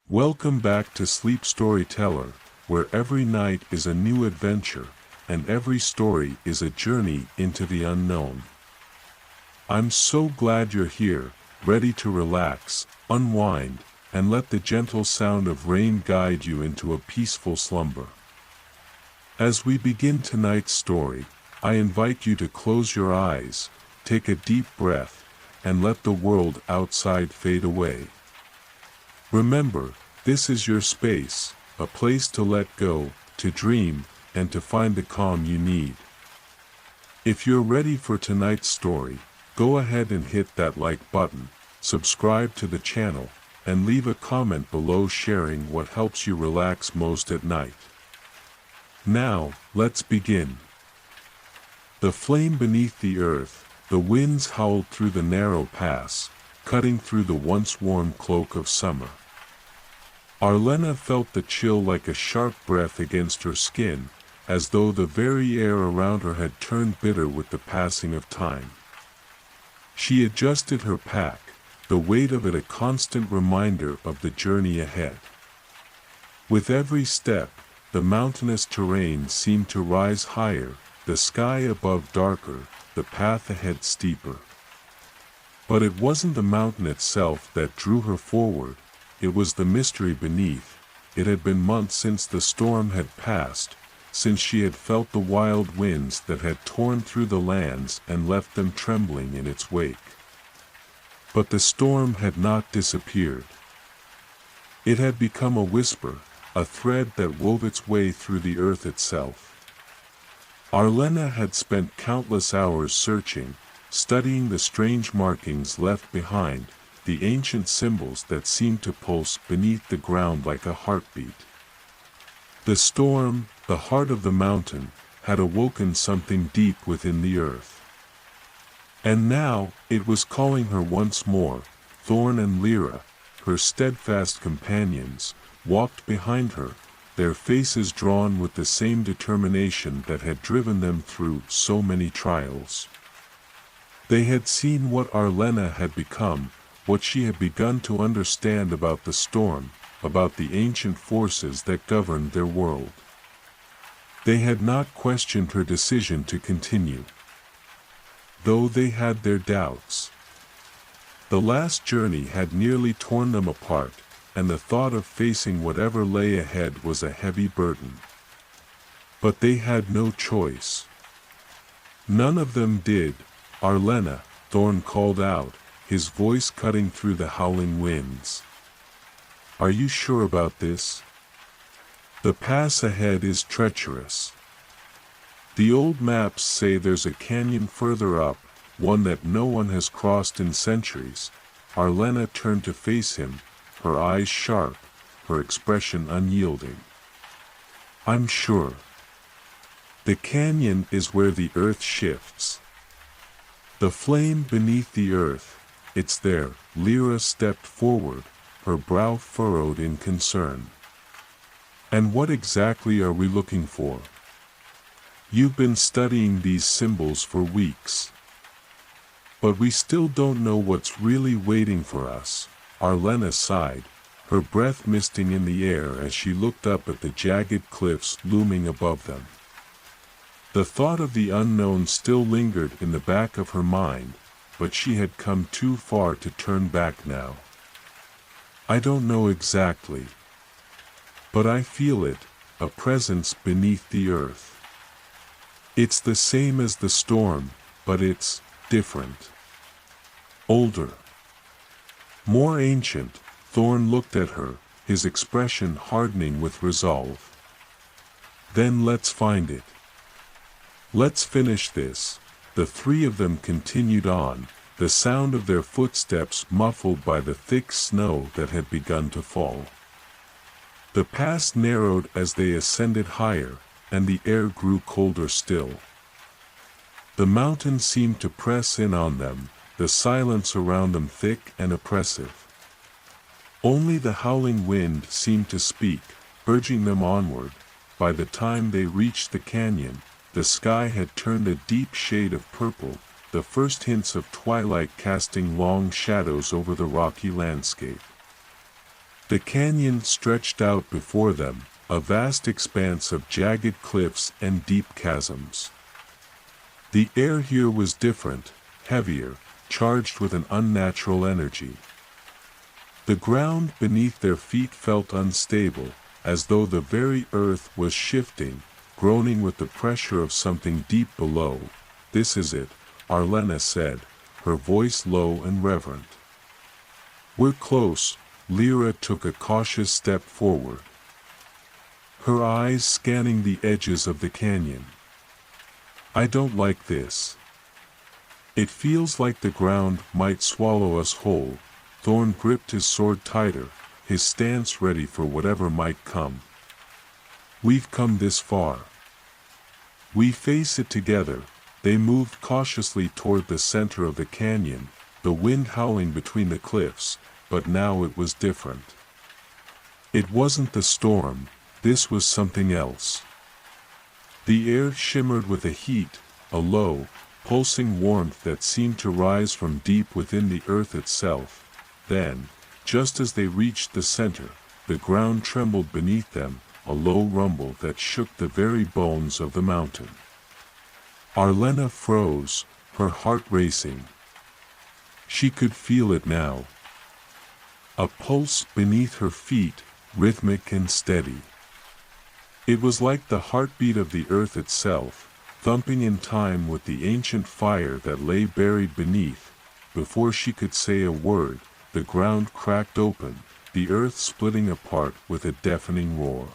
Welcome back to Sleep Storyteller, where every night is a new adventure, and every story is a journey into the unknown. I'm so glad you're here, ready to relax, unwind, and let the gentle sound of rain guide you into a peaceful slumber. As we begin tonight's story, I invite you to close your eyes, take a deep breath, and let the world outside fade away. Remember, this is your space, a place to let go, to dream, and to find the calm you need. If you're ready for tonight's story, go ahead and hit that like button, subscribe to the channel, and leave a comment below sharing what helps you relax most at night. Now, let's begin. The flame beneath the earth, the winds howled through the narrow pass, cutting through the once warm cloak of summer. Arlena felt the chill like a sharp breath against her skin, as though the very air around her had turned bitter with the passing of time. She adjusted her pack, the weight of it a constant reminder of the journey ahead. With every step, the mountainous terrain seemed to rise higher, the sky above darker, the path ahead steeper. But it wasn't the mountain itself that drew her forward. It was the mystery beneath. It had been months since the storm had passed, since she had felt the wild winds that had torn through the lands and left them trembling in its wake. But the storm had not disappeared. It had become a whisper, a thread that wove its way through the earth itself. Arlena had spent countless hours searching, studying the strange markings left behind, the ancient symbols that seemed to pulse beneath the ground like a heartbeat. The storm, the heart of the mountain, had awoken something deep within the earth. And now, it was calling her once more. Thorn and Lyra, her steadfast companions, walked behind her, their faces drawn with the same determination that had driven them through so many trials. They had seen what Arlena had become, what she had begun to understand about the storm, about the ancient forces that governed their world. They had not questioned her decision to continue, though they had their doubts. The last journey had nearly torn them apart, and the thought of facing whatever lay ahead was a heavy burden. But they had no choice. None of them did. Arlena, Thorn called out, his voice cutting through the howling winds. Are you sure about this? The pass ahead is treacherous. The old maps say there's a canyon further up, one that no one has crossed in centuries. Arlena turned to face him, her eyes sharp, her expression unyielding. I'm sure. The canyon is where the earth shifts. The flame beneath the earth, it's there. Lyra stepped forward, her brow furrowed in concern. And what exactly are we looking for? You've been studying these symbols for weeks. But we still don't know what's really waiting for us. Arlena sighed, her breath misting in the air as she looked up at the jagged cliffs looming above them. The thought of the unknown still lingered in the back of her mind, but she had come too far to turn back now. I don't know exactly. But I feel it, a presence beneath the earth. It's the same as the storm, but it's different. Older. More ancient. Thorn looked at her, his expression hardening with resolve. Then let's find it. Let's finish this. The three of them continued on, the sound of their footsteps muffled by the thick snow that had begun to fall. The pass narrowed as they ascended higher, and the air grew colder still. The mountain seemed to press in on them, the silence around them thick and oppressive. Only the howling wind seemed to speak, urging them onward. By the time they reached the canyon, the sky had turned a deep shade of purple, the first hints of twilight casting long shadows over the rocky landscape. The canyon stretched out before them, a vast expanse of jagged cliffs and deep chasms. The air here was different, heavier, charged with an unnatural energy. The ground beneath their feet felt unstable, as though the very earth was shifting, groaning with the pressure of something deep below. "This is it," Arlena said, her voice low and reverent. "We're close." Lyra took a cautious step forward, her eyes scanning the edges of the canyon. "I don't like this. It feels like the ground might swallow us whole." Thorn gripped his sword tighter, his stance ready for whatever might come. "We've come this far. We face it together." They moved cautiously toward the center of the canyon, the wind howling between the cliffs, but now it was different. It wasn't the storm, this was something else. The air shimmered with a heat, a low, pulsing warmth that seemed to rise from deep within the earth itself. Then, just as they reached the center, the ground trembled beneath them, a low rumble that shook the very bones of the mountain. Arlena froze, her heart racing. She could feel it now. A pulse beneath her feet, rhythmic and steady. It was like the heartbeat of the earth itself, thumping in time with the ancient fire that lay buried beneath. Before she could say a word, the ground cracked open, the earth splitting apart with a deafening roar.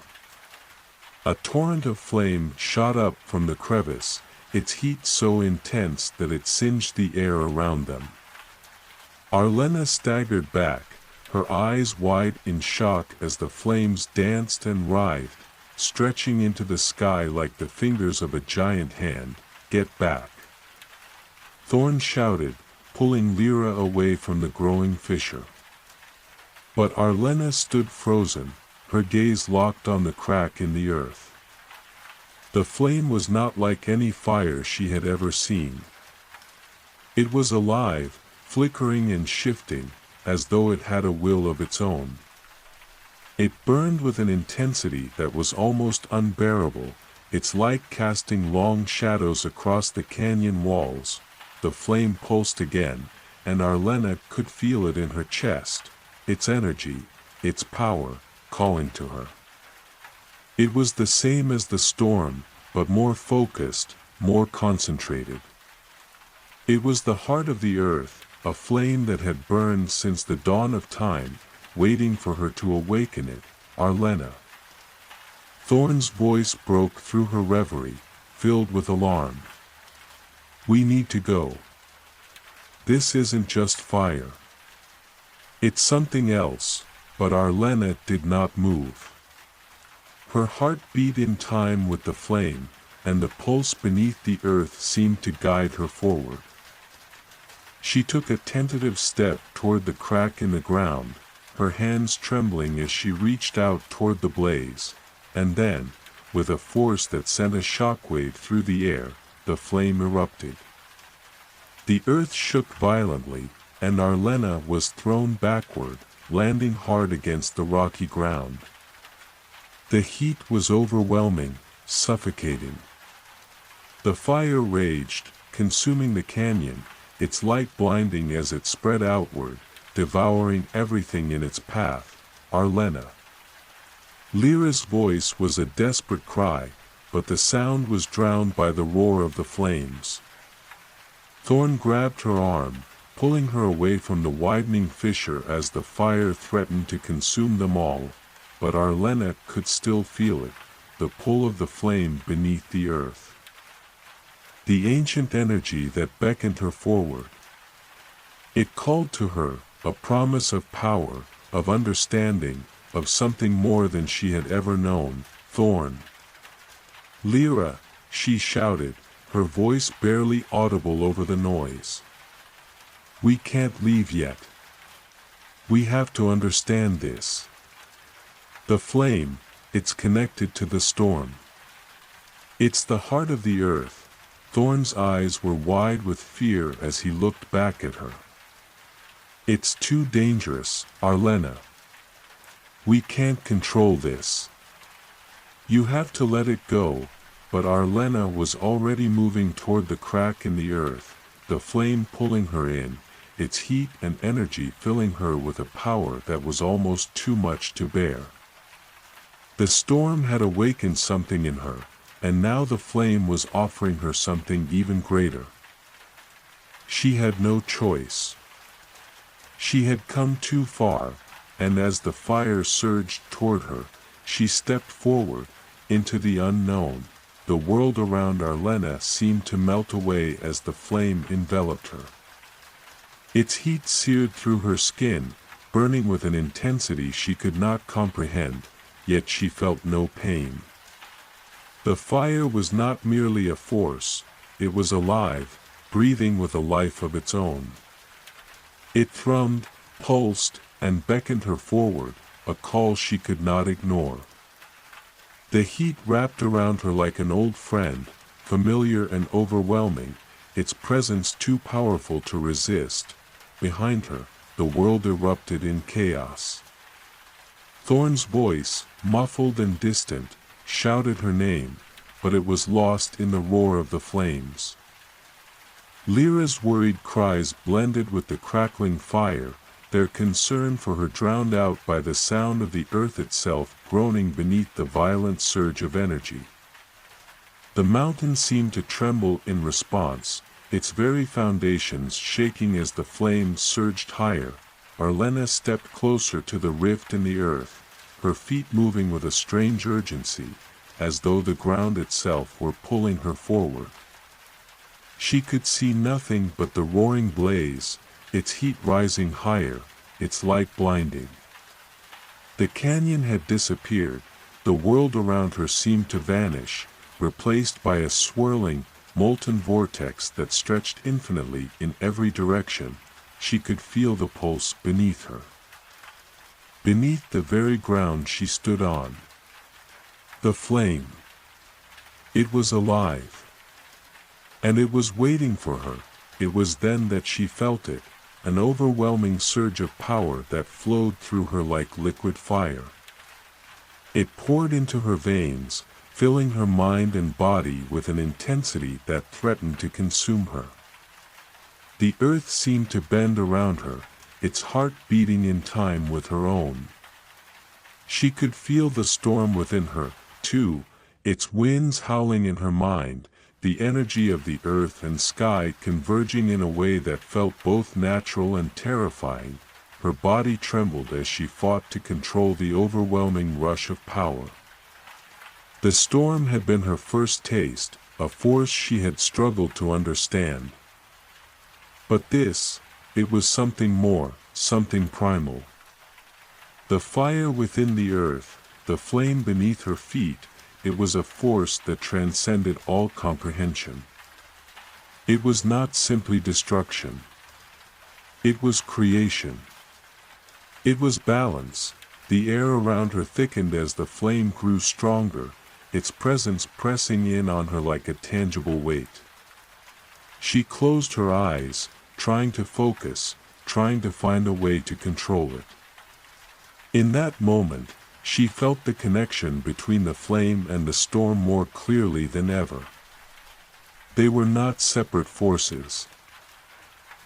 A torrent of flame shot up from the crevice, its heat so intense that it singed the air around them. Arlena staggered back, her eyes wide in shock as the flames danced and writhed, stretching into the sky like the fingers of a giant hand. "Get back!" Thorn shouted, pulling Lyra away from the growing fissure. But Arlena stood frozen, her gaze locked on the crack in the earth. The flame was not like any fire she had ever seen. It was alive, flickering and shifting, as though it had a will of its own. It burned with an intensity that was almost unbearable, its light casting long shadows across the canyon walls. The flame pulsed again, and Arlena could feel it in her chest, its energy, its power, calling to her. It was the same as the storm, but more focused, more concentrated. It was the heart of the earth, a flame that had burned since the dawn of time, waiting for her to awaken it. "Arlena." Thorn's voice broke through her reverie, filled with alarm. "We need to go. This isn't just fire. It's something else." But Arlena did not move. Her heart beat in time with the flame, and the pulse beneath the earth seemed to guide her forward. She took a tentative step toward the crack in the ground, her hands trembling as she reached out toward the blaze, and then, with a force that sent a shockwave through the air, the flame erupted. The earth shook violently, and Arlena was thrown backward, landing hard against the rocky ground. The heat was overwhelming, suffocating. The fire raged, consuming the canyon, its light blinding as it spread outward, devouring everything in its path. "Arlena." Lyra's voice was a desperate cry, but the sound was drowned by the roar of the flames. Thorn grabbed her arm, pulling her away from the widening fissure as the fire threatened to consume them all, but Arlena could still feel it, the pull of the flame beneath the earth. The ancient energy that beckoned her forward. It called to her, a promise of power, of understanding, of something more than she had ever known. "Thorn." "Lyra," she shouted, her voice barely audible over the noise. "We can't leave yet. We have to understand this. The flame, it's connected to the storm. It's the heart of the earth." Thorn's eyes were wide with fear as he looked back at her. "It's too dangerous, Arlena." We can't control this. You have to let it go." But Arlena was already moving toward the crack in the earth, the flame pulling her in, its heat and energy filling her with a power that was almost too much to bear. The storm had awakened something in her, and now the flame was offering her something even greater. She had no choice. She had come too far, and as the fire surged toward her, she stepped forward, into the unknown. The world around Arlena seemed to melt away as the flame enveloped her. Its heat seared through her skin, burning with an intensity she could not comprehend, yet she felt no pain. The fire was not merely a force, it was alive, breathing with a life of its own. It thrummed, pulsed, and beckoned her forward, a call she could not ignore. The heat wrapped around her like an old friend, familiar and overwhelming, its presence too powerful to resist. Behind her, the world erupted in chaos. Thorn's voice, muffled and distant, shouted her name, but it was lost in the roar of the flames. Lyra's worried cries blended with the crackling fire, their concern for her drowned out by the sound of the earth itself groaning beneath the violent surge of energy. The mountain seemed to tremble in response, its very foundations shaking as the flames surged higher. Arlena stepped closer to the rift in the earth, her feet moving with a strange urgency, as though the ground itself were pulling her forward. She could see nothing but the roaring blaze, its heat rising higher, its light blinding. The canyon had disappeared, the world around her seemed to vanish, replaced by a swirling, molten vortex that stretched infinitely in every direction. She could feel the pulse beneath her. Beneath the very ground she stood on. The flame. It was alive. And it was waiting for her. It was then that she felt it, an overwhelming surge of power that flowed through her like liquid fire. It poured into her veins, filling her mind and body with an intensity that threatened to consume her. The earth seemed to bend around her, its heart beating in time with her own. She could feel the storm within her, too, its winds howling in her mind, the energy of the earth and sky converging in a way that felt both natural and terrifying. Her body trembled as she fought to control the overwhelming rush of power. The storm had been her first taste, a force she had struggled to understand. But this, it was something more, something primal. The fire within the earth, the flame beneath her feet, it was a force that transcended all comprehension. It was not simply destruction. It was creation. It was balance. The air around her thickened as the flame grew stronger, its presence pressing in on her like a tangible weight. She closed her eyes, trying to focus, trying to find a way to control it. In that moment, she felt the connection between the flame and the storm more clearly than ever. They were not separate forces.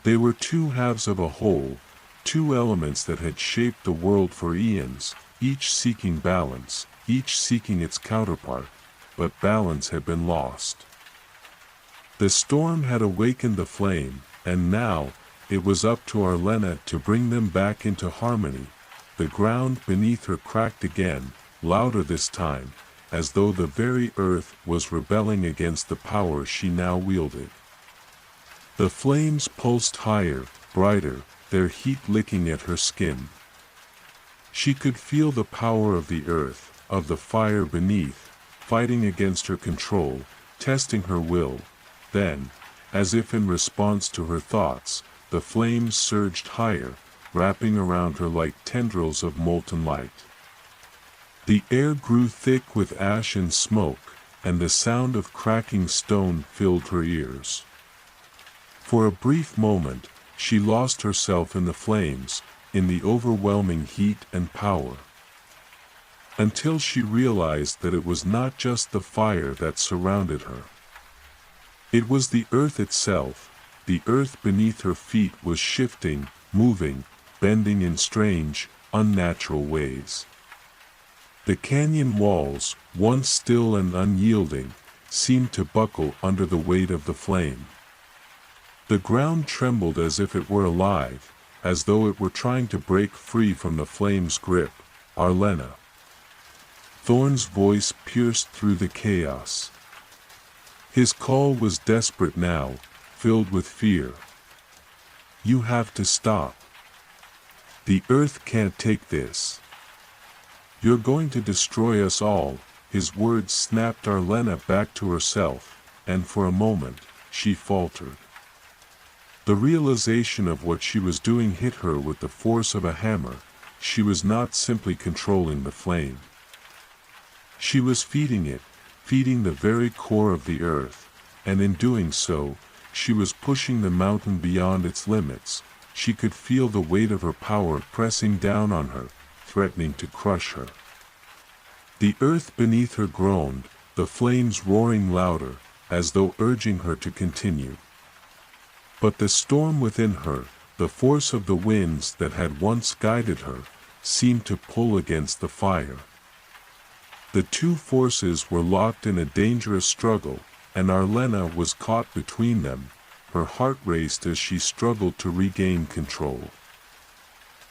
They were two halves of a whole, two elements that had shaped the world for eons, each seeking balance, each seeking its counterpart, but balance had been lost. The storm had awakened the flame, and now, it was up to Arlena to bring them back into harmony. The ground beneath her cracked again, louder this time, as though the very earth was rebelling against the power she now wielded. The flames pulsed higher, brighter, their heat licking at her skin. She could feel the power of the earth, of the fire beneath, fighting against her control, testing her will. Then, as if in response to her thoughts, the flames surged higher, wrapping around her like tendrils of molten light. The air grew thick with ash and smoke, and the sound of cracking stone filled her ears. For a brief moment, she lost herself in the flames, in the overwhelming heat and power. until she realized that it was not just the fire that surrounded her. It was the earth itself. The earth beneath her feet was shifting, moving, bending in strange, unnatural ways. The canyon walls, once still and unyielding, seemed to buckle under the weight of the flame. The ground trembled as if it were alive, as though it were trying to break free from the flame's grip. "Arlena." Thorn's voice pierced through the chaos. His call was desperate now, filled with fear. "You have to stop. The earth can't take this. You're going to destroy us all." His words snapped Arlena back to herself, and for a moment, she faltered. The realization of what she was doing hit her with the force of a hammer. She was not simply controlling the flame. She was feeding it, feeding the very core of the earth, and in doing so, she was pushing the mountain beyond its limits. She could feel the weight of her power pressing down on her, threatening to crush her. The earth beneath her groaned, the flames roaring louder, as though urging her to continue. But the storm within her, the force of the winds that had once guided her, seemed to pull against the fire. The two forces were locked in a dangerous struggle, and Arlena was caught between them. Her heart raced as she struggled to regain control.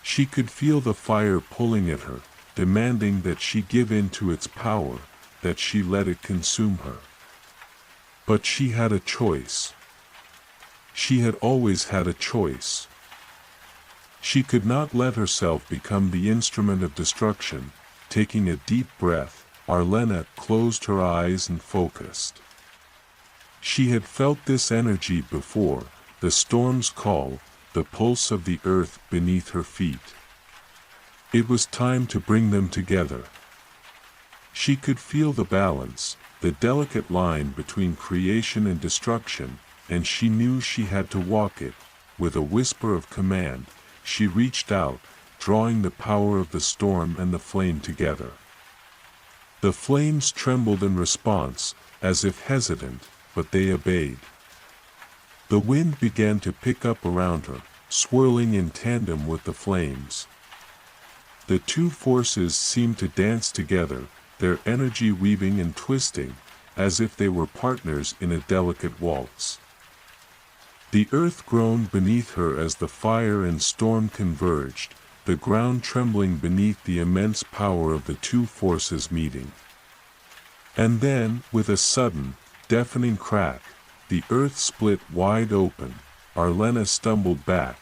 She could feel the fire pulling at her, demanding that she give in to its power, that she let it consume her. But she had a choice. She had always had a choice. She could not let herself become the instrument of destruction. Taking a deep breath, Arlena closed her eyes and focused. She had felt this energy before, the storm's call, the pulse of the earth beneath her feet. It was time to bring them together. She could feel the balance, the delicate line between creation and destruction, and she knew she had to walk it. With a whisper of command, she reached out, drawing the power of the storm and the flame together. The flames trembled in response, as if hesitant, but they obeyed. The wind began to pick up around her, swirling in tandem with the flames. The two forces seemed to dance together, their energy weaving and twisting, as if they were partners in a delicate waltz. The earth groaned beneath her as the fire and storm converged, the ground trembling beneath the immense power of the two forces meeting. And then, with a sudden, deafening crack, the earth split wide open. Arlena stumbled back,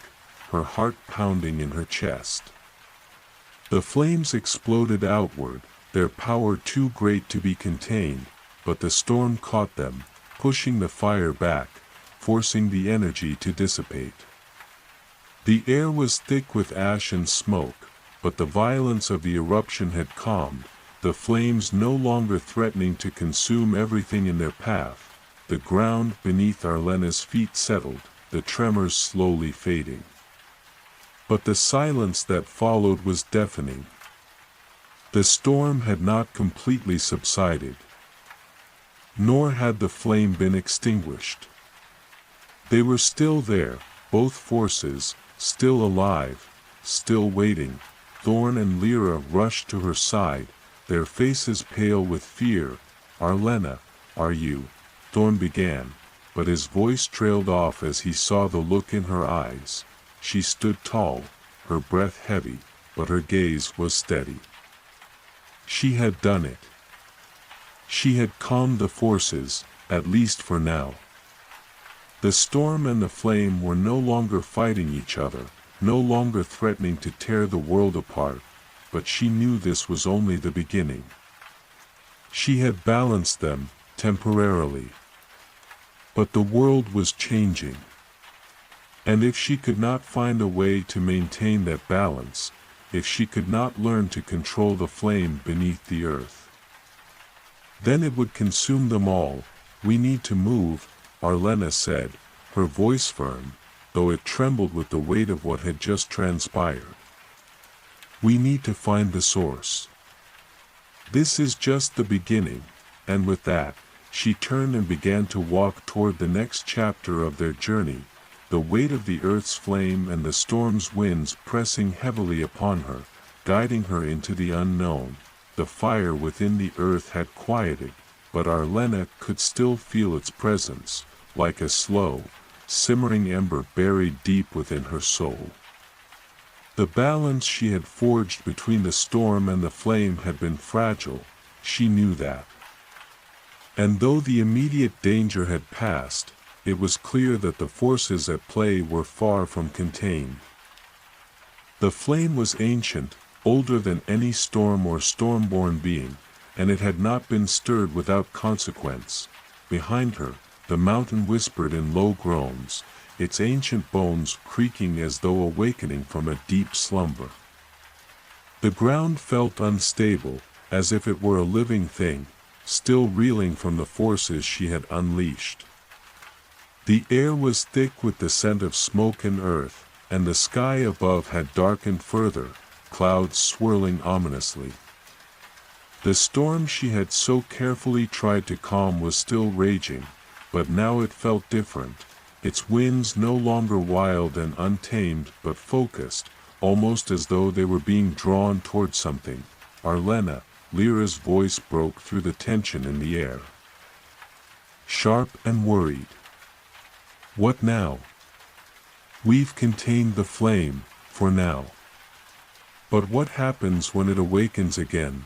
her heart pounding in her chest. The flames exploded outward, their power too great to be contained, but the storm caught them, pushing the fire back, forcing the energy to dissipate. The air was thick with ash and smoke, but the violence of the eruption had calmed, the flames no longer threatening to consume everything in their path. The ground beneath Arlena's feet settled, the tremors slowly fading. But the silence that followed was deafening. The storm had not completely subsided, nor had the flame been extinguished. They were still there, both forces, still alive, still waiting. Thorn and Lyra rushed to her side, their faces pale with fear. "Arlena, are you?" Thorn began, but his voice trailed off as he saw the look in her eyes. She stood tall, her breath heavy, but her gaze was steady. She had done it. She had calmed the forces, at least for now. The storm and the flame were no longer fighting each other, no longer threatening to tear the world apart, but she knew this was only the beginning. She had balanced them, temporarily. But the world was changing. And if she could not find a way to maintain that balance, if she could not learn to control the flame beneath the earth, then it would consume them all. "We need to move," Arlena said, her voice firm, though it trembled with the weight of what had just transpired. "We need to find the source." This is just the beginning, and with that, she turned and began to walk toward the next chapter of their journey, the weight of the earth's flame and the storm's winds pressing heavily upon her, guiding her into the unknown. The fire within the earth had quieted, but Arlena could still feel its presence, like a slow, simmering ember buried deep within her soul. The balance she had forged between the storm and the flame had been fragile, she knew that. And though the immediate danger had passed, it was clear that the forces at play were far from contained. The flame was ancient, older than any storm or storm-born being, and it had not been stirred without consequence. Behind her, the mountain whispered in low groans, its ancient bones creaking as though awakening from a deep slumber. The ground felt unstable, as if it were a living thing, still reeling from the forces she had unleashed. The air was thick with the scent of smoke and earth, and the sky above had darkened further, clouds swirling ominously. The storm she had so carefully tried to calm was still raging, but now it felt different, its winds no longer wild and untamed but focused, almost as though they were being drawn toward something. Arlena, Lyra's voice broke through the tension in the air. Sharp and worried. What now? We've contained the flame, for now. But what happens when it awakens again?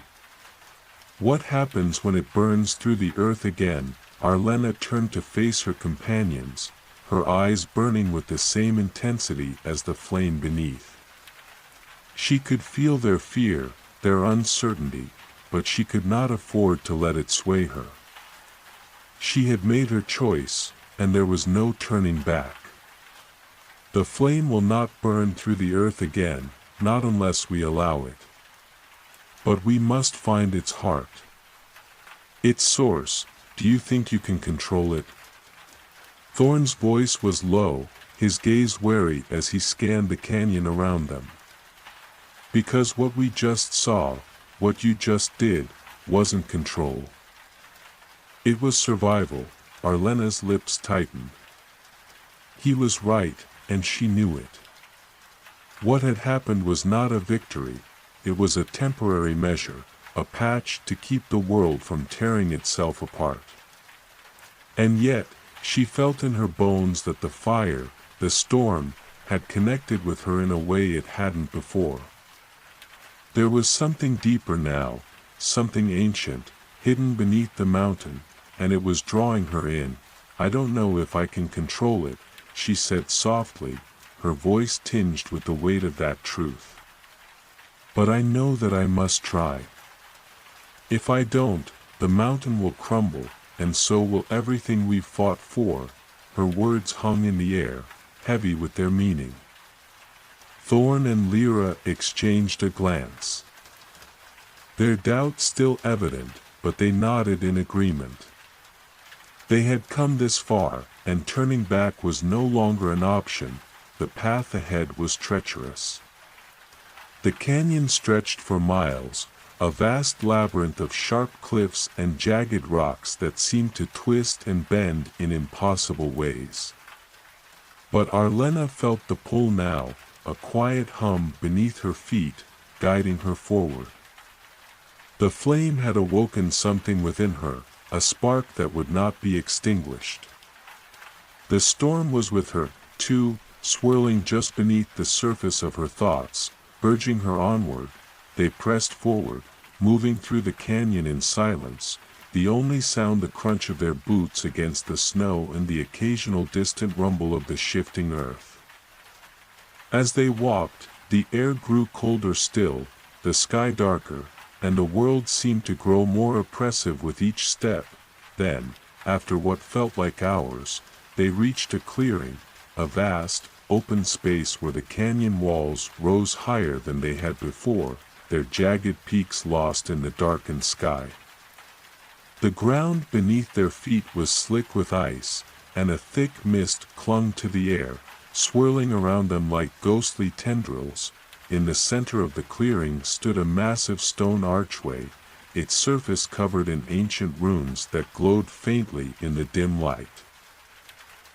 What happens when it burns through the earth again? Arlena turned to face her companions, her eyes burning with the same intensity as the flame beneath. She could feel their fear, their uncertainty, but she could not afford to let it sway her. She had made her choice, and there was no turning back. The flame will not burn through the earth again, not unless we allow it. But we must find its heart. Its source. Do you think you can control it? Thorn's voice was low, his gaze wary as he scanned the canyon around them. Because what we just saw, what you just did, wasn't control. It was survival. Arlena's lips tightened. He was right, and she knew it. What had happened was not a victory, it was a temporary measure, a patch to keep the world from tearing itself apart. And yet, she felt in her bones that the fire, the storm, had connected with her in a way it hadn't before. There was something deeper now, something ancient, hidden beneath the mountain, and it was drawing her in. I don't know if I can control it, she said softly, her voice tinged with the weight of that truth. But I know that I must try. If I don't, the mountain will crumble, and so will everything we've fought for. Her words hung in the air, heavy with their meaning. Thorn and Lyra exchanged a glance. Their doubt still evident, but they nodded in agreement. They had come this far, and turning back was no longer an option. The path ahead was treacherous. The canyon stretched for miles, a vast labyrinth of sharp cliffs and jagged rocks that seemed to twist and bend in impossible ways. But Arlena felt the pull now, a quiet hum beneath her feet, guiding her forward. The flame had awoken something within her, a spark that would not be extinguished. The storm was with her, too, swirling just beneath the surface of her thoughts, urging her onward. They pressed forward, moving through the canyon in silence, the only sound the crunch of their boots against the snow and the occasional distant rumble of the shifting earth. As they walked, the air grew colder still, the sky darker, and the world seemed to grow more oppressive with each step. Then, after what felt like hours, they reached a clearing, a vast, open space where the canyon walls rose higher than they had before, their jagged peaks lost in the darkened sky. The ground beneath their feet was slick with ice, and a thick mist clung to the air, swirling around them like ghostly tendrils. In the center of the clearing stood a massive stone archway, its surface covered in ancient runes that glowed faintly in the dim light.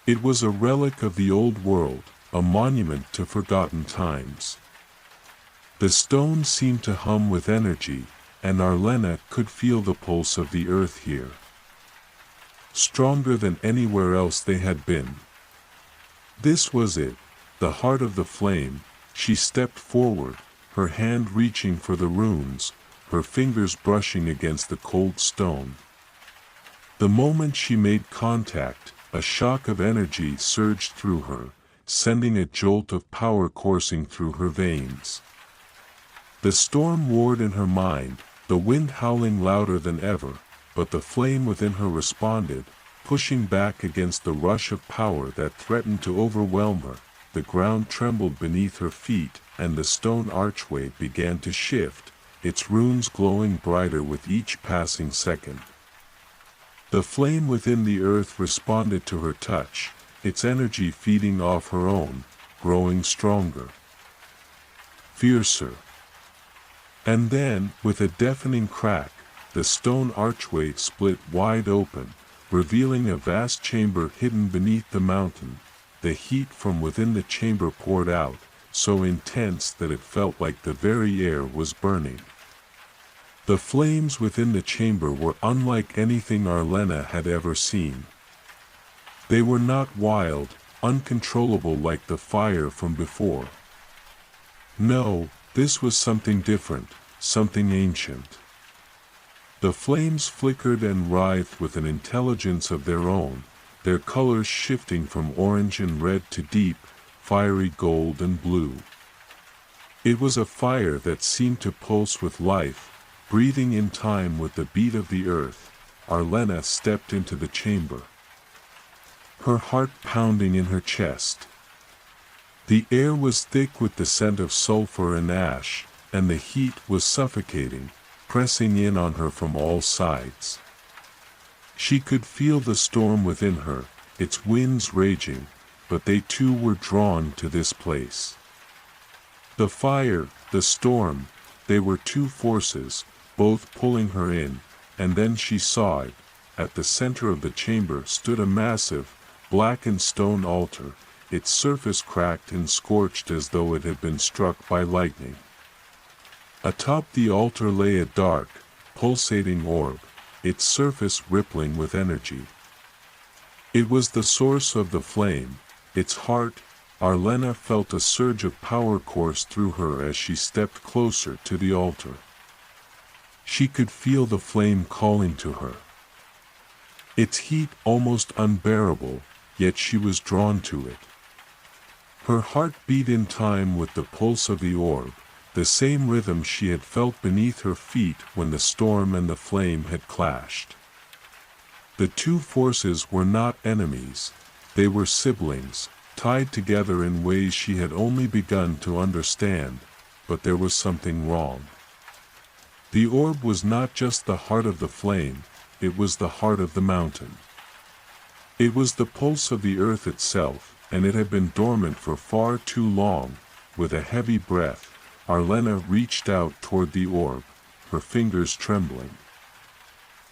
It was a relic of the old world, a monument to forgotten times. The stone seemed to hum with energy, and Arlena could feel the pulse of the earth here. Stronger than anywhere else they had been. This was it, the heart of the flame. She stepped forward, her hand reaching for the runes, her fingers brushing against the cold stone. The moment she made contact, a shock of energy surged through her, sending a jolt of power coursing through her veins. The storm roared in her mind, the wind howling louder than ever, but the flame within her responded, pushing back against the rush of power that threatened to overwhelm her. The ground trembled beneath her feet, and the stone archway began to shift, its runes glowing brighter with each passing second. The flame within the earth responded to her touch, its energy feeding off her own, growing stronger, fiercer. And then, with a deafening crack, the stone archway split wide open, revealing a vast chamber hidden beneath the mountain. The heat from within the chamber poured out, so intense that it felt like the very air was burning. The flames within the chamber were unlike anything Arlena had ever seen. They were not wild, uncontrollable like the fire from before. No, this was something different, something ancient. The flames flickered and writhed with an intelligence of their own, their colors shifting from orange and red to deep, fiery gold and blue. It was a fire that seemed to pulse with life, breathing in time with the beat of the earth. Arlena stepped into the chamber, her heart pounding in her chest. The air was thick with the scent of sulfur and ash, and the heat was suffocating, pressing in on her from all sides. She could feel the storm within her, its winds raging, but they too were drawn to this place. The fire, the storm, they were two forces, both pulling her in, and then she saw it. At the center of the chamber stood a massive, blackened stone altar, its surface cracked and scorched as though it had been struck by lightning. Atop the altar lay a dark, pulsating orb, its surface rippling with energy. It was the source of the flame, its heart. Arlena felt a surge of power course through her as she stepped closer to the altar. She could feel the flame calling to her. Its heat almost unbearable, yet she was drawn to it. Her heart beat in time with the pulse of the orb, the same rhythm she had felt beneath her feet when the storm and the flame had clashed. The two forces were not enemies, they were siblings, tied together in ways she had only begun to understand, but there was something wrong. The orb was not just the heart of the flame, it was the heart of the mountain. It was the pulse of the earth itself, and it had been dormant for far too long. With a heavy breath, Arlena reached out toward the orb, her fingers trembling.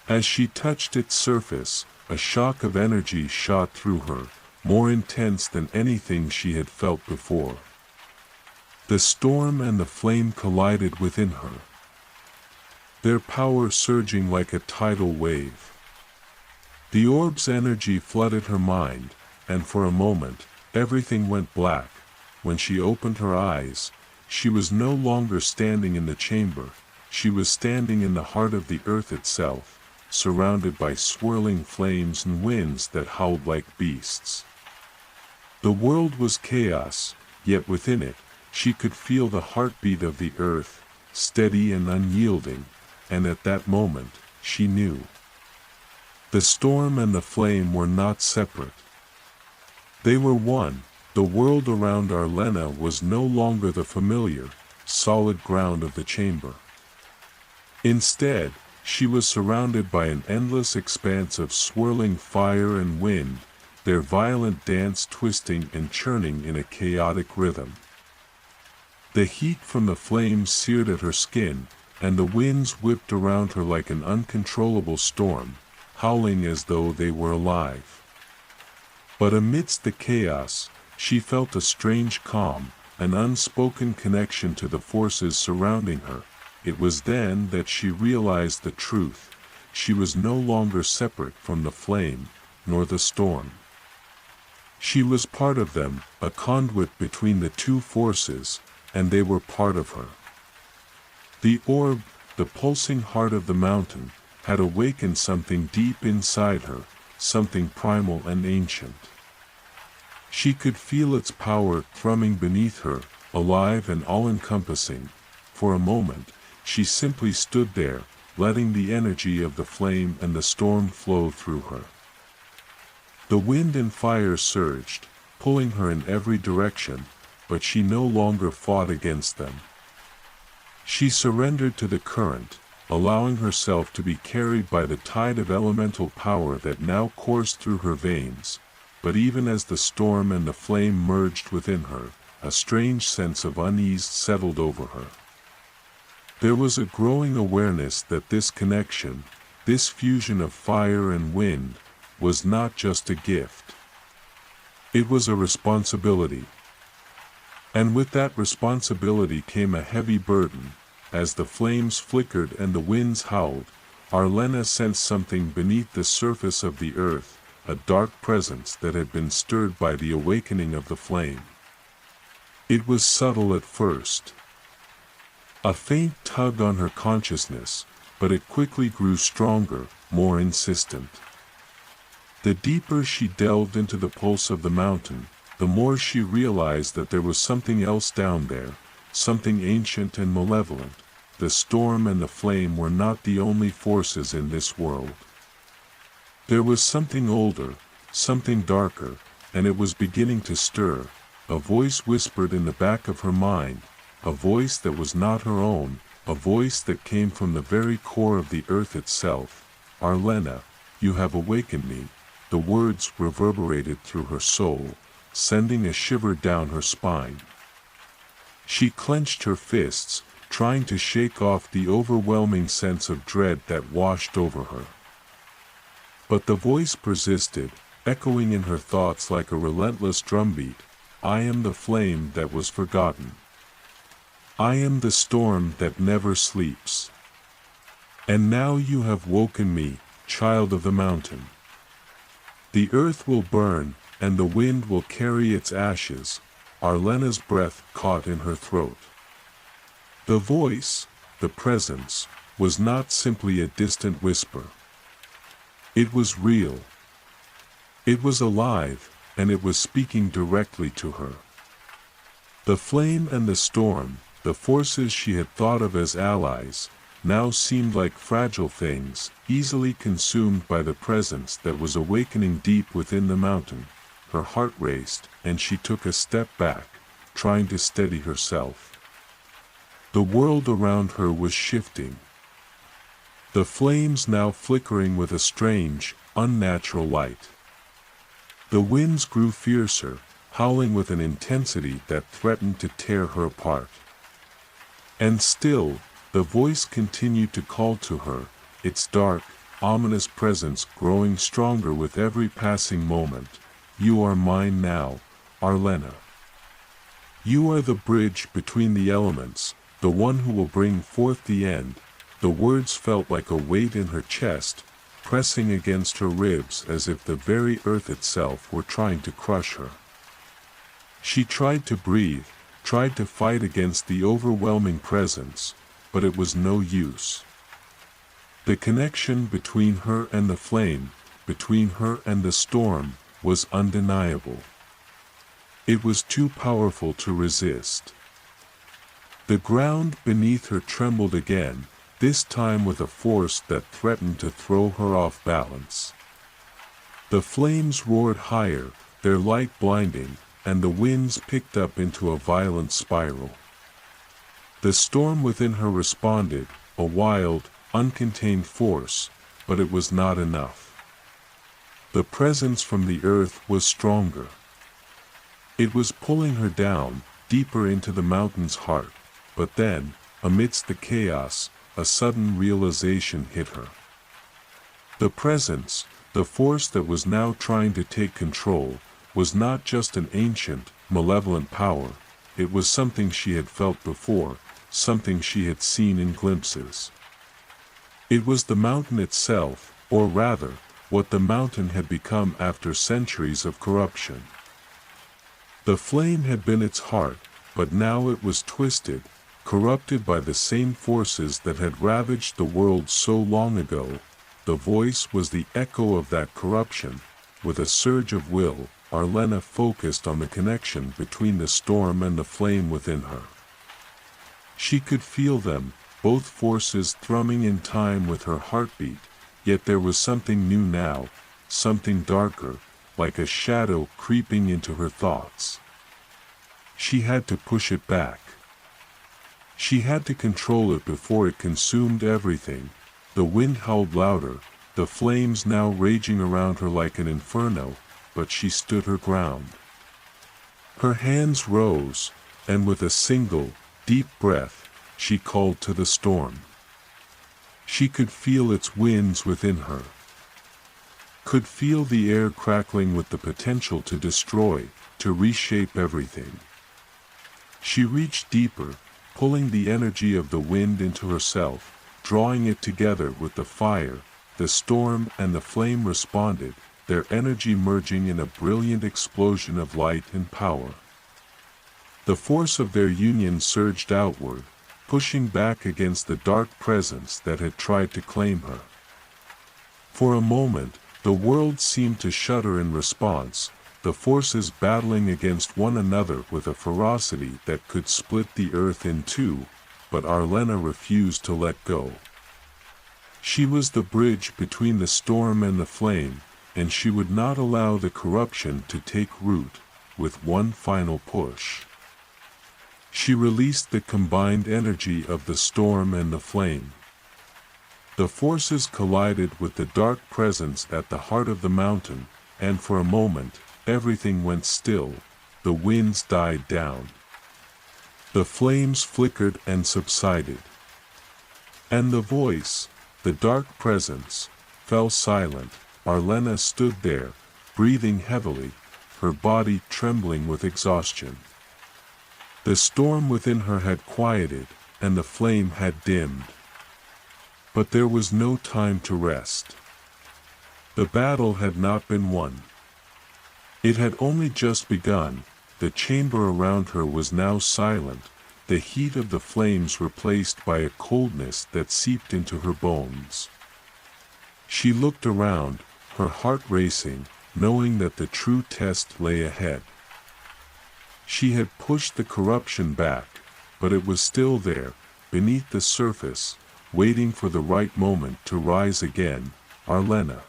As she touched its surface, a shock of energy shot through her, more intense than anything she had felt before. The storm and the flame collided within her, their power surging like a tidal wave. The orb's energy flooded her mind, and for a moment, everything went black. When she opened her eyes, she was no longer standing in the chamber, she was standing in the heart of the earth itself, surrounded by swirling flames and winds that howled like beasts. The world was chaos, yet within it, she could feel the heartbeat of the earth, steady and unyielding, and at that moment, she knew. The storm and the flame were not separate. They were one. The world around Arlena was no longer the familiar, solid ground of the chamber. Instead, she was surrounded by an endless expanse of swirling fire and wind, their violent dance twisting and churning in a chaotic rhythm. The heat from the flames seared at her skin, and the winds whipped around her like an uncontrollable storm, howling as though they were alive. But amidst the chaos, she felt a strange calm, an unspoken connection to the forces surrounding her. It was then that she realized the truth. She was no longer separate from the flame, nor the storm. She was part of them, a conduit between the two forces, and they were part of her. The orb, the pulsing heart of the mountain, had awakened something deep inside her, something primal and ancient. She could feel its power thrumming beneath her, alive and all-encompassing. For a moment, she simply stood there, letting the energy of the flame and the storm flow through her. The wind and fire surged, pulling her in every direction, but she no longer fought against them. She surrendered to the current, allowing herself to be carried by the tide of elemental power that now coursed through her veins. But even as the storm and the flame merged within her, a strange sense of unease settled over her. There was a growing awareness that this connection, this fusion of fire and wind, was not just a gift. It was a responsibility. And with that responsibility came a heavy burden. As the flames flickered and the winds howled, Arlena sensed something beneath the surface of the earth, a dark presence that had been stirred by the awakening of the flame. It was subtle at first. A faint tug on her consciousness, but it quickly grew stronger, more insistent. The deeper she delved into the pulse of the mountain, the more she realized that there was something else down there, something ancient and malevolent. The storm and the flame were not the only forces in this world. There was something older, something darker, and it was beginning to stir. A voice whispered in the back of her mind, a voice that was not her own, a voice that came from the very core of the earth itself. Arlena, you have awakened me. The words reverberated through her soul, sending a shiver down her spine. She clenched her fists, trying to shake off the overwhelming sense of dread that washed over her. But the voice persisted, echoing in her thoughts like a relentless drumbeat. I am the flame that was forgotten. I am the storm that never sleeps. And now you have woken me, child of the mountain. The earth will burn, and the wind will carry its ashes. Arlena's breath caught in her throat. The voice, the presence, was not simply a distant whisper. It was real. It was alive, and it was speaking directly to her. The flame and the storm, the forces she had thought of as allies, now seemed like fragile things, easily consumed by the presence that was awakening deep within the mountain. Her heart raced, and she took a step back, trying to steady herself. The world around her was shifting. The flames now flickering with a strange, unnatural light. The winds grew fiercer, howling with an intensity that threatened to tear her apart. And still, the voice continued to call to her, its dark, ominous presence growing stronger with every passing moment. You are mine now, Arlena. You are the bridge between the elements, the one who will bring forth the end. The words felt like a weight in her chest, pressing against her ribs as if the very earth itself were trying to crush her. She tried to breathe, tried to fight against the overwhelming presence, but it was no use. The connection between her and the flame, between her and the storm, was undeniable. It was too powerful to resist. The ground beneath her trembled again, this time with a force that threatened to throw her off balance. The flames roared higher, their light blinding, and the winds picked up into a violent spiral. The storm within her responded, a wild, uncontained force, but it was not enough. The presence from the earth was stronger. It was pulling her down, deeper into the mountain's heart, but then, amidst the chaos, a sudden realization hit her. The presence, the force that was now trying to take control, was not just an ancient, malevolent power, it was something she had felt before, something she had seen in glimpses. It was the mountain itself, or rather, what the mountain had become after centuries of corruption. The flame had been its heart, but now it was twisted, corrupted by the same forces that had ravaged the world so long ago. The voice was the echo of that corruption. With a surge of will, Arlena focused on the connection between the storm and the flame within her. She could feel them, both forces thrumming in time with her heartbeat, yet there was something new now, something darker, like a shadow creeping into her thoughts. She had to push it back. She had to control it before it consumed everything. The wind howled louder, the flames now raging around her like an inferno, but she stood her ground. Her hands rose, and with a single, deep breath, she called to the storm. She could feel its winds within her. Could feel the air crackling with the potential to destroy, to reshape everything. She reached deeper, pulling the energy of the wind into herself, drawing it together with the fire. The storm and the flame responded, their energy merging in a brilliant explosion of light and power. The force of their union surged outward, pushing back against the dark presence that had tried to claim her. For a moment, the world seemed to shudder in response, the forces battling against one another with a ferocity that could split the earth in two, but Arlena refused to let go. She was the bridge between the storm and the flame, and she would not allow the corruption to take root. With one final push, she released the combined energy of the storm and the flame. The forces collided with the dark presence at the heart of the mountain, and for a moment, everything went still. The winds died down. The flames flickered and subsided. And the voice, the dark presence, fell silent. Arlena stood there, breathing heavily, her body trembling with exhaustion. The storm within her had quieted, and the flame had dimmed. But there was no time to rest. The battle had not been won. It had only just begun. The chamber around her was now silent, the heat of the flames replaced by a coldness that seeped into her bones. She looked around, her heart racing, knowing that the true test lay ahead. She had pushed the corruption back, but it was still there, beneath the surface, waiting for the right moment to rise again. Arlena.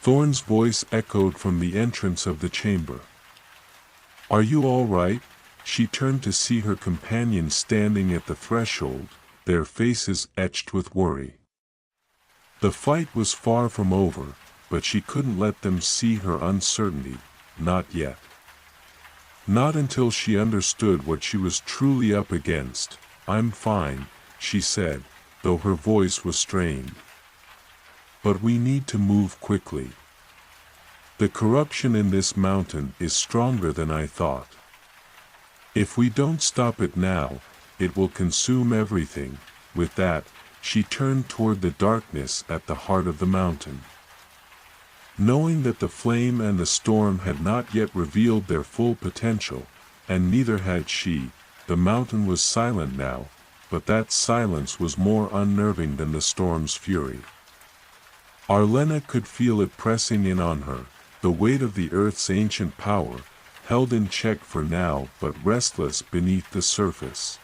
Thorn's voice echoed from the entrance of the chamber. "Are you all right?" She turned to see her companions standing at the threshold, their faces etched with worry. The fight was far from over, but she couldn't let them see her uncertainty, not yet. Not until she understood what she was truly up against. "I'm fine," she said, though her voice was strained. "But we need to move quickly. The corruption in this mountain is stronger than I thought. If we don't stop it now, it will consume everything." With that, she turned toward the darkness at the heart of the mountain. Knowing that the flame and the storm had not yet revealed their full potential, and neither had she, the mountain was silent now, but that silence was more unnerving than the storm's fury. Arlena could feel it pressing in on her, the weight of the earth's ancient power, held in check for now but restless beneath the surface.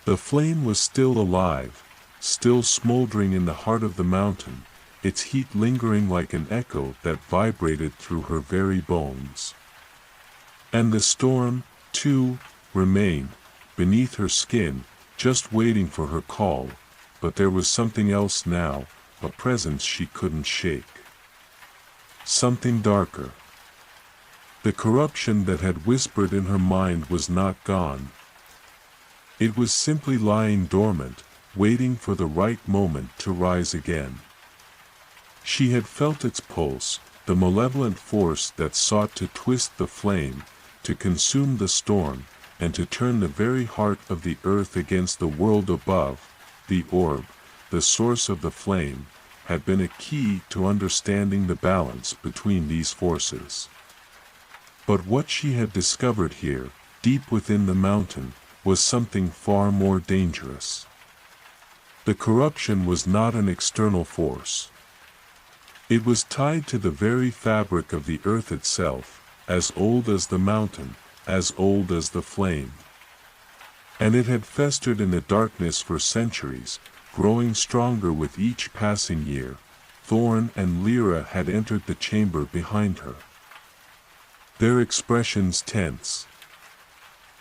The flame was still alive, still smoldering in the heart of the mountain, its heat lingering like an echo that vibrated through her very bones. And the storm, too, remained, beneath her skin, just waiting for her call, but there was something else now, a presence she couldn't shake. Something darker. The corruption that had whispered in her mind was not gone. It was simply lying dormant, waiting for the right moment to rise again. She had felt its pulse, the malevolent force that sought to twist the flame, to consume the storm, and to turn the very heart of the earth against the world above. The orb, the source of the flame, had been a key to understanding the balance between these forces. But what she had discovered here, deep within the mountain, was something far more dangerous. The corruption was not an external force. It was tied to the very fabric of the earth itself, as old as the mountain, as old as the flame. And it had festered in the darkness for centuries, growing stronger with each passing year. Thorn and Lyra had entered the chamber behind her, their expressions tense.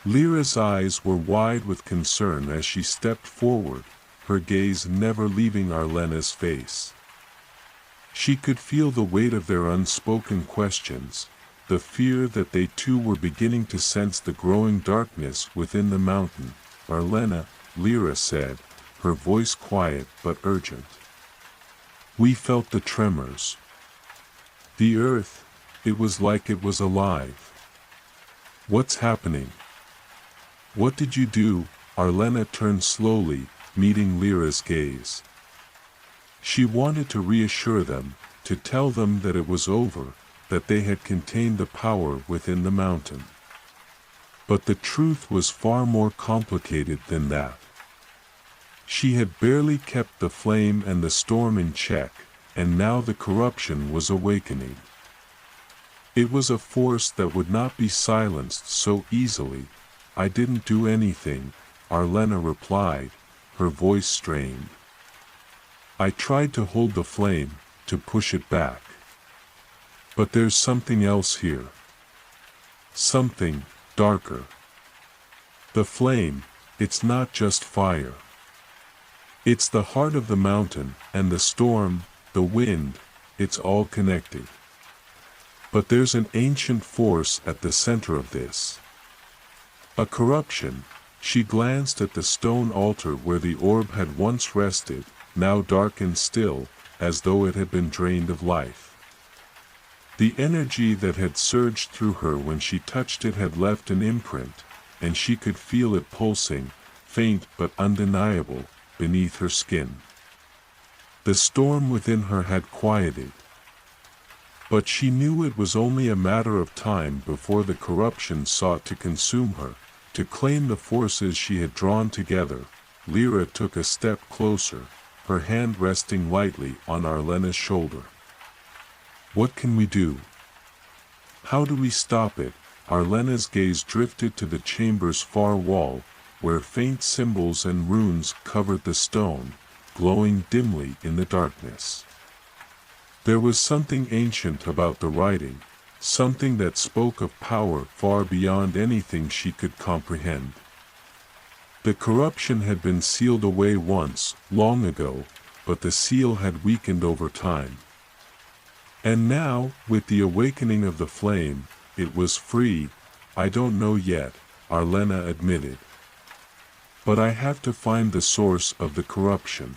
Lyra's eyes were wide with concern as she stepped forward, her gaze never leaving Arlena's face. She could feel the weight of their unspoken questions, the fear that they too were beginning to sense the growing darkness within the mountain. "Arlena," Lyra said, her voice quiet but urgent. "We felt the tremors. The earth, it was like it was alive. What's happening? What did you do?" Arlena turned slowly, meeting Lyra's gaze. She wanted to reassure them, to tell them that it was over, that they had contained the power within the mountain. But the truth was far more complicated than that. She had barely kept the flame and the storm in check, and now the corruption was awakening. It was a force that would not be silenced so easily. "I didn't do anything," Arlena replied, her voice strained. "I tried to hold the flame, to push it back. But there's something else here. Something darker. The flame, it's not just fire. It's the heart of the mountain, and the storm, the wind, it's all connected. But there's an ancient force at the center of this. A corruption." She glanced at the stone altar where the orb had once rested, now dark and still, as though it had been drained of life. The energy that had surged through her when she touched it had left an imprint, and she could feel it pulsing, faint but undeniable, beneath her skin. The storm within her had quieted. But she knew it was only a matter of time before the corruption sought to consume her, to claim the forces she had drawn together. Lyra took a step closer, her hand resting lightly on Arlena's shoulder. "What can we do? How do we stop it?" Arlena's gaze drifted to the chamber's far wall, where faint symbols and runes covered the stone, glowing dimly in the darkness. There was something ancient about the writing, something that spoke of power far beyond anything she could comprehend. The corruption had been sealed away once, long ago, but the seal had weakened over time. And now, with the awakening of the flame, it was free. "I don't know yet," Arlena admitted. "But I have to find the source of the corruption.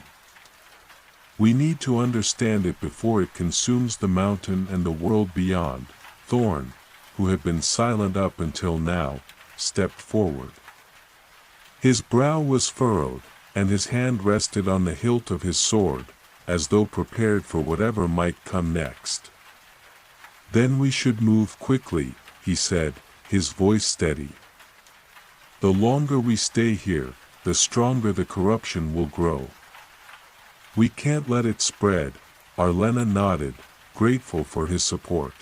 We need to understand it before it consumes the mountain and the world beyond." Thorn, who had been silent up until now, stepped forward. His brow was furrowed, and his hand rested on the hilt of his sword, as though prepared for whatever might come next. "Then we should move quickly," he said, his voice steady. "The longer we stay here, the stronger the corruption will grow. We can't let it spread." Arlena nodded, grateful for his support.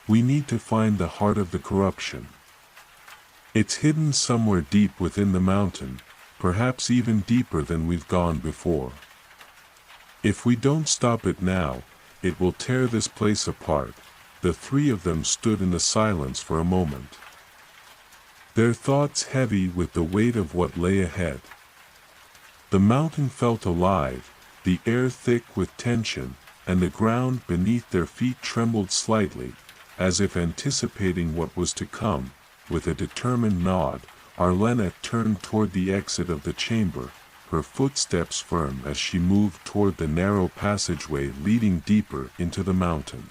"We need to find the heart of the corruption. It's hidden somewhere deep within the mountain, perhaps even deeper than we've gone before. If we don't stop it now, it will tear this place apart." The three of them stood in the silence for a moment, their thoughts heavy with the weight of what lay ahead. The mountain felt alive, the air thick with tension, and the ground beneath their feet trembled slightly, as if anticipating what was to come. With a determined nod, Arlena turned toward the exit of the chamber, her footsteps firm as she moved toward the narrow passageway leading deeper into the mountain.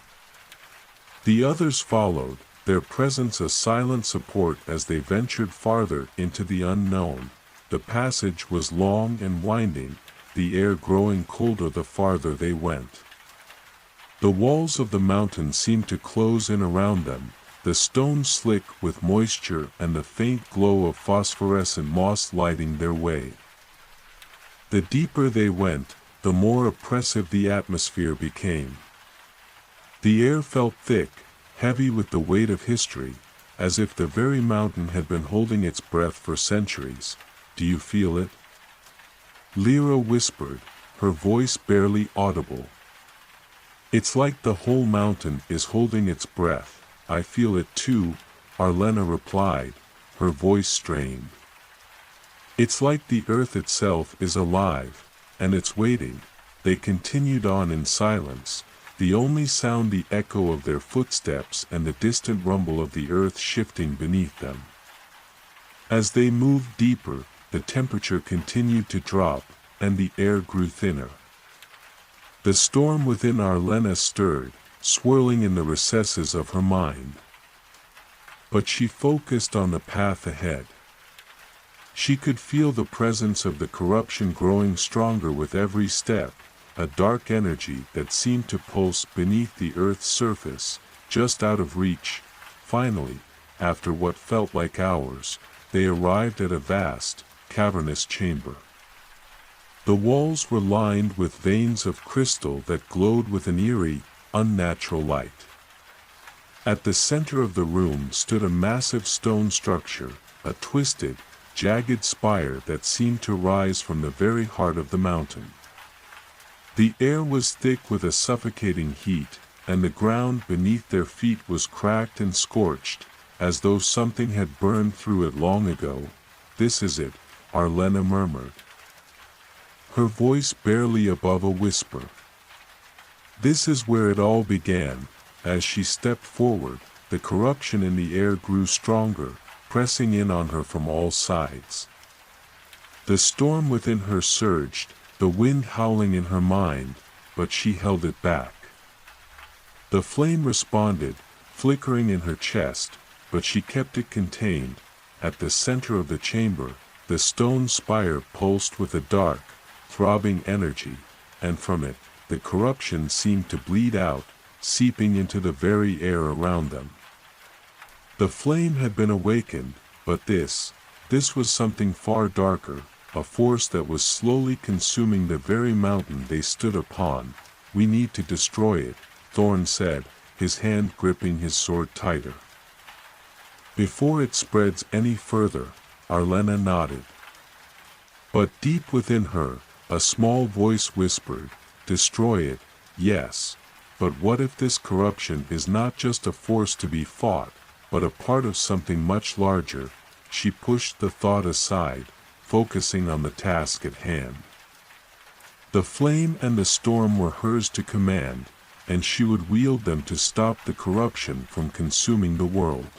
The others followed, their presence a silent support as they ventured farther into the unknown. The passage was long and winding, the air growing colder the farther they went. The walls of the mountain seemed to close in around them, the stones slick with moisture and the faint glow of phosphorescent moss lighting their way. The deeper they went, the more oppressive the atmosphere became. The air felt thick, heavy with the weight of history, as if the very mountain had been holding its breath for centuries. "Do you feel it?" Lyra whispered, her voice barely audible. "It's like the whole mountain is holding its breath." "I feel it too," Arlena replied, her voice strained. "It's like the earth itself is alive, and it's waiting." They continued on in silence, the only sound the echo of their footsteps and the distant rumble of the earth shifting beneath them. As they moved deeper, the temperature continued to drop, and the air grew thinner. The storm within Arlena stirred, swirling in the recesses of her mind. But she focused on the path ahead. She could feel the presence of the corruption growing stronger with every step, a dark energy that seemed to pulse beneath the earth's surface, just out of reach. Finally, after what felt like hours, they arrived at a vast, cavernous chamber. The walls were lined with veins of crystal that glowed with an eerie, unnatural light. At the center of the room stood a massive stone structure, a twisted, jagged spire that seemed to rise from the very heart of the mountain. The air was thick with a suffocating heat, and the ground beneath their feet was cracked and scorched, as though something had burned through it long ago. "This is it," Arlena murmured, her voice barely above a whisper. "This is where it all began." As she stepped forward, the corruption in the air grew stronger, pressing in on her from all sides. The storm within her surged, the wind howling in her mind, but she held it back. The flame responded, flickering in her chest, but she kept it contained. At the center of the chamber, the stone spire pulsed with a dark, throbbing energy, and from it, the corruption seemed to bleed out, seeping into the very air around them. The flame had been awakened, but this was something far darker, a force that was slowly consuming the very mountain they stood upon. "We need to destroy it," Thorn said, his hand gripping his sword tighter. "Before it spreads any further," Arlena nodded. But deep within her, a small voice whispered, "Destroy it, yes, but what if this corruption is not just a force to be fought, but a part of something much larger?" She pushed the thought aside, focusing on the task at hand. The flame and the storm were hers to command, and she would wield them to stop the corruption from consuming the world.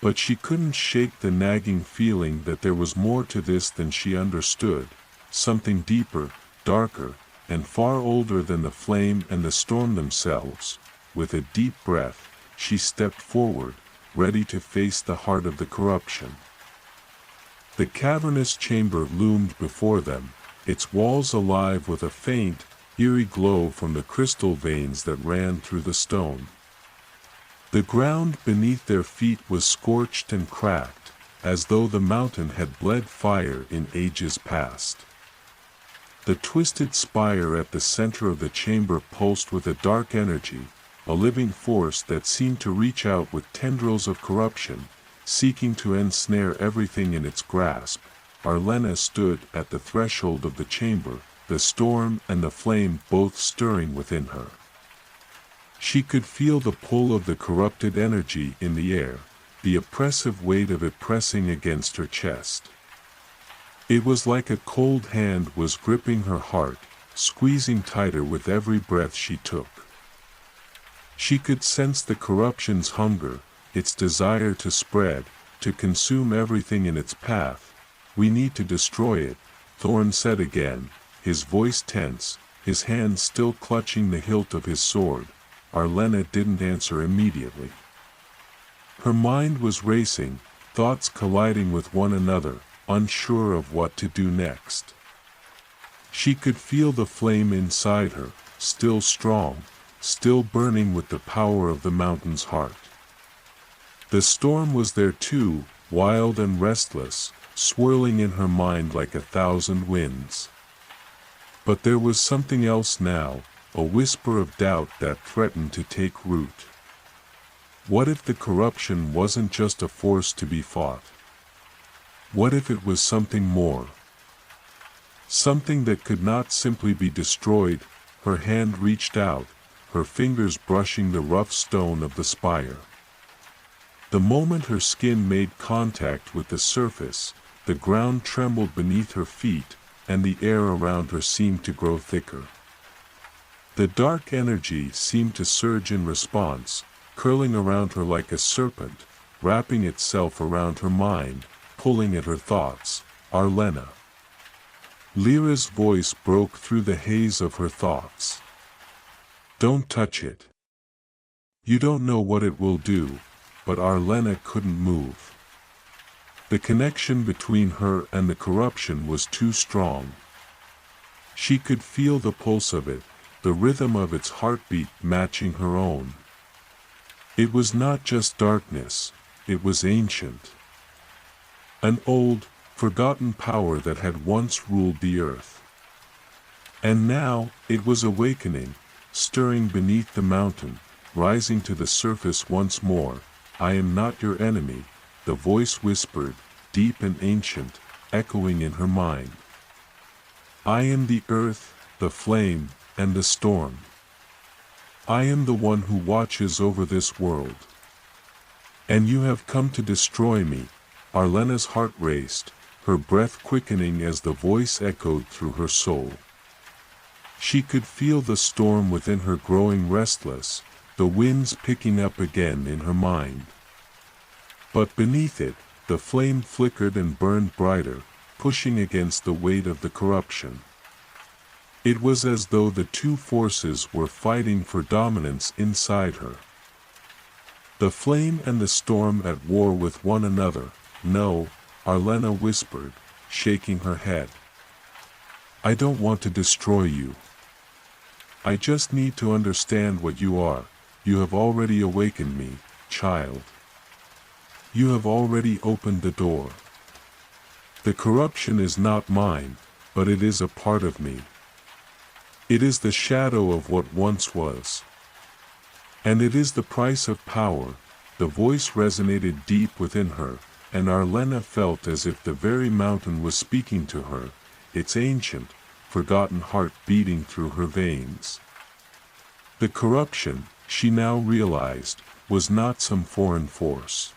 But she couldn't shake the nagging feeling that there was more to this than she understood, something deeper, darker, and far older than the flame and the storm themselves. With a deep breath, she stepped forward, ready to face the heart of the corruption. The cavernous chamber loomed before them, its walls alive with a faint, eerie glow from the crystal veins that ran through the stone. The ground beneath their feet was scorched and cracked, as though the mountain had bled fire in ages past. The twisted spire at the center of the chamber pulsed with a dark energy, a living force that seemed to reach out with tendrils of corruption, seeking to ensnare everything in its grasp. Arlena stood at the threshold of the chamber, the storm and the flame both stirring within her. She could feel the pull of the corrupted energy in the air, the oppressive weight of it pressing against her chest. It was like a cold hand was gripping her heart, squeezing tighter with every breath she took. She could sense the corruption's hunger, its desire to spread, to consume everything in its path. "We need to destroy it," Thorn said again, his voice tense, his hand still clutching the hilt of his sword. Arlena didn't answer immediately. Her mind was racing, thoughts colliding with one another, unsure of what to do next. She could feel the flame inside her, still strong, still burning with the power of the mountain's heart. The storm was there too, wild and restless, swirling in her mind like 1,000 winds. But there was something else now, a whisper of doubt that threatened to take root. What if the corruption wasn't just a force to be fought? What if it was something more? Something that could not simply be destroyed. Her hand reached out, her fingers brushing the rough stone of the spire. The moment her skin made contact with the surface, the ground trembled beneath her feet, and the air around her seemed to grow thicker. The dark energy seemed to surge in response, curling around her like a serpent, wrapping itself around her mind, pulling at her thoughts. Arlena. Lyra's voice broke through the haze of her thoughts. Don't touch it. You don't know what it will do. But Arlena couldn't move. The connection between her and the corruption was too strong. She could feel the pulse of it, the rhythm of its heartbeat matching her own. It was not just darkness, it was ancient. An old, forgotten power that had once ruled the earth. And now, it was awakening, stirring beneath the mountain, rising to the surface once more. I am not your enemy, the voice whispered, deep and ancient, echoing in her mind. I am the earth, the flame, and the storm. I am the one who watches over this world. And you have come to destroy me. Arlena's heart raced, her breath quickening as the voice echoed through her soul. She could feel the storm within her growing restless, the winds picking up again in her mind. But beneath it, the flame flickered and burned brighter, pushing against the weight of the corruption. It was as though the two forces were fighting for dominance inside her. The flame and the storm at war with one another. No, Arlena whispered, shaking her head. I don't want to destroy you. I just need to understand what you are. You have already awakened me, child. You have already opened the door. The corruption is not mine, but it is a part of me. It is the shadow of what once was. And it is the price of power. The voice resonated deep within her, and Arlena felt as if the very mountain was speaking to her, its ancient, forgotten heart beating through her veins. The corruption, she now realized, was not some foreign force.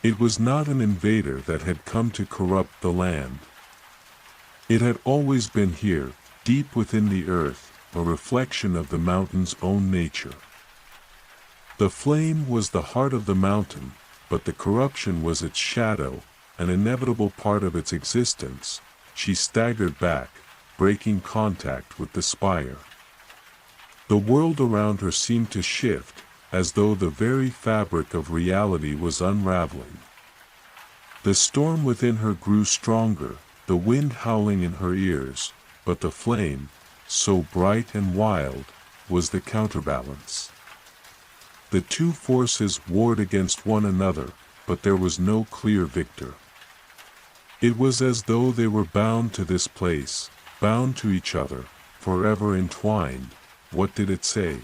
It was not an invader that had come to corrupt the land. It had always been here, deep within the earth, a reflection of the mountain's own nature. The flame was the heart of the mountain, but the corruption was its shadow, an inevitable part of its existence. She staggered back, breaking contact with the spire. The world around her seemed to shift, as though the very fabric of reality was unraveling. The storm within her grew stronger, the wind howling in her ears, but the flame, so bright and wild, was the counterbalance. The two forces warred against one another, but there was no clear victor. It was as though they were bound to this place, bound to each other, forever entwined. What did it say?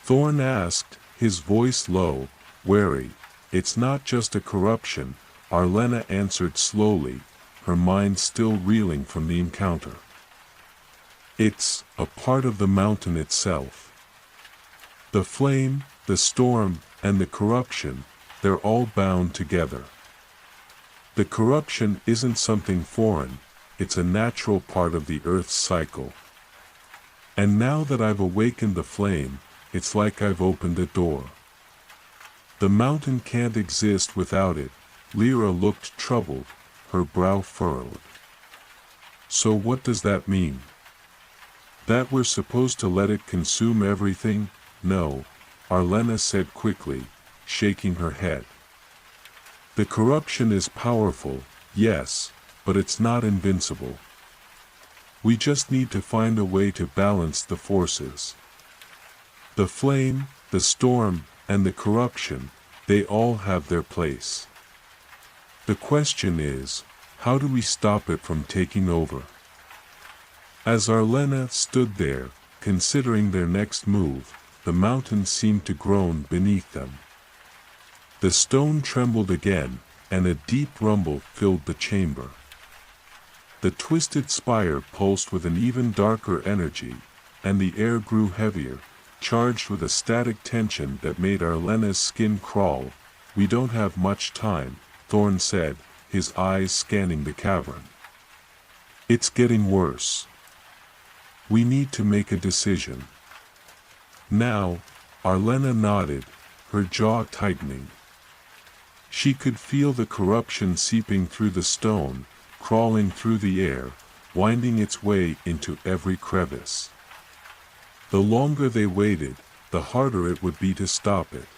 Thorn asked, his voice low, wary. It's not just a corruption, Arlena answered slowly, her mind still reeling from the encounter. It's a part of the mountain itself. The flame, the storm, and the corruption, they're all bound together. The corruption isn't something foreign, it's a natural part of the Earth's cycle. And now that I've awakened the flame, it's like I've opened a door. The mountain can't exist without it. Lyra looked troubled, her brow furrowed. So what does that mean? That we're supposed to let it consume everything? No, Arlena said quickly, shaking her head. The corruption is powerful, yes, but it's not invincible. We just need to find a way to balance the forces. The flame, the storm, and the corruption, they all have their place. The question is, how do we stop it from taking over? As Arlena stood there, considering their next move, the mountain seemed to groan beneath them. The stone trembled again, and a deep rumble filled the chamber. The twisted spire pulsed with an even darker energy, and the air grew heavier, charged with a static tension that made Arlena's skin crawl. "We don't have much time," Thorn said, his eyes scanning the cavern. "It's getting worse. We need to make a decision." Now, Arlena nodded, her jaw tightening. She could feel the corruption seeping through the stone, crawling through the air, winding its way into every crevice. The longer they waited, the harder it would be to stop it.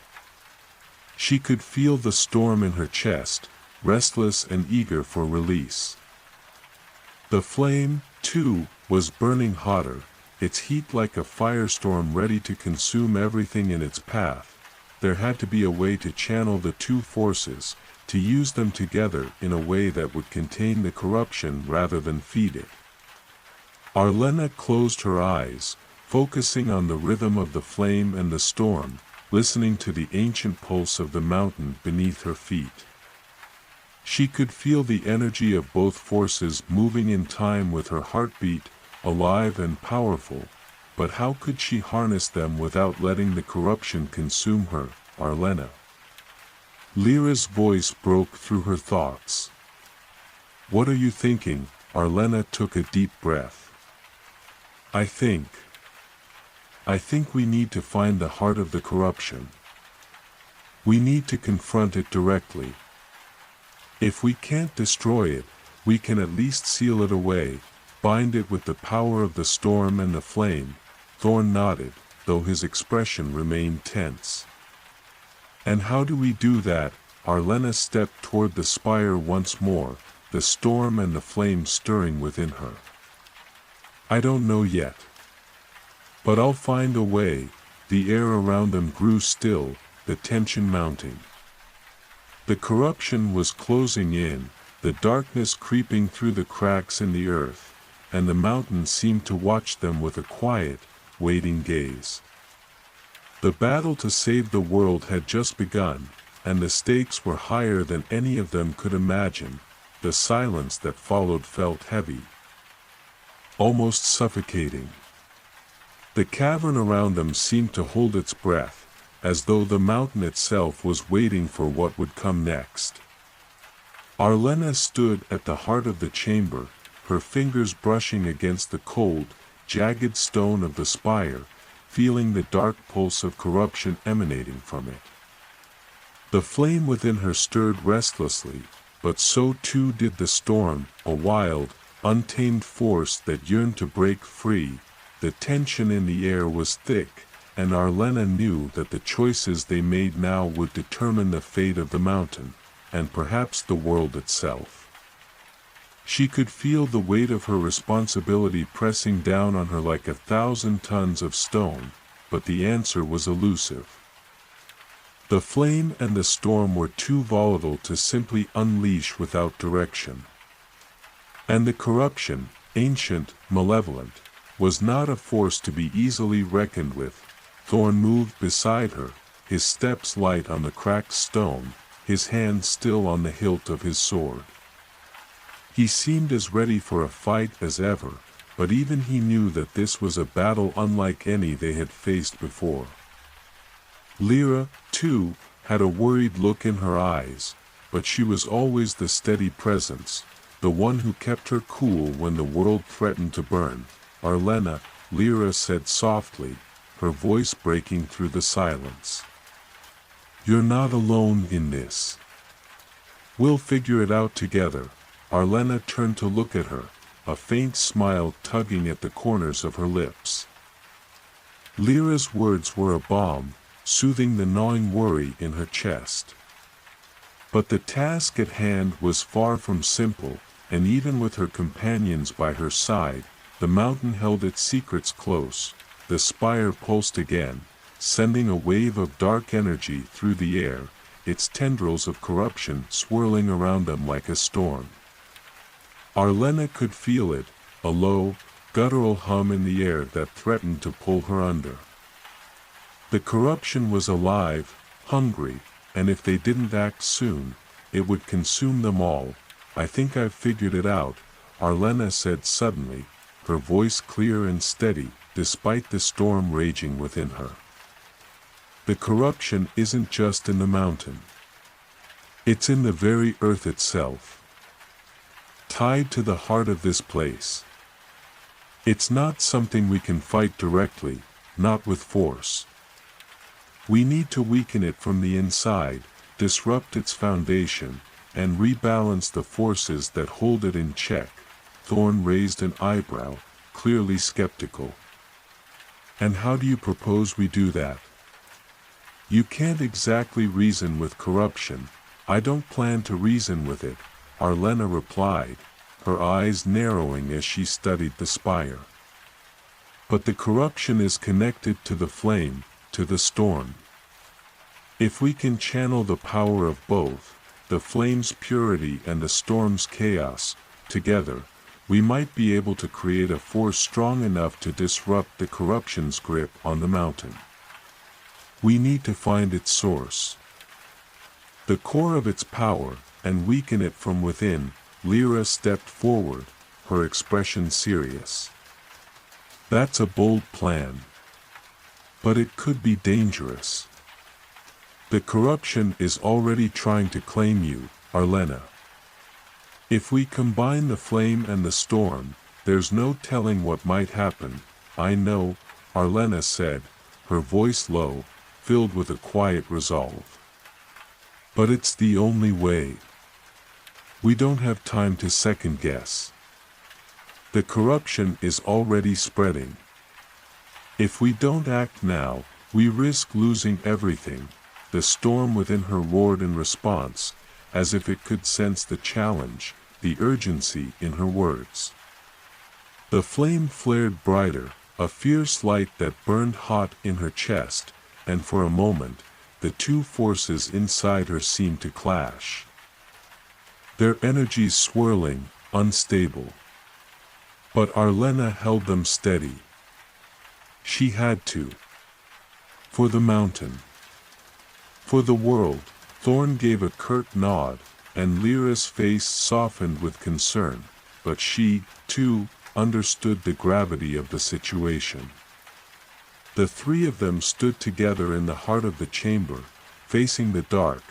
She could feel the storm in her chest, restless and eager for release. The flame, too, was burning hotter, its heat like a firestorm ready to consume everything in its path. There had to be a way to channel the two forces, to use them together in a way that would contain the corruption rather than feed it. Arlena closed her eyes, focusing on the rhythm of the flame and the storm, listening to the ancient pulse of the mountain beneath her feet. She could feel the energy of both forces moving in time with her heartbeat, alive and powerful, but how could she harness them without letting the corruption consume her, Arlena? Lyra's voice broke through her thoughts. "What are you thinking?" Arlena took a deep breath. I think we need to find the heart of the corruption. We need to confront it directly. If we can't destroy it, we can at least seal it away, bind it with the power of the storm and the flame." Thorn nodded, though his expression remained tense. "And how do we do that?" Arlena stepped toward the spire once more, the storm and the flame stirring within her. "I don't know yet. But I'll find a way." The air around them grew still, the tension mounting. The corruption was closing in, the darkness creeping through the cracks in the earth, and the mountain seemed to watch them with a quiet, waiting gaze. The battle to save the world had just begun, and the stakes were higher than any of them could imagine. The silence that followed felt heavy, almost suffocating. The cavern around them seemed to hold its breath, as though the mountain itself was waiting for what would come next. Arlena stood at the heart of the chamber, her fingers brushing against the cold, jagged stone of the spire, feeling the dark pulse of corruption emanating from it. The flame within her stirred restlessly, but so too did the storm, a wild, untamed force that yearned to break free. The tension in the air was thick, and Arlena knew that the choices they made now would determine the fate of the mountain, and perhaps the world itself. She could feel the weight of her responsibility pressing down on her like 1,000 tons of stone, but the answer was elusive. The flame and the storm were too volatile to simply unleash without direction. And the corruption, ancient, malevolent, was not a force to be easily reckoned with. Thorn moved beside her, his steps light on the cracked stone, his hand still on the hilt of his sword. He seemed as ready for a fight as ever, but even he knew that this was a battle unlike any they had faced before. Lyra, too, had a worried look in her eyes, but she was always the steady presence, the one who kept her cool when the world threatened to burn. "Arlena," Lyra said softly, her voice breaking through the silence. "You're not alone in this. We'll figure it out together." Arlena turned to look at her, a faint smile tugging at the corners of her lips. Lyra's words were a balm, soothing the gnawing worry in her chest. But the task at hand was far from simple, and even with her companions by her side, the mountain held its secrets close. The spire pulsed again, sending a wave of dark energy through the air, its tendrils of corruption swirling around them like a storm. Arlena could feel it, a low, guttural hum in the air that threatened to pull her under. The corruption was alive, hungry, and if they didn't act soon, it would consume them all. "I think I've figured it out," Arlena said suddenly, her voice clear and steady, despite the storm raging within her. "The corruption isn't just in the mountain. It's in the very earth itself. Tied to the heart of this place. It's not something we can fight directly, not with force. We need to weaken it from the inside, disrupt its foundation, and rebalance the forces that hold it in check." Thorn raised an eyebrow, clearly skeptical. "And how do you propose we do that?" "You can't exactly reason with corruption." "I don't plan to reason with it," Arlena replied, her eyes narrowing as she studied the spire. "But the corruption is connected to the flame, to the storm. If we can channel the power of both, the flame's purity and the storm's chaos, together, we might be able to create a force strong enough to disrupt the corruption's grip on the mountain. We need to find its source, the core of its power, and weaken it from within." Lyra stepped forward, her expression serious. "That's a bold plan. But it could be dangerous. The corruption is already trying to claim you, Arlena. If we combine the flame and the storm, there's no telling what might happen." "I know," Arlena said, her voice low, filled with a quiet resolve. "But it's the only way. We don't have time to second guess. The corruption is already spreading. If we don't act now, we risk losing everything." The storm within her roared in response, as if it could sense the challenge, the urgency in her words. The flame flared brighter, a fierce light that burned hot in her chest, and for a moment, the two forces inside her seemed to clash. Their energies swirling, unstable. But Arlena held them steady. She had to. For the mountain. For the world. Thorn gave a curt nod, and Lyra's face softened with concern, but she, too, understood the gravity of the situation. The three of them stood together in the heart of the chamber, facing the dark,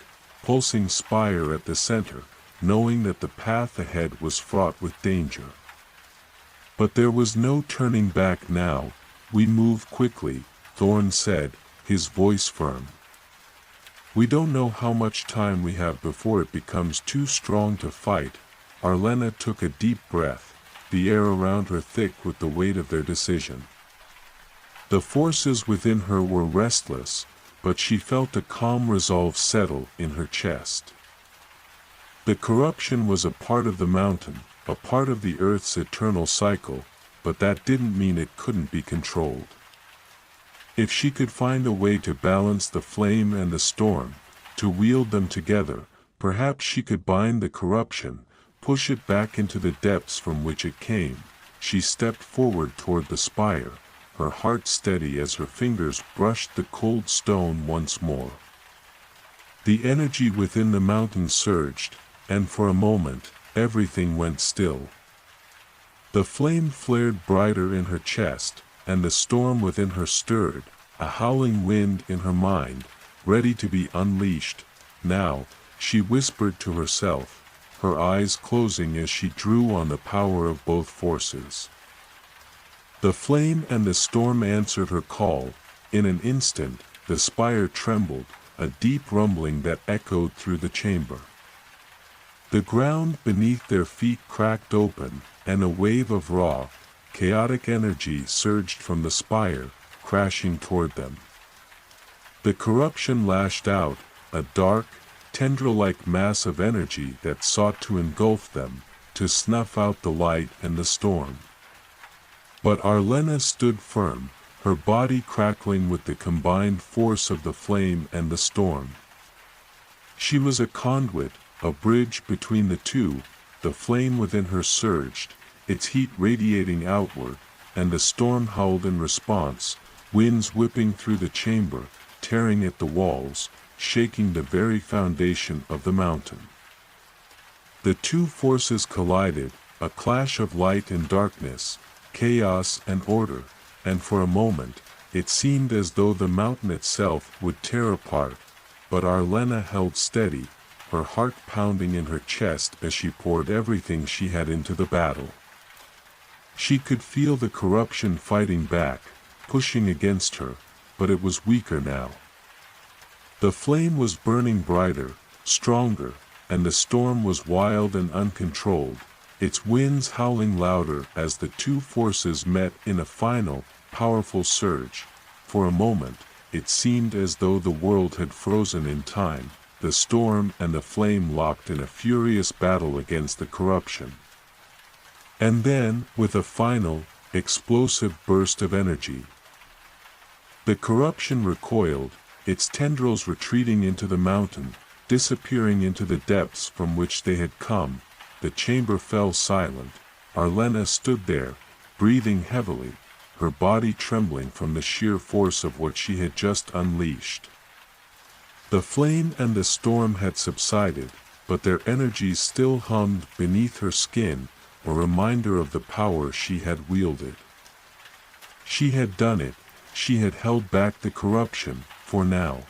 pulsing spire at the center, knowing that the path ahead was fraught with danger. But there was no turning back now. "We move quickly," Thorn said, his voice firm. "We don't know how much time we have before it becomes too strong to fight." Arlena took a deep breath, the air around her thick with the weight of their decision. The forces within her were restless, but she felt a calm resolve settle in her chest. The corruption was a part of the mountain, a part of the earth's eternal cycle, but that didn't mean it couldn't be controlled. If she could find a way to balance the flame and the storm, to wield them together, perhaps she could bind the corruption, push it back into the depths from which it came. She stepped forward toward the spire, her heart steady as her fingers brushed the cold stone once more. The energy within the mountain surged, and for a moment, everything went still. The flame flared brighter in her chest, and the storm within her stirred, a howling wind in her mind, ready to be unleashed. "Now," she whispered to herself, her eyes closing as she drew on the power of both forces. The flame and the storm answered her call. In an instant, the spire trembled, a deep rumbling that echoed through the chamber. The ground beneath their feet cracked open, and a wave of raw, chaotic energy surged from the spire, crashing toward them. The corruption lashed out, a dark, tendril-like mass of energy that sought to engulf them, to snuff out the light and the storm. But Arlena stood firm, her body crackling with the combined force of the flame and the storm. She was a conduit, a bridge between the two. The flame within her surged, its heat radiating outward, and the storm howled in response, winds whipping through the chamber, tearing at the walls, shaking the very foundation of the mountain. The two forces collided, a clash of light and darkness, chaos and order, and for a moment, it seemed as though the mountain itself would tear apart, but Arlena held steady, her heart pounding in her chest as she poured everything she had into the battle. She could feel the corruption fighting back, pushing against her, but it was weaker now. The flame was burning brighter, stronger, and the storm was wild and uncontrolled, its winds howling louder as the two forces met in a final, powerful surge. For a moment, it seemed as though the world had frozen in time, the storm and the flame locked in a furious battle against the corruption. And then, with a final, explosive burst of energy, the corruption recoiled, its tendrils retreating into the mountain, disappearing into the depths from which they had come. The chamber fell silent. Arlena stood there, breathing heavily, her body trembling from the sheer force of what she had just unleashed. The flame and the storm had subsided, but their energies still hummed beneath her skin, a reminder of the power she had wielded. She had done it, she had held back the corruption, for now.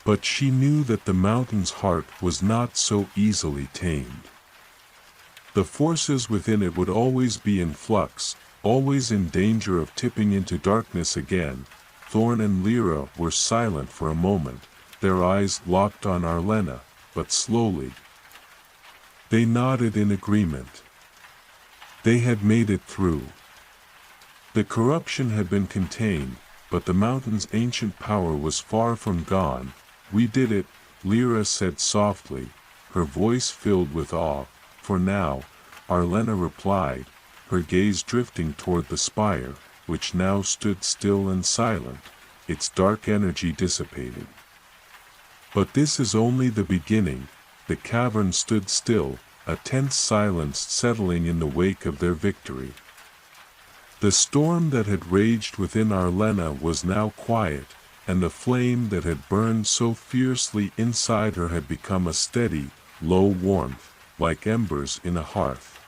But she knew that the mountain's heart was not so easily tamed. The forces within it would always be in flux, always in danger of tipping into darkness again. Thorn and Lyra were silent for a moment, their eyes locked on Arlena, but slowly. They nodded in agreement. They had made it through. The corruption had been contained, but the mountain's ancient power was far from gone. "We did it," Lyra said softly, her voice filled with awe. "For now," Arlena replied, her gaze drifting toward the spire, which now stood still and silent, its dark energy dissipating. But this is only the beginning. The cavern stood still, a tense silence settling in the wake of their victory. The storm that had raged within Arlena was now quiet, and the flame that had burned so fiercely inside her had become a steady, low warmth, like embers in a hearth.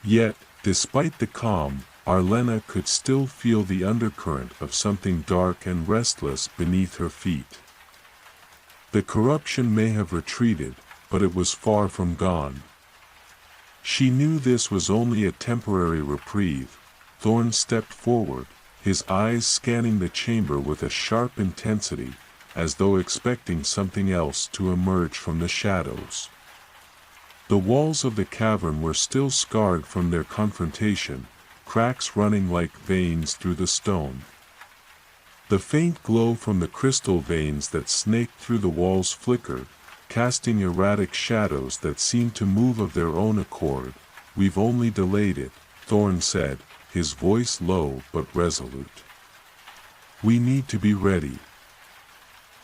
Yet, despite the calm, Arlena could still feel the undercurrent of something dark and restless beneath her feet. The corruption may have retreated, but it was far from gone. She knew this was only a temporary reprieve. Thorn stepped forward, his eyes scanning the chamber with a sharp intensity, as though expecting something else to emerge from the shadows. The walls of the cavern were still scarred from their confrontation, cracks running like veins through the stone. The faint glow from the crystal veins that snaked through the walls flickered, casting erratic shadows that seemed to move of their own accord. "We've only delayed it," Thorn said, his voice low but resolute. "We need to be ready.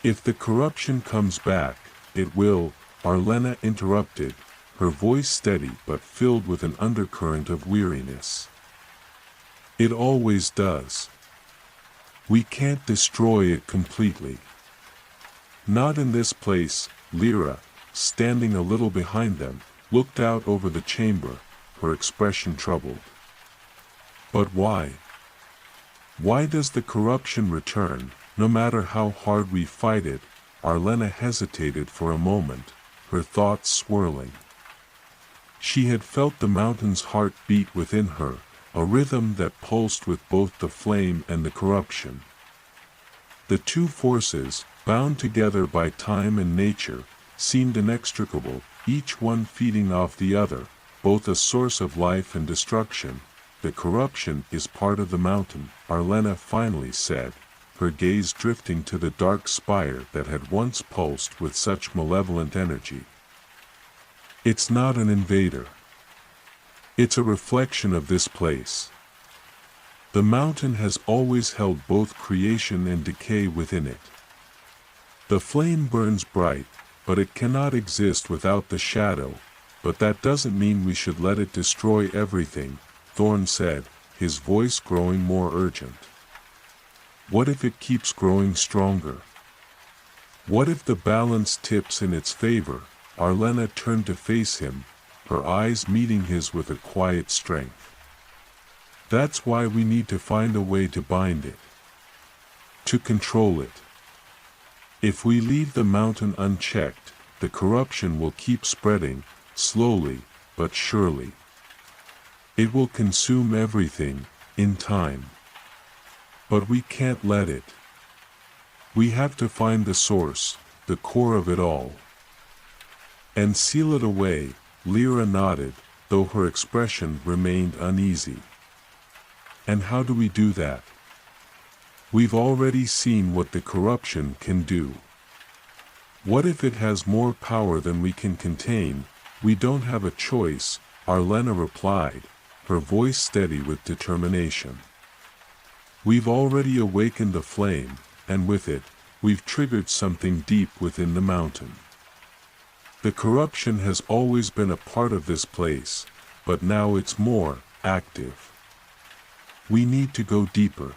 If the corruption comes back, it will," Arlena interrupted, her voice steady but filled with an undercurrent of weariness. "It always does. We can't destroy it completely." "Not in this place," Lyra, standing a little behind them, looked out over the chamber, her expression troubled. "But why? Why does the corruption return, no matter how hard we fight it?" Arlena hesitated for a moment, her thoughts swirling. She had felt the mountain's heart beat within her, a rhythm that pulsed with both the flame and the corruption. The two forces, bound together by time and nature, seemed inextricable, each one feeding off the other, both a source of life and destruction. The corruption is part of the mountain, Arlena finally said, her gaze drifting to the dark spire that had once pulsed with such malevolent energy. It's not an invader. It's a reflection of this place. The mountain has always held both creation and decay within it. The flame burns bright, but it cannot exist without the shadow, but that doesn't mean we should let it destroy everything, Thorn said, his voice growing more urgent. What if it keeps growing stronger? What if the balance tips in its favor? Arlena turned to face him, her eyes meeting his with a quiet strength. That's why we need to find a way to bind it. To control it. If we leave the mountain unchecked, the corruption will keep spreading, slowly, but surely. It will consume everything, in time. But we can't let it. We have to find the source, the core of it all. And seal it away, Lyra nodded, though her expression remained uneasy. And how do we do that? We've already seen what the corruption can do. What if it has more power than we can contain? We don't have a choice, Arlena replied, her voice steady with determination. We've already awakened the flame, and with it, we've triggered something deep within the mountain. The corruption has always been a part of this place, but now it's more active. We need to go deeper.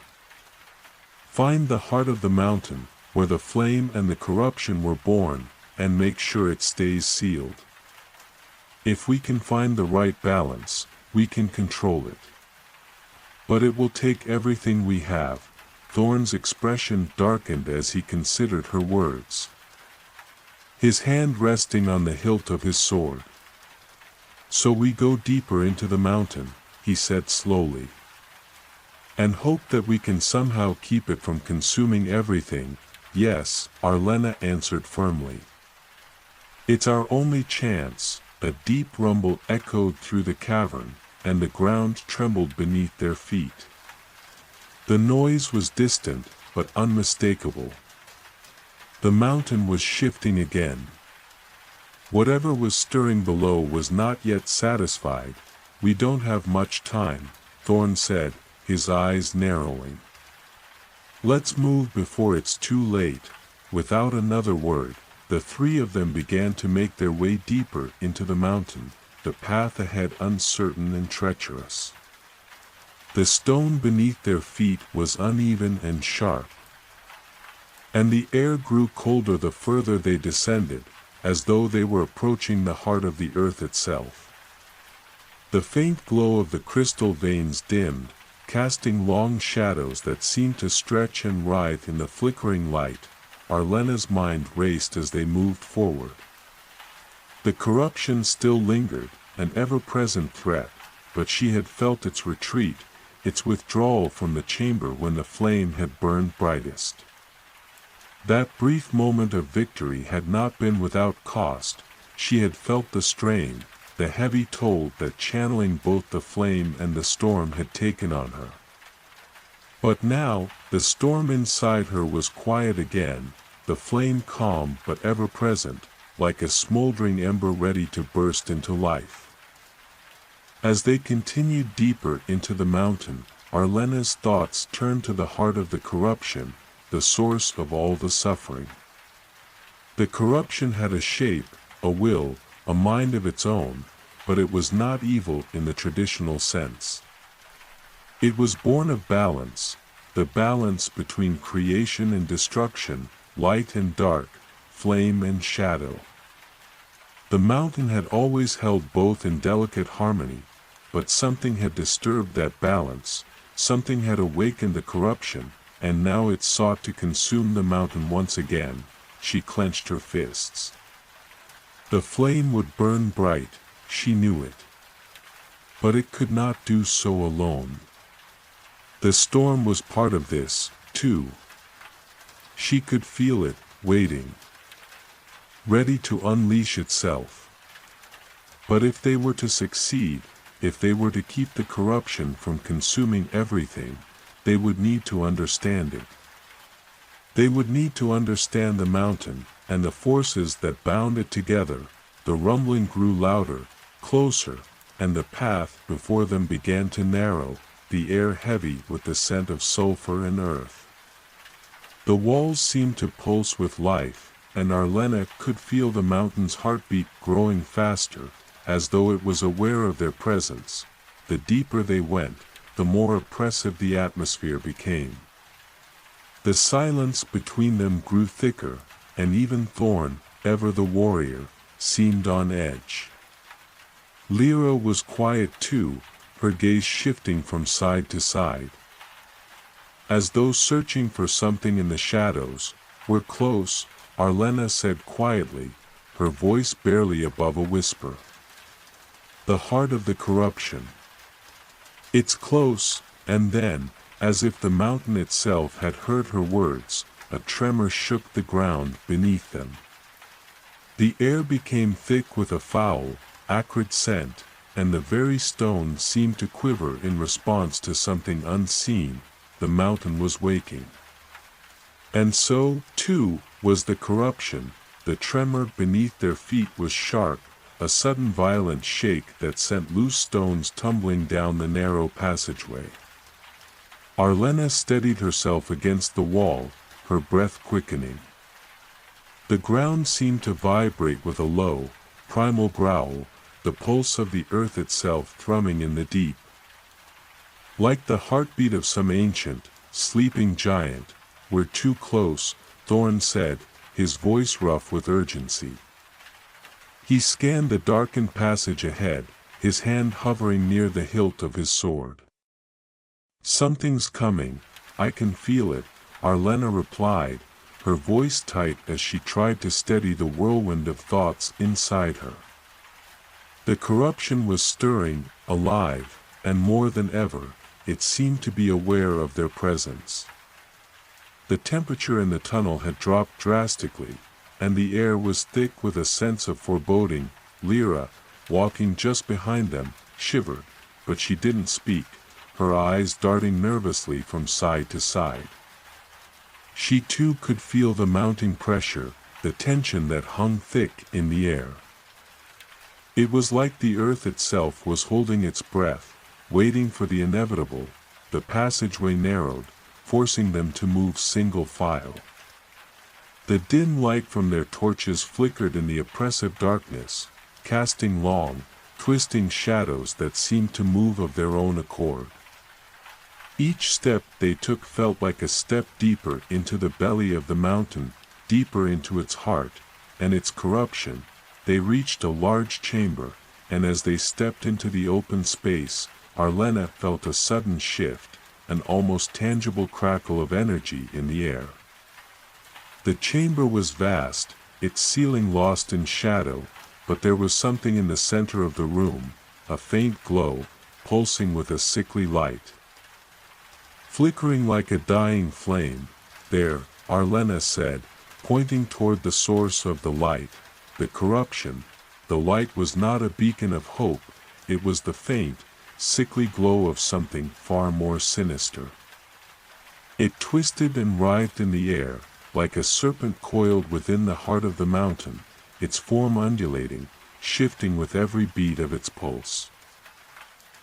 Find the heart of the mountain, where the flame and the corruption were born, and make sure it stays sealed. If we can find the right balance, we can control it. But it will take everything we have. Thorn's expression darkened as he considered her words, his hand resting on the hilt of his sword. So we go deeper into the mountain, he said slowly. And hope that we can somehow keep it from consuming everything. Yes, Arlena answered firmly. It's our only chance. A deep rumble echoed through the cavern, and the ground trembled beneath their feet. The noise was distant, but unmistakable. The mountain was shifting again. Whatever was stirring below was not yet satisfied. We don't have much time, Thorn said, his eyes narrowing. Let's move before it's too late. Without another word, the three of them began to make their way deeper into the mountain, the path ahead uncertain and treacherous. The stone beneath their feet was uneven and sharp, and the air grew colder the further they descended, as though they were approaching the heart of the earth itself. The faint glow of the crystal veins dimmed, casting long shadows that seemed to stretch and writhe in the flickering light. Arlena's mind raced as they moved forward. The corruption still lingered, an ever-present threat, but she had felt its retreat, its withdrawal from the chamber when the flame had burned brightest. That brief moment of victory had not been without cost. She had felt the strain, the heavy toll that channeling both the flame and the storm had taken on her. But now, the storm inside her was quiet again, the flame calm but ever present, like a smoldering ember ready to burst into life. As they continued deeper into the mountain, Arlena's thoughts turned to the heart of the corruption, the source of all the suffering. The corruption had a shape, a will, a mind of its own, but it was not evil in the traditional sense. It was born of balance, the balance between creation and destruction, light and dark, flame and shadow. The mountain had always held both in delicate harmony, but something had disturbed that balance, something had awakened the corruption, and now it sought to consume the mountain once again. She clenched her fists. The flame would burn bright, she knew it. But it could not do so alone. The storm was part of this, too. She could feel it, waiting, ready to unleash itself. But if they were to succeed, if they were to keep the corruption from consuming everything, they would need to understand it. They would need to understand the mountain, and the forces that bound it together. The rumbling grew louder, closer, and the path before them began to narrow, the air heavy with the scent of sulfur and earth. The walls seemed to pulse with life, and Arlena could feel the mountain's heartbeat growing faster, as though it was aware of their presence. The deeper they went, the more oppressive the atmosphere became. The silence between them grew thicker, and even Thorn, ever the warrior, seemed on edge. Lyra was quiet too, her gaze shifting from side to side. As though searching for something in the shadows. "We're close," Arlena said quietly, her voice barely above a whisper. "The heart of the corruption. It's close," and then, as if the mountain itself had heard her words, a tremor shook the ground beneath them. The air became thick with a foul, acrid scent, and the very stone seemed to quiver in response to something unseen. The mountain was waking. And so, too, was the corruption. The tremor beneath their feet was sharp, a sudden violent shake that sent loose stones tumbling down the narrow passageway. Arlena steadied herself against the wall, her breath quickening. The ground seemed to vibrate with a low, primal growl, the pulse of the earth itself thrumming in the deep. Like the heartbeat of some ancient, sleeping giant. "We're too close," Thorn said, his voice rough with urgency. He scanned the darkened passage ahead, his hand hovering near the hilt of his sword. "Something's coming, I can feel it," Arlena replied, her voice tight as she tried to steady the whirlwind of thoughts inside her. The corruption was stirring, alive, and more than ever, it seemed to be aware of their presence. The temperature in the tunnel had dropped drastically, and the air was thick with a sense of foreboding. Lyra, walking just behind them, shivered, but she didn't speak, her eyes darting nervously from side to side. She too could feel the mounting pressure, the tension that hung thick in the air. It was like the earth itself was holding its breath, waiting for the inevitable. The passageway narrowed, forcing them to move single file. The dim light from their torches flickered in the oppressive darkness, casting long, twisting shadows that seemed to move of their own accord. Each step they took felt like a step deeper into the belly of the mountain, deeper into its heart, and its corruption. They reached a large chamber, and as they stepped into the open space, Arlena felt a sudden shift, an almost tangible crackle of energy in the air. The chamber was vast, its ceiling lost in shadow, but there was something in the center of the room, a faint glow, pulsing with a sickly light. Flickering like a dying flame, "There," Arlena said, pointing toward the source of the light, the corruption. The light was not a beacon of hope, it was the faint, sickly glow of something far more sinister. It twisted and writhed in the air, like a serpent coiled within the heart of the mountain, its form undulating, shifting with every beat of its pulse.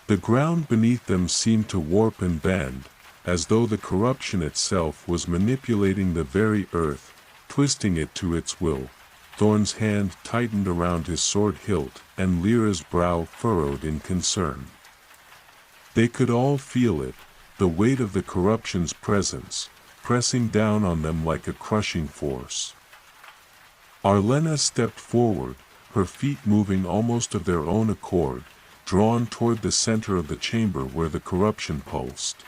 The ground beneath them seemed to warp and bend, as though the corruption itself was manipulating the very earth, twisting it to its will. Thorn's hand tightened around his sword hilt, and Lyra's brow furrowed in concern. They could all feel it, the weight of the corruption's presence, pressing down on them like a crushing force. Arlena stepped forward, her feet moving almost of their own accord, drawn toward the center of the chamber where the corruption pulsed.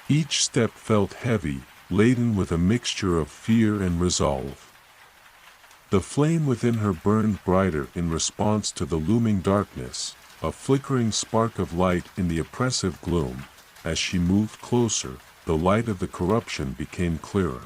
Each step felt heavy, laden with a mixture of fear and resolve. The flame within her burned brighter in response to the looming darkness, a flickering spark of light in the oppressive gloom. As she moved closer, the light of the corruption became clearer.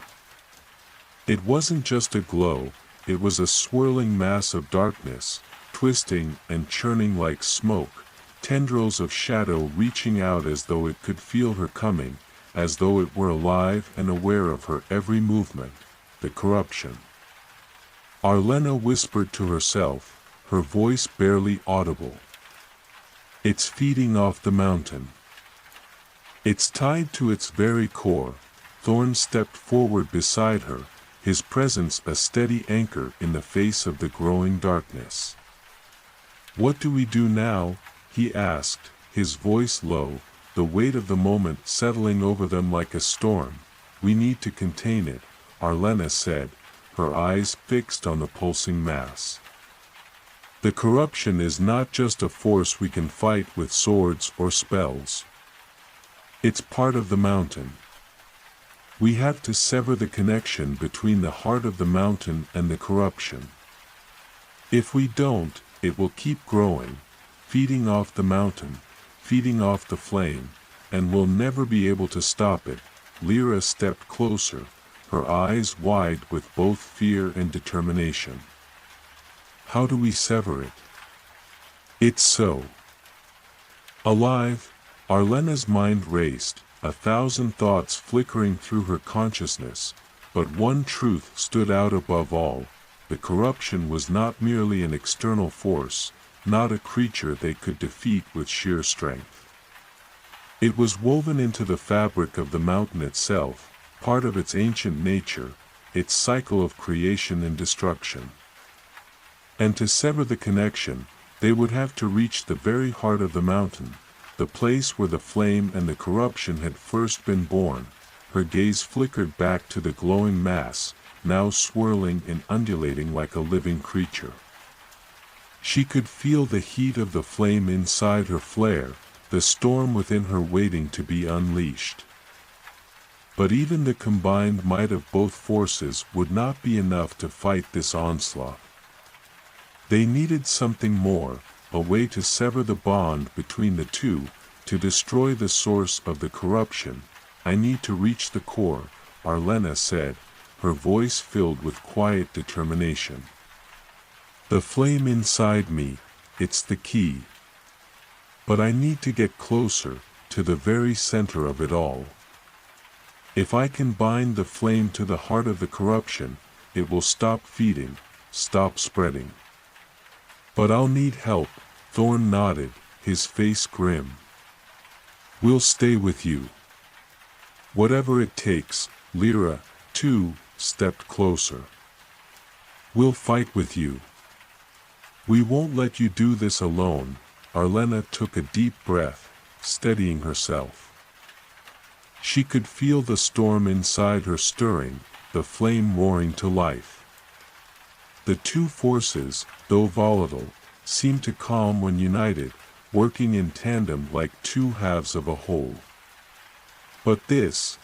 It wasn't just a glow, it was a swirling mass of darkness, twisting and churning like smoke, tendrils of shadow reaching out as though it could feel her coming, as though it were alive and aware of her every movement. The corruption. Arlena whispered to herself, her voice barely audible. It's feeding off the mountain. It's tied to its very core. Thorn stepped forward beside her, his presence a steady anchor in the face of the growing darkness. "What do we do now?" he asked, his voice low, the weight of the moment settling over them like a storm. "We need to contain it," Arlena said, her eyes fixed on the pulsing mass. "The corruption is not just a force we can fight with swords or spells. It's part of the mountain. We have to sever the connection between the heart of the mountain and the corruption. If we don't, it will keep growing, feeding off the mountain, feeding off the flame, and we'll never be able to stop it." Lyra stepped closer, her eyes wide with both fear and determination. "How do we sever it?" "It's so alive." Arlena's mind raced, 1,000 thoughts flickering through her consciousness, but one truth stood out above all: the corruption was not merely an external force, not a creature they could defeat with sheer strength. It was woven into the fabric of the mountain itself, part of its ancient nature, its cycle of creation and destruction. And to sever the connection, they would have to reach the very heart of the mountain, the place where the flame and the corruption had first been born. Her gaze flickered back to the glowing mass, now swirling and undulating like a living creature. She could feel the heat of the flame inside her flare, the storm within her waiting to be unleashed. But even the combined might of both forces would not be enough to fight this onslaught. They needed something more, a way to sever the bond between the two, to destroy the source of the corruption. "I need to reach the core," Arlena said, her voice filled with quiet determination. "The flame inside me, it's the key. But I need to get closer, to the very center of it all. If I can bind the flame to the heart of the corruption, it will stop feeding, stop spreading. But I'll need help." Thorn nodded, his face grim. "We'll stay with you. Whatever it takes." Lyra, too, stepped closer. "We'll fight with you. We won't let you do this alone." Arlena took a deep breath, steadying herself. She could feel the storm inside her stirring, the flame roaring to life. The two forces, though volatile, seemed to calm when united, working in tandem like two halves of a whole. But this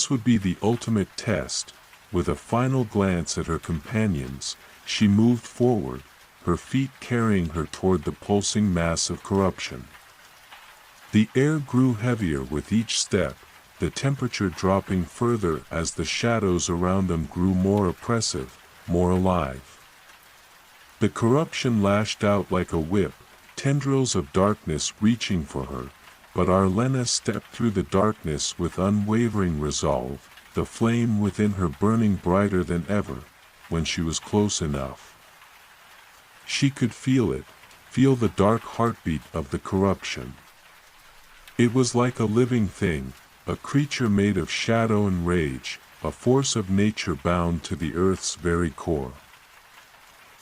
would be the ultimate test. With a final glance at her companions, she moved forward, her feet carrying her toward the pulsing mass of corruption. The air grew heavier with each step, the temperature dropping further as the shadows around them grew more oppressive, more alive. The corruption lashed out like a whip, tendrils of darkness reaching for her, but Arlena stepped through the darkness with unwavering resolve, the flame within her burning brighter than ever. When she was close enough, she could feel it, feel the dark heartbeat of the corruption. It was like a living thing, a creature made of shadow and rage, a force of nature bound to the earth's very core.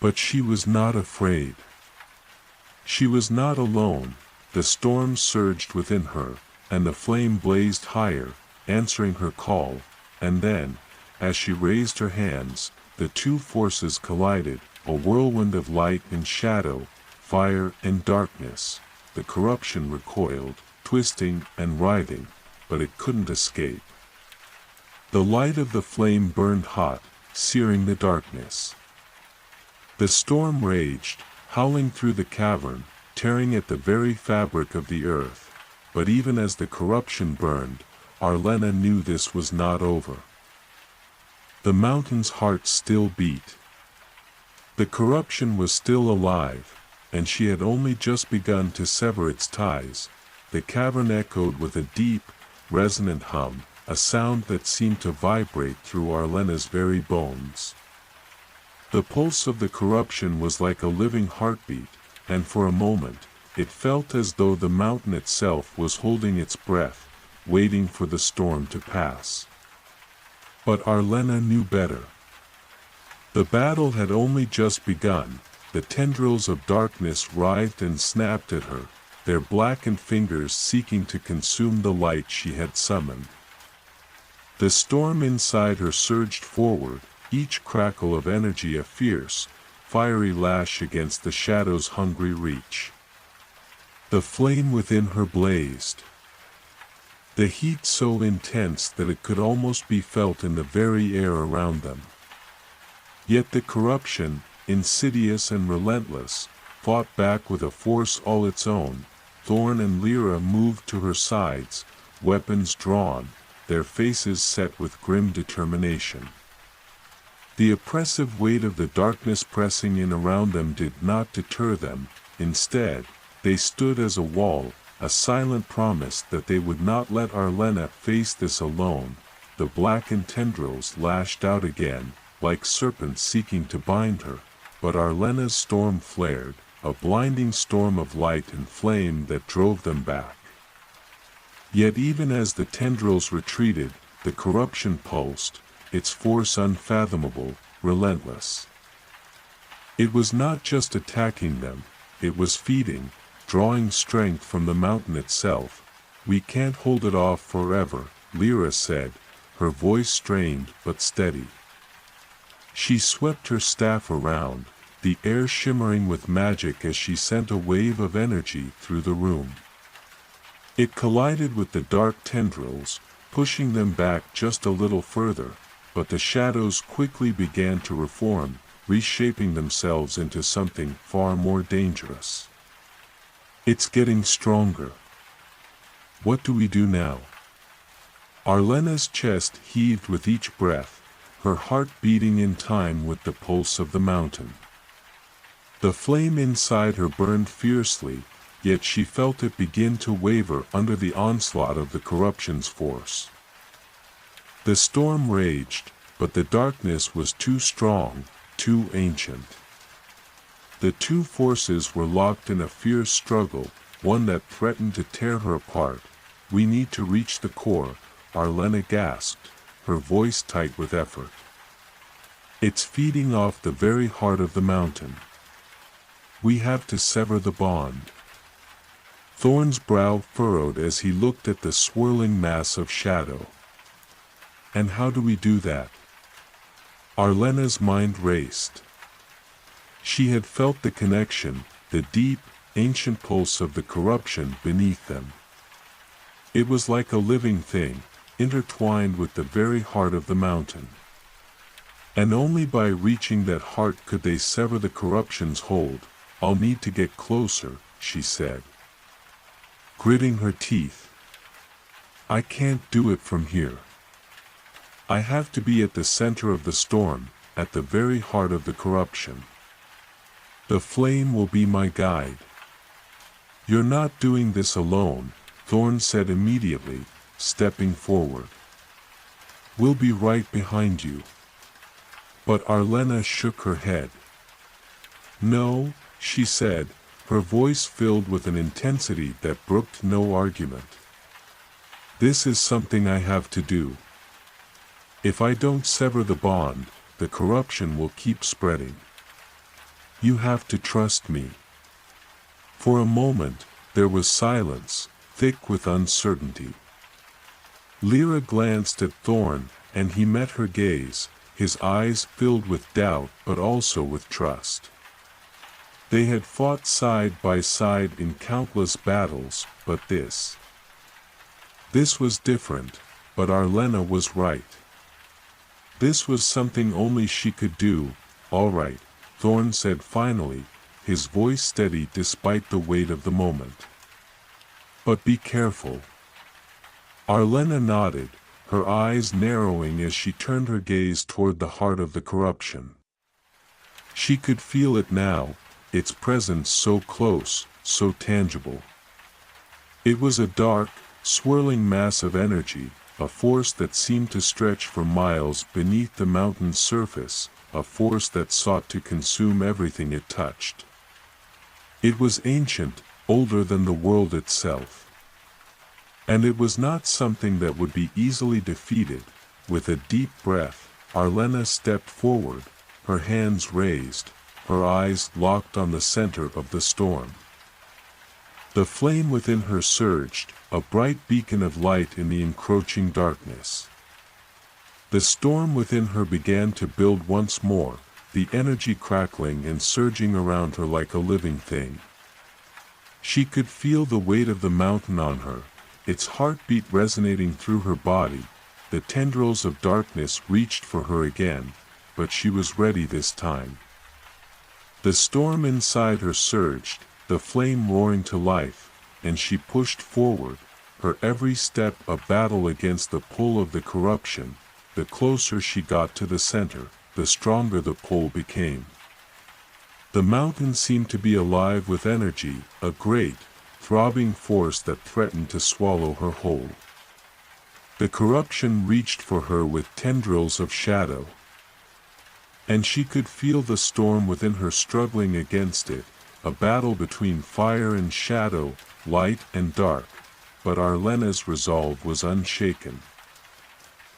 But she was not afraid. She was not alone. The storm surged within her, and the flame blazed higher, answering her call. And then, as she raised her hands, the two forces collided, a whirlwind of light and shadow, fire and darkness. The corruption recoiled, twisting and writhing, but it couldn't escape. The light of the flame burned hot, searing the darkness. The storm raged, howling through the cavern, tearing at the very fabric of the earth. But even as the corruption burned, Arlena knew this was not over. The mountain's heart still beat. The corruption was still alive, and she had only just begun to sever its ties. The cavern echoed with a deep, resonant hum, a sound that seemed to vibrate through Arlena's very bones. The pulse of the corruption was like a living heartbeat, and for a moment, it felt as though the mountain itself was holding its breath, waiting for the storm to pass. But Arlena knew better. The battle had only just begun. The tendrils of darkness writhed and snapped at her, their blackened fingers seeking to consume the light she had summoned. The storm inside her surged forward, each crackle of energy a fierce, fiery lash against the shadow's hungry reach. The flame within her blazed, the heat so intense that it could almost be felt in the very air around them. Yet the corruption, insidious and relentless, fought back with a force all its own. Thorn and Lyra moved to her sides, weapons drawn, their faces set with grim determination. The oppressive weight of the darkness pressing in around them did not deter them. Instead, they stood as a wall, a silent promise that they would not let Arlena face this alone. The blackened tendrils lashed out again, like serpents seeking to bind her, but Arlena's storm flared, a blinding storm of light and flame that drove them back. Yet even as the tendrils retreated, the corruption pulsed, its force unfathomable, relentless. It was not just attacking them, it was feeding, drawing strength from the mountain itself. "We can't hold it off forever," Lyra said, her voice strained but steady. She swept her staff around, the air shimmering with magic as she sent a wave of energy through the room. It collided with the dark tendrils, pushing them back just a little further, but the shadows quickly began to reform, reshaping themselves into something far more dangerous. "It's getting stronger. What do we do now?" Arlena's chest heaved with each breath, her heart beating in time with the pulse of the mountain. The flame inside her burned fiercely, yet she felt it begin to waver under the onslaught of the corruption's force. The storm raged, but the darkness was too strong, too ancient. The two forces were locked in a fierce struggle, one that threatened to tear her apart. "We need to reach the core," Arlena gasped, her voice tight with effort. "It's feeding off the very heart of the mountain. We have to sever the bond." Thorn's brow furrowed as he looked at the swirling mass of shadow. "And how do we do that?" Arlena's mind raced. She had felt the connection, the deep, ancient pulse of the corruption beneath them. It was like a living thing, intertwined with the very heart of the mountain. And only by reaching that heart could they sever the corruption's hold. "I'll need to get closer," she said, gritting her teeth. "I can't do it from here. I have to be at the center of the storm, at the very heart of the corruption. The flame will be my guide." "You're not doing this alone," Thorn said immediately, stepping forward. "We'll be right behind you." But Arlena shook her head. "No," she said, her voice filled with an intensity that brooked no argument. "This is something I have to do. If I don't sever the bond, the corruption will keep spreading. You have to trust me." For a moment, there was silence, thick with uncertainty. Lyra glanced at Thorn, and he met her gaze, his eyes filled with doubt but also with trust. They had fought side by side in countless battles, but this was different, but Arlena was right. This was something only she could do. "All right," Thorn said finally, his voice steady despite the weight of the moment. "But be careful." Arlena nodded, her eyes narrowing as she turned her gaze toward the heart of the corruption. She could feel it now, its presence so close, so tangible. It was a dark, swirling mass of energy, a force that seemed to stretch for miles beneath the mountain's surface, a force that sought to consume everything it touched. It was ancient, older than the world itself. And it was not something that would be easily defeated. With a deep breath, Arlena stepped forward, her hands raised, her eyes locked on the center of the storm. The flame within her surged, a bright beacon of light in the encroaching darkness. The storm within her began to build once more, the energy crackling and surging around her like a living thing. She could feel the weight of the mountain on her, its heartbeat resonating through her body. The tendrils of darkness reached for her again, but she was ready this time. The storm inside her surged, the flame roaring to life, and she pushed forward, her every step a battle against the pull of the corruption. The closer she got to the center, the stronger the pull became. The mountain seemed to be alive with energy, a great, throbbing force that threatened to swallow her whole. The corruption reached for her with tendrils of shadow. And she could feel the storm within her struggling against it, a battle between fire and shadow, light and dark, but Arlena's resolve was unshaken.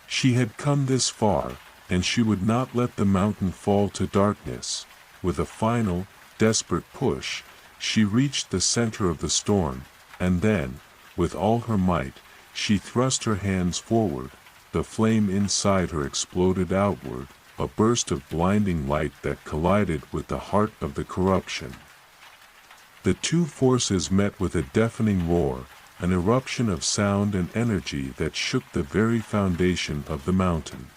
She had come this far, and she would not let the mountain fall to darkness. With a final, desperate push, she reached the center of the storm, and then, with all her might, she thrust her hands forward. The flame inside her exploded outward, a burst of blinding light that collided with the heart of the corruption. The two forces met with a deafening roar, an eruption of sound and energy that shook the very foundation of the mountain.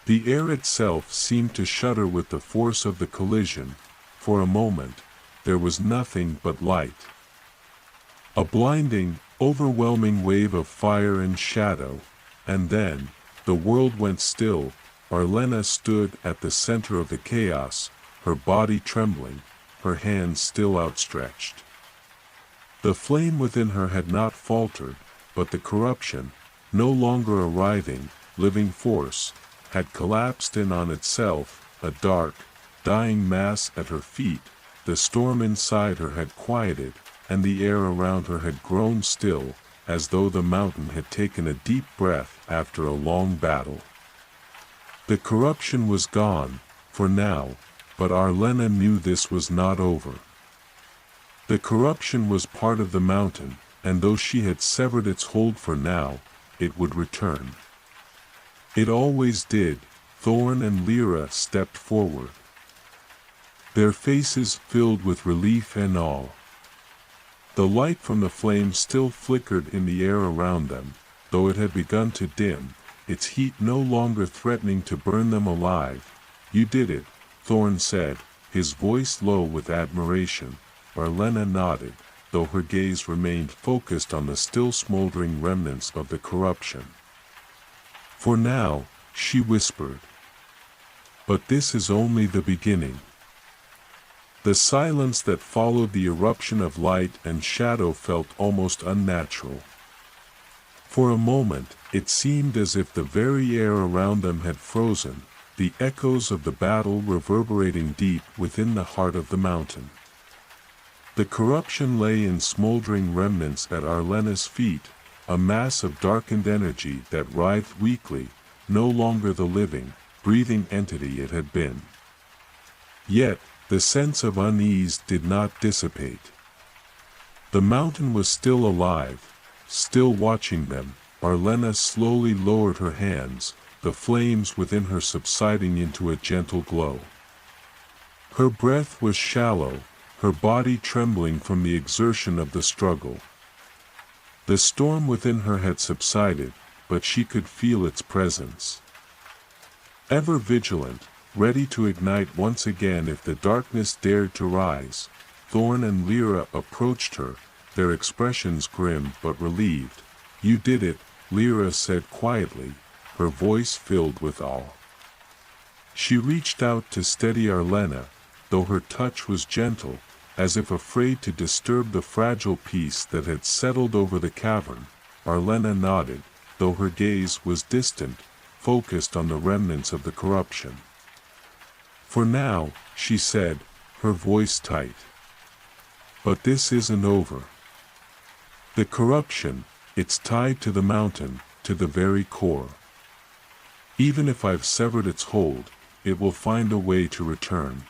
The air itself seemed to shudder with the force of the collision. For a moment, there was nothing but light. A blinding, overwhelming wave of fire and shadow, and then, the world went still. Arlena stood at the center of the chaos, her body trembling, her hands still outstretched. The flame within her had not faltered, but the corruption, no longer a writhing, living force, had collapsed in on itself, a dark, dying mass at her feet. The storm inside her had quieted, and the air around her had grown still, as though the mountain had taken a deep breath after a long battle. The corruption was gone, for now, but Arlena knew this was not over. The corruption was part of the mountain, and though she had severed its hold for now, it would return. It always did. Thorn and Lyra stepped forward, their faces filled with relief and awe. The light from the flame still flickered in the air around them, though it had begun to dim, its heat no longer threatening to burn them alive. "You did it," Thorn said, his voice low with admiration. Arlena nodded, though her gaze remained focused on the still smoldering remnants of the corruption. "For now," she whispered. "But this is only the beginning." The silence that followed the eruption of light and shadow felt almost unnatural. For a moment, it seemed as if the very air around them had frozen, the echoes of the battle reverberating deep within the heart of the mountain. The corruption lay in smoldering remnants at Arlena's feet, a mass of darkened energy that writhed weakly, no longer the living, breathing entity it had been. Yet, the sense of unease did not dissipate. The mountain was still alive, still watching them. Arlena slowly lowered her hands, the flames within her subsiding into a gentle glow. Her breath was shallow, her body trembling from the exertion of the struggle. The storm within her had subsided, but she could feel its presence. Ever vigilant, ready to ignite once again if the darkness dared to rise, Thorn and Lyra approached her, their expressions grim but relieved. "You did it," Lyra said quietly, her voice filled with awe. She reached out to steady Arlena, though her touch was gentle, as if afraid to disturb the fragile peace that had settled over the cavern. Arlena nodded, though her gaze was distant, focused on the remnants of the corruption. "For now," she said, her voice tight. "But this isn't over. The corruption, it's tied to the mountain, to the very core. Even if I've severed its hold, it will find a way to return."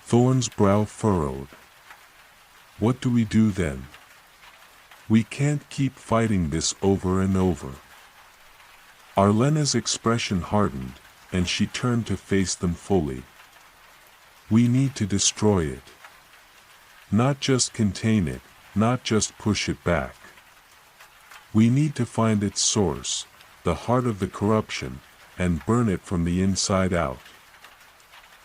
Thorn's brow furrowed. "What do we do then? We can't keep fighting this over and over." Arlena's expression hardened, and she turned to face them fully. "We need to destroy it. Not just contain it, not just push it back. We need to find its source, the heart of the corruption, and burn it from the inside out.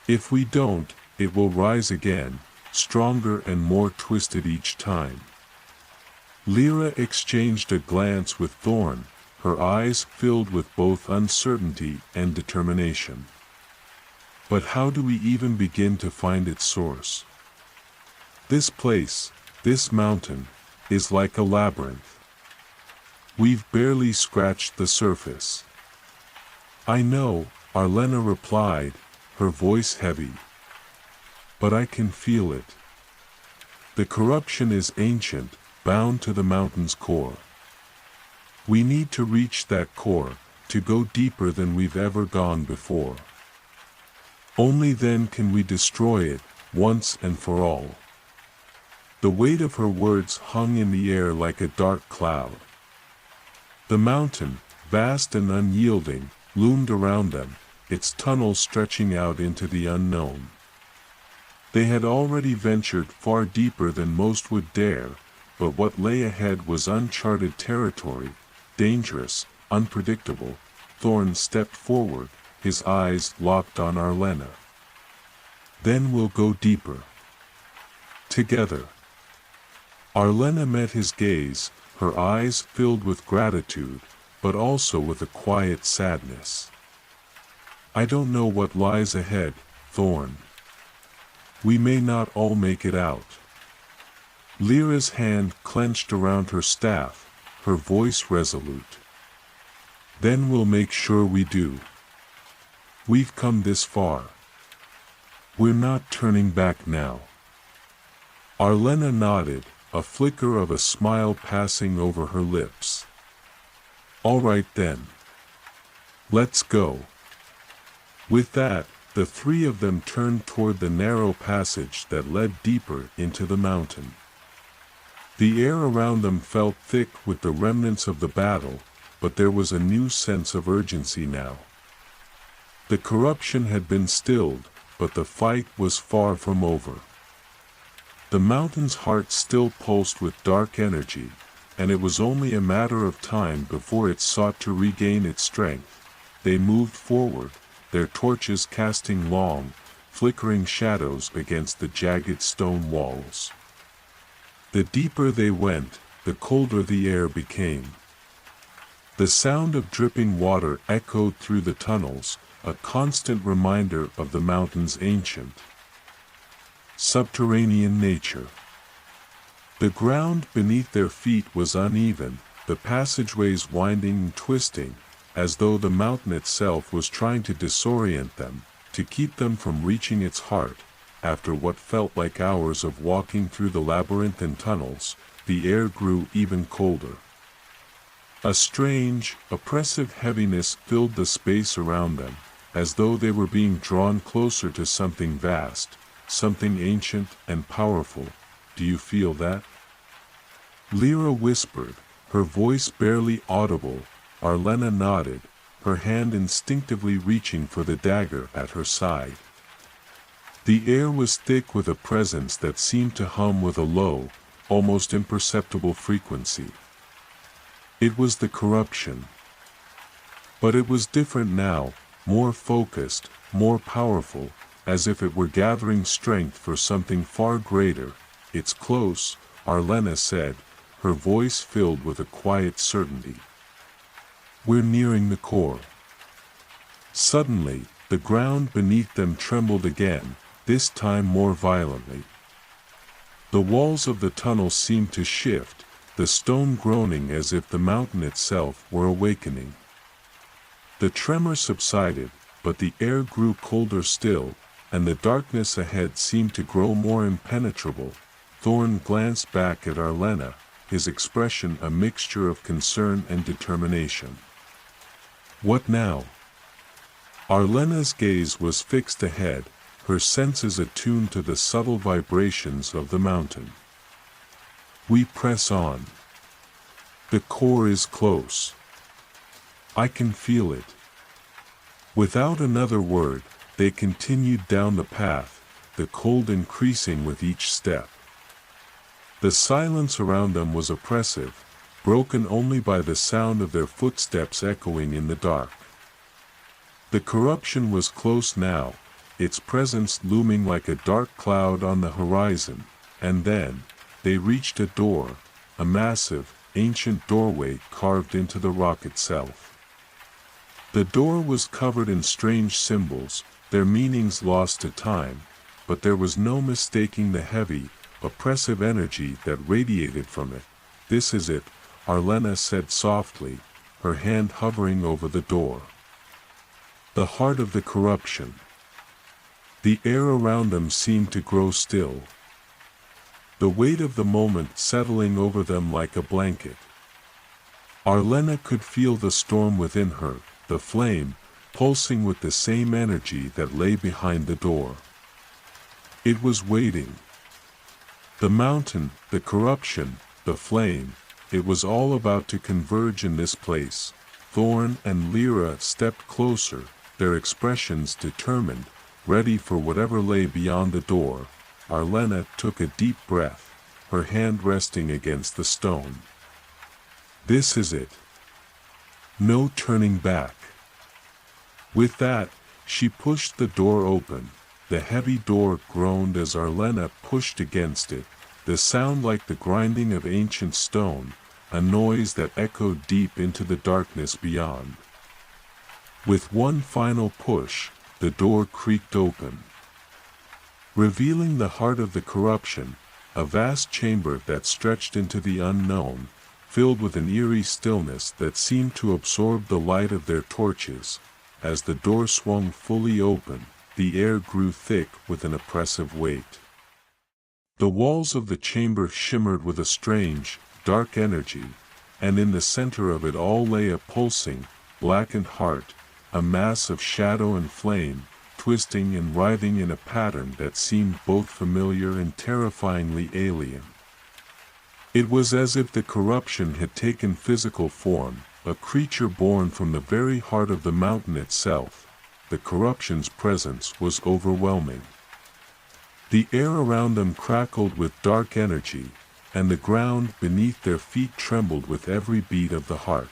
If we don't, it will rise again, stronger and more twisted each time." Lyra exchanged a glance with Thorn, her eyes filled with both uncertainty and determination. "But how do we even begin to find its source? This place, this mountain, is like a labyrinth. We've barely scratched the surface." "I know," Arlena replied, her voice heavy. "But I can feel it. The corruption is ancient, bound to the mountain's core. We need to reach that core, to go deeper than we've ever gone before. Only then can we destroy it, once and for all." The weight of her words hung in the air like a dark cloud. The mountain, vast and unyielding, loomed around them, its tunnels stretching out into the unknown. They had already ventured far deeper than most would dare, but what lay ahead was uncharted territory, dangerous, unpredictable. Thorn stepped forward, his eyes locked on Arlena. "Then we'll go deeper. Together." Arlena met his gaze, her eyes filled with gratitude, but also with a quiet sadness. "I don't know what lies ahead, Thorn. We may not all make it out." Lyra's hand clenched around her staff, her voice resolute. "Then we'll make sure we do. We've come this far. We're not turning back now." Arlena nodded, a flicker of a smile passing over her lips. "All right then. Let's go." With that, the three of them turned toward the narrow passage that led deeper into the mountain. The air around them felt thick with the remnants of the battle, but there was a new sense of urgency now. The corruption had been stilled, but the fight was far from over. The mountain's heart still pulsed with dark energy, and it was only a matter of time before it sought to regain its strength. They moved forward, their torches casting long, flickering shadows against the jagged stone walls. The deeper they went, the colder the air became. The sound of dripping water echoed through the tunnels, a constant reminder of the mountain's ancient, subterranean nature. The ground beneath their feet was uneven, the passageways winding and twisting, as though the mountain itself was trying to disorient them, to keep them from reaching its heart. After what felt like hours of walking through the labyrinthine tunnels, the air grew even colder. A strange, oppressive heaviness filled the space around them, as though they were being drawn closer to something vast, something ancient and powerful. "Do you feel that?" Lyra whispered, her voice barely audible. Arlena nodded, her hand instinctively reaching for the dagger at her side. The air was thick with a presence that seemed to hum with a low, almost imperceptible frequency. It was the corruption. But it was different now, more focused, more powerful, as if it were gathering strength for something far greater. "It's close," Arlena said, her voice filled with a quiet certainty. "We're nearing the core." Suddenly, the ground beneath them trembled again, this time more violently. The walls of the tunnel seemed to shift, the stone groaning as if the mountain itself were awakening. The tremor subsided, but the air grew colder still, and the darkness ahead seemed to grow more impenetrable. Thorn glanced back at Arlena, his expression a mixture of concern and determination. What now? Arlena's gaze was fixed ahead, her senses attuned to the subtle vibrations of the mountain. We press on. The core is close. I can feel it. Without another word, they continued down the path, the cold increasing with each step. The silence around them was oppressive, broken only by the sound of their footsteps echoing in the dark. The corruption was close now, its presence looming like a dark cloud on the horizon, and then, they reached a door, a massive, ancient doorway carved into the rock itself. The door was covered in strange symbols, their meanings lost to time, but there was no mistaking the heavy, oppressive energy that radiated from it. This is it, Arlena said softly, her hand hovering over the door. The heart of the corruption. The air around them seemed to grow still, the weight of the moment settling over them like a blanket. Arlena could feel the storm within her, the flame, pulsing with the same energy that lay behind the door. It was waiting. The mountain, the corruption, the flame, it was all about to converge in this place. Thorn and Lyra stepped closer, their expressions determined, ready for whatever lay beyond the door. Arlena took a deep breath, her hand resting against the stone. This is it. No turning back. With that, she pushed the door open. The heavy door groaned as Arlena pushed against it, the sound like the grinding of ancient stone, a noise that echoed deep into the darkness beyond. With one final push, the door creaked open, revealing the heart of the corruption, a vast chamber that stretched into the unknown, filled with an eerie stillness that seemed to absorb the light of their torches. As the door swung fully open, the air grew thick with an oppressive weight. The walls of the chamber shimmered with a strange, dark energy, and in the center of it all lay a pulsing, blackened heart, a mass of shadow and flame, twisting and writhing in a pattern that seemed both familiar and terrifyingly alien. It was as if the corruption had taken physical form, a creature born from the very heart of the mountain itself. The corruption's presence was overwhelming. The air around them crackled with dark energy, and the ground beneath their feet trembled with every beat of the heart.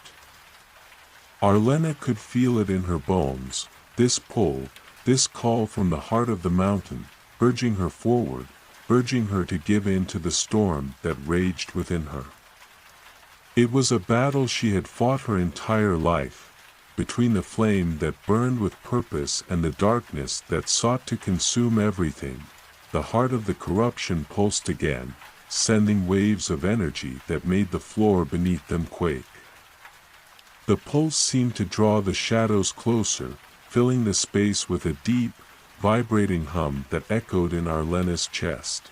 Arlena could feel it in her bones, this pull, this call from the heart of the mountain, urging her forward, urging her to give in to the storm that raged within her. It was a battle she had fought her entire life, between the flame that burned with purpose and the darkness that sought to consume everything. The heart of the corruption pulsed again, sending waves of energy that made the floor beneath them quake. The pulse seemed to draw the shadows closer, filling the space with a deep, vibrating hum that echoed in Arlena's chest.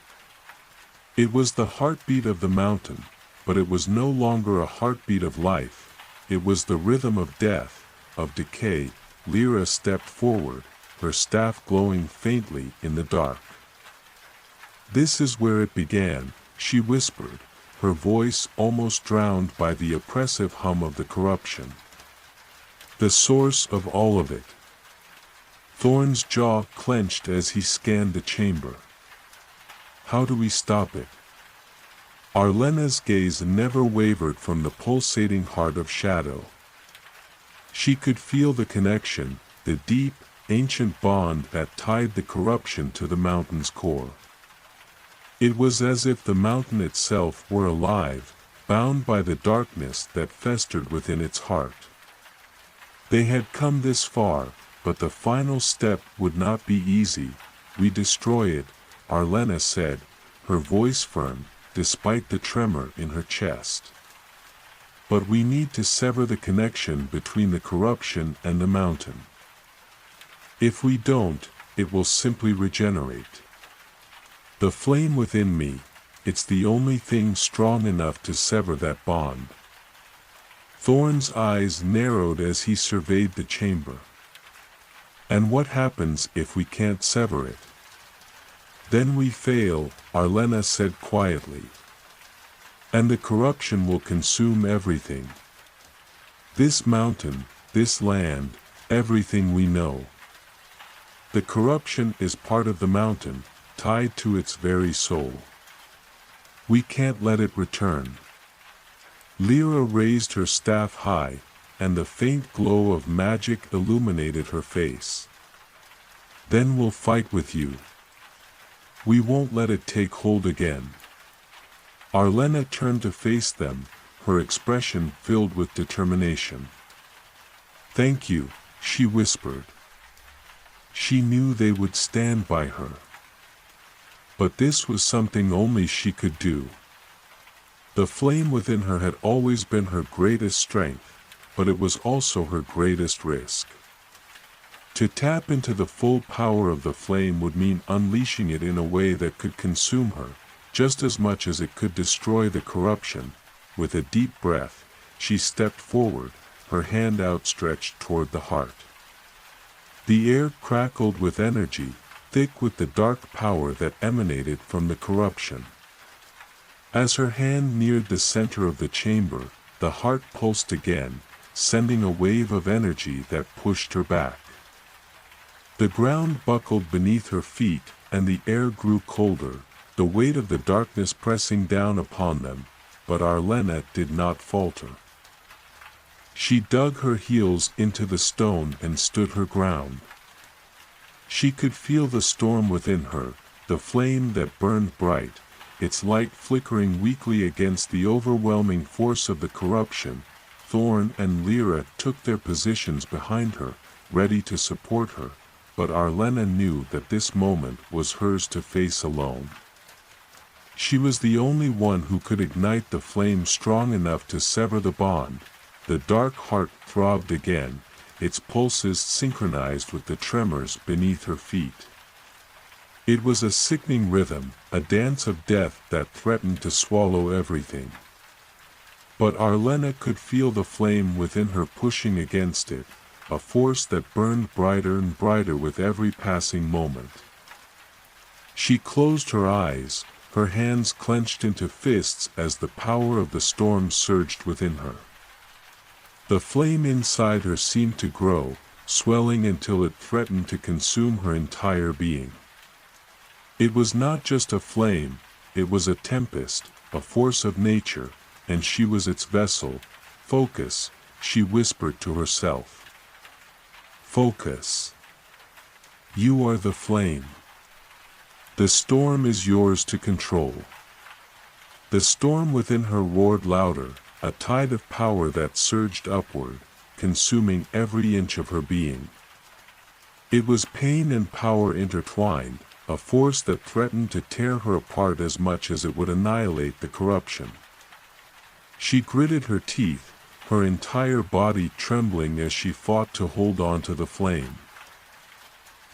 It was the heartbeat of the mountain, but it was no longer a heartbeat of life. It was the rhythm of death, of decay. Lyra stepped forward, her staff glowing faintly in the dark. "This is where it began," she whispered, her voice almost drowned by the oppressive hum of the corruption. "The source of all of it." Thorn's jaw clenched as he scanned the chamber. "How do we stop it?" Arlena's gaze never wavered from the pulsating heart of shadow. She could feel the connection, the deep, ancient bond that tied the corruption to the mountain's core. It was as if the mountain itself were alive, bound by the darkness that festered within its heart. They had come this far, but the final step would not be easy. we destroy it, Arlena said, her voice firm, despite the tremor in her chest. But we need to sever the connection between the corruption and the mountain. If we don't, it will simply regenerate. The flame within me, it's the only thing strong enough to sever that bond. Thorn's eyes narrowed as he surveyed the chamber. And what happens if we can't sever it? Then we fail, Arlena said quietly. And the corruption will consume everything. This mountain, this land, everything we know. The corruption is part of the mountain, tied to its very soul. We can't let it return. Lyra raised her staff high, and the faint glow of magic illuminated her face. Then we'll fight with you. We won't let it take hold again. Arlena turned to face them, her expression filled with determination. Thank you, she whispered. She knew they would stand by her. But this was something only she could do. The flame within her had always been her greatest strength, but it was also her greatest risk. To tap into the full power of the flame would mean unleashing it in a way that could consume her, just as much as it could destroy the corruption. With a deep breath, she stepped forward, her hand outstretched toward the heart. The air crackled with energy, thick with the dark power that emanated from the corruption. As her hand neared the center of the chamber, the heart pulsed again, sending a wave of energy that pushed her back. The ground buckled beneath her feet, and the air grew colder, the weight of the darkness pressing down upon them, but Arlena did not falter. She dug her heels into the stone and stood her ground. She could feel the storm within her, the flame that burned bright, its light flickering weakly against the overwhelming force of the corruption. Thorn and Lyra took their positions behind her, ready to support her, but Arlena knew that this moment was hers to face alone. She was the only one who could ignite the flame strong enough to sever the bond. The dark heart throbbed again, its pulses synchronized with the tremors beneath her feet. It was a sickening rhythm, a dance of death that threatened to swallow everything. But Arlena could feel the flame within her pushing against it, a force that burned brighter and brighter with every passing moment. She closed her eyes, her hands clenched into fists as the power of the storm surged within her. The flame inside her seemed to grow, swelling until it threatened to consume her entire being. It was not just a flame, it was a tempest, a force of nature, and she was its vessel. Focus, she whispered to herself. Focus. You are the flame. The storm is yours to control. The storm within her roared louder, a tide of power that surged upward, consuming every inch of her being. It was pain and power intertwined, a force that threatened to tear her apart as much as it would annihilate the corruption. She gritted her teeth, her entire body trembling as she fought to hold on to the flame.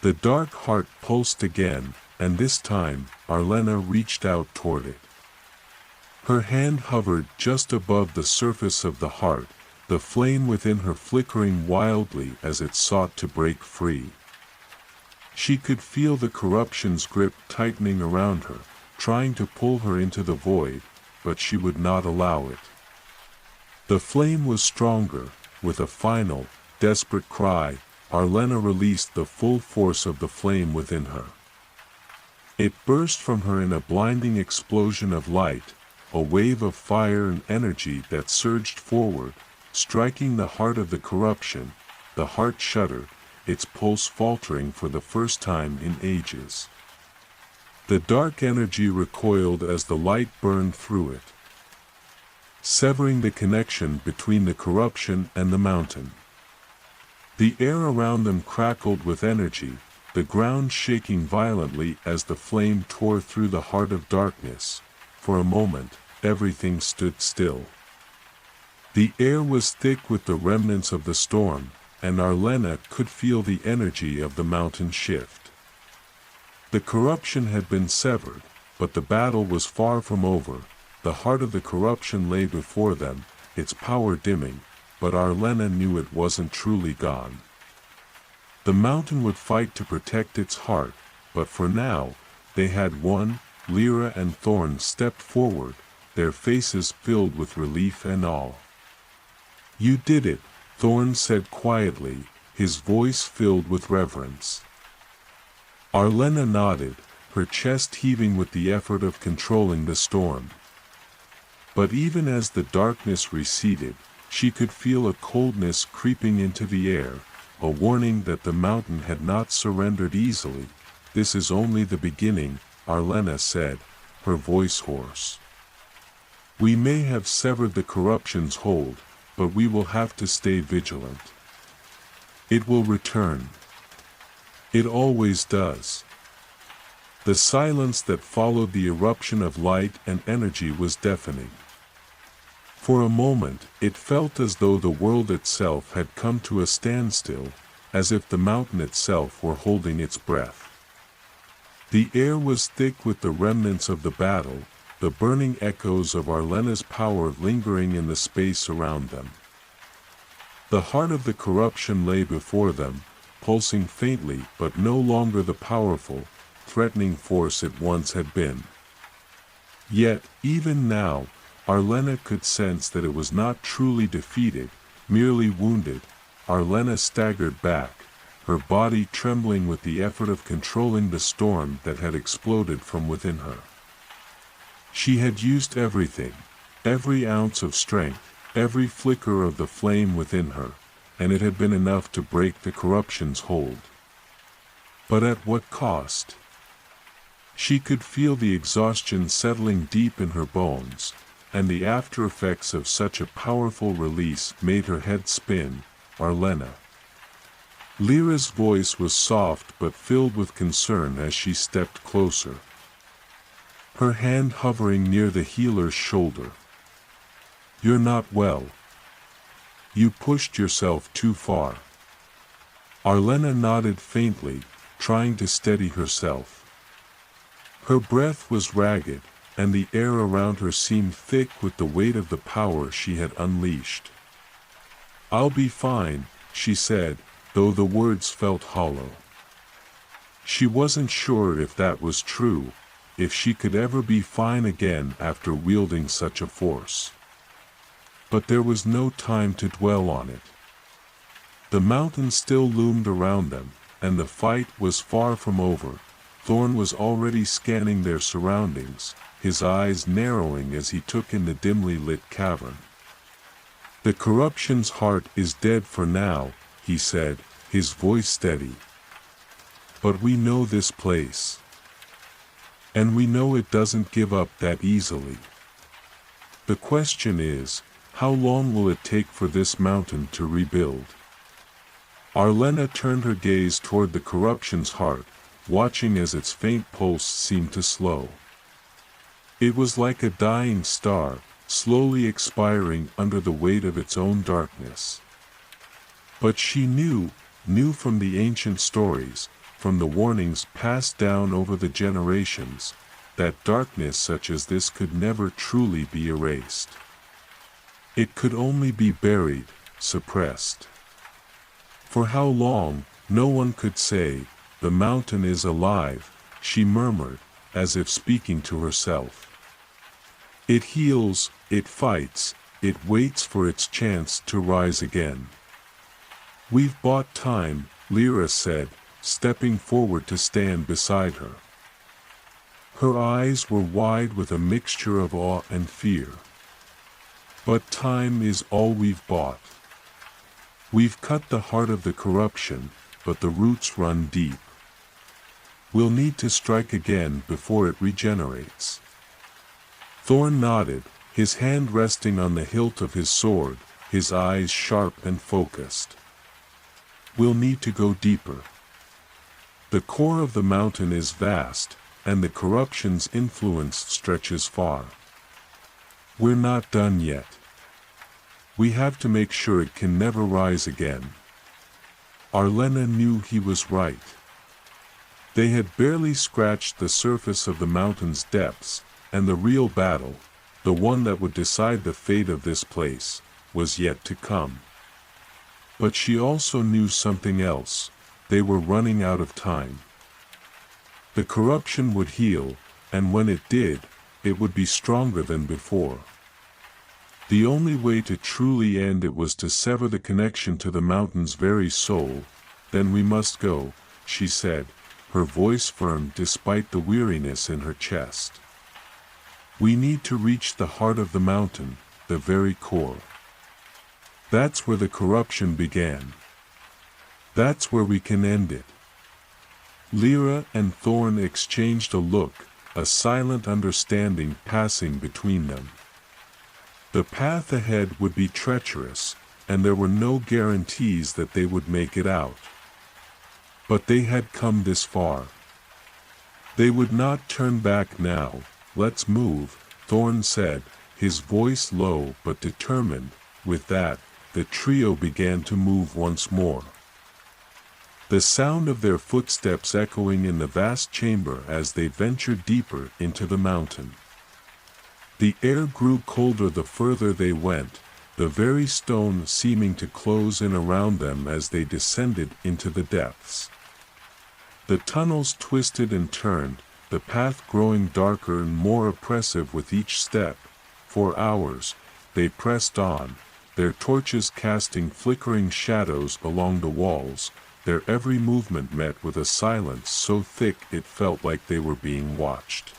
The dark heart pulsed again, and this time, Arlena reached out toward it. Her hand hovered just above the surface of the heart, the flame within her flickering wildly as it sought to break free. She could feel the corruption's grip tightening around her, trying to pull her into the void, but she would not allow it. The flame was stronger. With a final, desperate cry, Arlena released the full force of the flame within her. It burst from her in a blinding explosion of light, a wave of fire and energy that surged forward, striking the heart of the corruption. The heart shuddered, its pulse faltering for the first time in ages. The dark energy recoiled as the light burned through it, severing the connection between the corruption and the mountain. The air around them crackled with energy, the ground shaking violently as the flame tore through the heart of darkness. For a moment, everything stood still. The air was thick with the remnants of the storm, and Arlena could feel the energy of the mountain shift. The corruption had been severed, but the battle was far from over. The heart of the corruption lay before them, its power dimming, but Arlena knew it wasn't truly gone. The mountain would fight to protect its heart, but for now, they had won. Lyra and Thorn stepped forward, their faces filled with relief and awe. "You did it," Thorn said quietly, his voice filled with reverence. Arlena nodded, her chest heaving with the effort of controlling the storm. But even as the darkness receded, she could feel a coldness creeping into the air, a warning that the mountain had not surrendered easily. "This is only the beginning," Arlena said, her voice hoarse. "We may have severed the corruption's hold, but we will have to stay vigilant. It will return. It always does." The silence that followed the eruption of light and energy was deafening. For a moment, it felt as though the world itself had come to a standstill, as if the mountain itself were holding its breath. The air was thick with the remnants of the battle, the burning echoes of Arlena's power lingering in the space around them. The heart of the corruption lay before them, pulsing faintly but no longer the powerful, threatening force it once had been. Yet, even now, Arlena could sense that it was not truly defeated, merely wounded. Arlena staggered back, her body trembling with the effort of controlling the storm that had exploded from within her. She had used everything, every ounce of strength, every flicker of the flame within her, and it had been enough to break the corruption's hold. But at what cost? She could feel the exhaustion settling deep in her bones, and the after effects of such a powerful release made her head spin. "Arlena." Lyra's voice was soft but filled with concern as she stepped closer, her hand hovering near the healer's shoulder. "You're not well. You pushed yourself too far." Arlena nodded faintly, trying to steady herself. Her breath was ragged, and the air around her seemed thick with the weight of the power she had unleashed. "I'll be fine," she said, though the words felt hollow. She wasn't sure if that was true, if she could ever be fine again after wielding such a force. But there was no time to dwell on it. The mountain still loomed around them, and the fight was far from over. Thorn was already scanning their surroundings, his eyes narrowing as he took in the dimly lit cavern. "The corruption's heart is dead for now," he said, his voice steady. "But we know this place. And we know it doesn't give up that easily. The question is, how long will it take for this mountain to rebuild?" Arlena turned her gaze toward the corruption's heart, watching as its faint pulse seemed to slow. It was like a dying star, slowly expiring under the weight of its own darkness. But she knew from the ancient stories, from the warnings passed down over the generations, that darkness such as this could never truly be erased. It could only be buried, suppressed. For how long, no one could say. "The mountain is alive," she murmured, as if speaking to herself. "It heals, it fights, it waits for its chance to rise again." "We've bought time," Lyra said, stepping forward to stand beside her. Her eyes were wide with a mixture of awe and fear. "But time is all we've bought. We've cut the heart of the corruption, but the roots run deep. We'll need to strike again before it regenerates." Thorn nodded, his hand resting on the hilt of his sword, his eyes sharp and focused. "We'll need to go deeper. The core of the mountain is vast, and the corruption's influence stretches far. We're not done yet. We have to make sure it can never rise again. Arlena knew he was right. They had barely scratched the surface of the mountain's depths, and the real battle, the one that would decide the fate of this place, was yet to come. But she also knew something else: they were running out of time. The corruption would heal, and when it did, it would be stronger than before. The only way to truly end it was to sever the connection to the mountain's very soul. Then we must go, she said, her voice firm despite the weariness in her chest. We need to reach the heart of the mountain, the very core. That's where the corruption began. That's where we can end it. Lyra and Thorn exchanged a look, a silent understanding passing between them. The path ahead would be treacherous, and there were no guarantees that they would make it out. But they had come this far. They would not turn back now. Let's move, Thorn said, his voice low but determined. With that, the trio began to move once more. The sound of their footsteps echoing in the vast chamber as they ventured deeper into the mountain. The air grew colder the further they went, the very stone seeming to close in around them as they descended into the depths. The tunnels twisted and turned, the path growing darker and more oppressive with each step. For hours, they pressed on, their torches casting flickering shadows along the walls, their every movement met with a silence so thick it felt like they were being watched.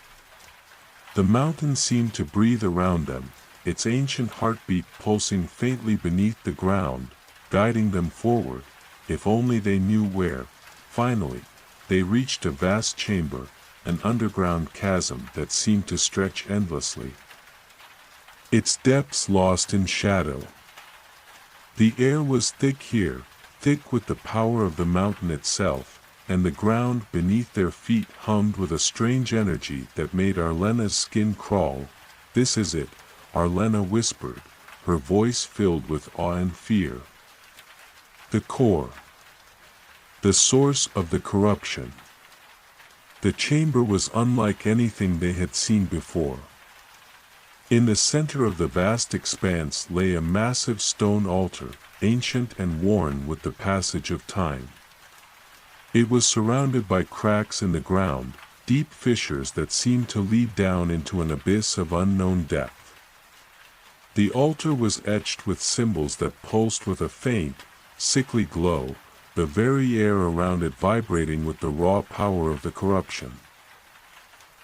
The mountain seemed to breathe around them, its ancient heartbeat pulsing faintly beneath the ground, guiding them forward, if only they knew where. Finally, they reached a vast chamber, an underground chasm that seemed to stretch endlessly, its depths lost in shadow. The air was thick here, thick with the power of the mountain itself, and the ground beneath their feet hummed with a strange energy that made Arlena's skin crawl. "This is it," Arlena whispered, her voice filled with awe and fear. The core. The source of the corruption. The chamber was unlike anything they had seen before. In the center of the vast expanse lay a massive stone altar, ancient and worn with the passage of time. It was surrounded by cracks in the ground, deep fissures that seemed to lead down into an abyss of unknown depth. The altar was etched with symbols that pulsed with a faint, sickly glow, the very air around it vibrating with the raw power of the corruption.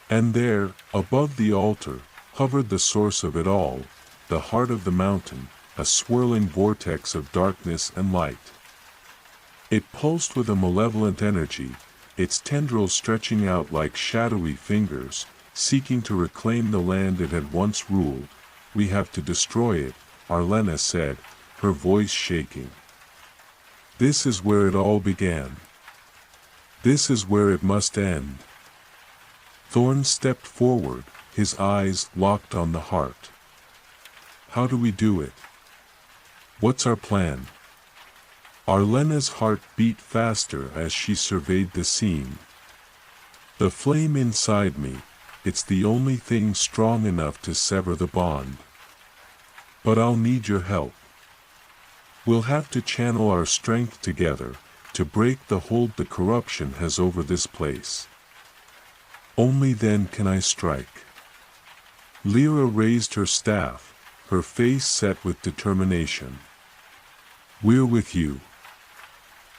And there, above the altar, hovered the source of it all, the heart of the mountain, a swirling vortex of darkness and light. It pulsed with a malevolent energy, its tendrils stretching out like shadowy fingers, seeking to reclaim the land it had once ruled. "We have to destroy it," Arlena said, her voice shaking. "This is where it all began. This is where it must end." Thorn stepped forward, his eyes locked on the heart. "How do we do it? What's our plan?" Arlena's heart beat faster as she surveyed the scene. "The flame inside me, it's the only thing strong enough to sever the bond. But I'll need your help. We'll have to channel our strength together, to break the hold the corruption has over this place. Only then can I strike." Lyra raised her staff, her face set with determination. "We're with you."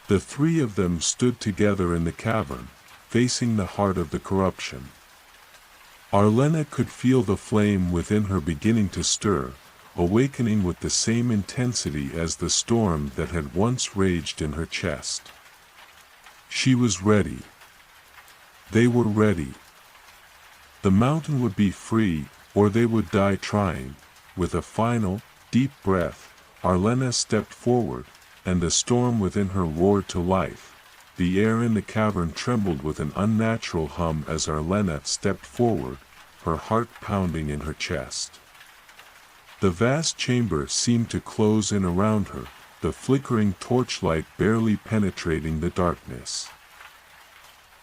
The three of them stood together in the cavern, facing the heart of the corruption. Arlena could feel the flame within her beginning to stir, awakening with the same intensity as the storm that had once raged in her chest. She was ready. They were ready. The mountain would be free, or they would die trying. With a final, deep breath, Arlena stepped forward, and the storm within her roared to life. The air in the cavern trembled with an unnatural hum as Arlena stepped forward, her heart pounding in her chest. The vast chamber seemed to close in around her, the flickering torchlight barely penetrating the darkness.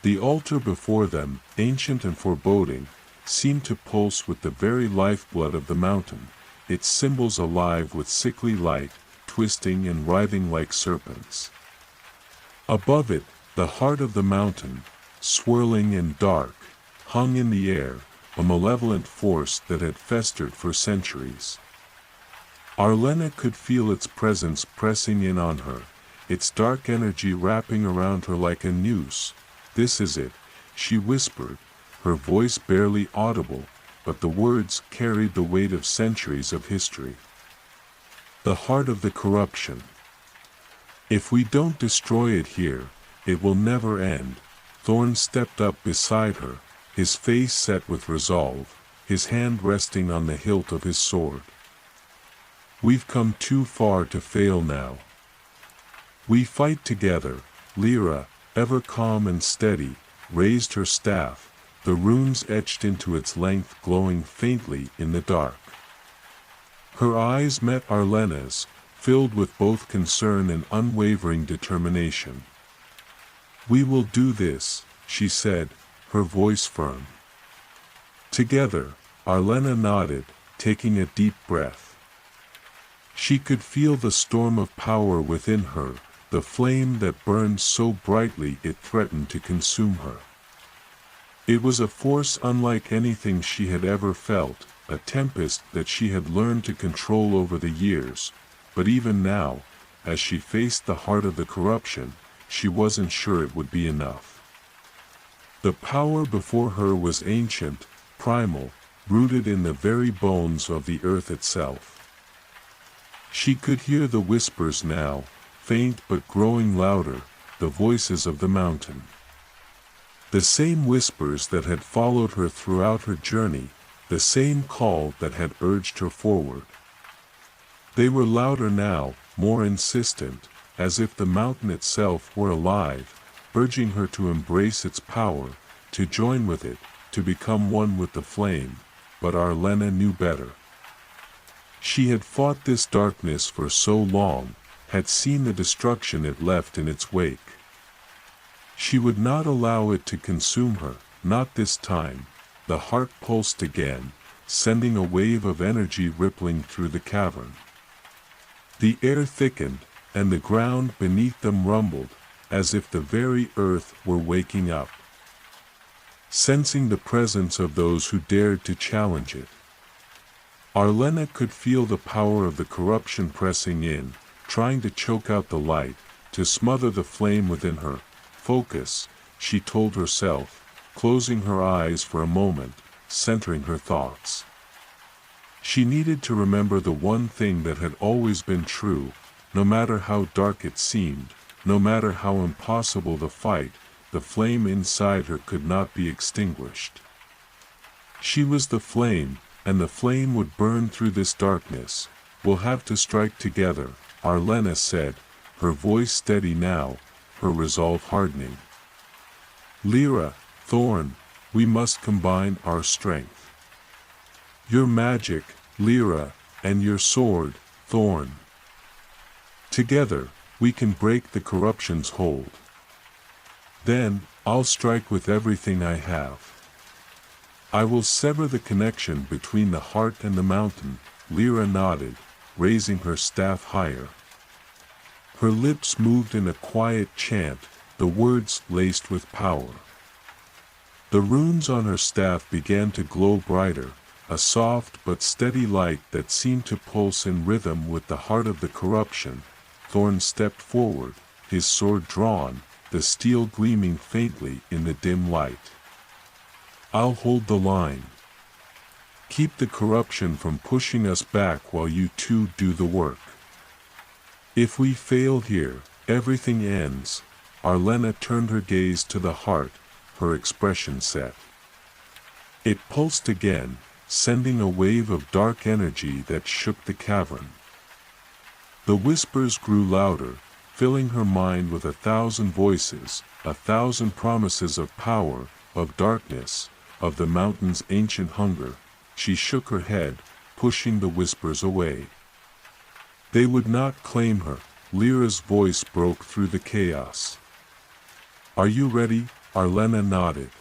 The altar before them, ancient and foreboding, seemed to pulse with the very lifeblood of the mountain, its symbols alive with sickly light, twisting and writhing like serpents. Above it, the heart of the mountain, swirling and dark, hung in the air, a malevolent force that had festered for centuries. Arlena could feel its presence pressing in on her, its dark energy wrapping around her like a noose. "This is it," she whispered, her voice barely audible, but the words carried the weight of centuries of history. "The heart of the corruption. If we don't destroy it here, it will never end." Thorn stepped up beside her, his face set with resolve, his hand resting on the hilt of his sword. "We've come too far to fail now. We fight together." Lyra, ever calm and steady, raised her staff, the runes etched into its length glowing faintly in the dark. Her eyes met Arlena's, filled with both concern and unwavering determination. "We will do this," she said, her voice firm. Together, Arlena nodded, taking a deep breath. She could feel the storm of power within her, the flame that burned so brightly it threatened to consume her. It was a force unlike anything she had ever felt, a tempest that she had learned to control over the years, but even now, as she faced the heart of the corruption, she wasn't sure it would be enough. The power before her was ancient, primal, rooted in the very bones of the earth itself. She could hear the whispers now, faint but growing louder, the voices of the mountain. The same whispers that had followed her throughout her journey, the same call that had urged her forward. They were louder now, more insistent, as if the mountain itself were alive, urging her to embrace its power, to join with it, to become one with the flame. But Arlena knew better. She had fought this darkness for so long, had seen the destruction it left in its wake. She would not allow it to consume her, not this time. The heart pulsed again, sending a wave of energy rippling through the cavern. The air thickened, and the ground beneath them rumbled, as if the very earth were waking up, sensing the presence of those who dared to challenge it. Arlena could feel the power of the corruption pressing in, trying to choke out the light, to smother the flame within her. "Focus," she told herself, closing her eyes for a moment, centering her thoughts. She needed to remember the one thing that had always been true, no matter how dark it seemed, no matter how impossible the fight, the flame inside her could not be extinguished. She was the flame, and the flame would burn through this darkness. "We'll have to strike together," Arlena said, her voice steady now, her resolve hardening. "Lyra, Thorn, we must combine our strength. Your magic, Lyra, and your sword, Thorn. Together, we can break the corruption's hold. Then, I'll strike with everything I have. I will sever the connection between the heart and the mountain." Lyra nodded, raising her staff higher. Her lips moved in a quiet chant, the words laced with power. The runes on her staff began to glow brighter, a soft but steady light that seemed to pulse in rhythm with the heart of the corruption. Thorn stepped forward, his sword drawn, the steel gleaming faintly in the dim light. "I'll hold the line. Keep the corruption from pushing us back while you two do the work. If we fail here, everything ends." Arlena turned her gaze to the heart, her expression set. It pulsed again, sending a wave of dark energy that shook the cavern. The whispers grew louder, filling her mind with 1,000 voices, 1,000 promises of power, of darkness, of the mountain's ancient hunger. She shook her head, pushing the whispers away. They would not claim her. Lyra's voice broke through the chaos. "Are you ready?" Arlena nodded.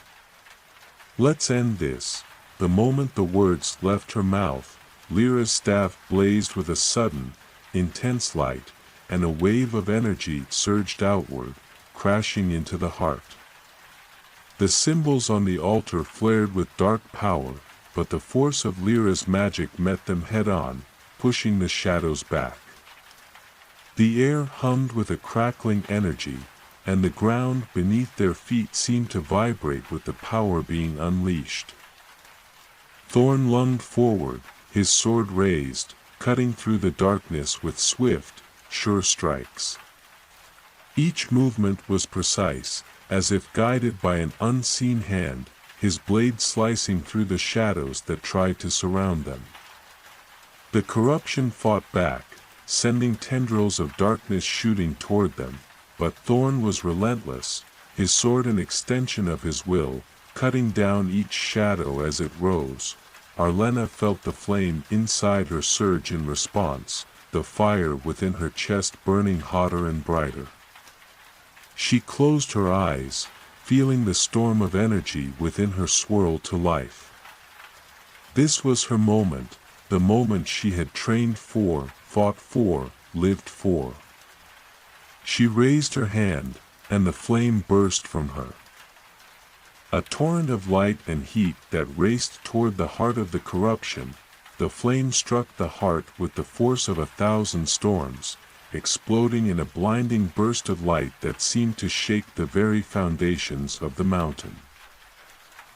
"Let's end this." The moment the words left her mouth, Lyra's staff blazed with a sudden, intense light, and a wave of energy surged outward, crashing into the heart. The symbols on the altar flared with dark power, but the force of Lyra's magic met them head-on, pushing the shadows back. The air hummed with a crackling energy, and the ground beneath their feet seemed to vibrate with the power being unleashed. Thorn lunged forward, his sword raised, cutting through the darkness with swift, sure strikes. Each movement was precise, as if guided by an unseen hand, his blade slicing through the shadows that tried to surround them. The corruption fought back, sending tendrils of darkness shooting toward them, but Thorn was relentless, his sword an extension of his will, cutting down each shadow as it rose. Arlena felt the flame inside her surge in response, the fire within her chest burning hotter and brighter. She closed her eyes, feeling the storm of energy within her swirl to life. This was her moment, the moment she had trained for, fought for, lived for. She raised her hand, and the flame burst from her. A torrent of light and heat that raced toward the heart of the corruption. The flame struck the heart with the force of 1,000 storms, exploding in a blinding burst of light that seemed to shake the very foundations of the mountain.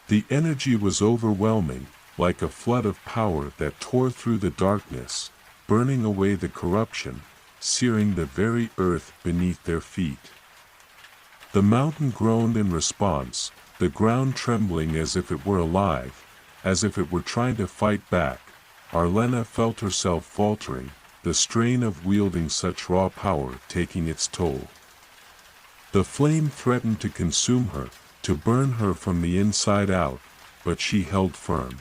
The energy was overwhelming, like a flood of power that tore through the darkness, burning away the corruption, searing the very earth beneath their feet. The mountain groaned in response, the ground trembling as if it were alive, as if it were trying to fight back. Arlena felt herself faltering, the strain of wielding such raw power taking its toll. The flame threatened to consume her, to burn her from the inside out, but she held firm.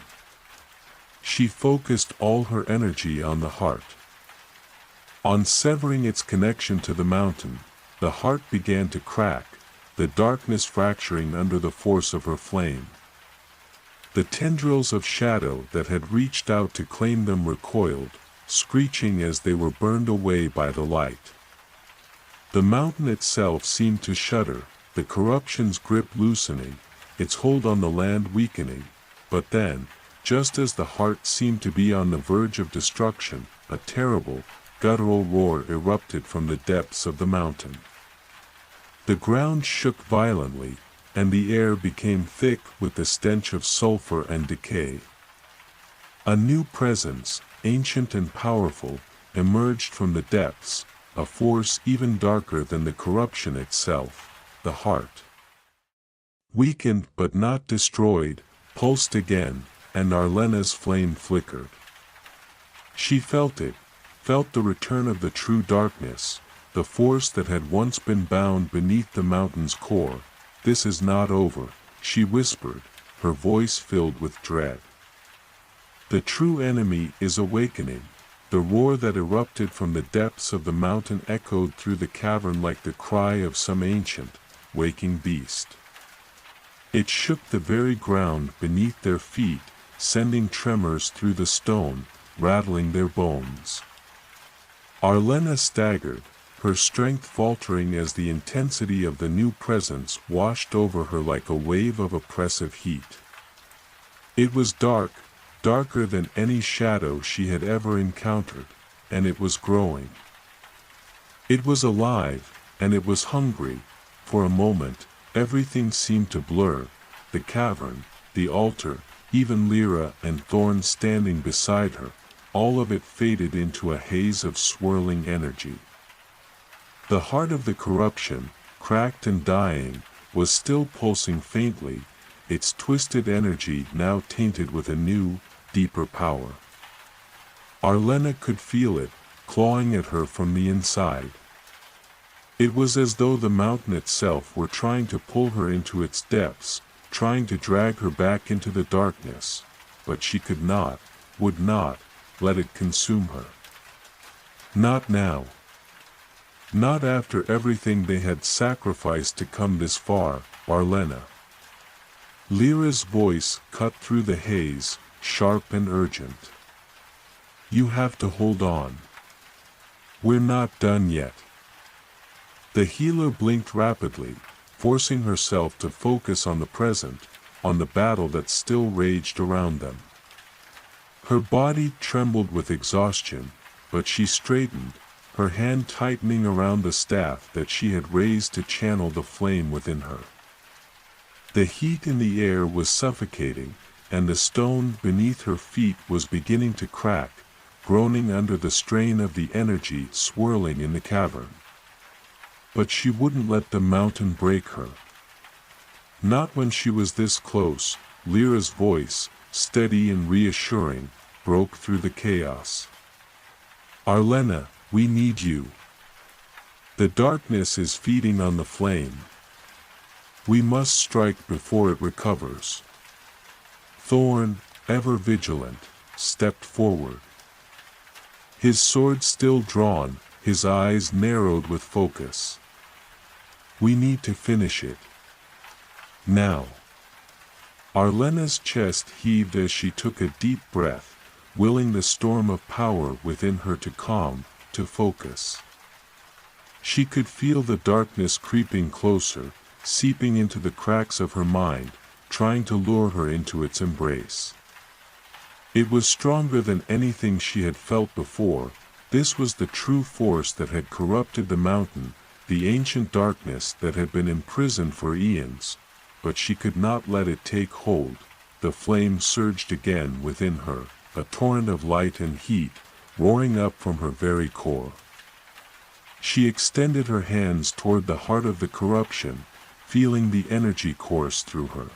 She focused all her energy on the heart. On severing its connection to the mountain, the heart began to crack, the darkness fracturing under the force of her flame. The tendrils of shadow that had reached out to claim them recoiled, screeching as they were burned away by the light. The mountain itself seemed to shudder, the corruption's grip loosening, its hold on the land weakening, but then, just as the heart seemed to be on the verge of destruction, a terrible, guttural roar erupted from the depths of the mountain. The ground shook violently, and the air became thick with the stench of sulfur and decay. A new presence, ancient and powerful, emerged from the depths, a force even darker than the corruption itself, the heart. Weakened but not destroyed, pulsed again, and Arlena's flame flickered. She felt it, felt the return of the true darkness, the force that had once been bound beneath the mountain's core. "This is not over," she whispered, her voice filled with dread. "The true enemy is awakening." The roar that erupted from the depths of the mountain echoed through the cavern like the cry of some ancient, waking beast. It shook the very ground beneath their feet, sending tremors through the stone, rattling their bones. Arlena staggered, her strength faltering as the intensity of the new presence washed over her like a wave of oppressive heat. It was dark, darker than any shadow she had ever encountered, and it was growing. It was alive, and it was hungry. For a moment, everything seemed to blur, the cavern, the altar, even Lyra and Thorn standing beside her, all of it faded into a haze of swirling energy. The heart of the corruption, cracked and dying, was still pulsing faintly, its twisted energy now tainted with a new, deeper power. Arlena could feel it, clawing at her from the inside. It was as though the mountain itself were trying to pull her into its depths, trying to drag her back into the darkness, but she could not, would not, let it consume her. Not now. Not after everything they had sacrificed to come this far, Arlena. Lyra's voice cut through the haze, sharp and urgent. You have to hold on. We're not done yet. The healer blinked rapidly, forcing herself to focus on the present, on the battle that still raged around them. Her body trembled with exhaustion, but she straightened, her hand tightening around the staff that she had raised to channel the flame within her. The heat in the air was suffocating, and the stone beneath her feet was beginning to crack, groaning under the strain of the energy swirling in the cavern. But she wouldn't let the mountain break her. Not when she was this close. Lyra's voice, steady and reassuring, broke through the chaos. Arlena, we need you. The darkness is feeding on the flame. We must strike before it recovers. Thorn, ever vigilant, stepped forward. His sword still drawn, his eyes narrowed with focus. We need to finish it. Now. Arlena's chest heaved as she took a deep breath, willing the storm of power within her to calm, to focus. She could feel the darkness creeping closer, seeping into the cracks of her mind, trying to lure her into its embrace. It was stronger than anything she had felt before. This was the true force that had corrupted the mountain, the ancient darkness that had been imprisoned for eons. But she could not let it take hold. The flame surged again within her, a torrent of light and heat, roaring up from her very core. She extended her hands toward the heart of the corruption, feeling the energy course through her.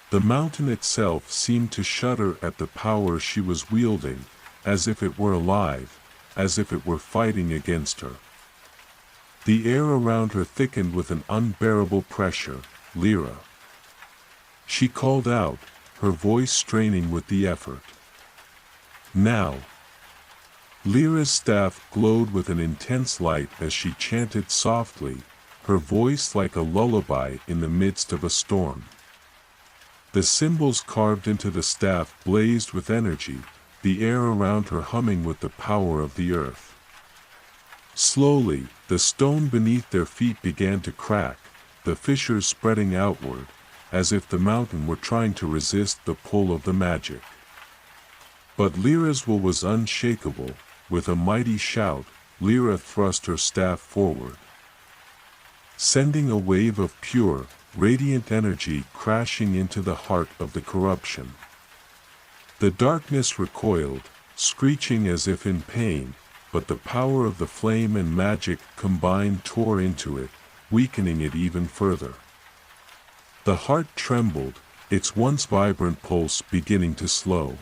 The mountain itself seemed to shudder at the power she was wielding, as if it were alive, as if it were fighting against her. The air around her thickened with an unbearable pressure. Lyra. She called out, her voice straining with the effort. Now. Lyra's staff glowed with an intense light as she chanted softly, her voice like a lullaby in the midst of a storm. The symbols carved into the staff blazed with energy, the air around her humming with the power of the earth. Slowly, the stone beneath their feet began to crack, the fissures spreading outward, as if the mountain were trying to resist the pull of the magic. But Lyra's will was unshakable. With a mighty shout, Lyra thrust her staff forward, sending a wave of pure, radiant energy crashing into the heart of the corruption. The darkness recoiled, screeching as if in pain, but the power of the flame and magic combined tore into it, weakening it even further. The heart trembled, its once vibrant pulse beginning to slow.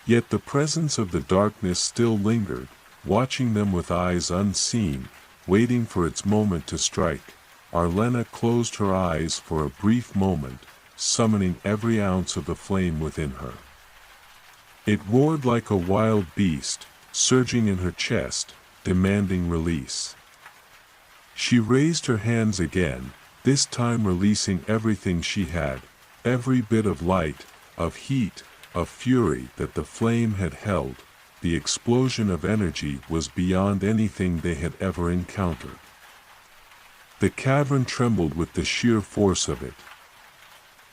Yet the presence of the darkness still lingered, watching them with eyes unseen, waiting for its moment to strike. Arlena closed her eyes for a brief moment, summoning every ounce of the flame within her. It roared like a wild beast, surging in her chest, demanding release. She raised her hands again, this time releasing everything she had, every bit of light, of heat, of fury that the flame had held. The explosion of energy was beyond anything they had ever encountered. The cavern trembled with the sheer force of it.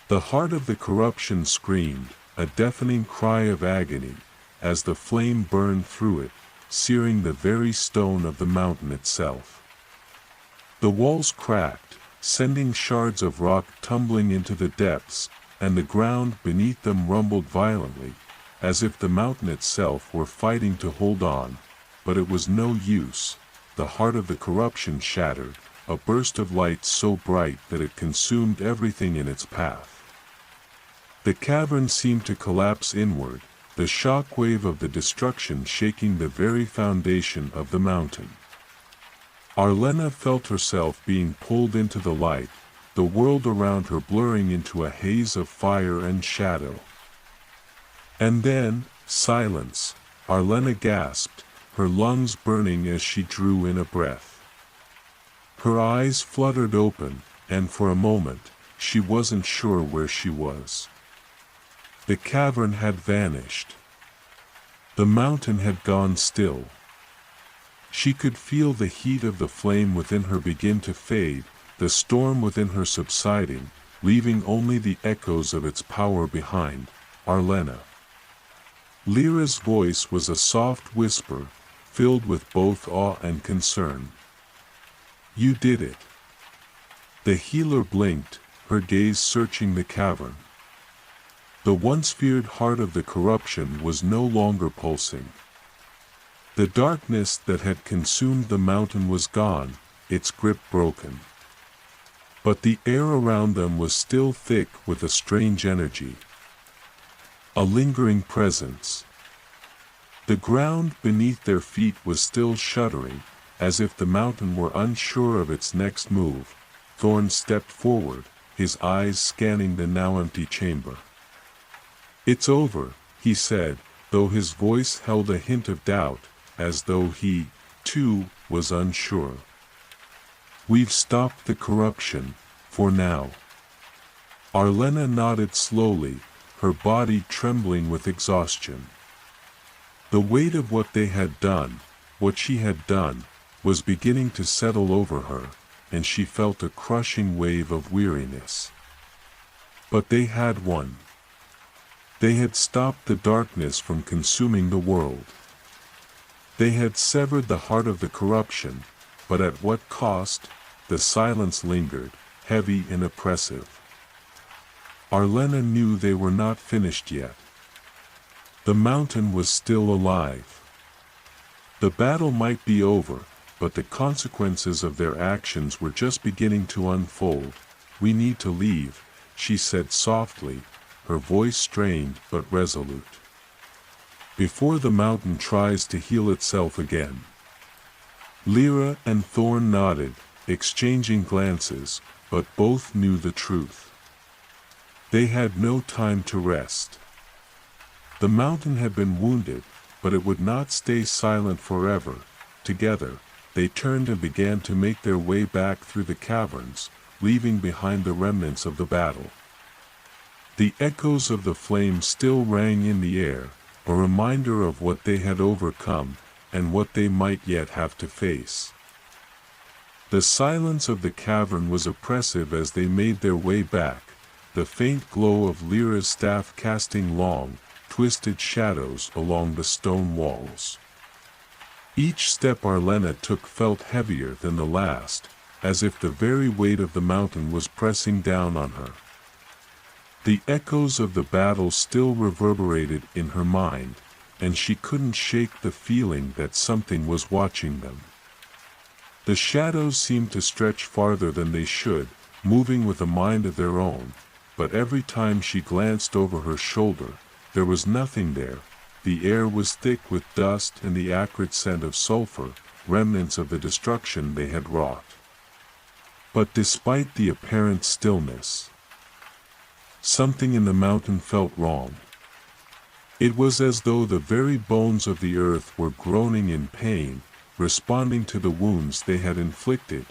The heart of the corruption screamed, a deafening cry of agony, as the flame burned through it, searing the very stone of the mountain itself. The walls cracked, sending shards of rock tumbling into the depths, and the ground beneath them rumbled violently, as if the mountain itself were fighting to hold on, but it was no use. The heart of the corruption shattered, a burst of light so bright that it consumed everything in its path. The cavern seemed to collapse inward, the shock wave of the destruction shaking the very foundation of the mountain. Arlena felt herself being pulled into the light, the world around her blurring into a haze of fire and shadow. And then, silence. Arlena gasped, her lungs burning as she drew in a breath. Her eyes fluttered open, and for a moment, she wasn't sure where she was. The cavern had vanished. The mountain had gone still. She could feel the heat of the flame within her begin to fade, the storm within her subsiding, leaving only the echoes of its power behind. Arlena. Lyra's voice was a soft whisper, filled with both awe and concern. You did it. The healer blinked, her gaze searching the cavern. The once feared heart of the corruption was no longer pulsing. The darkness that had consumed the mountain was gone, its grip broken. But the air around them was still thick with a strange energy. A lingering presence. The ground beneath their feet was still shuddering, as if the mountain were unsure of its next move. Thorn stepped forward, his eyes scanning the now empty chamber. It's over, he said, though his voice held a hint of doubt, as though he, too, was unsure. We've stopped the corruption, for now. Arlena nodded slowly, her body trembling with exhaustion. The weight of what they had done, what she had done, was beginning to settle over her, and she felt a crushing wave of weariness. But they had won. They had stopped the darkness from consuming the world. They had severed the heart of the corruption, but at what cost? The silence lingered, heavy and oppressive. Arlena knew they were not finished yet. The mountain was still alive. The battle might be over, but the consequences of their actions were just beginning to unfold. We need to leave, she said softly, her voice strained but resolute. Before the mountain tries to heal itself again. Lyra and Thorn nodded, exchanging glances, but both knew the truth. They had no time to rest. The mountain had been wounded, but it would not stay silent forever. Together, they turned and began to make their way back through the caverns, leaving behind the remnants of the battle. The echoes of the flame still rang in the air, a reminder of what they had overcome, and what they might yet have to face. The silence of the cavern was oppressive as they made their way back, the faint glow of Lyra's staff casting long, twisted shadows along the stone walls. Each step Arlena took felt heavier than the last, as if the very weight of the mountain was pressing down on her. The echoes of the battle still reverberated in her mind, and she couldn't shake the feeling that something was watching them. The shadows seemed to stretch farther than they should, moving with a mind of their own, but every time she glanced over her shoulder, there was nothing there. The air was thick with dust and the acrid scent of sulfur, remnants of the destruction they had wrought. But despite the apparent stillness, something in the mountain felt wrong. It was as though the very bones of the earth were groaning in pain, responding to the wounds they had inflicted.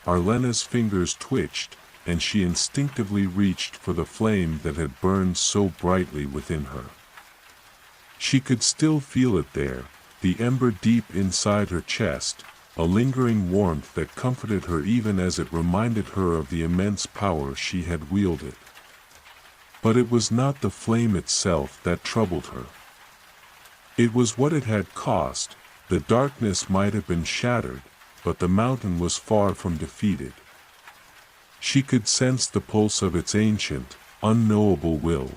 Arlena's fingers twitched, and she instinctively reached for the flame that had burned so brightly within her. She could still feel it there, the ember deep inside her chest, a lingering warmth that comforted her even as it reminded her of the immense power she had wielded. But it was not the flame itself that troubled her. It was what it had cost. The darkness might have been shattered, but the mountain was far from defeated. She could sense the pulse of its ancient, unknowable will.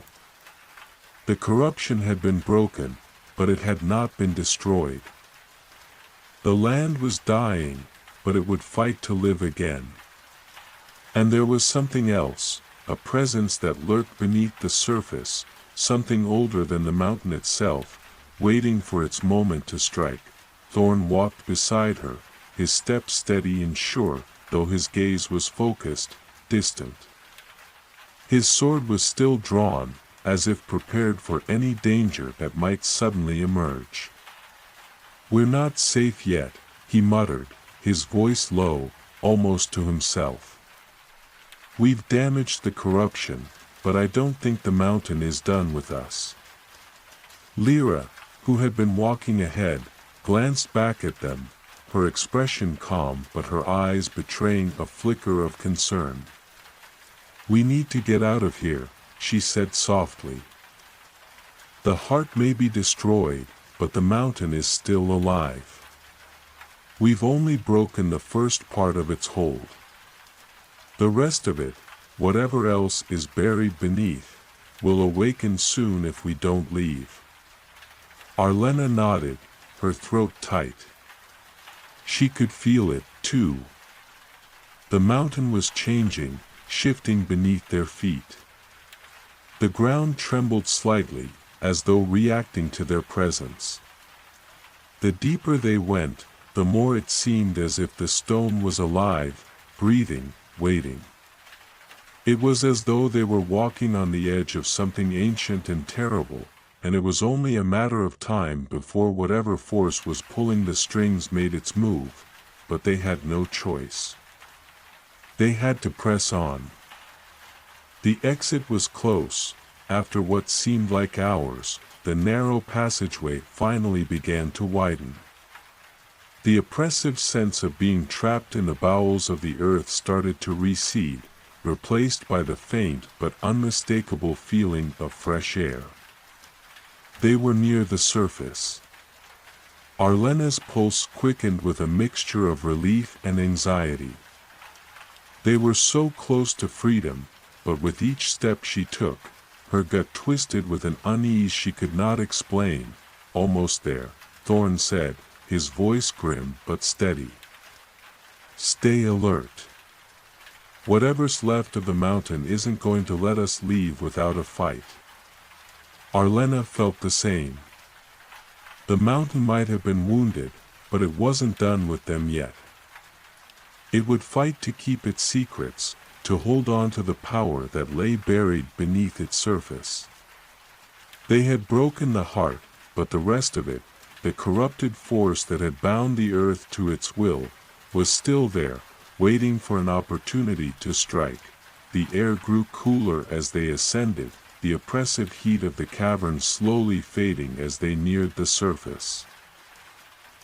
The corruption had been broken, but it had not been destroyed. The land was dying, but it would fight to live again. And there was something else, a presence that lurked beneath the surface, something older than the mountain itself, waiting for its moment to strike. Thorn walked beside her, his step steady and sure, though his gaze was focused, distant. His sword was still drawn, as if prepared for any danger that might suddenly emerge. "We're not safe yet," he muttered, his voice low, almost to himself. "We've damaged the corruption, but I don't think the mountain is done with us." Lyra, who had been walking ahead, glanced back at them, her expression calm but her eyes betraying a flicker of concern. "We need to get out of here," she said softly. "The heart may be destroyed, but the mountain is still alive. We've only broken the first part of its hold. The rest of it, whatever else is buried beneath, will awaken soon if we don't leave." Arlena nodded, her throat tight. She could feel it, too. The mountain was changing, shifting beneath their feet. The ground trembled slightly, as though reacting to their presence. The deeper they went, the more it seemed as if the stone was alive, breathing, waiting. It was as though they were walking on the edge of something ancient and terrible, and it was only a matter of time before whatever force was pulling the strings made its move, but they had no choice. They had to press on. The exit was close. After what seemed like hours, the narrow passageway finally began to widen. The oppressive sense of being trapped in the bowels of the earth started to recede, replaced by the faint but unmistakable feeling of fresh air. They were near the surface. Arlena's pulse quickened with a mixture of relief and anxiety. They were so close to freedom, but with each step she took, her gut twisted with an unease she could not explain. "Almost there," Thorn said, his voice grim but steady. "Stay alert. Whatever's left of the mountain isn't going to let us leave without a fight." Arlena felt the same. The mountain might have been wounded, but it wasn't done with them yet. It would fight to keep its secrets, to hold on to the power that lay buried beneath its surface. They had broken the heart, but the rest of it, the corrupted force that had bound the earth to its will, was still there, waiting for an opportunity to strike. The air grew cooler as they ascended, the oppressive heat of the cavern slowly fading as they neared the surface.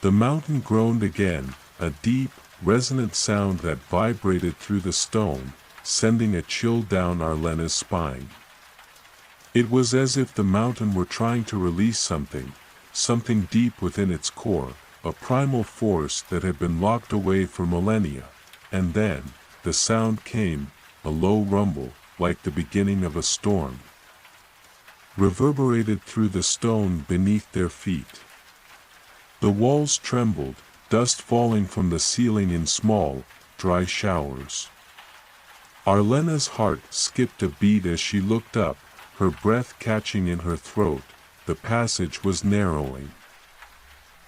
The mountain groaned again, a deep, resonant sound that vibrated through the stone, sending a chill down Arlena's spine. It was as if the mountain were trying to release something deep within its core, a primal force that had been locked away for millennia. And then, the sound came, a low rumble, like the beginning of a storm. Reverberated through the stone beneath their feet. The walls trembled, dust falling from the ceiling in small, dry showers. Arlena's heart skipped a beat as she looked up, her breath catching in her throat. The passage was narrowing.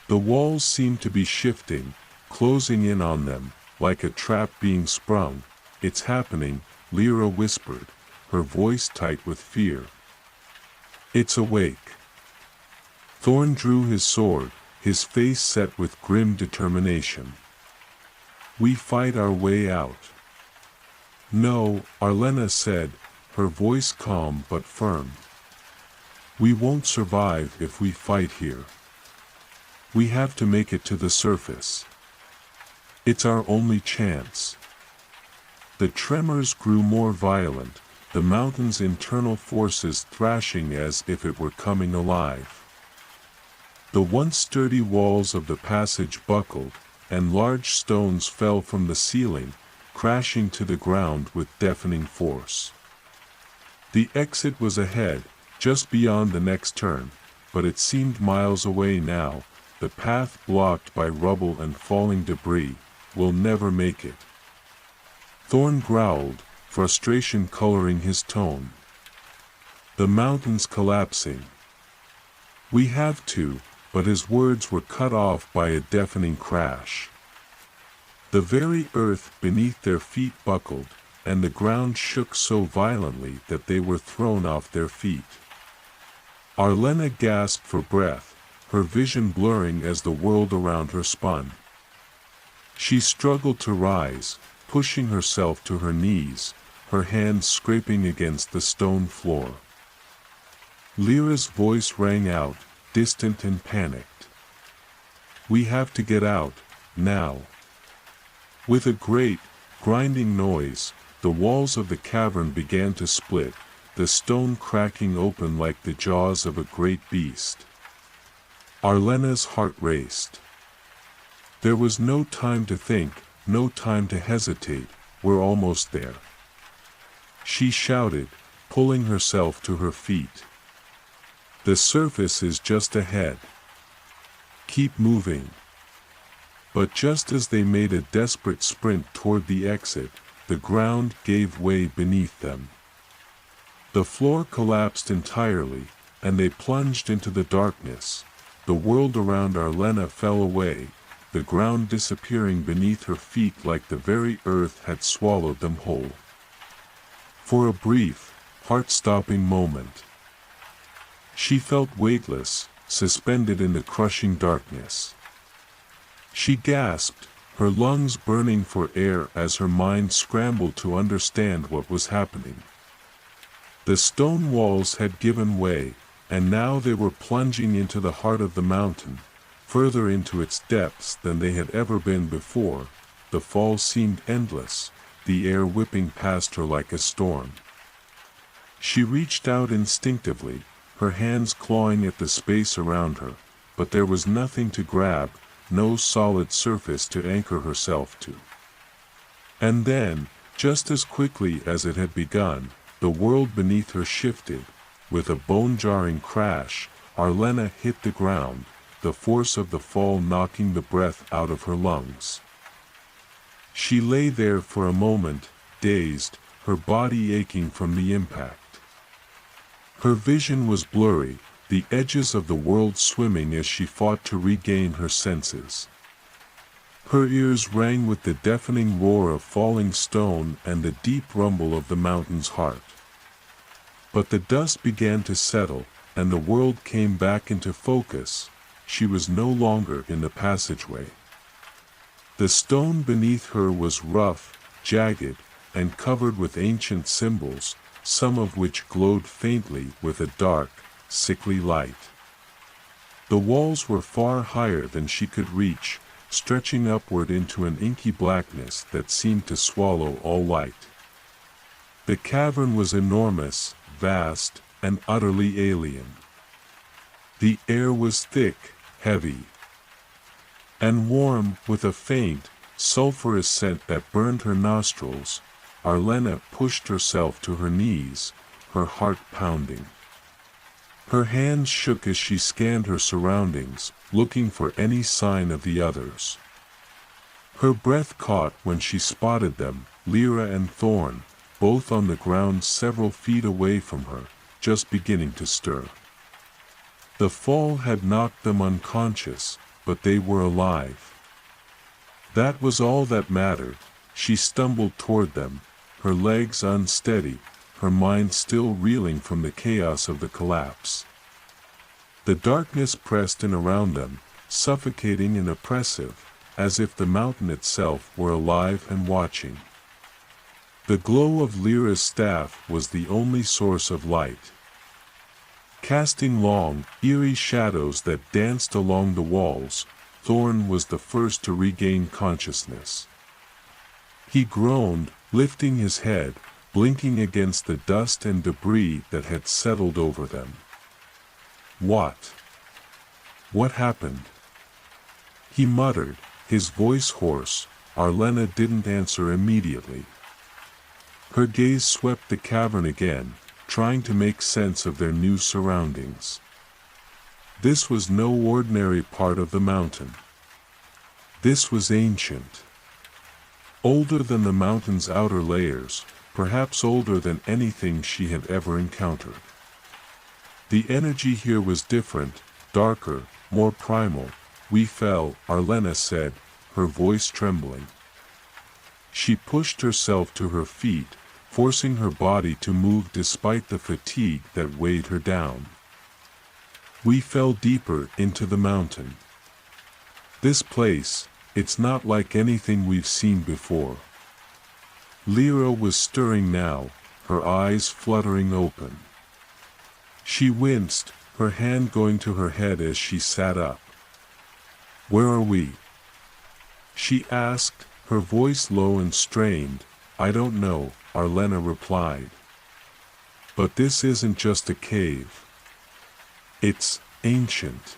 The walls seemed to be shifting, closing in on them, like a trap being sprung. "It's happening," Lyra whispered, her voice tight with fear. "It's awake." Thorn drew his sword, his face set with grim determination. "We fight our way out." "No," Arlena said, her voice calm but firm. "We won't survive if we fight here. We have to make it to the surface. It's our only chance." The tremors grew more violent, the mountain's internal forces thrashing as if it were coming alive. The once sturdy walls of the passage buckled, and large stones fell from the ceiling, crashing to the ground with deafening force. The exit was ahead, just beyond the next turn, but it seemed miles away now, the path blocked by rubble and falling debris. "We'll never make it." Thorn growled, frustration coloring his tone. "The mountain's collapsing. We have to," but his words were cut off by a deafening crash. The very earth beneath their feet buckled, and the ground shook so violently that they were thrown off their feet. Arlena gasped for breath, her vision blurring as the world around her spun. She struggled to rise, pushing herself to her knees, her hands scraping against the stone floor. Lyra's voice rang out, distant and panicked. "We have to get out, now." With a great, grinding noise, the walls of the cavern began to split, the stone cracking open like the jaws of a great beast. Arlena's heart raced. There was no time to think, no time to hesitate, we're almost there. She shouted, pulling herself to her feet. The surface is just ahead. Keep moving. But just as they made a desperate sprint toward the exit, the ground gave way beneath them. The floor collapsed entirely, and they plunged into the darkness. The world around Arlena fell away, the ground disappearing beneath her feet like the very earth had swallowed them whole. For a brief, heart-stopping moment, she felt weightless, suspended in the crushing darkness. She gasped, her lungs burning for air as her mind scrambled to understand what was happening. The stone walls had given way, and now they were plunging into the heart of the mountain, further into its depths than they had ever been before. The fall seemed endless, the air whipping past her like a storm. She reached out instinctively, her hands clawing at the space around her, but there was nothing to grab, no solid surface to anchor herself to. And then, just as quickly as it had begun, the world beneath her shifted. With a bone-jarring crash, Arlena hit the ground, the force of the fall knocking the breath out of her lungs. She lay there for a moment, dazed, her body aching from the impact. Her vision was blurry, the edges of the world swimming as she fought to regain her senses. Her ears rang with the deafening roar of falling stone and the deep rumble of the mountain's heart. But the dust began to settle, and the world came back into focus. She was no longer in the passageway. The stone beneath her was rough, jagged, and covered with ancient symbols, some of which glowed faintly with a dark, sickly light. The walls were far higher than she could reach, stretching upward into an inky blackness that seemed to swallow all light. The cavern was enormous, vast, and utterly alien. The air was thick, heavy, and warm, with a faint, sulphurous scent that burned her nostrils. Arlena pushed herself to her knees, her heart pounding. Her hands shook as she scanned her surroundings, looking for any sign of the others. Her breath caught when she spotted them, Lyra and Thorn, both on the ground several feet away from her, just beginning to stir. The fall had knocked them unconscious, but they were alive. That was all that mattered. She stumbled toward them, her legs unsteady, her mind still reeling from the chaos of the collapse. The darkness pressed in around them, suffocating and oppressive, as if the mountain itself were alive and watching. The glow of Lyra's staff was the only source of light. Casting long, eerie shadows that danced along the walls, Thorn was the first to regain consciousness. He groaned, lifting his head, blinking against the dust and debris that had settled over them. What happened?" he muttered, his voice hoarse. Arlena didn't answer immediately. Her gaze swept the cavern again, trying to make sense of their new surroundings. This was no ordinary part of the mountain. This was ancient. Older than the mountain's outer layers, perhaps older than anything she had ever encountered. The energy here was different, darker, more primal. "We fell," Arlena said, her voice trembling. She pushed herself to her feet, forcing her body to move despite the fatigue that weighed her down. We fell deeper into the mountain. This place, it's not like anything we've seen before. Lyra was stirring now, her eyes fluttering open. She winced, her hand going to her head as she sat up. "Where are we?" she asked, her voice low and strained. "I don't know," Arlena replied. "But this isn't just a cave. It's ancient.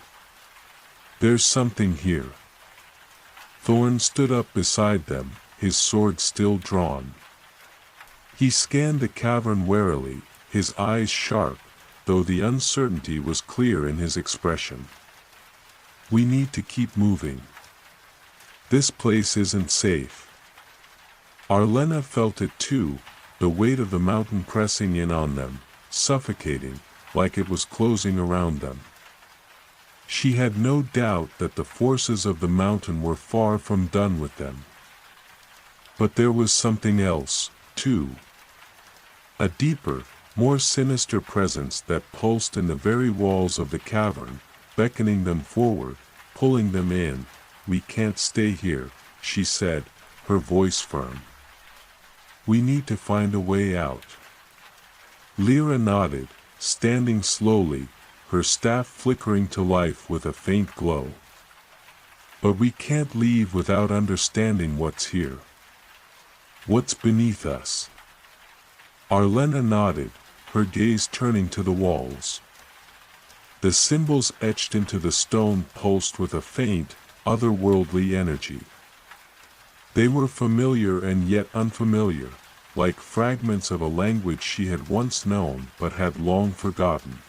There's something here." Thorn stood up beside them, his sword still drawn. He scanned the cavern warily, his eyes sharp, though the uncertainty was clear in his expression. "We need to keep moving. This place isn't safe." Arlena felt it too, the weight of the mountain pressing in on them, suffocating, like it was closing around them. She had no doubt that the forces of the mountain were far from done with them. But there was something else, too. A deeper, more sinister presence that pulsed in the very walls of the cavern, beckoning them forward, pulling them in. "We can't stay here," she said, her voice firm. "We need to find a way out." Lyra nodded, standing slowly, her staff flickering to life with a faint glow. "But we can't leave without understanding what's here. What's beneath us?" Arlena nodded, her gaze turning to the walls. The symbols etched into the stone pulsed with a faint, otherworldly energy. They were familiar and yet unfamiliar, like fragments of a language she had once known but had long forgotten.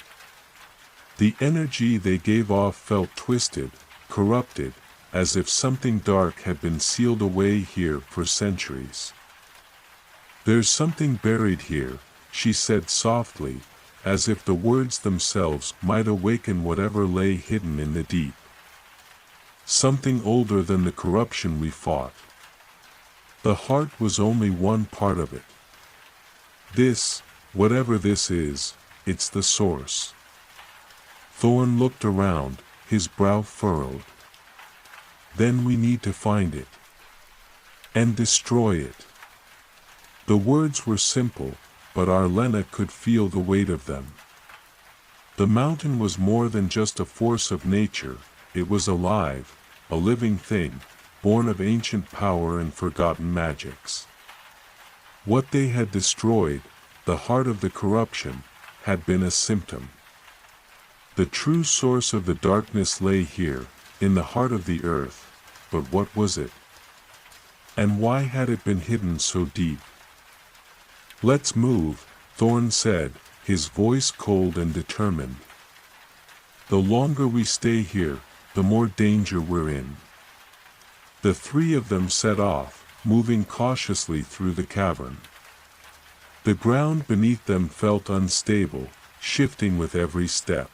The energy they gave off felt twisted, corrupted, as if something dark had been sealed away here for centuries. "There's something buried here," she said softly, as if the words themselves might awaken whatever lay hidden in the deep. "Something older than the corruption we fought. The heart was only one part of it. This, whatever this is, it's the source." Thorn looked around, his brow furrowed. "Then we need to find it. And destroy it." The words were simple, but Arlena could feel the weight of them. The mountain was more than just a force of nature, it was alive, a living thing, born of ancient power and forgotten magics. What they had destroyed, the heart of the corruption, had been a symptom. The true source of the darkness lay here, in the heart of the earth, but what was it? And why had it been hidden so deep? "Let's move," Thorn said, his voice cold and determined. "The longer we stay here, the more danger we're in." The three of them set off, moving cautiously through the cavern. The ground beneath them felt unstable, shifting with every step.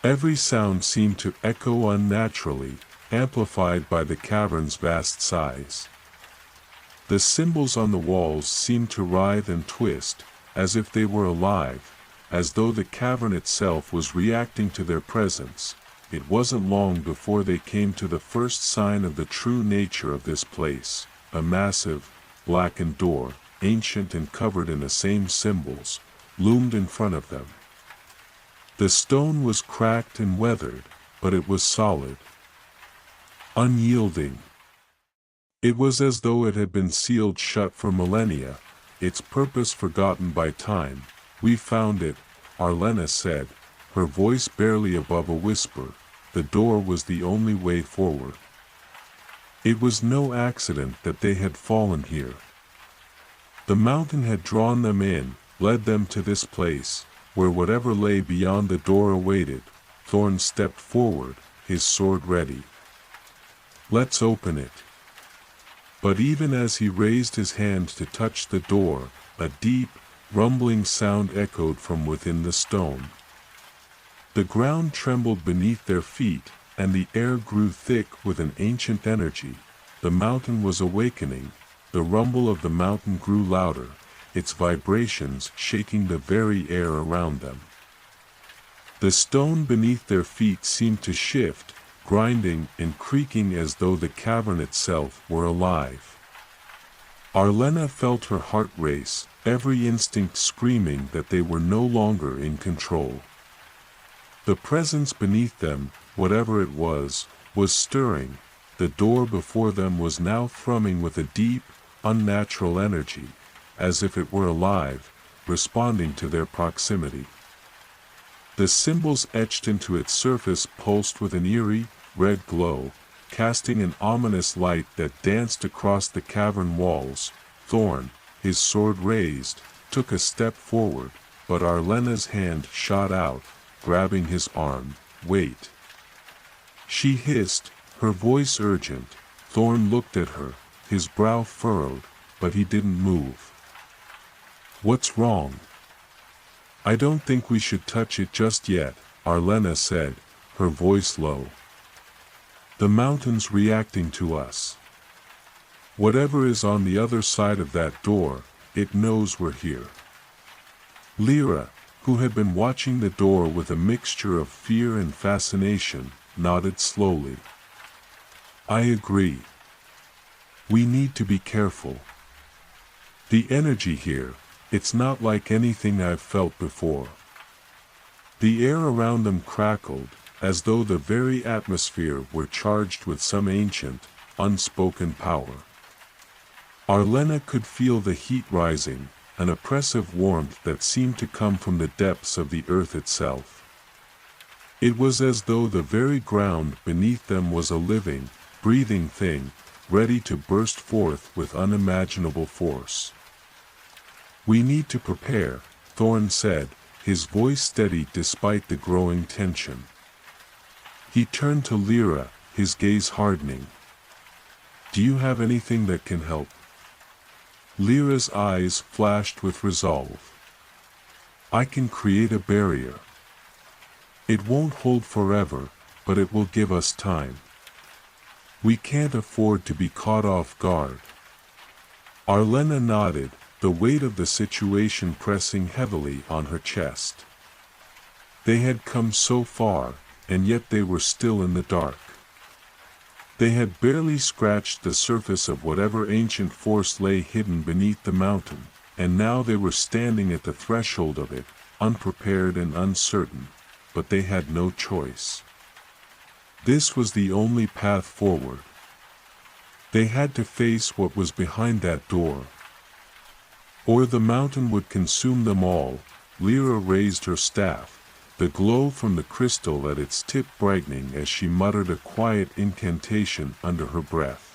Every sound seemed to echo unnaturally, amplified by the cavern's vast size. The symbols on the walls seemed to writhe and twist, as if they were alive, as though the cavern itself was reacting to their presence. It wasn't long before they came to the first sign of the true nature of this place, a massive, blackened door, ancient and covered in the same symbols, loomed in front of them. The stone was cracked and weathered, but it was solid, unyielding. It was as though it had been sealed shut for millennia, its purpose forgotten by time. "We found it," Arlena said, her voice barely above a whisper. The door was the only way forward. It was no accident that they had fallen here. The mountain had drawn them in, led them to this place, where whatever lay beyond the door awaited. Thorn stepped forward, his sword ready. "Let's open it." But even as he raised his hand to touch the door, a deep, rumbling sound echoed from within the stone. The ground trembled beneath their feet, and the air grew thick with an ancient energy. The mountain was awakening, the rumble of the mountain grew louder, its vibrations shaking the very air around them. The stone beneath their feet seemed to shift, grinding and creaking as though the cavern itself were alive. Arlena felt her heart race, every instinct screaming that they were no longer in control. The presence beneath them, whatever it was stirring. The door before them was now thrumming with a deep, unnatural energy, as if it were alive, responding to their proximity. The symbols etched into its surface pulsed with an eerie, red glow, casting an ominous light that danced across the cavern walls. Thorn, his sword raised, took a step forward, but Arlena's hand shot out, grabbing his arm. "Wait!" She hissed, her voice urgent. Thorn looked at her, his brow furrowed, but he didn't move. "What's wrong?" "I don't think we should touch it just yet," Arlena said, her voice low. "The mountain's reacting to us. Whatever is on the other side of that door, it knows we're here." Lyra, who had been watching the door with a mixture of fear and fascination, nodded slowly. "I agree. We need to be careful. The energy here, it's not like anything I've felt before." The air around them crackled, as though the very atmosphere were charged with some ancient, unspoken power. Arlena could feel the heat rising, an oppressive warmth that seemed to come from the depths of the earth itself. It was as though the very ground beneath them was a living, breathing thing, ready to burst forth with unimaginable force. "We need to prepare," Thorn said, his voice steady despite the growing tension. He turned to Lyra, his gaze hardening. "Do you have anything that can help?" Lyra's eyes flashed with resolve. "I can create a barrier. It won't hold forever, but it will give us time. We can't afford to be caught off guard." Arlena nodded, the weight of the situation pressing heavily on her chest. They had come so far, and yet they were still in the dark. They had barely scratched the surface of whatever ancient force lay hidden beneath the mountain, and now they were standing at the threshold of it, unprepared and uncertain, but they had no choice. This was the only path forward. They had to face what was behind that door, or the mountain would consume them all. Lyra raised her staff, the glow from the crystal at its tip brightening as she muttered a quiet incantation under her breath.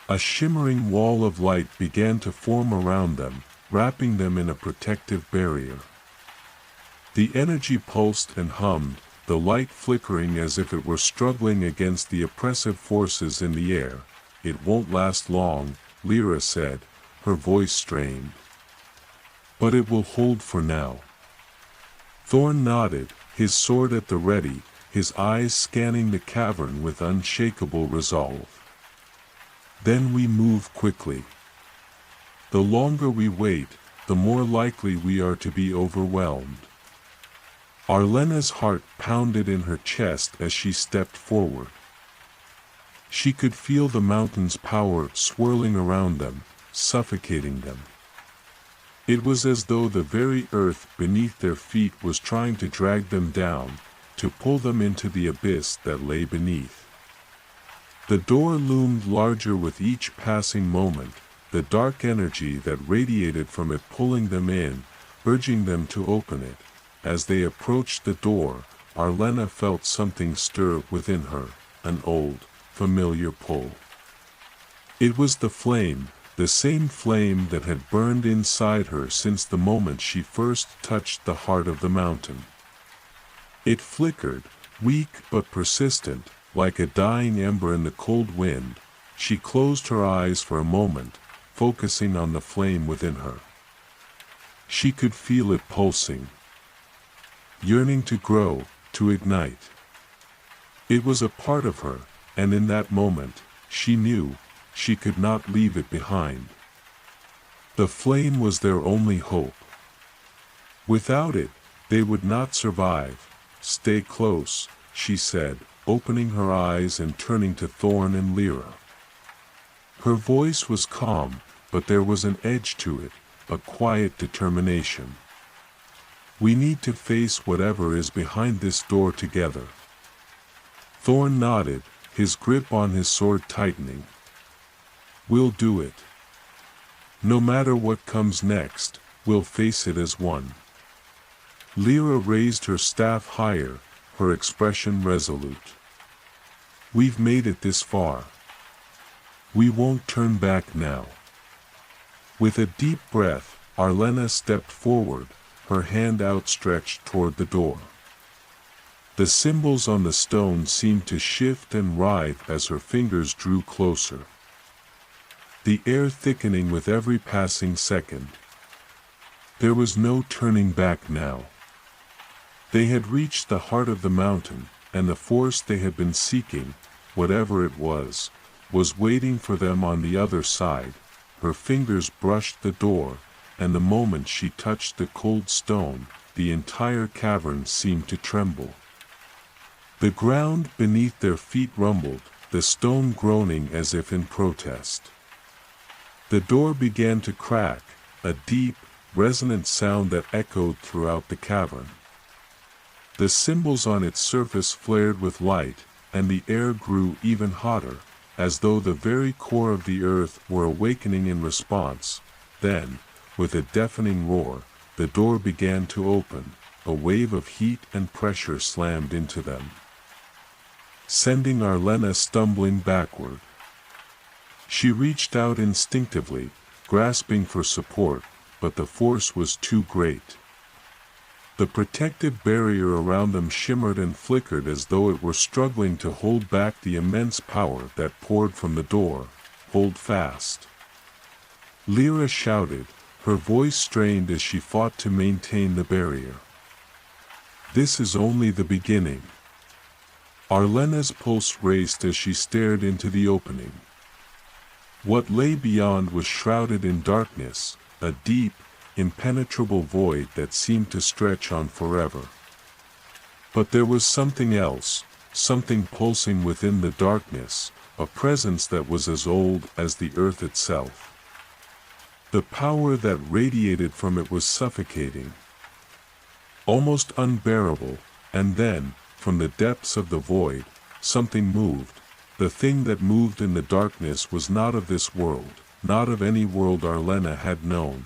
A shimmering wall of light began to form around them, wrapping them in a protective barrier. The energy pulsed and hummed, the light flickering as if it were struggling against the oppressive forces in the air. "It won't last long," Lyra said, her voice strained. "But it will hold for now." Thorn nodded, his sword at the ready, his eyes scanning the cavern with unshakable resolve. "Then we move quickly. The longer we wait, the more likely we are to be overwhelmed." Arlena's heart pounded in her chest as she stepped forward. She could feel the mountain's power swirling around them, suffocating them. It was as though the very earth beneath their feet was trying to drag them down, to pull them into the abyss that lay beneath. The door loomed larger with each passing moment, the dark energy that radiated from it pulling them in, urging them to open it. As they approached the door, Arlena felt something stir within her, an old, familiar pull. It was the flame, the same flame that had burned inside her since the moment she first touched the heart of the mountain. It flickered, weak but persistent, like a dying ember in the cold wind. She closed her eyes for a moment, focusing on the flame within her. She could feel it pulsing, yearning to grow, to ignite. It was a part of her, and in that moment, she knew, she could not leave it behind. The flame was their only hope. Without it, they would not survive. "Stay close," she said, opening her eyes and turning to Thorn and Lyra. Her voice was calm, but there was an edge to it, a quiet determination. "We need to face whatever is behind this door together." Thorn nodded, his grip on his sword tightening. "We'll do it. No matter what comes next, we'll face it as one." Lyra raised her staff higher, her expression resolute. "We've made it this far. We won't turn back now." With a deep breath, Arlena stepped forward, her hand outstretched toward the door. The symbols on the stone seemed to shift and writhe as her fingers drew closer, the air thickening with every passing second. There was no turning back now. They had reached the heart of the mountain, and the force they had been seeking, whatever it was waiting for them on the other side. Her fingers brushed the door, and the moment she touched the cold stone, the entire cavern seemed to tremble. The ground beneath their feet rumbled, the stone groaning as if in protest. The door began to crack, a deep, resonant sound that echoed throughout the cavern. The symbols on its surface flared with light, and the air grew even hotter, as though the very core of the earth were awakening in response. Then, with a deafening roar, the door began to open, a wave of heat and pressure slammed into them, sending Arlena stumbling backward. She reached out instinctively, grasping for support, but the force was too great. The protective barrier around them shimmered and flickered as though it were struggling to hold back the immense power that poured from the door. "Hold fast!" Lyra shouted, her voice strained as she fought to maintain the barrier. "This is only the beginning." Arlena's pulse raced as she stared into the opening. What lay beyond was shrouded in darkness, a deep, impenetrable void that seemed to stretch on forever. But there was something else, something pulsing within the darkness, a presence that was as old as the earth itself. The power that radiated from it was suffocating, almost unbearable, and then, from the depths of the void, something moved. The thing that moved in the darkness was not of this world, not of any world Arlena had known.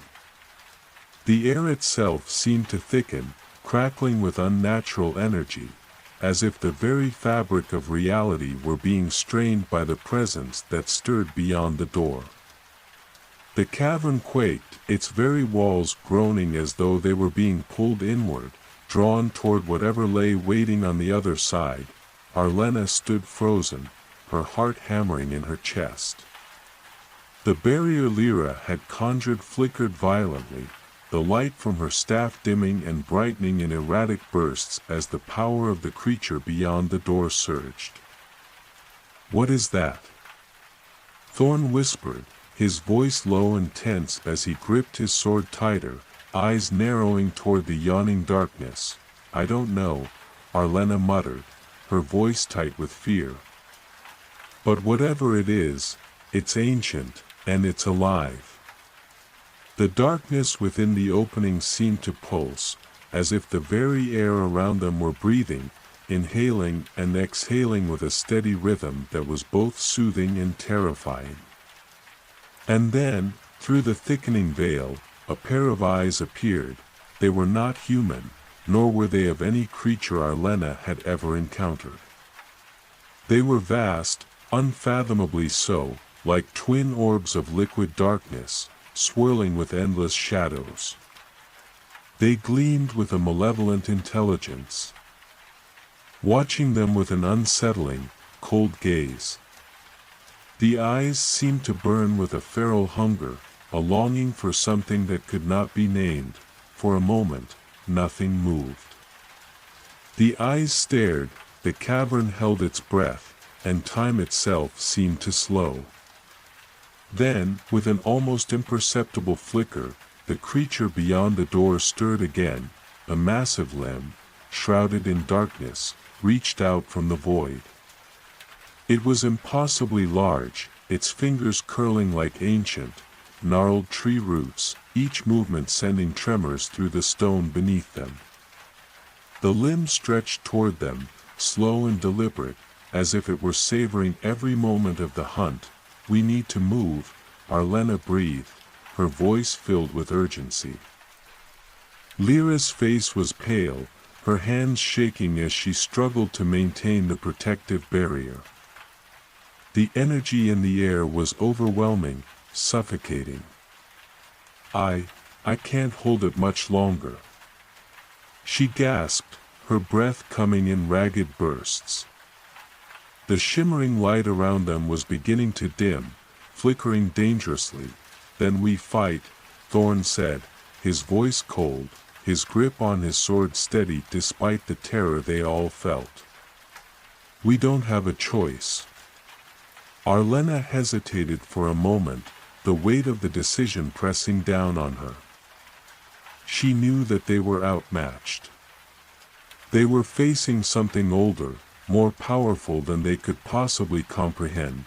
The air itself seemed to thicken, crackling with unnatural energy, as if the very fabric of reality were being strained by the presence that stirred beyond the door. The cavern quaked, its very walls groaning as though they were being pulled inward, drawn toward whatever lay waiting on the other side. Arlena stood frozen, her heart hammering in her chest. The barrier Lyra had conjured flickered violently, the light from her staff dimming and brightening in erratic bursts as the power of the creature beyond the door surged. "What is that?" Thorn whispered, his voice low and tense as he gripped his sword tighter, eyes narrowing toward the yawning darkness. "I don't know," Arlena muttered, her voice tight with fear. "But whatever it is, it's ancient, and it's alive." The darkness within the opening seemed to pulse, as if the very air around them were breathing, inhaling and exhaling with a steady rhythm that was both soothing and terrifying. And then, through the thickening veil, a pair of eyes appeared. They were not human, nor were they of any creature Arlena had ever encountered. They were vast, unfathomably so, like twin orbs of liquid darkness, swirling with endless shadows. They gleamed with a malevolent intelligence, watching them with an unsettling, cold gaze. The eyes seemed to burn with a feral hunger, a longing for something that could not be named. For a moment, nothing moved. The eyes stared, the cavern held its breath, and time itself seemed to slow. Then, with an almost imperceptible flicker, the creature beyond the door stirred again. A massive limb, shrouded in darkness, reached out from the void. It was impossibly large, its fingers curling like ancient, gnarled tree roots, each movement sending tremors through the stone beneath them. The limb stretched toward them, slow and deliberate, as if it were savoring every moment of the hunt. "We need to move," Arlena breathed, her voice filled with urgency. Lyra's face was pale, her hands shaking as she struggled to maintain the protective barrier. The energy in the air was overwhelming, suffocating. I can't hold it much longer," she gasped, her breath coming in ragged bursts. The shimmering light around them was beginning to dim, flickering dangerously. "Then we fight," Thorn said, his voice cold, his grip on his sword steady despite the terror they all felt. "We don't have a choice." Arlena hesitated for a moment, the weight of the decision pressing down on her. She knew that they were outmatched. They were facing something older, more powerful than they could possibly comprehend.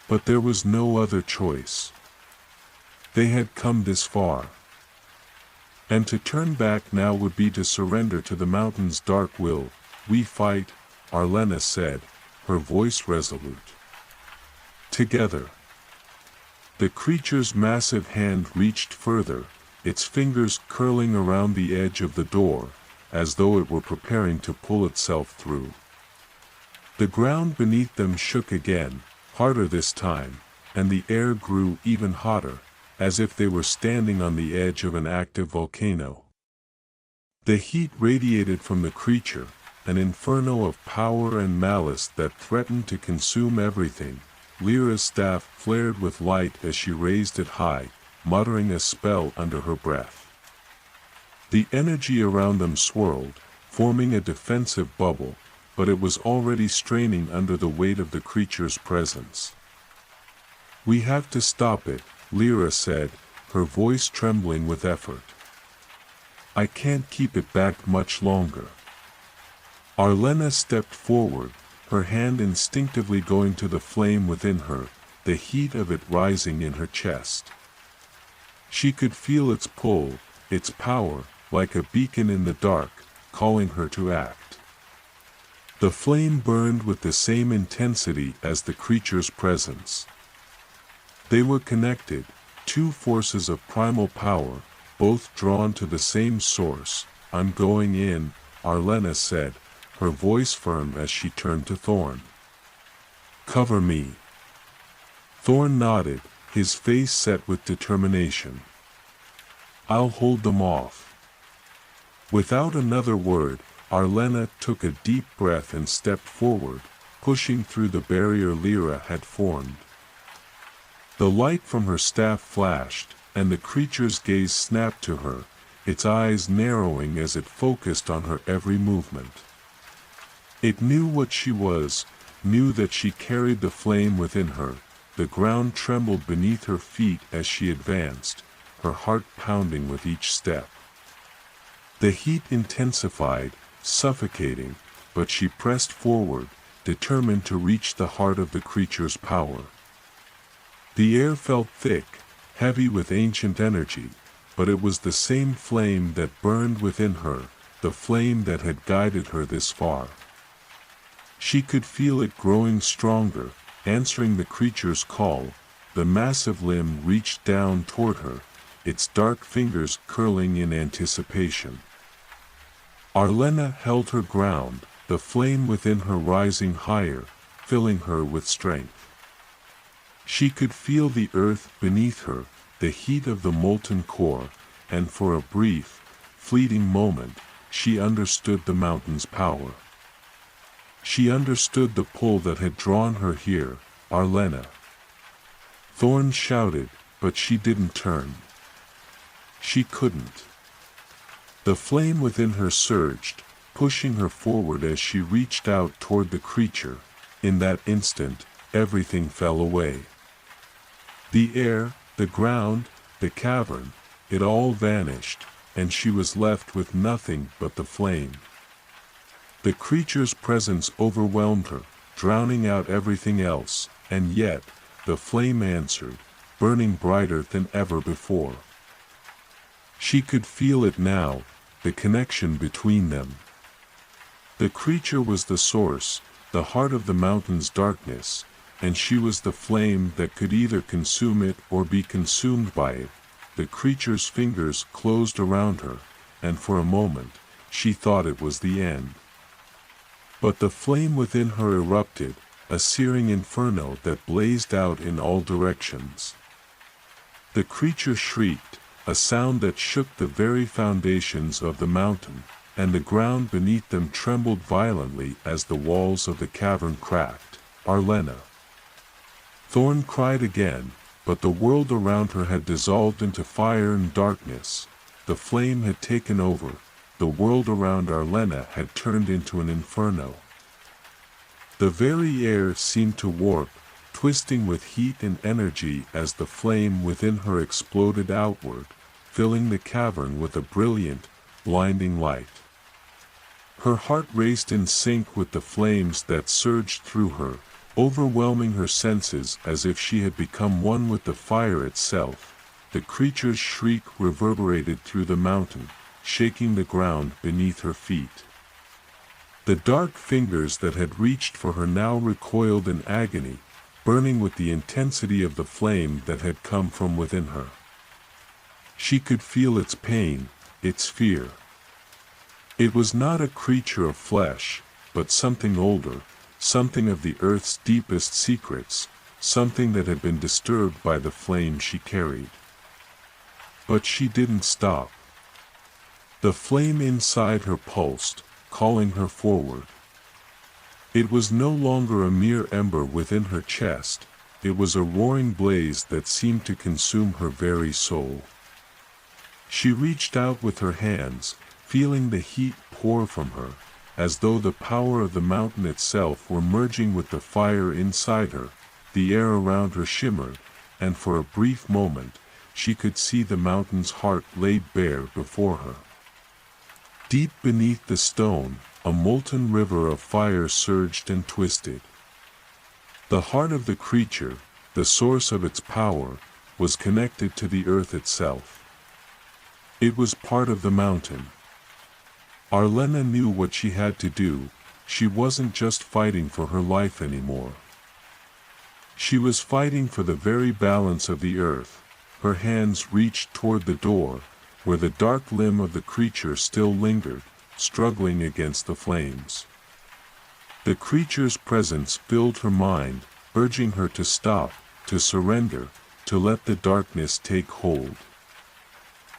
But there was no other choice. They had come this far. And to turn back now would be to surrender to the mountain's dark will. "We fight," Arlena said, her voice resolute. "Together." The creature's massive hand reached further, its fingers curling around the edge of the door, as though it were preparing to pull itself through. The ground beneath them shook again, harder this time, and the air grew even hotter, as if they were standing on the edge of an active volcano. The heat radiated from the creature, an inferno of power and malice that threatened to consume everything. Lyra's staff flared with light as she raised it high, muttering a spell under her breath. The energy around them swirled, forming a defensive bubble, but it was already straining under the weight of the creature's presence. "We have to stop it," Lyra said, her voice trembling with effort. "I can't keep it back much longer." Arlena stepped forward, her hand instinctively going to the flame within her, the heat of it rising in her chest. She could feel its pull, its power, like a beacon in the dark, calling her to act. The flame burned with the same intensity as the creature's presence. They were connected, two forces of primal power, both drawn to the same source. "I'm going in," Arlena said, her voice firm as she turned to Thorn. "Cover me." Thorn nodded, his face set with determination. "I'll hold them off." Without another word, Arlena took a deep breath and stepped forward, pushing through the barrier Lyra had formed. The light from her staff flashed, and the creature's gaze snapped to her, its eyes narrowing as it focused on her every movement. It knew what she was, knew that she carried the flame within her. The ground trembled beneath her feet as she advanced, her heart pounding with each step. The heat intensified, suffocating, but she pressed forward, determined to reach the heart of the creature's power. The air felt thick, heavy with ancient energy, but it was the same flame that burned within her, the flame that had guided her this far. She could feel it growing stronger, answering the creature's call. The massive limb reached down toward her, its dark fingers curling in anticipation. Arlena held her ground, the flame within her rising higher, filling her with strength. She could feel the earth beneath her, the heat of the molten core, and for a brief, fleeting moment, she understood the mountain's power. She understood the pull that had drawn her here. "Arlena!" Thorn shouted, but she didn't turn. She couldn't. The flame within her surged, pushing her forward as she reached out toward the creature. In that instant, everything fell away. The air, the ground, the cavern, it all vanished, and she was left with nothing but the flame. The creature's presence overwhelmed her, drowning out everything else, and yet, the flame answered, burning brighter than ever before. She could feel it now, the connection between them. The creature was the source, the heart of the mountain's darkness, and she was the flame that could either consume it or be consumed by it. The creature's fingers closed around her, and for a moment, she thought it was the end. But the flame within her erupted, a searing inferno that blazed out in all directions. The creature shrieked, a sound that shook the very foundations of the mountain, and the ground beneath them trembled violently as the walls of the cavern cracked. Arlena. Thorn cried again, but the world around her had dissolved into fire and darkness. The flame had taken over, the world around Arlena had turned into an inferno. The very air seemed to warp, twisting with heat and energy as the flame within her exploded outward, filling the cavern with a brilliant, blinding light. Her heart raced in sync with the flames that surged through her, overwhelming her senses as if she had become one with the fire itself. The creature's shriek reverberated through the mountain, shaking the ground beneath her feet. The dark fingers that had reached for her now recoiled in agony, burning with the intensity of the flame that had come from within her. She could feel its pain, its fear. It was not a creature of flesh, but something older, something of the earth's deepest secrets, something that had been disturbed by the flame she carried. But she didn't stop. The flame inside her pulsed, calling her forward. It was no longer a mere ember within her chest, it was a roaring blaze that seemed to consume her very soul. She reached out with her hands, feeling the heat pour from her, as though the power of the mountain itself were merging with the fire inside her. The air around her shimmered, and for a brief moment, she could see the mountain's heart laid bare before her. Deep beneath the stone, a molten river of fire surged and twisted. The heart of the creature, the source of its power, was connected to the earth itself. It was part of the mountain. Arlena knew what she had to do. She wasn't just fighting for her life anymore. She was fighting for the very balance of the earth. Her hands reached toward the door, where the dark limb of the creature still lingered, struggling against the flames. The creature's presence filled her mind, urging her to stop, to surrender, to let the darkness take hold.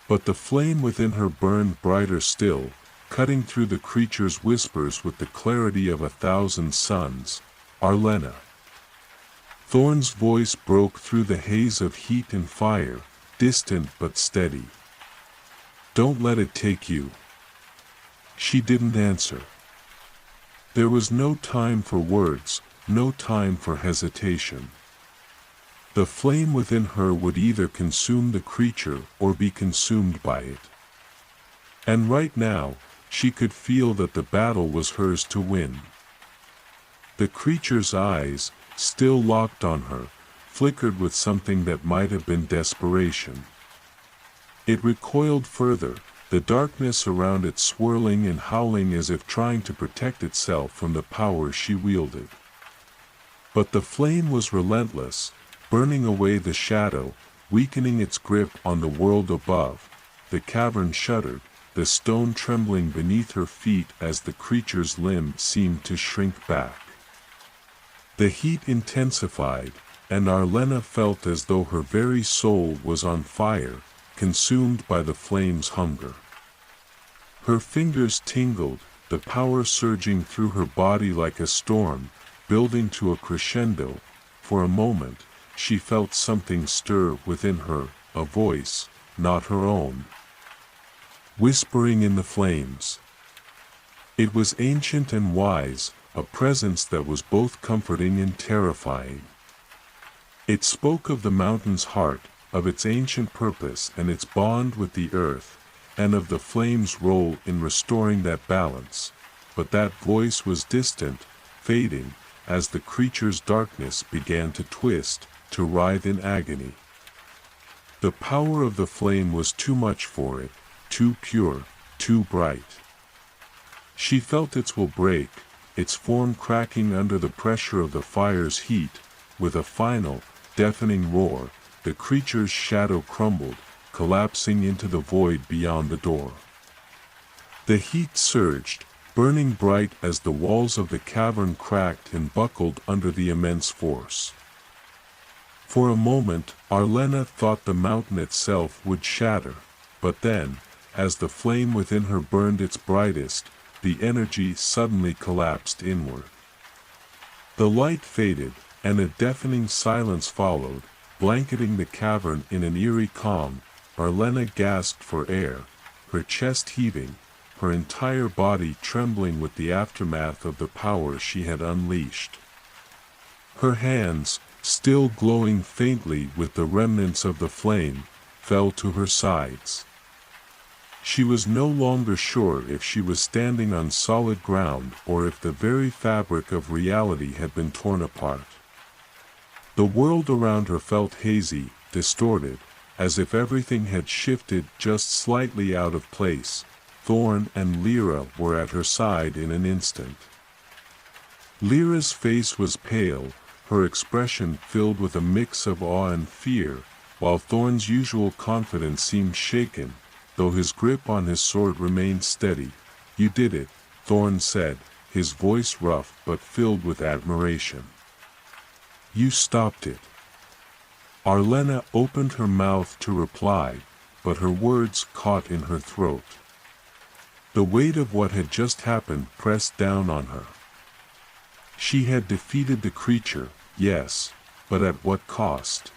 But the flame within her burned brighter still, cutting through the creature's whispers with the clarity of 1,000 suns. Arlena. Thorn's voice broke through the haze of heat and fire, distant but steady. Don't let it take you. She didn't answer. There was no time for words, no time for hesitation. The flame within her would either consume the creature or be consumed by it. And right now, she could feel that the battle was hers to win. The creature's eyes, still locked on her, flickered with something that might have been desperation. It recoiled further, the darkness around it swirling and howling as if trying to protect itself from the power she wielded. But the flame was relentless, burning away the shadow, weakening its grip on the world above. The cavern shuddered, the stone trembling beneath her feet as the creature's limb seemed to shrink back. The heat intensified, and Arlena felt as though her very soul was on fire, consumed by the flame's hunger. Her fingers tingled, the power surging through her body like a storm, building to a crescendo. For a moment, she felt something stir within her, a voice, not her own, whispering in the flames. It was ancient and wise, a presence that was both comforting and terrifying. It spoke of the mountain's heart, of its ancient purpose and its bond with the earth, and of the flame's role in restoring that balance. But that voice was distant, fading, as the creature's darkness began to twist, to writhe in agony. The power of the flame was too much for it, too pure, too bright. She felt its will break, its form cracking under the pressure of the fire's heat. With a final, deafening roar, the creature's shadow crumbled, collapsing into the void beyond the door. The heat surged, burning bright as the walls of the cavern cracked and buckled under the immense force. For a moment, Arlena thought the mountain itself would shatter, but then, as the flame within her burned its brightest, the energy suddenly collapsed inward. The light faded, and a deafening silence followed, blanketing the cavern in an eerie calm. Arlena gasped for air, her chest heaving, her entire body trembling with the aftermath of the power she had unleashed. Her hands, still glowing faintly with the remnants of the flame, fell to her sides. She was no longer sure if she was standing on solid ground or if the very fabric of reality had been torn apart. The world around her felt hazy, distorted, as if everything had shifted just slightly out of place. Thorn and Lyra were at her side in an instant. Lyra's face was pale, her expression filled with a mix of awe and fear, while Thorn's usual confidence seemed shaken, though his grip on his sword remained steady. "You did it," Thorn said, his voice rough but filled with admiration. "You stopped it." Arlena opened her mouth to reply, but her words caught in her throat. The weight of what had just happened pressed down on her. She had defeated the creature, yes, but at what cost?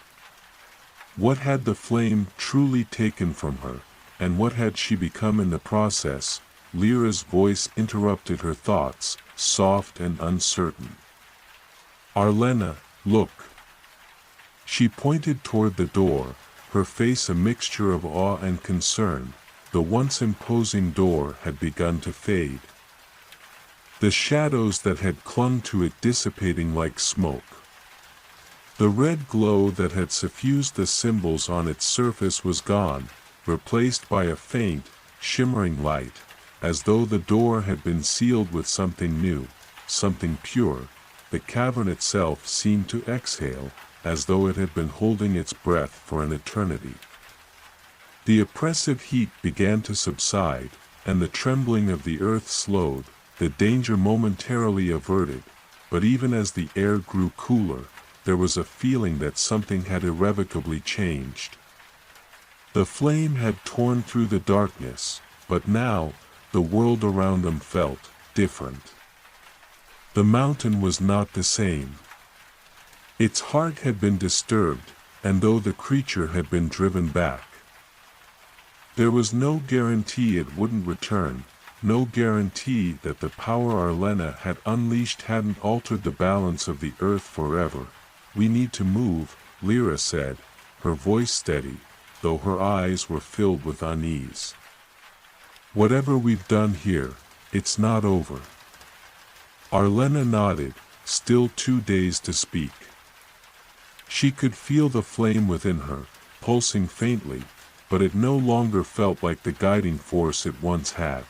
What had the flame truly taken from her, and what had she become in the process? Lyra's voice interrupted her thoughts, soft and uncertain. "Arlena, look." She pointed toward the door, her face a mixture of awe and concern. The once imposing door had begun to fade, the shadows that had clung to it dissipating like smoke. The red glow that had suffused the symbols on its surface was gone, replaced by a faint, shimmering light, as though the door had been sealed with something new, something pure. The cavern itself seemed to exhale, as though it had been holding its breath for an eternity. The oppressive heat began to subside, and the trembling of the earth slowed, the danger momentarily averted. But even as the air grew cooler, there was a feeling that something had irrevocably changed. The flame had torn through the darkness, but now, the world around them felt different. The mountain was not the same. Its heart had been disturbed, and though the creature had been driven back, there was no guarantee it wouldn't return, no guarantee that the power Arlena had unleashed hadn't altered the balance of the earth forever. "We need to move," Lyra said, her voice steady, though her eyes were filled with unease. "Whatever we've done here, it's not over." Arlena nodded, still too dazed to speak. She could feel the flame within her, pulsing faintly, but it no longer felt like the guiding force it once had.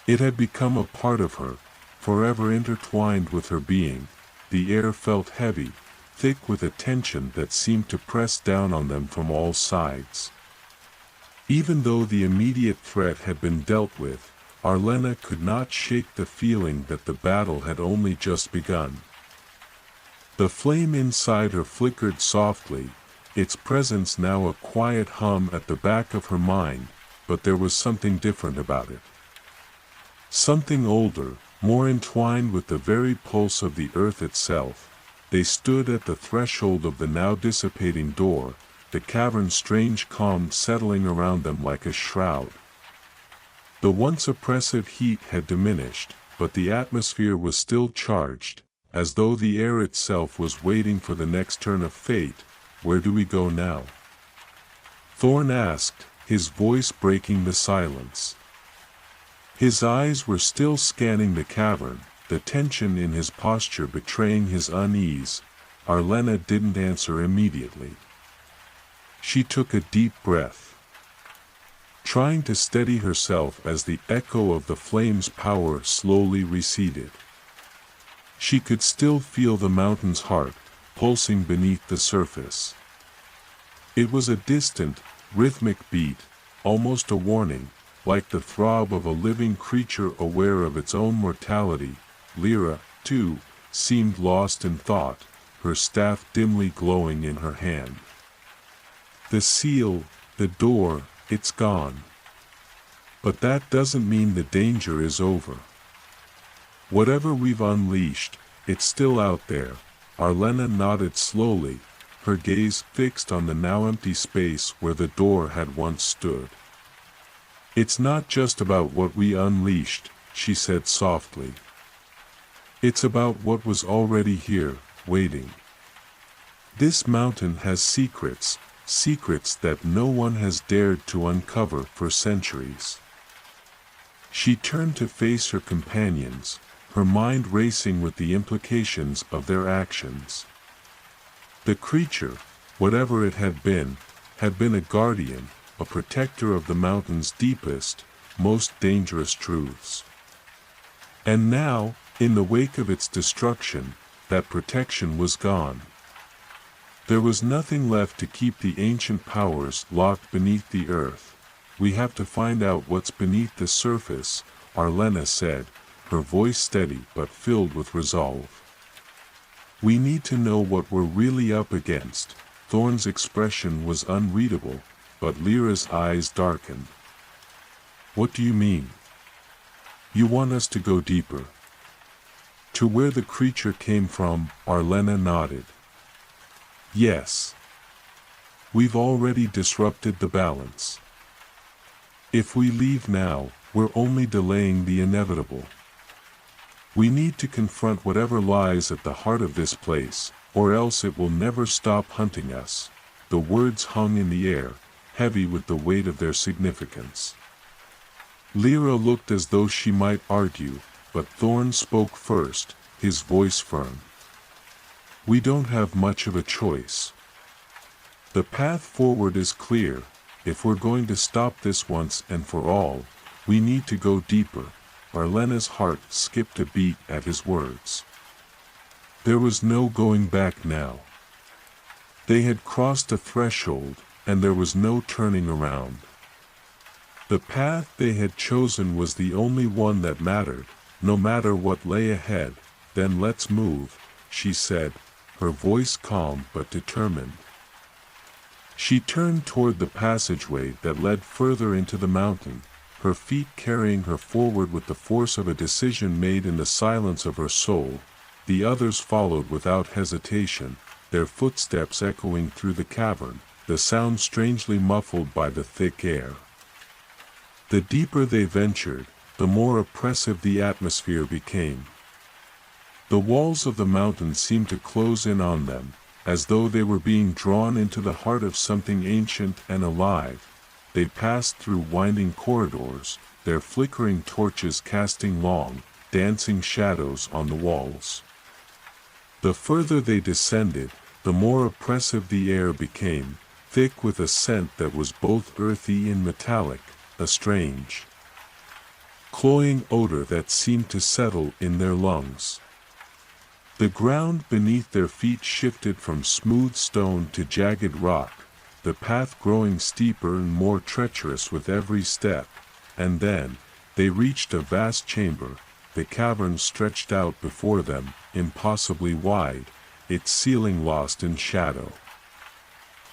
It had become a part of her, forever intertwined with her being. The air felt heavy, thick with a tension that seemed to press down on them from all sides. Even though the immediate threat had been dealt with, Arlena could not shake the feeling that the battle had only just begun. The flame inside her flickered softly, its presence now a quiet hum at the back of her mind, but there was something different about it. Something older, more entwined with the very pulse of the earth itself. They stood at the threshold of the now dissipating door, the cavern's strange calm settling around them like a shroud. The once oppressive heat had diminished, but the atmosphere was still charged, as though the air itself was waiting for the next turn of fate. "Where do we go now?" Thorn asked, his voice breaking the silence. His eyes were still scanning the cavern, the tension in his posture betraying his unease. Arlena didn't answer immediately. She took a deep breath, trying to steady herself as the echo of the flame's power slowly receded. She could still feel the mountain's heart pulsing beneath the surface. It was a distant, rhythmic beat, almost a warning, like the throb of a living creature aware of its own mortality. Lyra, too, seemed lost in thought, her staff dimly glowing in her hand. "The seal, the door, it's gone. But that doesn't mean the danger is over. Whatever we've unleashed, it's still out there." Arlena nodded slowly, her gaze fixed on the now empty space where the door had once stood. "It's not just about what we unleashed," she said softly. "It's about what was already here, waiting. This mountain has secrets, secrets that no one has dared to uncover for centuries." She turned to face her companions, her mind racing with the implications of their actions. The creature, whatever it had been a guardian, a protector of the mountain's deepest, most dangerous truths. And now, in the wake of its destruction, that protection was gone. There was nothing left to keep the ancient powers locked beneath the earth. "We have to find out what's beneath the surface," Arlena said, her voice steady but filled with resolve. "We need to know what we're really up against." Thorn's expression was unreadable, but Lyra's eyes darkened. "What do you mean? You want us to go deeper? To where the creature came from?" Arlena nodded. "Yes. We've already disrupted the balance. If we leave now, we're only delaying the inevitable. We need to confront whatever lies at the heart of this place, or else it will never stop hunting us." The words hung in the air, heavy with the weight of their significance. Lyra looked as though she might argue, but Thorn spoke first, his voice firm. "We don't have much of a choice. The path forward is clear. If we're going to stop this once and for all, we need to go deeper." Arlena's heart skipped a beat at his words. There was no going back now. They had crossed a threshold, and there was no turning around. The path they had chosen was the only one that mattered, no matter what lay ahead. "Then let's move," she said, her voice calm but determined. She turned toward the passageway that led further into the mountain, her feet carrying her forward with the force of a decision made in the silence of her soul. The others followed without hesitation, their footsteps echoing through the cavern, the sound strangely muffled by the thick air. The deeper they ventured, the more oppressive the atmosphere became. The walls of the mountain seemed to close in on them, as though they were being drawn into the heart of something ancient and alive. They passed through winding corridors, their flickering torches casting long, dancing shadows on the walls. The further they descended, the more oppressive the air became, thick with a scent that was both earthy and metallic, a strange, cloying odor that seemed to settle in their lungs. The ground beneath their feet shifted from smooth stone to jagged rock, the path growing steeper and more treacherous with every step, and then, they reached a vast chamber. The cavern stretched out before them, impossibly wide, its ceiling lost in shadow.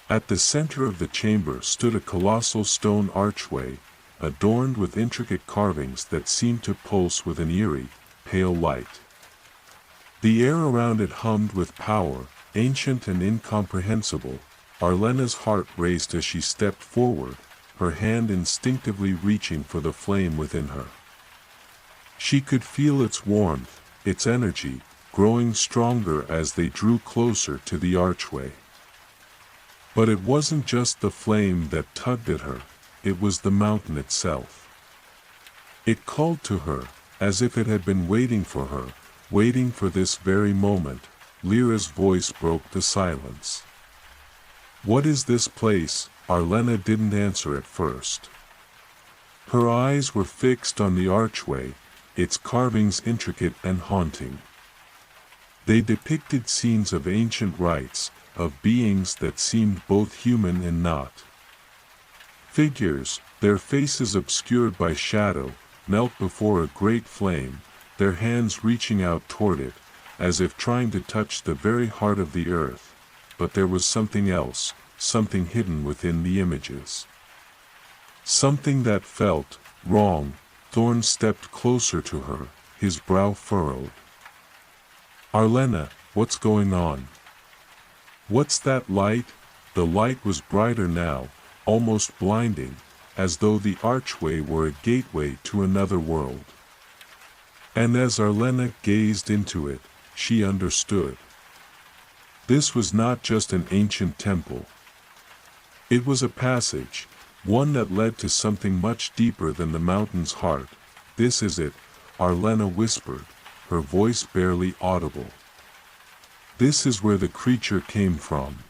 At the center of the chamber stood a colossal stone archway, adorned with intricate carvings that seemed to pulse with an eerie, pale light. The air around it hummed with power, ancient and incomprehensible. Arlena's heart raced as she stepped forward, her hand instinctively reaching for the flame within her. She could feel its warmth, its energy, growing stronger as they drew closer to the archway. But it wasn't just the flame that tugged at her, it was the mountain itself. It called to her, as if it had been waiting for her, waiting for this very moment. Lyra's voice broke the silence. "What is this place?" Arlena didn't answer at first. Her eyes were fixed on the archway, its carvings intricate and haunting. They depicted scenes of ancient rites, of beings that seemed both human and not. Figures, their faces obscured by shadow, knelt before a great flame, their hands reaching out toward it, as if trying to touch the very heart of the earth. But there was something else, something hidden within the images. Something that felt wrong. Thorn stepped closer to her, his brow furrowed. "Arlena, what's going on? What's that light?" The light was brighter now, almost blinding, as though the archway were a gateway to another world. And as Arlena gazed into it, she understood. This was not just an ancient temple. It was a passage, one that led to something much deeper than the mountain's heart. "This is it," Arlena whispered, her voice barely audible. "This is where the creature came from.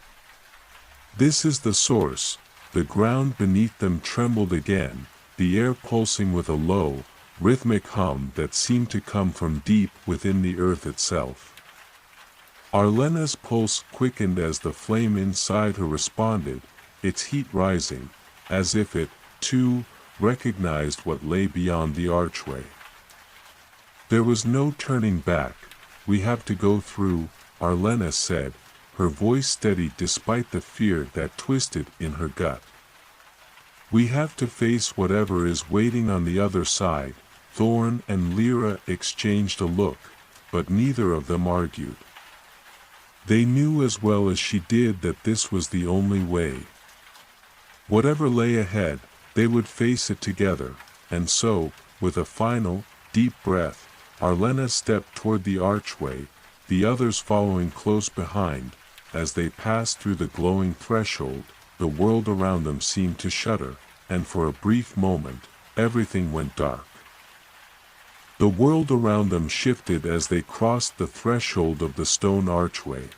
This is the source." The ground beneath them trembled again, the air pulsing with a low, rhythmic hum that seemed to come from deep within the earth itself. Arlena's pulse quickened as the flame inside her responded, its heat rising, as if it, too, recognized what lay beyond the archway. "There was no turning back. We have to go through," Arlena said, her voice steady despite the fear that twisted in her gut. "We have to face whatever is waiting on the other side." Thorn and Lyra exchanged a look, but neither of them argued. They knew as well as she did that this was the only way. Whatever lay ahead, they would face it together, and so, with a final, deep breath, Arlena stepped toward the archway, the others following close behind. As they passed through the glowing threshold, the world around them seemed to shudder, and for a brief moment, everything went dark. The world around them shifted as they crossed the threshold of the stone archway.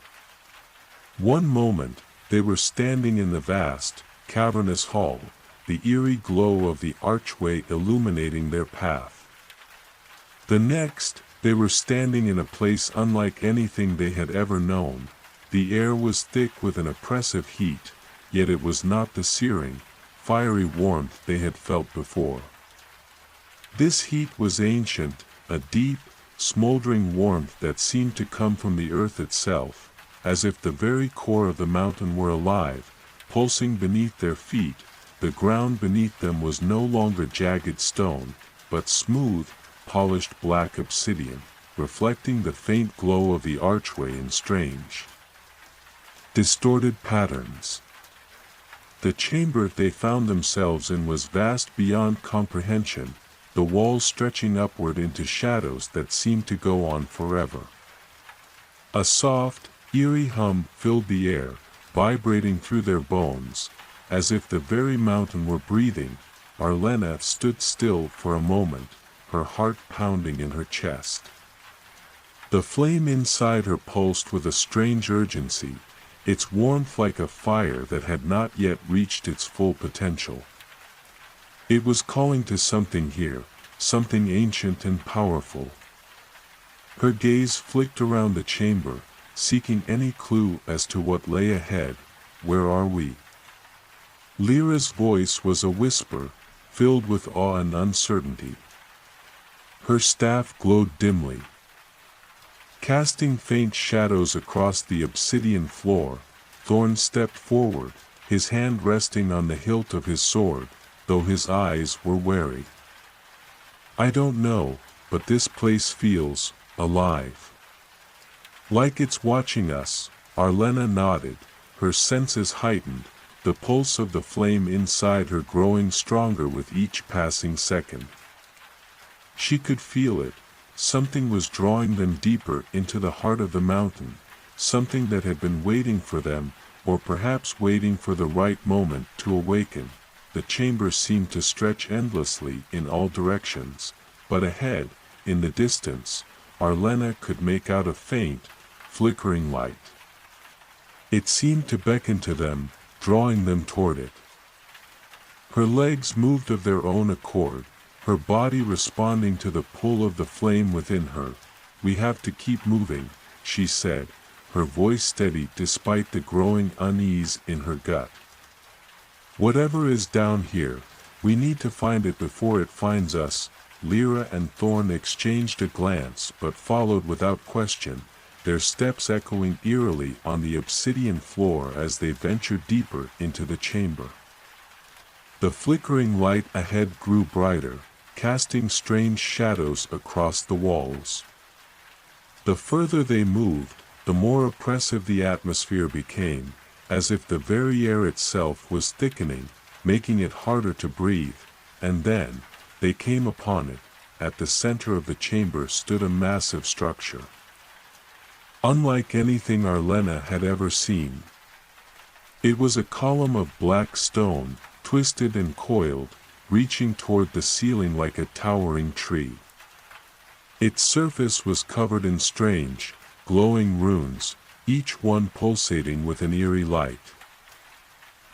One moment, they were standing in the vast, cavernous hall, the eerie glow of the archway illuminating their path. The next, they were standing in a place unlike anything they had ever known. The air was thick with an oppressive heat, yet it was not the searing, fiery warmth they had felt before. This heat was ancient, a deep, smoldering warmth that seemed to come from the earth itself, as if the very core of the mountain were alive, pulsing beneath their feet. The ground beneath them was no longer jagged stone, but smooth, polished black obsidian, reflecting the faint glow of the archway in strange, distorted patterns. The chamber they found themselves in was vast beyond comprehension, the walls stretching upward into shadows that seemed to go on forever. A soft, eerie hum filled the air, vibrating through their bones, as if the very mountain were breathing. Arlena stood still for a moment, her heart pounding in her chest. The flame inside her pulsed with a strange urgency, its warmth like a fire that had not yet reached its full potential. It was calling to something here, something ancient and powerful. Her gaze flicked around the chamber, seeking any clue as to what lay ahead. "Where are we?" Lyra's voice was a whisper, filled with awe and uncertainty. Her staff glowed dimly, casting faint shadows across the obsidian floor. Thorn stepped forward, his hand resting on the hilt of his sword, though his eyes were wary. "I don't know, but this place feels alive. Like it's watching us." Arlena nodded, her senses heightened, the pulse of the flame inside her growing stronger with each passing second. She could feel it, something was drawing them deeper into the heart of the mountain, something that had been waiting for them, or perhaps waiting for the right moment to awaken. The chamber seemed to stretch endlessly in all directions, but ahead, in the distance, Arlena could make out a faint, flickering light. It seemed to beckon to them, drawing them toward it. Her legs moved of their own accord, her body responding to the pull of the flame within her. "We have to keep moving," she said, her voice steady despite the growing unease in her gut. "Whatever is down here, we need to find it before it finds us." Lyra and Thorn exchanged a glance but followed without question, their steps echoing eerily on the obsidian floor as they ventured deeper into the chamber. The flickering light ahead grew brighter, casting strange shadows across the walls. The further they moved, the more oppressive the atmosphere became, as if the very air itself was thickening, making it harder to breathe, and then, they came upon it. At the center of the chamber stood a massive structure. Unlike anything Arlena had ever seen. It was a column of black stone, twisted and coiled, reaching toward the ceiling like a towering tree. Its surface was covered in strange, glowing runes, each one pulsating with an eerie light.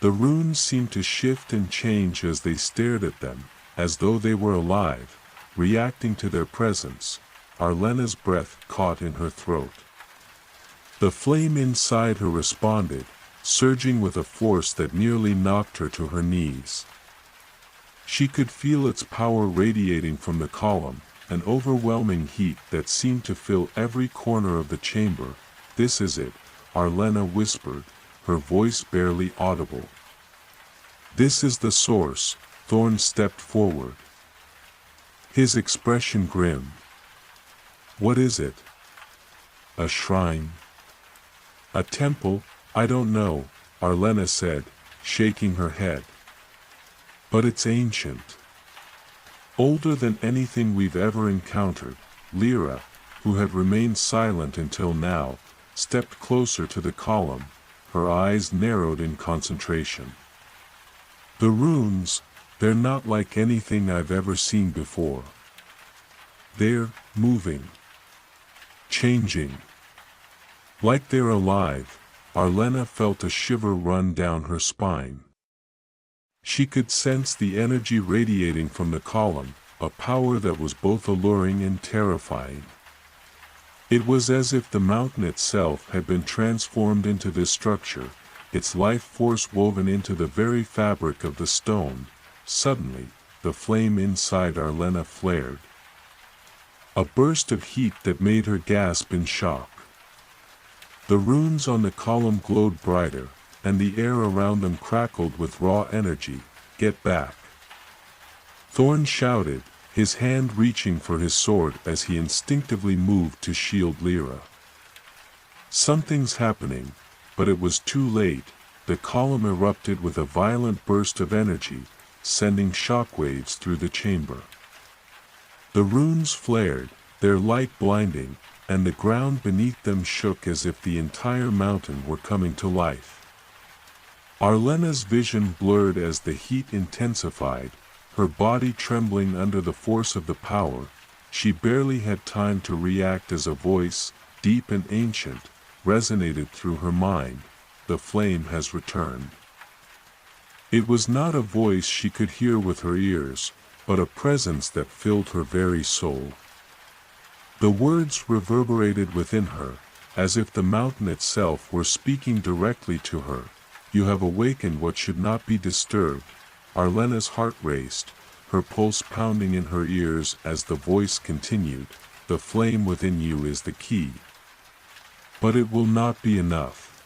The runes seemed to shift and change as they stared at them, as though they were alive, reacting to their presence. Arlena's breath caught in her throat. The flame inside her responded, surging with a force that nearly knocked her to her knees. She could feel its power radiating from the column, an overwhelming heat that seemed to fill every corner of the chamber. "This is it," Arlena whispered, her voice barely audible. "This is the source." Thorn stepped forward, his expression grim. "What is it? A shrine? A temple?" "I don't know," Arlena said, shaking her head. "But it's ancient. Older than anything we've ever encountered." Lyra, who had remained silent until now, stepped closer to the column, her eyes narrowed in concentration. "The runes, they're not like anything I've ever seen before. They're moving. Changing. Like they're alive." Arlena felt a shiver run down her spine. She could sense the energy radiating from the column, a power that was both alluring and terrifying. It was as if the mountain itself had been transformed into this structure, its life force woven into the very fabric of the stone. Suddenly, the flame inside Arlena flared. A burst of heat that made her gasp in shock. The runes on the column glowed brighter, and the air around them crackled with raw energy. "Get back!" Thorn shouted, his hand reaching for his sword as he instinctively moved to shield Lyra. "Something's happening," but it was too late. The column erupted with a violent burst of energy, sending shockwaves through the chamber. The runes flared, their light blinding, and the ground beneath them shook as if the entire mountain were coming to life. Arlena's vision blurred as the heat intensified, her body trembling under the force of the power. She barely had time to react as a voice, deep and ancient, resonated through her mind. "The flame has returned." It was not a voice she could hear with her ears, but a presence that filled her very soul. The words reverberated within her, as if the mountain itself were speaking directly to her. "You have awakened what should not be disturbed." Arlena's heart raced, her pulse pounding in her ears as the voice continued, "The flame within you is the key. But it will not be enough."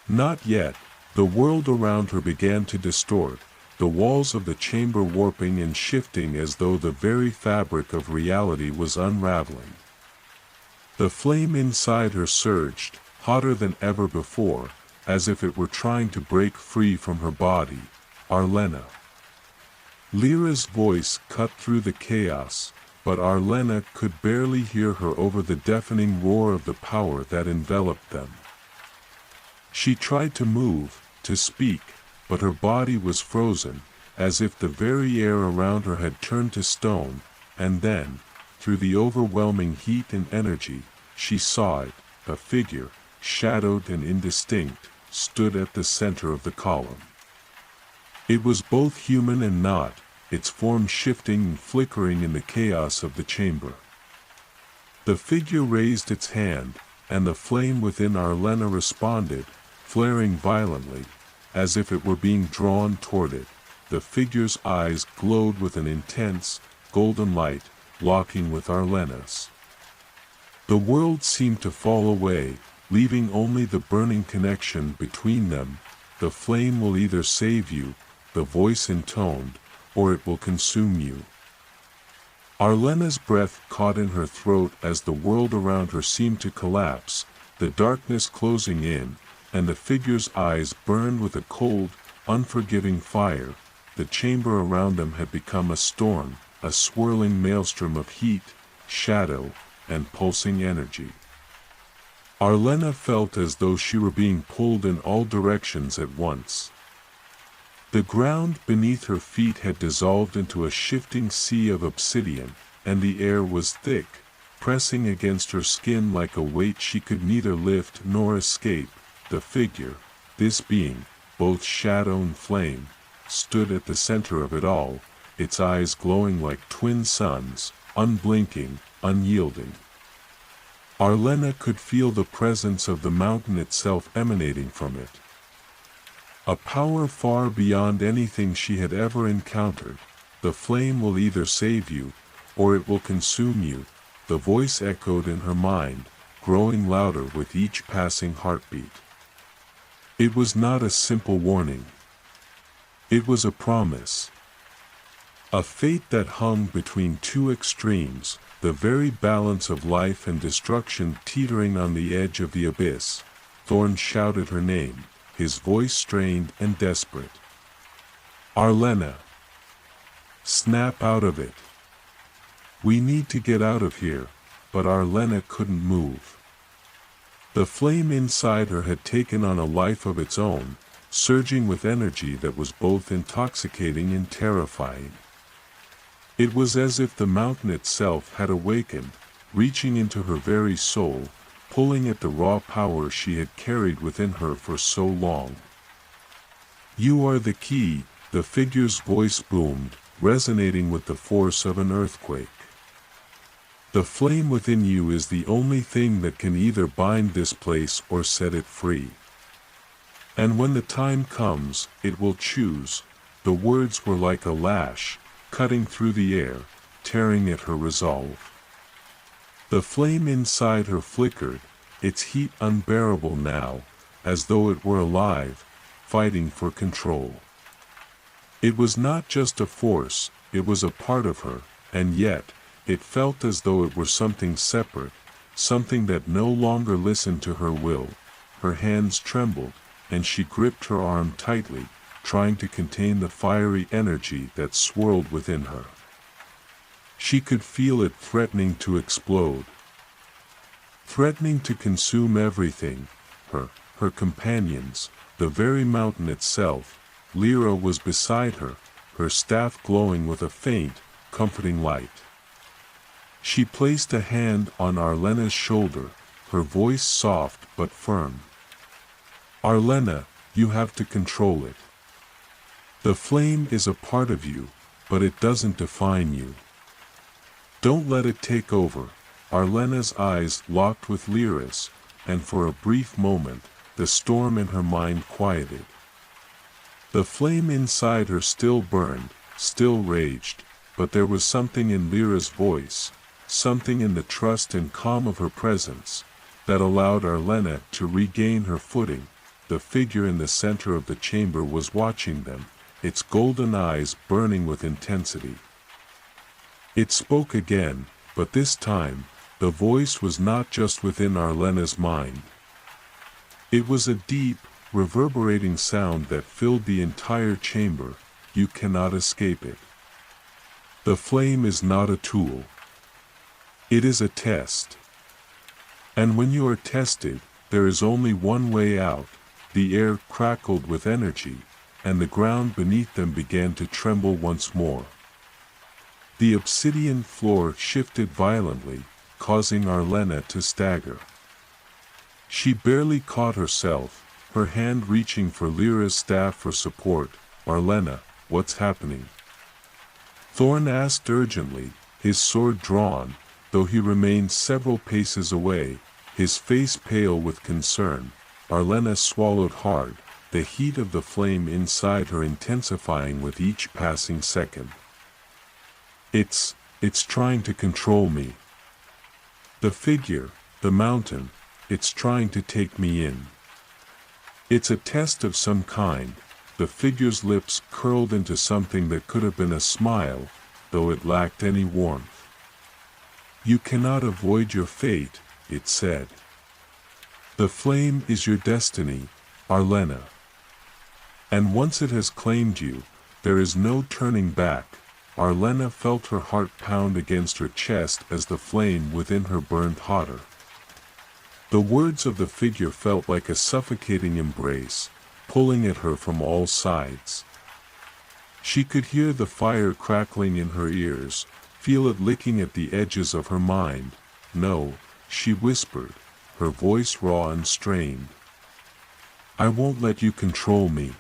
Not yet. The world around her began to distort, the walls of the chamber warping and shifting as though the very fabric of reality was unraveling. The flame inside her surged, hotter than ever before, as if it were trying to break free from her body. "Arlena." Lyra's voice cut through the chaos, but Arlena could barely hear her over the deafening roar of the power that enveloped them. She tried to move, to speak, but her body was frozen, as if the very air around her had turned to stone, and then, through the overwhelming heat and energy, she saw it, a figure, shadowed and indistinct, stood at the center of the column. It was both human and not, its form shifting and flickering in the chaos of the chamber. The figure raised its hand, and the flame within Arlena responded, flaring violently, as if it were being drawn toward it. The figure's eyes glowed with an intense, golden light, locking with Arlena's. The world seemed to fall away, leaving only the burning connection between them. The flame will either save you, the voice intoned, or it will consume you. Arlena's breath caught in her throat as the world around her seemed to collapse, the darkness closing in, and the figure's eyes burned with a cold, unforgiving fire. The chamber around them had become a storm, a swirling maelstrom of heat, shadow, and pulsing energy. Arlena felt as though she were being pulled in all directions at once. The ground beneath her feet had dissolved into a shifting sea of obsidian, and the air was thick, pressing against her skin like a weight she could neither lift nor escape. The figure, this being, both shadow and flame, stood at the center of it all, its eyes glowing like twin suns, unblinking, unyielding. Arlena could feel the presence of the mountain itself emanating from it. A power far beyond anything she had ever encountered. The flame will either save you, or it will consume you, the voice echoed in her mind, growing louder with each passing heartbeat. It was not a simple warning. It was a promise. A fate that hung between two extremes, the very balance of life and destruction teetering on the edge of the abyss. Thorn shouted her name, his voice strained and desperate. Arlena! Snap out of it! We need to get out of here, but Arlena couldn't move. The flame inside her had taken on a life of its own, surging with energy that was both intoxicating and terrifying. It was as if the mountain itself had awakened, reaching into her very soul, pulling at the raw power she had carried within her for so long. You are the key, the figure's voice boomed, resonating with the force of an earthquake. The flame within you is the only thing that can either bind this place or set it free. And when the time comes, it will choose. The words were like a lash, cutting through the air, tearing at her resolve. The flame inside her flickered, its heat unbearable now, as though it were alive, fighting for control. It was not just a force, it was a part of her, and yet, it felt as though it were something separate, something that no longer listened to her will. Her hands trembled, and she gripped her arm tightly, trying to contain the fiery energy that swirled within her. She could feel it threatening to explode. Threatening to consume everything, her companions, the very mountain itself. Lyra was beside her, her staff glowing with a faint, comforting light. She placed a hand on Arlena's shoulder, her voice soft but firm. Arlena, you have to control it. The flame is a part of you, but it doesn't define you. Don't let it take over. Arlena's eyes locked with Lyra's, and for a brief moment, the storm in her mind quieted. The flame inside her still burned, still raged, but there was something in Lyra's voice, something in the trust and calm of her presence, that allowed Arlena to regain her footing. The figure in the center of the chamber was watching them, its golden eyes burning with intensity. It spoke again, but this time, the voice was not just within Arlena's mind. It was a deep, reverberating sound that filled the entire chamber. You cannot escape it. The flame is not a tool, It is a test. And when you are tested, there is only one way out. The air crackled with energy, and the ground beneath them began to tremble once more. The obsidian floor shifted violently, causing Arlena to stagger. She barely caught herself, her hand reaching for Lyra's staff for support. "Arlena, what's happening?" Thorn asked urgently, his sword drawn, though he remained several paces away, his face pale with concern. Arlena swallowed hard, the heat of the flame inside her intensifying with each passing second. It's trying to control me. The figure, the mountain, it's trying to take me in. It's a test of some kind." The figure's lips curled into something that could have been a smile, though it lacked any warmth. "You cannot avoid your fate," it said. "The flame is your destiny, Arlena. And once it has claimed you, there is no turning back." Arlena felt her heart pound against her chest as the flame within her burned hotter. The words of the figure felt like a suffocating embrace, pulling at her from all sides. She could hear the fire crackling in her ears, feel it licking at the edges of her mind. "No," she whispered, her voice raw and strained. "I won't let you control me."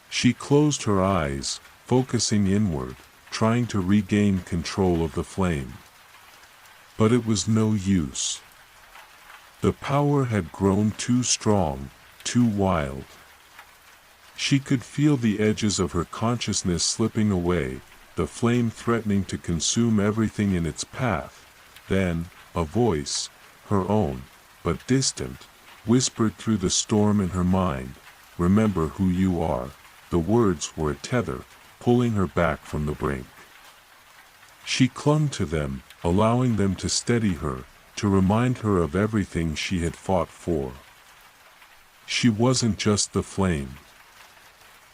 She closed her eyes, focusing inward, trying to regain control of the flame. But it was no use. The power had grown too strong, too wild. She could feel the edges of her consciousness slipping away, the flame threatening to consume everything in its path. Then, a voice, her own, but distant, whispered through the storm in her mind, "Remember who you are." The words were a tether, pulling her back from the brink. She clung to them, allowing them to steady her, to remind her of everything she had fought for. She wasn't just the flame.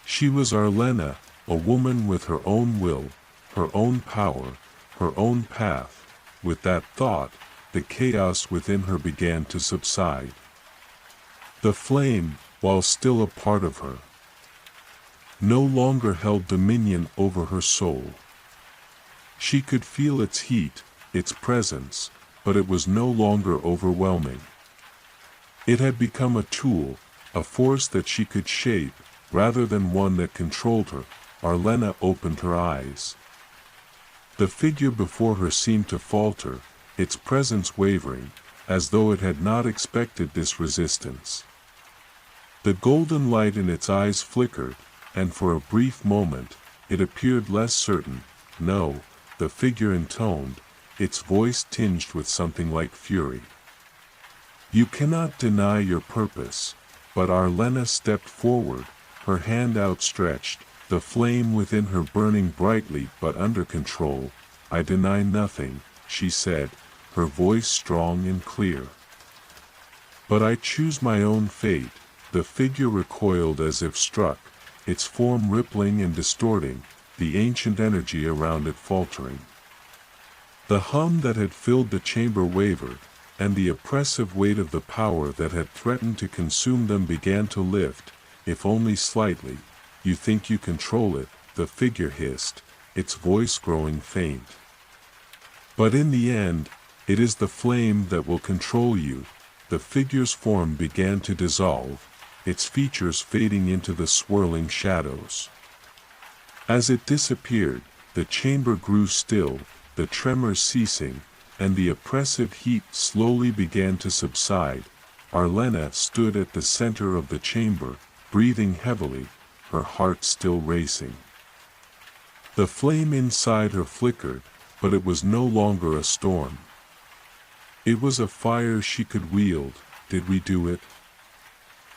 She was Arlena, a woman with her own will, her own power, her own path. With that thought, the chaos within her began to subside. The flame, while still a part of her, no longer held dominion over her soul. She could feel its heat, its presence, but it was no longer overwhelming. It had become a tool, a force that she could shape, rather than one that controlled her. Arlena opened her eyes. The figure before her seemed to falter, its presence wavering, as though it had not expected this resistance. The golden light in its eyes flickered, and for a brief moment, it appeared less certain. "No," the figure intoned, its voice tinged with something like fury. "You cannot deny your purpose." But Arlena stepped forward, her hand outstretched, the flame within her burning brightly but under control. "I deny nothing," she said, her voice strong and clear. "But I choose my own fate." The figure recoiled as if struck, its form rippling and distorting, the ancient energy around it faltering. The hum that had filled the chamber wavered, and the oppressive weight of the power that had threatened to consume them began to lift, if only slightly. "You think you control it," the figure hissed, its voice growing faint. "But in the end, it is the flame that will control you." The figure's form began to dissolve, its features fading into the swirling shadows. As it disappeared, the chamber grew still, the tremors ceasing, and the oppressive heat slowly began to subside. Arlena stood at the center of the chamber, breathing heavily, her heart still racing. The flame inside her flickered, but it was no longer a storm. It was a fire she could wield. "Did we do it?"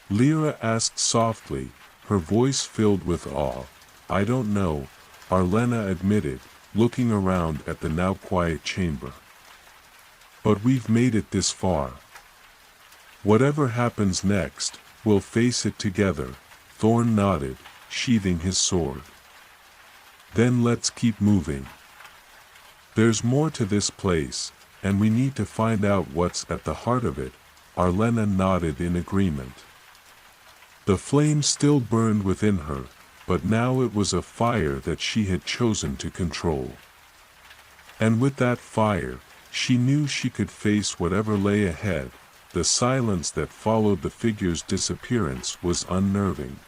Lyra asked softly, her voice filled with awe. "I don't know," Arlena admitted, looking around at the now quiet chamber. "But we've made it this far. Whatever happens next, we'll face it together." Thorn nodded, sheathing his sword. "Then let's keep moving." There's more to this place, and we need to find out what's at the heart of it. Arlena nodded in agreement. The flame still burned within her, but now it was a fire that she had chosen to control. And with that fire, she knew she could face whatever lay ahead. The silence that followed the figure's disappearance was unnerving.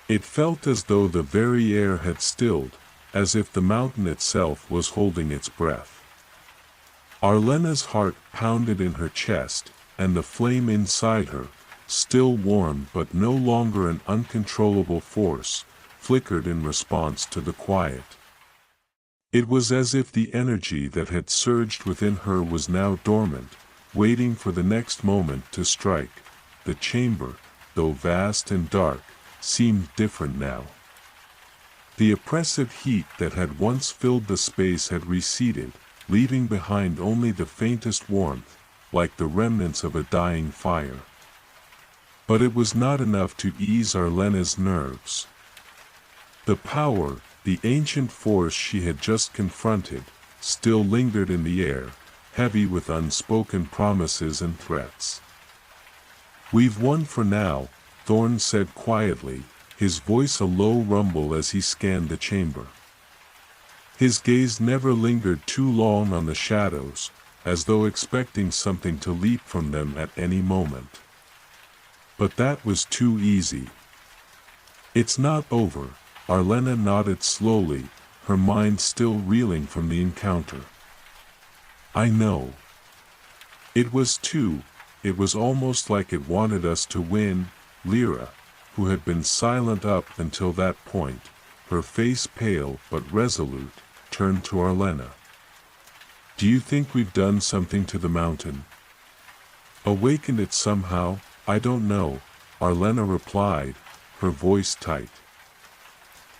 It felt as though the very air had stilled, as if the mountain itself was holding its breath. Arlena's heart pounded in her chest, and the flame inside her, still warm but no longer an uncontrollable force, flickered in response to the quiet. It was as if the energy that had surged within her was now dormant, waiting for the next moment to strike. The chamber, though vast and dark, seemed different now. The oppressive heat that had once filled the space had receded, leaving behind only the faintest warmth, like the remnants of a dying fire. But it was not enough to ease Arlena's nerves. The power, the ancient force she had just confronted, still lingered in the air, heavy with unspoken promises and threats. "We've won for now," Thorn said quietly, his voice a low rumble as he scanned the chamber. His gaze never lingered too long on the shadows, as though expecting something to leap from them at any moment. But that was too easy. "It's not over," Arlena nodded slowly, her mind still reeling from the encounter. "I know. It was almost like it wanted us to win." Lyra, who had been silent up until that point, her face pale but resolute, turned to Arlena. "Do you think we've done something to the mountain? Awakened it somehow?" "I don't know," Arlena replied, her voice tight.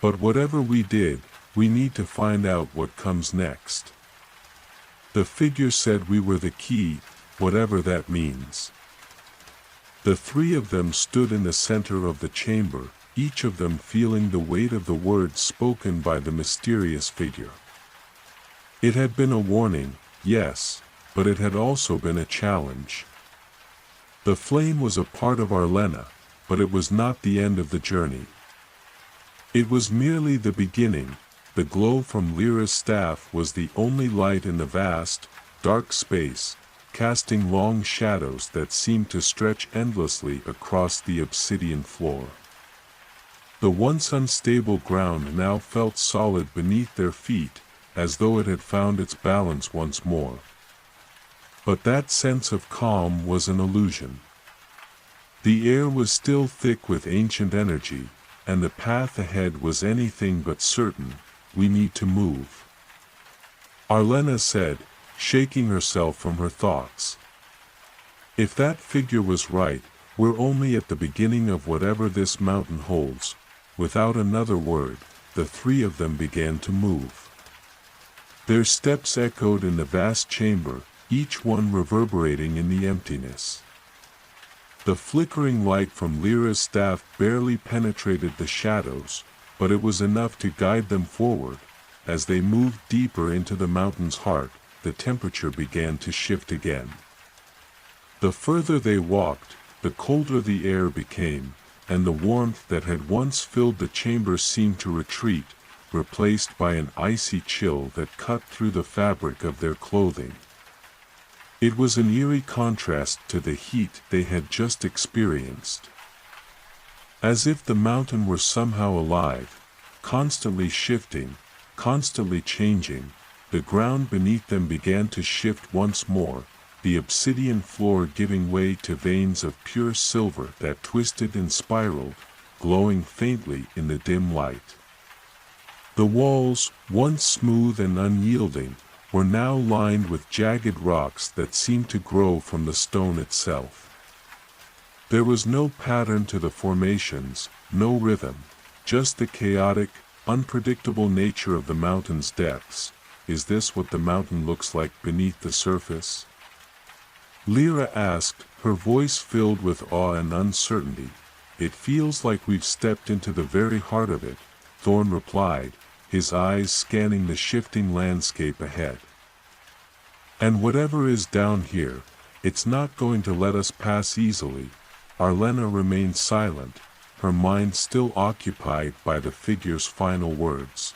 "But whatever we did, we need to find out what comes next. The figure said we were the key, whatever that means." The three of them stood in the center of the chamber, each of them feeling the weight of the words spoken by the mysterious figure. It had been a warning, yes, but it had also been a challenge. The flame was a part of Arlena, but it was not the end of the journey. It was merely the beginning. The glow from Lyra's staff was the only light in the vast, dark space, casting long shadows that seemed to stretch endlessly across the obsidian floor. The once unstable ground now felt solid beneath their feet, as though it had found its balance once more. But that sense of calm was an illusion. The air was still thick with ancient energy, and the path ahead was anything but certain. "We need to move," Arlena said, shaking herself from her thoughts. "If that figure was right, we're only at the beginning of whatever this mountain holds." Without another word, the three of them began to move. Their steps echoed in the vast chamber, each one reverberating in the emptiness. The flickering light from Lyra's staff barely penetrated the shadows, but it was enough to guide them forward. As they moved deeper into the mountain's heart, the temperature began to shift again. The further they walked, the colder the air became, and the warmth that had once filled the chamber seemed to retreat, replaced by an icy chill that cut through the fabric of their clothing. It was an eerie contrast to the heat they had just experienced. As if the mountain were somehow alive, constantly shifting, constantly changing, the ground beneath them began to shift once more, the obsidian floor giving way to veins of pure silver that twisted and spiraled, glowing faintly in the dim light. The walls, once smooth and unyielding, were now lined with jagged rocks that seemed to grow from the stone itself. There was no pattern to the formations, no rhythm, just the chaotic, unpredictable nature of the mountain's depths. "Is this what the mountain looks like beneath the surface?" Lyra asked, her voice filled with awe and uncertainty. "It feels like we've stepped into the very heart of it," Thorn replied, his eyes scanning the shifting landscape ahead. And whatever is down here, it's not going to let us pass easily. Arlena remained silent, her mind still occupied by the figure's final words.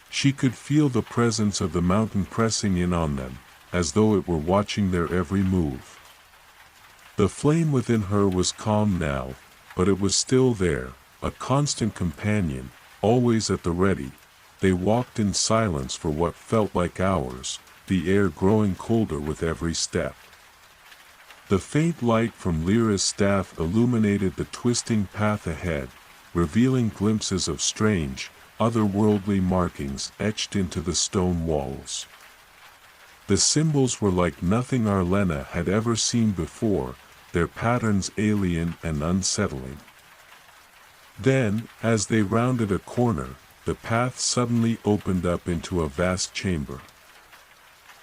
She could feel the presence of the mountain pressing in on them, as though it were watching their every move. The flame within her was calm now, but it was still there, a constant companion, always at the ready. They walked in silence for what felt like hours, the air growing colder with every step. The faint light from Lyra's staff illuminated the twisting path ahead, revealing glimpses of strange, otherworldly markings etched into the stone walls. The symbols were like nothing Arlena had ever seen before, their patterns alien and unsettling. Then, as they rounded a corner, the path suddenly opened up into a vast chamber.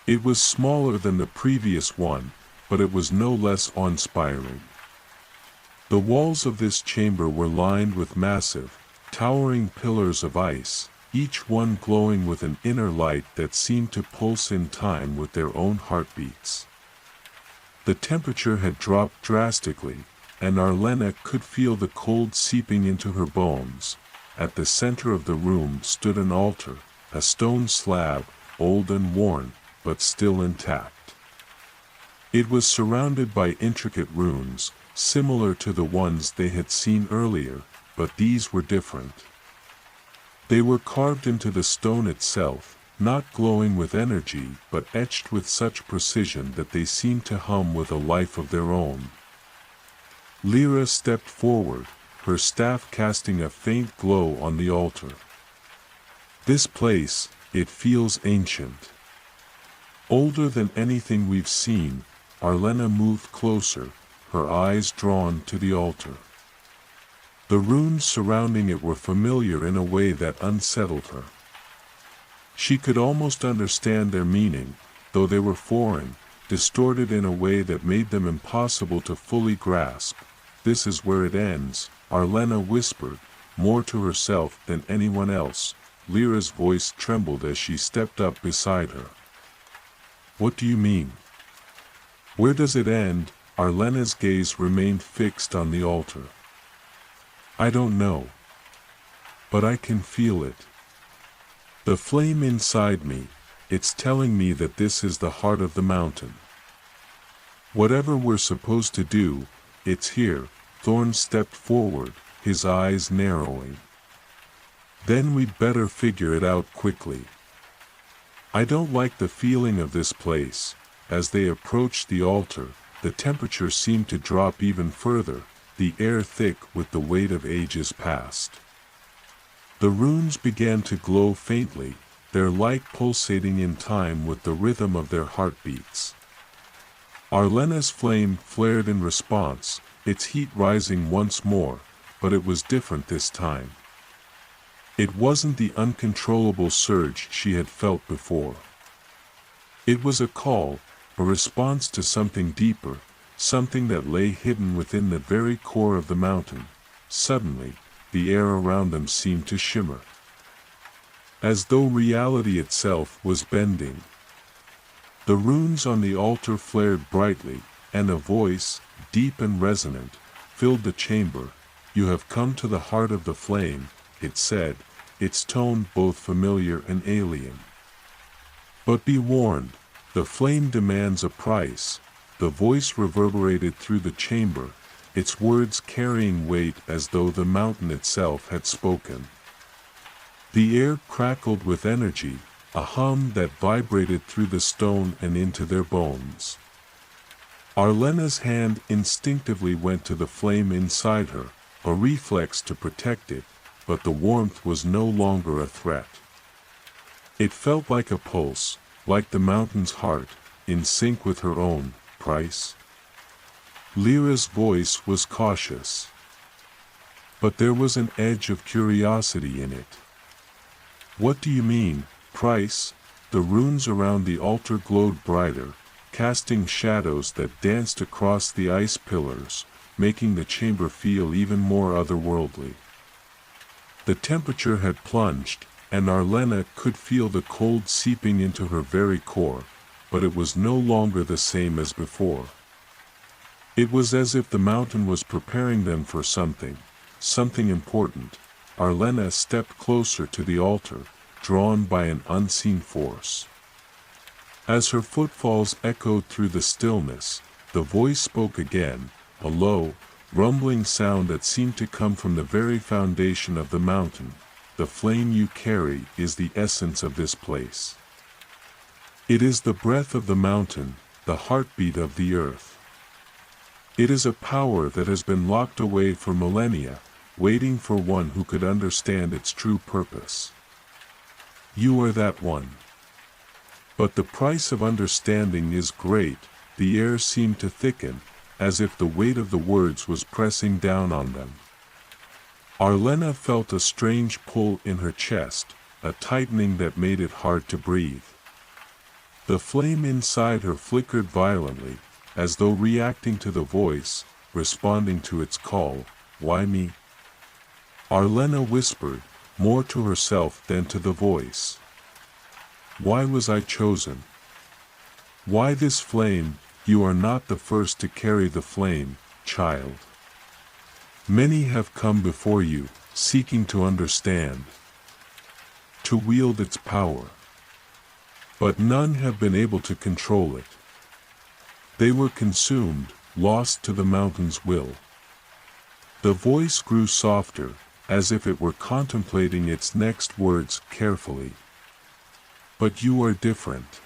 It was smaller than the previous one, but it was no less awe-inspiring. The walls of this chamber were lined with massive, towering pillars of ice, each one glowing with an inner light that seemed to pulse in time with their own heartbeats. The temperature had dropped drastically, and Arlena could feel the cold seeping into her bones. At the center of the room stood an altar, a stone slab, old and worn, but still intact. It was surrounded by intricate runes, similar to the ones they had seen earlier, but these were different. They were carved into the stone itself, not glowing with energy but etched with such precision that they seemed to hum with a life of their own. Lyra stepped forward, her staff casting a faint glow on the altar. This place, it feels ancient. Older than anything we've seen. Arlena moved closer, her eyes drawn to the altar. The runes surrounding it were familiar in a way that unsettled her. She could almost understand their meaning, though they were foreign, distorted in a way that made them impossible to fully grasp. "This is where it ends," Arlena whispered, more to herself than anyone else. Lyra's voice trembled as she stepped up beside her. "What do you mean? Where does it end?" Arlena's gaze remained fixed on the altar. "I don't know. But I can feel it. The flame inside me, it's telling me that this is the heart of the mountain. Whatever we're supposed to do, it's here." Thorn stepped forward, his eyes narrowing. "Then we'd better figure it out quickly. I don't like the feeling of this place." As they approached the altar, the temperature seemed to drop even further, the air thick with the weight of ages past. The runes began to glow faintly, their light pulsating in time with the rhythm of their heartbeats. Arlena's flame flared in response, its heat rising once more, but it was different this time. It wasn't the uncontrollable surge she had felt before. It was a call, a response to something deeper, something that lay hidden within the very core of the mountain. Suddenly, the air around them seemed to shimmer, as though reality itself was bending. The runes on the altar flared brightly, and a voice, deep and resonant, filled the chamber. "You have come to the heart of the flame," it said, its tone both familiar and alien. "But be warned, the flame demands a price." The voice reverberated through the chamber, its words carrying weight as though the mountain itself had spoken. The air crackled with energy, a hum that vibrated through the stone and into their bones. Arlena's hand instinctively went to the flame inside her, a reflex to protect it, but the warmth was no longer a threat. It felt like a pulse, like the mountain's heart, in sync with her own. "Price?" Lyra's voice was cautious, but there was an edge of curiosity in it. "What do you mean, price?" The runes around the altar glowed brighter, casting shadows that danced across the ice pillars, making the chamber feel even more otherworldly. The temperature had plunged, and Arlena could feel the cold seeping into her very core, but it was no longer the same as before. It was as if the mountain was preparing them for something important. Arlena stepped closer to the altar, drawn by an unseen force. As her footfalls echoed through the stillness, the voice spoke again, a low, rumbling sound that seemed to come from the very foundation of the mountain. The flame you carry is the essence of this place. It is the breath of the mountain, the heartbeat of the earth. It is a power that has been locked away for millennia, waiting for one who could understand its true purpose. You are that one. But the price of understanding is great. The air seemed to thicken, as if the weight of the words was pressing down on them. Arlena felt a strange pull in her chest, a tightening that made it hard to breathe. The flame inside her flickered violently, as though reacting to the voice, responding to its call. Why me? Arlena whispered, more to herself than to the voice. Why was I chosen? Why this flame? You are not the first to carry the flame, child. Many have come before you, seeking to understand, to wield its power. But none have been able to control it. They were consumed, lost to the mountain's will. The voice grew softer, as if it were contemplating its next words carefully. But you are different.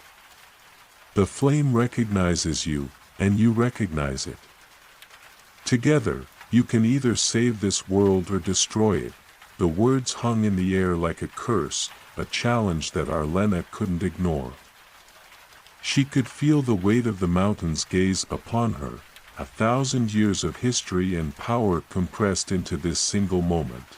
The flame recognizes you, and you recognize it. Together, you can either save this world or destroy it. The words hung in the air like a curse, a challenge that Arlena couldn't ignore. She could feel the weight of the mountain's gaze upon her, 1,000 years of history and power compressed into this single moment.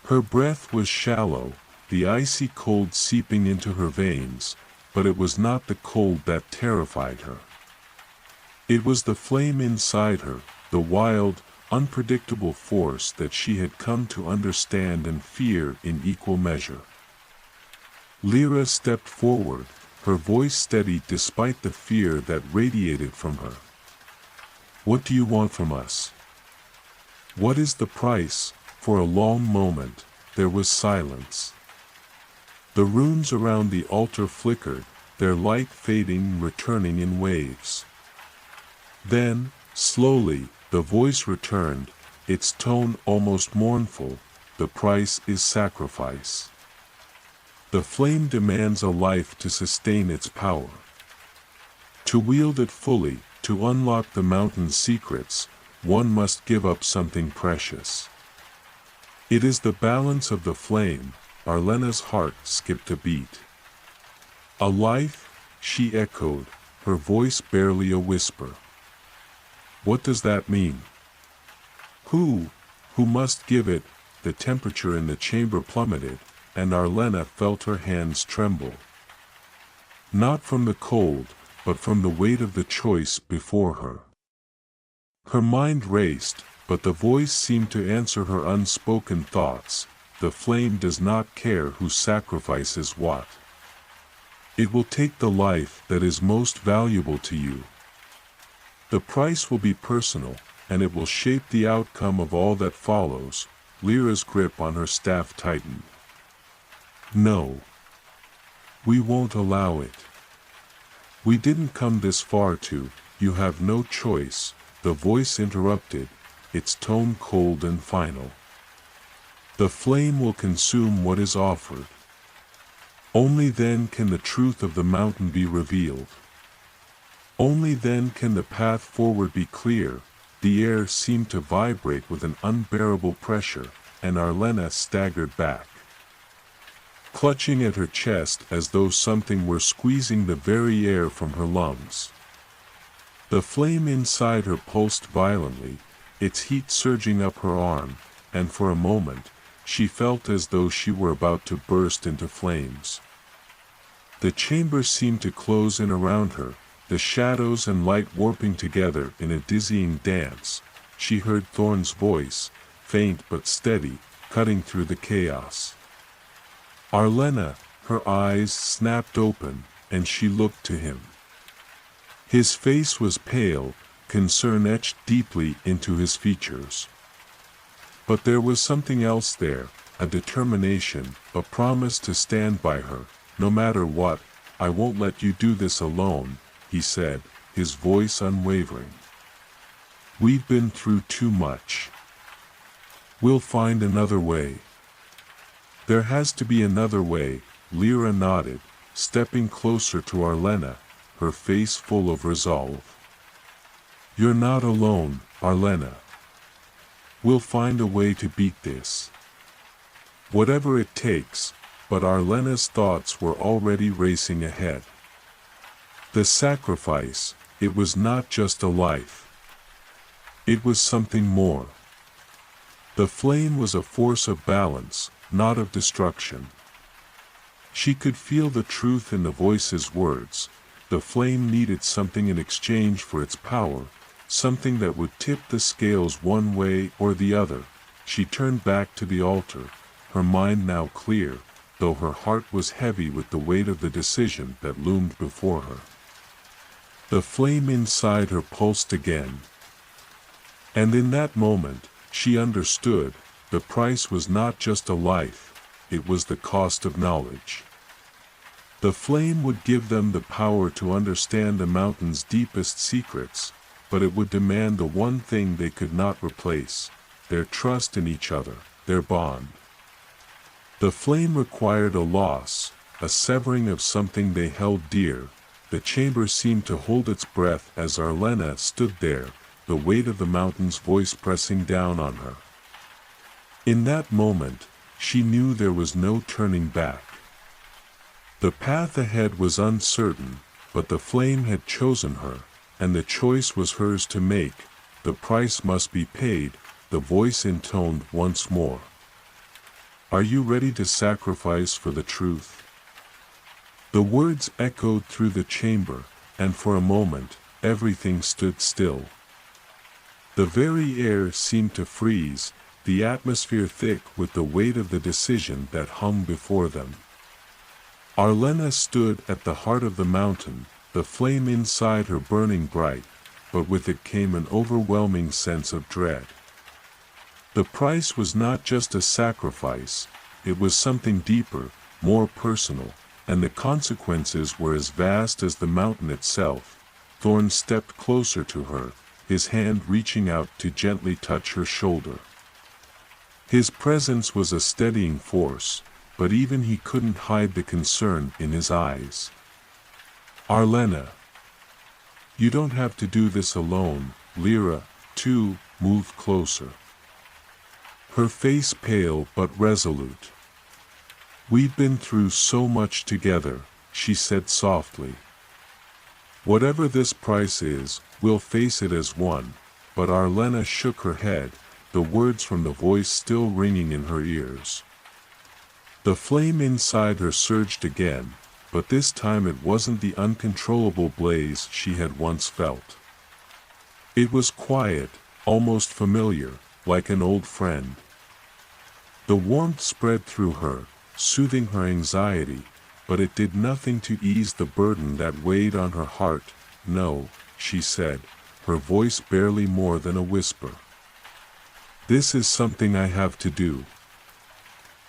Her breath was shallow, the icy cold seeping into her veins, but it was not the cold that terrified her. It was the flame inside her, the wild, unpredictable force that she had come to understand and fear in equal measure. Lyra stepped forward, her voice steady despite the fear that radiated from her. What do you want from us? What is the price? For a long moment, there was silence. The runes around the altar flickered, their light fading, returning in waves. Then, slowly, the voice returned, its tone almost mournful. The price is sacrifice. The flame demands a life to sustain its power. To wield it fully, to unlock the mountain's secrets, one must give up something precious. It is the balance of the flame. Arlena's heart skipped a beat. A life, she echoed, her voice barely a whisper. What does that mean? Who must give it? The temperature in the chamber plummeted, and Arlena felt her hands tremble. Not from the cold, but from the weight of the choice before her. Her mind raced, but the voice seemed to answer her unspoken thoughts. The flame does not care who sacrifices what. It will take the life that is most valuable to you. The price will be personal, and it will shape the outcome of all that follows. Lyra's grip on her staff tightened. No. We won't allow it. We didn't come this far to. You have no choice, the voice interrupted, its tone cold and final. The flame will consume what is offered. Only then can the truth of the mountain be revealed. Only then can the path forward be clear. The air seemed to vibrate with an unbearable pressure, and Arlena staggered back, clutching at her chest as though something were squeezing the very air from her lungs. The flame inside her pulsed violently, its heat surging up her arm, and for a moment, she felt as though she were about to burst into flames. The chamber seemed to close in around her, the shadows and light warping together in a dizzying dance. She heard Thorn's voice, faint but steady, cutting through the chaos. Arlena, her eyes snapped open, and she looked to him. His face was pale, concern etched deeply into his features. But there was something else there, a determination, a promise to stand by her. No matter what, I won't let you do this alone, he said, his voice unwavering. We've been through too much. We'll find another way. There has to be another way, Lyra nodded, stepping closer to Arlena, her face full of resolve. You're not alone, Arlena. We'll find a way to beat this. Whatever it takes, but Arlena's thoughts were already racing ahead. The sacrifice, it was not just a life. It was something more. The flame was a force of balance, not of destruction. She could feel the truth in the voice's words. The flame needed something in exchange for its power, something that would tip the scales one way or the other. She turned back to the altar, her mind now clear, though her heart was heavy with the weight of the decision that loomed before her. The flame inside her pulsed again. And in that moment, she understood, the price was not just a life, it was the cost of knowledge. The flame would give them the power to understand the mountain's deepest secrets, but it would demand the one thing they could not replace, their trust in each other, their bond. The flame required a loss, a severing of something they held dear. The chamber seemed to hold its breath as Arlena stood there, the weight of the mountain's voice pressing down on her. In that moment, she knew there was no turning back. The path ahead was uncertain, but the flame had chosen her, and the choice was hers to make. The price must be paid, the voice intoned once more. Are you ready to sacrifice for the truth? The words echoed through the chamber, and for a moment, everything stood still. The very air seemed to freeze, the atmosphere thick with the weight of the decision that hung before them. Arlena stood at the heart of the mountain, the flame inside her burning bright, but with it came an overwhelming sense of dread. The price was not just a sacrifice, it was something deeper, more personal, and the consequences were as vast as the mountain itself. Thorn stepped closer to her, his hand reaching out to gently touch her shoulder. His presence was a steadying force, but even he couldn't hide the concern in his eyes. Arlena. You don't have to do this alone. Lyra, too, moved closer. Her face pale but resolute. We've been through so much together, she said softly. Whatever this price is, we'll face it as one. But Arlena shook her head, the words from the voice still ringing in her ears. The flame inside her surged again, but this time it wasn't the uncontrollable blaze she had once felt. It was quiet, almost familiar, like an old friend. The warmth spread through her, soothing her anxiety, but it did nothing to ease the burden that weighed on her heart. No, she said, her voice barely more than a whisper. This is something I have to do.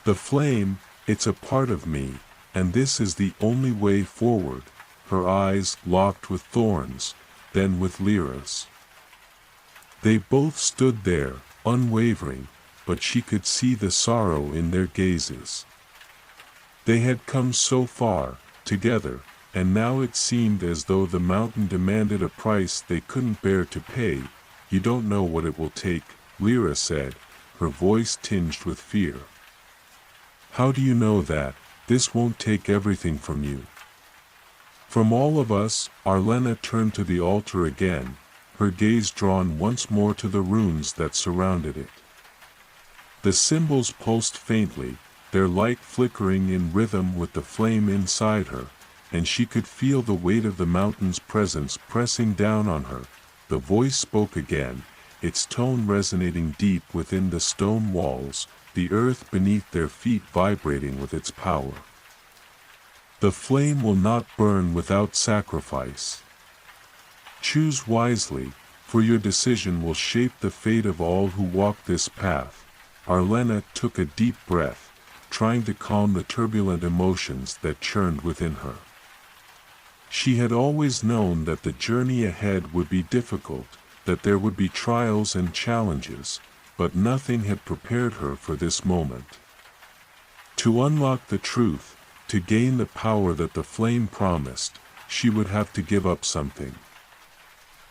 The flame, it's a part of me, and this is the only way forward. Her eyes locked with Thorn's, then with Lyra's. They both stood there, unwavering, but she could see the sorrow in their gazes. They had come so far, together, and now it seemed as though the mountain demanded a price they couldn't bear to pay. You don't know what it will take, Lyra said, her voice tinged with fear. How do you know that? This won't take everything from you. From all of us. Arlena turned to the altar again, her gaze drawn once more to the runes that surrounded it. The symbols pulsed faintly, their light flickering in rhythm with the flame inside her, and she could feel the weight of the mountain's presence pressing down on her. The voice spoke again, its tone resonating deep within the stone walls. the earth beneath their feet vibrating with its power. The flame will not burn without sacrifice. Choose wisely, for your decision will shape the fate of all who walk this path. Arlena took a deep breath, trying to calm the turbulent emotions that churned within her. She had always known that the journey ahead would be difficult, that there would be trials and challenges, but nothing had prepared her for this moment. To unlock the truth, to gain the power that the flame promised, she would have to give up something.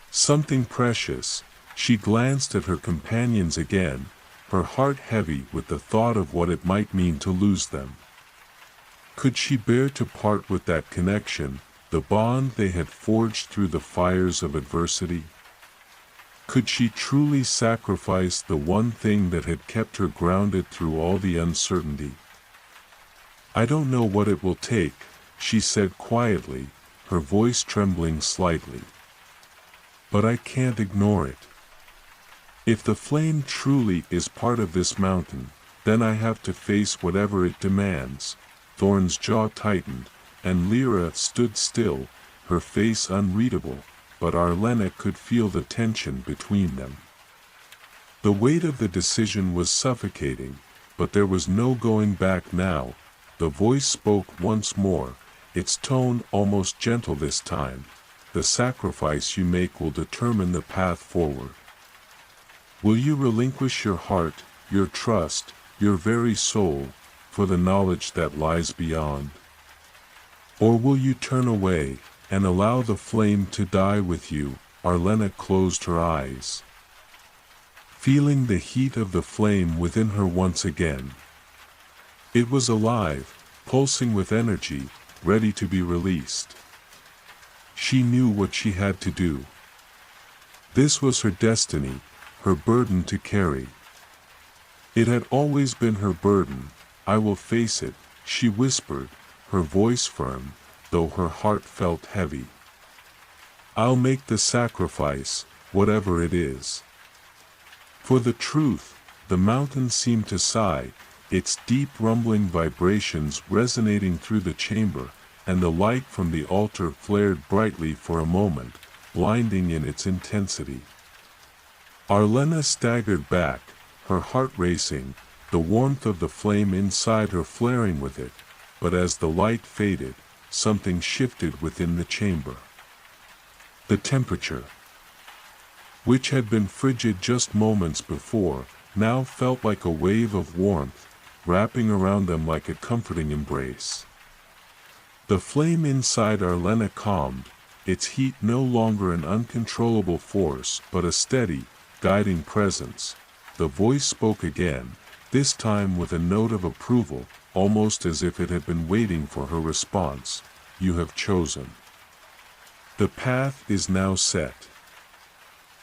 Something precious. She glanced at her companions again, her heart heavy with the thought of what it might mean to lose them. Could she bear to part with that connection, the bond they had forged through the fires of adversity? Could she truly sacrifice the one thing that had kept her grounded through all the uncertainty? "I don't know what it will take," she said quietly, her voice trembling slightly. "But I can't ignore it. If the flame truly is part of this mountain, then I have to face whatever it demands." Thorn's jaw tightened, and Lyra stood still, her face unreadable, but Arlena could feel the tension between them. The weight of the decision was suffocating, but there was no going back now. The voice spoke once more, its tone almost gentle this time. "The sacrifice you make will determine the path forward. Will you relinquish your heart, your trust, your very soul, for the knowledge that lies beyond? Or will you turn away, and allow the flame to die with you?" Arlena closed her eyes, feeling the heat of the flame within her once again. It was alive, pulsing with energy, ready to be released. She knew what she had to do. This was her destiny, her burden to carry. It had always been her burden. "I will face it," she whispered, her voice firm, though her heart felt heavy. "I'll make the sacrifice, whatever it is." For the truth, the mountain seemed to sigh, its deep rumbling vibrations resonating through the chamber, and the light from the altar flared brightly for a moment, blinding in its intensity. Arlena staggered back, her heart racing, the warmth of the flame inside her flaring with it, but as the light faded, something shifted within the chamber. The temperature, which had been frigid just moments before, now felt like a wave of warmth, wrapping around them like a comforting embrace. The flame inside Arlena calmed, its heat no longer an uncontrollable force but a steady, guiding presence. The voice spoke again, this time with a note of approval, almost as if it had been waiting for her response. "You have chosen. The path is now set.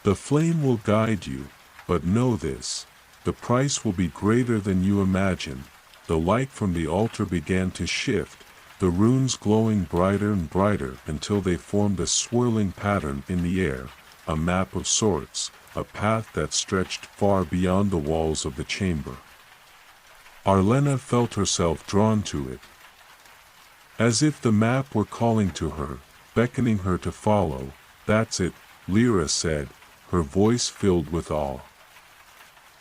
The flame will guide you, but know this: the price will be greater than you imagine." The light from the altar began to shift, the runes glowing brighter and brighter until they formed a swirling pattern in the air, a map of sorts, a path that stretched far beyond the walls of the chamber. Arlena felt herself drawn to it, as if the map were calling to her, beckoning her to follow. "That's it," Lyra said, her voice filled with awe.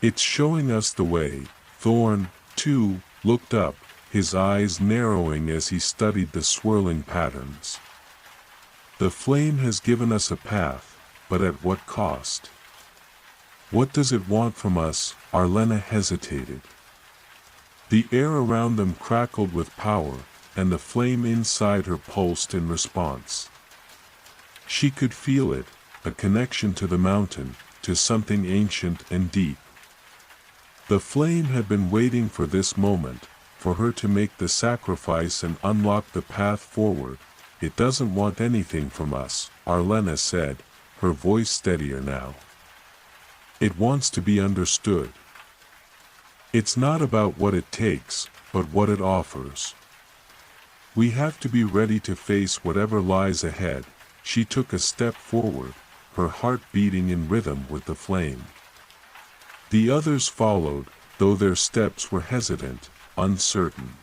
"It's showing us the way." Thorn, too, looked up, his eyes narrowing as he studied the swirling patterns. "The flame has given us a path, but at what cost? What does it want from us?" Arlena hesitated. The air around them crackled with power, and the flame inside her pulsed in response. She could feel it, a connection to the mountain, to something ancient and deep. The flame had been waiting for this moment, for her to make the sacrifice and unlock the path forward. "It doesn't want anything from us," Arlena said, her voice steadier now. "It wants to be understood. It's not about what it takes, but what it offers. We have to be ready to face whatever lies ahead." She took a step forward, her heart beating in rhythm with the flame. The others followed, though their steps were hesitant, uncertain.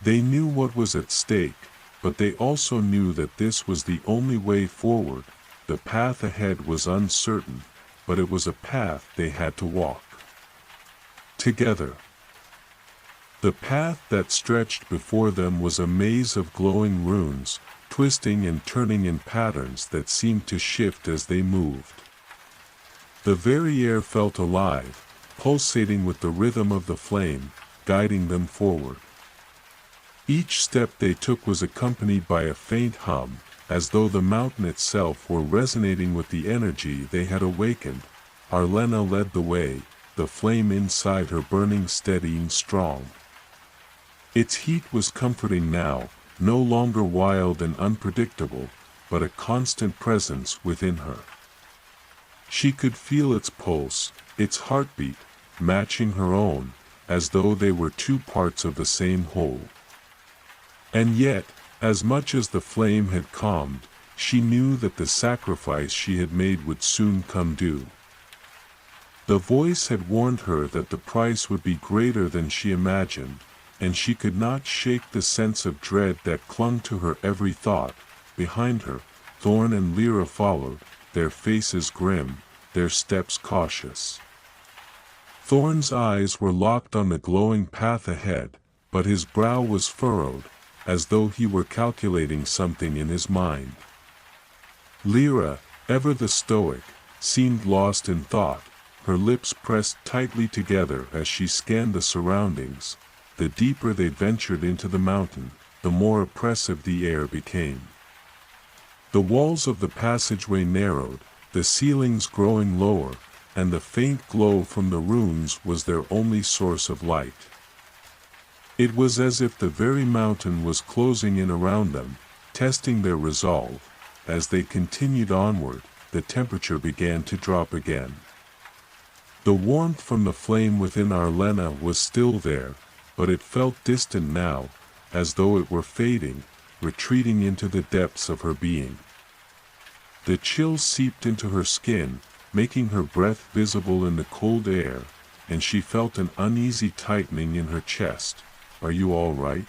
They knew what was at stake, but they also knew that this was the only way forward. The path ahead was uncertain, but it was a path they had to walk together. The path that stretched before them was a maze of glowing runes, twisting and turning in patterns that seemed to shift as they moved. The very air felt alive, pulsating with the rhythm of the flame, guiding them forward. Each step they took was accompanied by a faint hum, as though the mountain itself were resonating with the energy they had awakened. Arlena led the way, the flame inside her burning steady and strong. Its heat was comforting now, no longer wild and unpredictable, but a constant presence within her. She could feel its pulse, its heartbeat, matching her own, as though they were two parts of the same whole. And yet, as much as the flame had calmed, she knew that the sacrifice she had made would soon come due. The voice had warned her that the price would be greater than she imagined, and she could not shake the sense of dread that clung to her every thought. Behind her, Thorn and Lyra followed, their faces grim, their steps cautious. Thorn's eyes were locked on the glowing path ahead, but his brow was furrowed, as though he were calculating something in his mind. Lyra, ever the stoic, seemed lost in thought, her lips pressed tightly together as she scanned the surroundings. The deeper they ventured into the mountain, the more oppressive the air became. The walls of the passageway narrowed, the ceilings growing lower, and the faint glow from the runes was their only source of light. It was as if the very mountain was closing in around them, testing their resolve. As they continued onward, the temperature began to drop again. The warmth from the flame within Arlena was still there, but it felt distant now, as though it were fading, retreating into the depths of her being. The chill seeped into her skin, making her breath visible in the cold air, and she felt an uneasy tightening in her chest. "Are you all right?"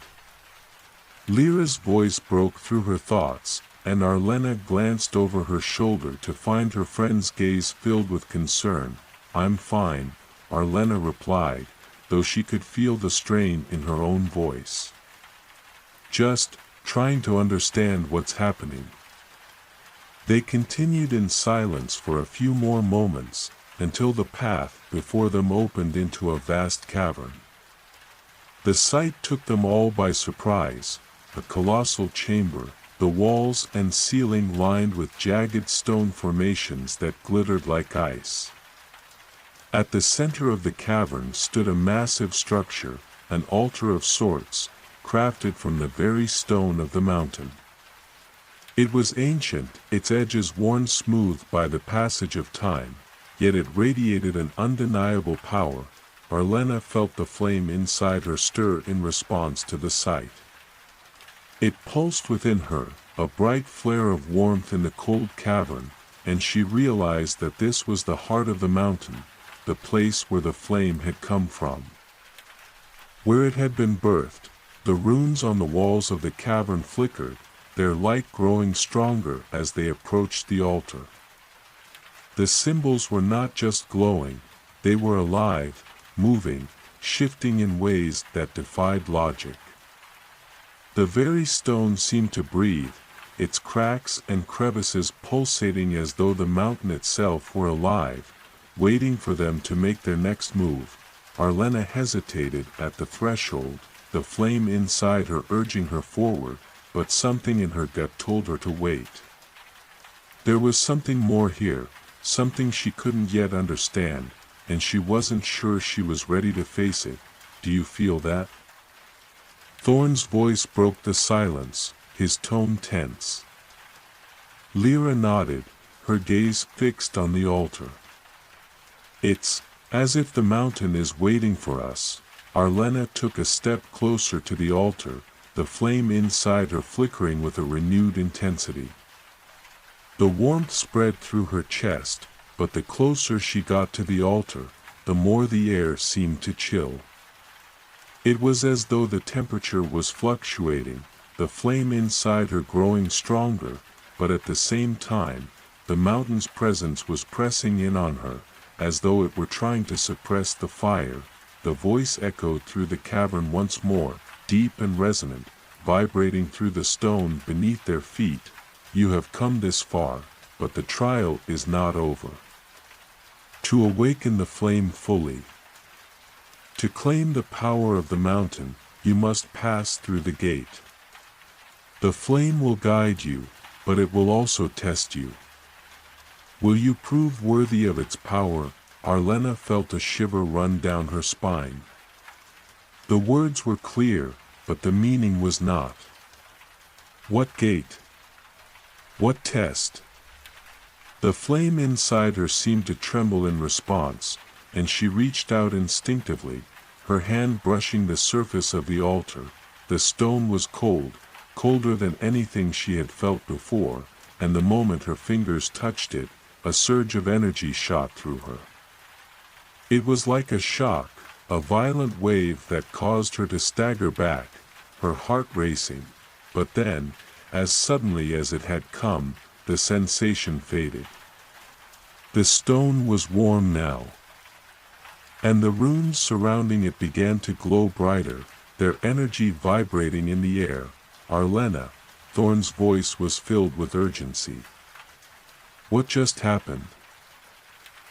Lyra's voice broke through her thoughts, and Arlena glanced over her shoulder to find her friend's gaze filled with concern. "I'm fine," Arlena replied, though she could feel the strain in her own voice. "Just trying to understand what's happening." They continued in silence for a few more moments, until the path before them opened into a vast cavern. The sight took them all by surprise, a colossal chamber, the walls and ceiling lined with jagged stone formations that glittered like ice. At the center of the cavern stood a massive structure, an altar of sorts, crafted from the very stone of the mountain. It was ancient, its edges worn smooth by the passage of time, yet it radiated an undeniable power. Arlena felt the flame inside her stir in response to the sight. It pulsed within her, a bright flare of warmth in the cold cavern, and she realized that this was the heart of the mountain, the place where the flame had come from. Where it had been birthed, the runes on the walls of the cavern flickered, their light growing stronger as they approached the altar. The symbols were not just glowing, they were alive, moving, shifting in ways that defied logic. The very stone seemed to breathe, its cracks and crevices pulsating as though the mountain itself were alive, waiting for them to make their next move. Arlena hesitated at the threshold, the flame inside her urging her forward, but something in her gut told her to wait. There was something more here, something she couldn't yet understand, and she wasn't sure she was ready to face it. "Do you feel that?" Thorn's voice broke the silence, his tone tense. Lyra nodded, her gaze fixed on the altar. "It's as if the mountain is waiting for us." Arlena took a step closer to the altar, the flame inside her flickering with a renewed intensity. The warmth spread through her chest, but the closer she got to the altar, the more the air seemed to chill. It was as though the temperature was fluctuating, the flame inside her growing stronger, but at the same time, the mountain's presence was pressing in on her, as though it were trying to suppress the fire. The voice echoed through the cavern once more, deep and resonant, vibrating through the stone beneath their feet. You have come this far, but the trial is not over. To awaken the flame fully, to claim the power of the mountain, you must pass through the gate. The flame will guide you, but it will also test you. Will you prove worthy of its power? Arlena felt a shiver run down her spine. The words were clear, but the meaning was not. What gate? What test? The flame inside her seemed to tremble in response, and she reached out instinctively, her hand brushing the surface of the altar. The stone was cold, colder than anything she had felt before, and the moment her fingers touched it, a surge of energy shot through her. It was like a shock, a violent wave that caused her to stagger back, her heart racing, but then, as suddenly as it had come, the sensation faded. The stone was warm now, and the runes surrounding it began to glow brighter, their energy vibrating in the air. Arlena, Thorn's voice was filled with urgency. What just happened?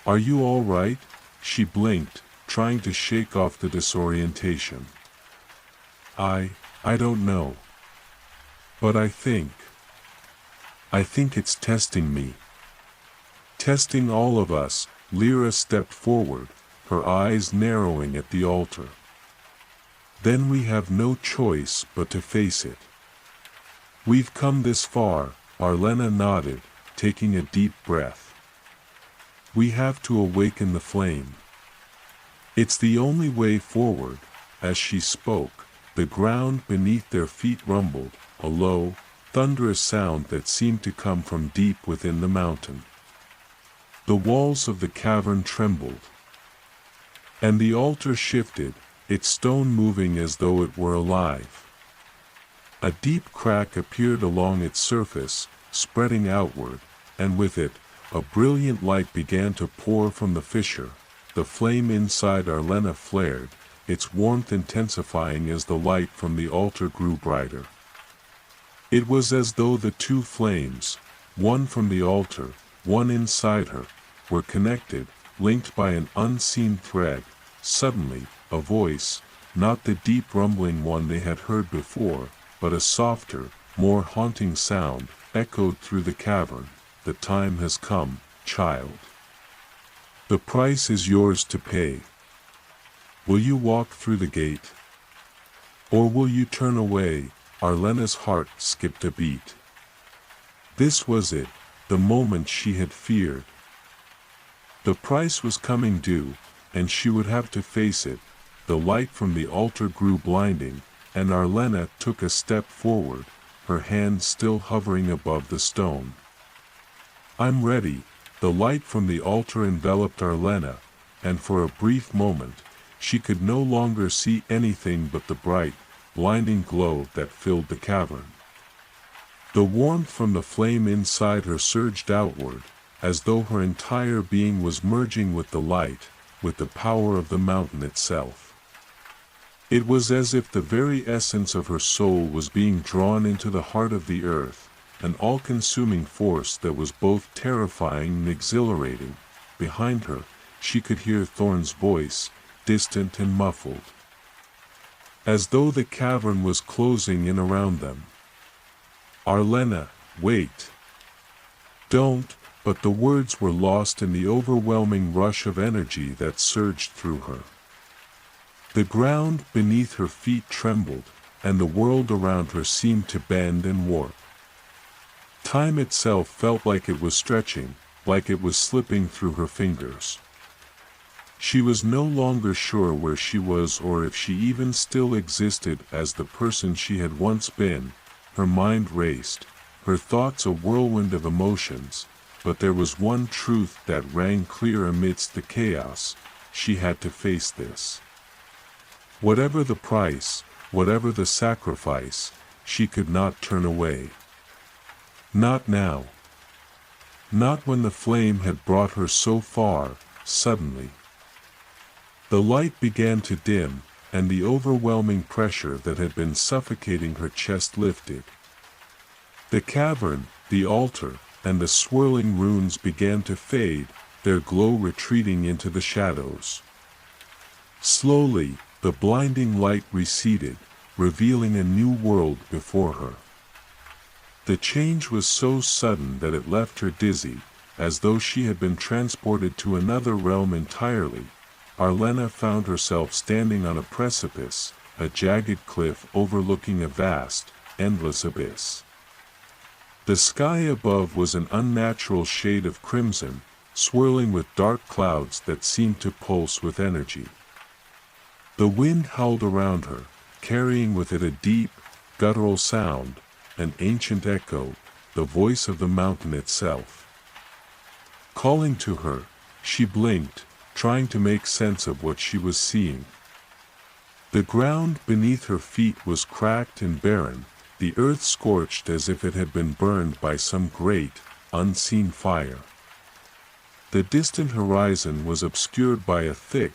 Are you all right? She blinked, trying to shake off the disorientation. I don't know. But I think it's testing me. Testing all of us. Lyra stepped forward, her eyes narrowing at the altar. Then we have no choice but to face it. We've come this far, Arlena nodded, taking a deep breath. We have to awaken the flame. It's the only way forward. As she spoke, the ground beneath their feet rumbled, a low, thunderous sound that seemed to come from deep within the mountain. The walls of the cavern trembled, and the altar shifted, its stone moving as though it were alive. A deep crack appeared along its surface, spreading outward, and with it, a brilliant light began to pour from the fissure. The flame inside Arlena flared, its warmth intensifying as the light from the altar grew brighter. It was as though the two flames, one from the altar, one inside her, were connected, linked by an unseen thread. Suddenly, a voice, not the deep rumbling one they had heard before, but a softer, more haunting sound, echoed through the cavern. The time has come, child. The price is yours to pay. Will you walk through the gate? Or will you turn away? Arlena's heart skipped a beat. This was it, the moment she had feared. The price was coming due, and she would have to face it. The light from the altar grew blinding, and Arlena took a step forward, her hand still hovering above the stone. I'm ready. The light from the altar enveloped Arlena, and for a brief moment, she could no longer see anything but the bright, blinding glow that filled the cavern. The warmth from the flame inside her surged outward, as though her entire being was merging with the light, with the power of the mountain itself. It was as if the very essence of her soul was being drawn into the heart of the earth, an all-consuming force that was both terrifying and exhilarating. Behind her, she could hear Thorn's voice, distant and muffled, as though the cavern was closing in around them. Arlena, wait. Don't, but the words were lost in the overwhelming rush of energy that surged through her. The ground beneath her feet trembled, and the world around her seemed to bend and warp. Time itself felt like it was stretching, like it was slipping through her fingers. She was no longer sure where she was or if she even still existed as the person she had once been. Her mind raced, her thoughts a whirlwind of emotions, but there was one truth that rang clear amidst the chaos. she had to face this. Whatever the price, whatever the sacrifice, she could not turn away. Not now. Not when the flame had brought her so far, suddenly. The light began to dim, and the overwhelming pressure that had been suffocating her chest lifted. The cavern, the altar, and the swirling runes began to fade, their glow retreating into the shadows. Slowly, the blinding light receded, revealing a new world before her. The change was so sudden that it left her dizzy, as though she had been transported to another realm entirely. Arlena found herself standing on a precipice, a jagged cliff overlooking a vast, endless abyss. The sky above was an unnatural shade of crimson, swirling with dark clouds that seemed to pulse with energy. The wind howled around her, carrying with it a deep, guttural sound, an ancient echo, the voice of the mountain itself. Calling to her, she blinked, trying to make sense of what she was seeing. The ground beneath her feet was cracked and barren, the earth scorched as if it had been burned by some great, unseen fire. The distant horizon was obscured by a thick,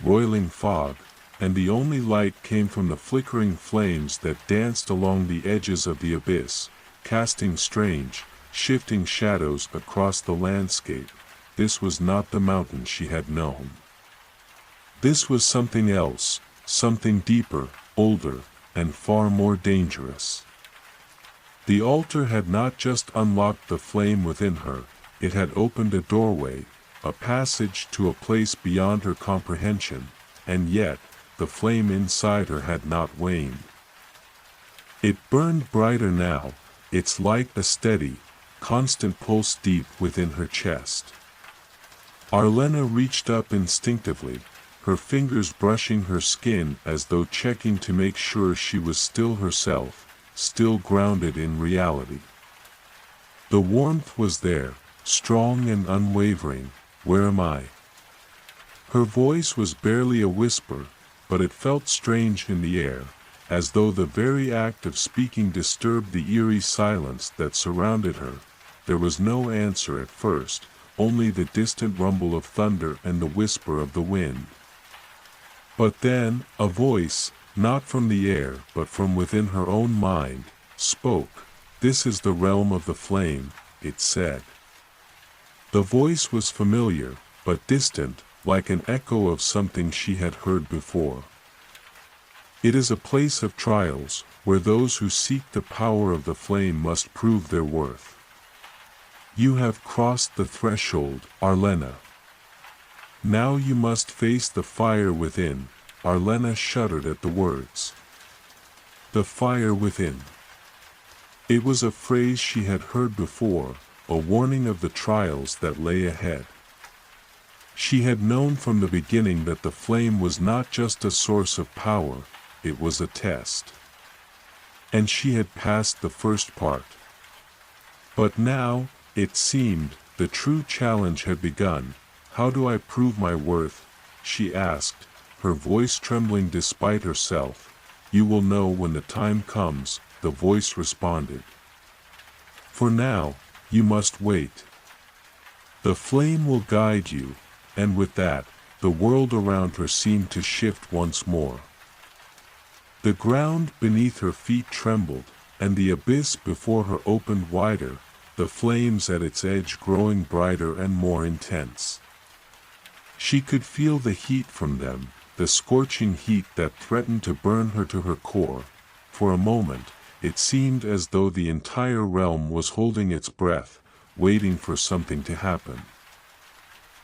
roiling fog, and the only light came from the flickering flames that danced along the edges of the abyss, casting strange, shifting shadows across the landscape. This was not the mountain she had known. This was something else, something deeper, older, and far more dangerous. The altar had not just unlocked the flame within her, it had opened a doorway, a passage to a place beyond her comprehension, and yet, the flame inside her had not waned. It burned brighter now, its light a steady, constant pulse deep within her chest. Arlena reached up instinctively, her fingers brushing her skin as though checking to make sure she was still herself, still grounded in reality. The warmth was there, strong and unwavering. Where am I? Her voice was barely a whisper, but it felt strange in the air, as though the very act of speaking disturbed the eerie silence that surrounded her. There was no answer at first, only the distant rumble of thunder and the whisper of the wind. But then, a voice, not from the air but from within her own mind, spoke. "This is the realm of the flame," it said. The voice was familiar, but distant, like an echo of something she had heard before. "It is a place of trials, where those who seek the power of the flame must prove their worth. You have crossed the threshold, Arlena. Now you must face the fire within." Arlena shuddered at the words. The fire within. It was a phrase she had heard before, a warning of the trials that lay ahead. She had known from the beginning that the flame was not just a source of power, it was a test. And she had passed the first part. But now, it seemed, the true challenge had begun. "How do I prove my worth?" she asked, her voice trembling despite herself. "You will know when the time comes," the voice responded. "For now, you must wait. The flame will guide you." And with that, the world around her seemed to shift once more. The ground beneath her feet trembled, and the abyss before her opened wider, the flames at its edge growing brighter and more intense. She could feel the heat from them, the scorching heat that threatened to burn her to her core. For a moment, it seemed as though the entire realm was holding its breath, waiting for something to happen.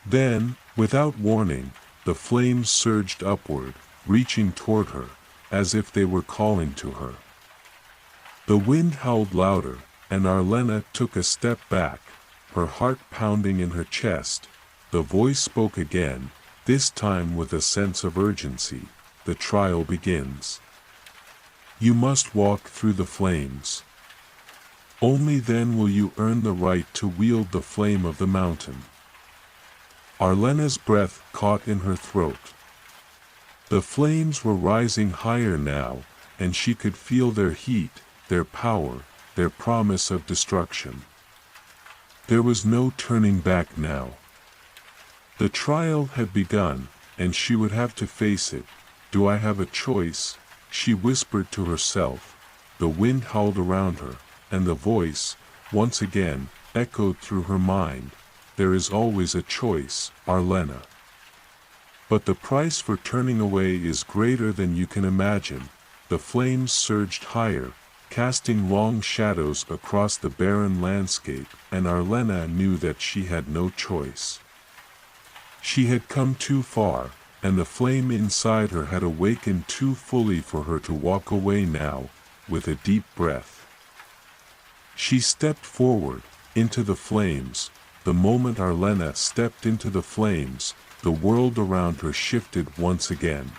Then, without warning, the flames surged upward, reaching toward her, as if they were calling to her. The wind howled louder, and Arlena took a step back, her heart pounding in her chest. The voice spoke again, this time with a sense of urgency. "The trial begins. You must walk through the flames. Only then will you earn the right to wield the flame of the mountain." Arlena's breath caught in her throat. The flames were rising higher now, and she could feel their heat, their power, their promise of destruction. There was no turning back now. The trial had begun, and she would have to face it. "Do I have a choice?" she whispered to herself. The wind howled around her, and the voice, once again, echoed through her mind. "There is always a choice, Arlena. But the price for turning away is greater than you can imagine." The flames surged higher, casting long shadows across the barren landscape, and Arlena knew that she had no choice. She had come too far, and the flame inside her had awakened too fully for her to walk away now. With a deep breath, she stepped forward, into the flames. The moment Arlena stepped into the flames, the world around her shifted once again.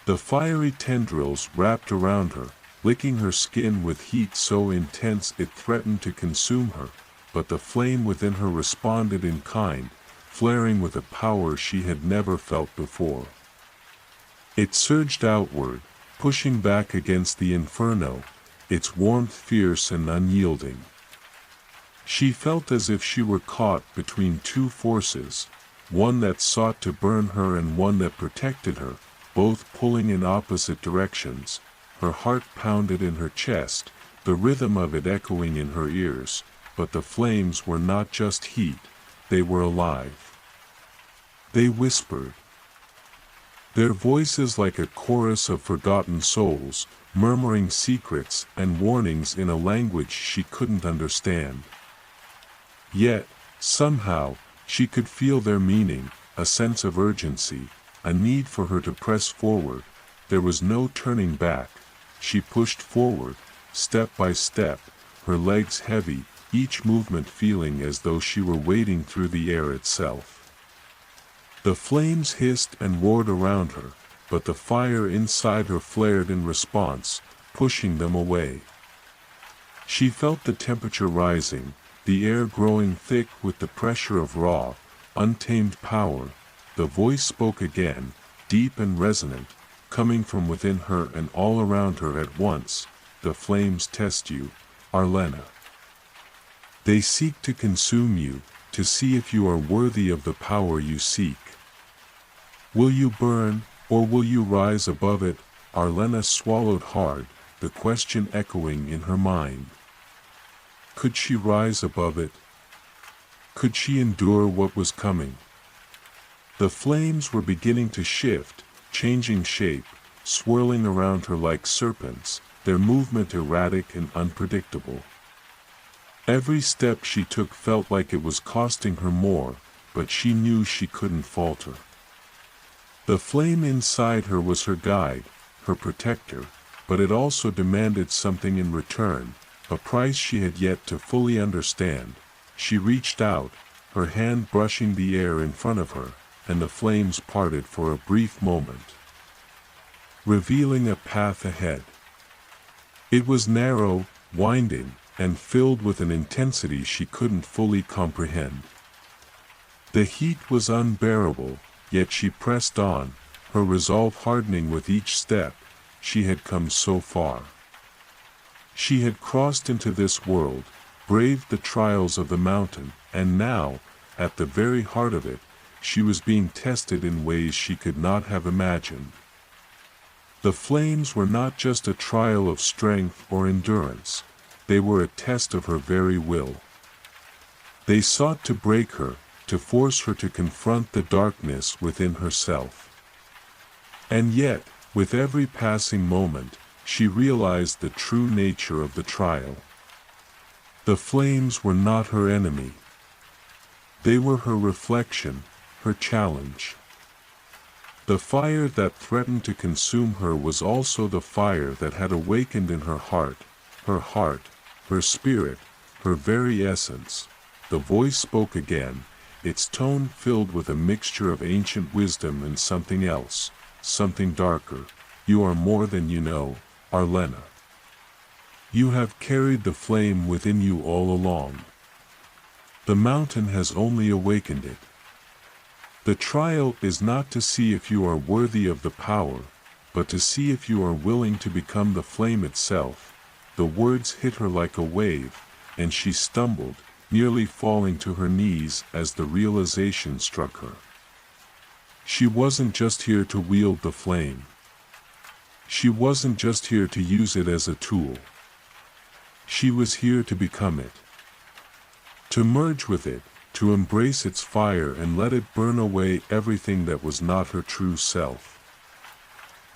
The fiery tendrils wrapped around her, licking her skin with heat so intense it threatened to consume her, but the flame within her responded in kind, flaring with a power she had never felt before. It surged outward, pushing back against the inferno, its warmth fierce and unyielding. She felt as if she were caught between two forces, one that sought to burn her and one that protected her, both pulling in opposite directions. Her heart pounded in her chest, the rhythm of it echoing in her ears, but the flames were not just heat, they were alive. They whispered. Their voices like a chorus of forgotten souls, murmuring secrets and warnings in a language she couldn't understand. Yet, somehow, she could feel their meaning, a sense of urgency, a need for her to press forward. There was no turning back. She pushed forward, step by step, her legs heavy, each movement feeling as though she were wading through the air itself. The flames hissed and roared around her, but the fire inside her flared in response, pushing them away. She felt the temperature rising, the air growing thick with the pressure of raw, untamed power. The voice spoke again, deep and resonant, coming from within her and all around her at once. "The flames test you, Arlena. They seek to consume you, to see if you are worthy of the power you seek. Will you burn, or will you rise above it?" Arlena swallowed hard, the question echoing in her mind. Could she rise above it? Could she endure what was coming? The flames were beginning to shift, changing shape, swirling around her like serpents, their movement erratic and unpredictable. Every step she took felt like it was costing her more, but she knew she couldn't falter. The flame inside her was her guide, her protector, but it also demanded something in return, a price she had yet to fully understand. She reached out, her hand brushing the air in front of her, and the flames parted for a brief moment, revealing a path ahead. It was narrow, winding, and filled with an intensity she couldn't fully comprehend. The heat was unbearable, yet she pressed on, her resolve hardening with each step. She had come so far. She had crossed into this world, braved the trials of the mountain, and now, at the very heart of it, she was being tested in ways she could not have imagined. The flames were not just a trial of strength or endurance, they were a test of her very will. They sought to break her, to force her to confront the darkness within herself. And yet, with every passing moment, she realized the true nature of the trial. The flames were not her enemy. They were her reflection, her challenge. The fire that threatened to consume her was also the fire that had awakened in her heart, her spirit, her very essence. The voice spoke again, its tone filled with a mixture of ancient wisdom and something else, something darker. "You are more than you know, Arlena. You have carried the flame within you all along. The mountain has only awakened it. The trial is not to see if you are worthy of the power, but to see if you are willing to become the flame itself. The words hit her like a wave, and she stumbled, nearly falling to her knees as the realization struck her. She wasn't just here to wield the flame. She wasn't just here to use it as a tool. She was here to become it. To merge with it, to embrace its fire and let it burn away everything that was not her true self.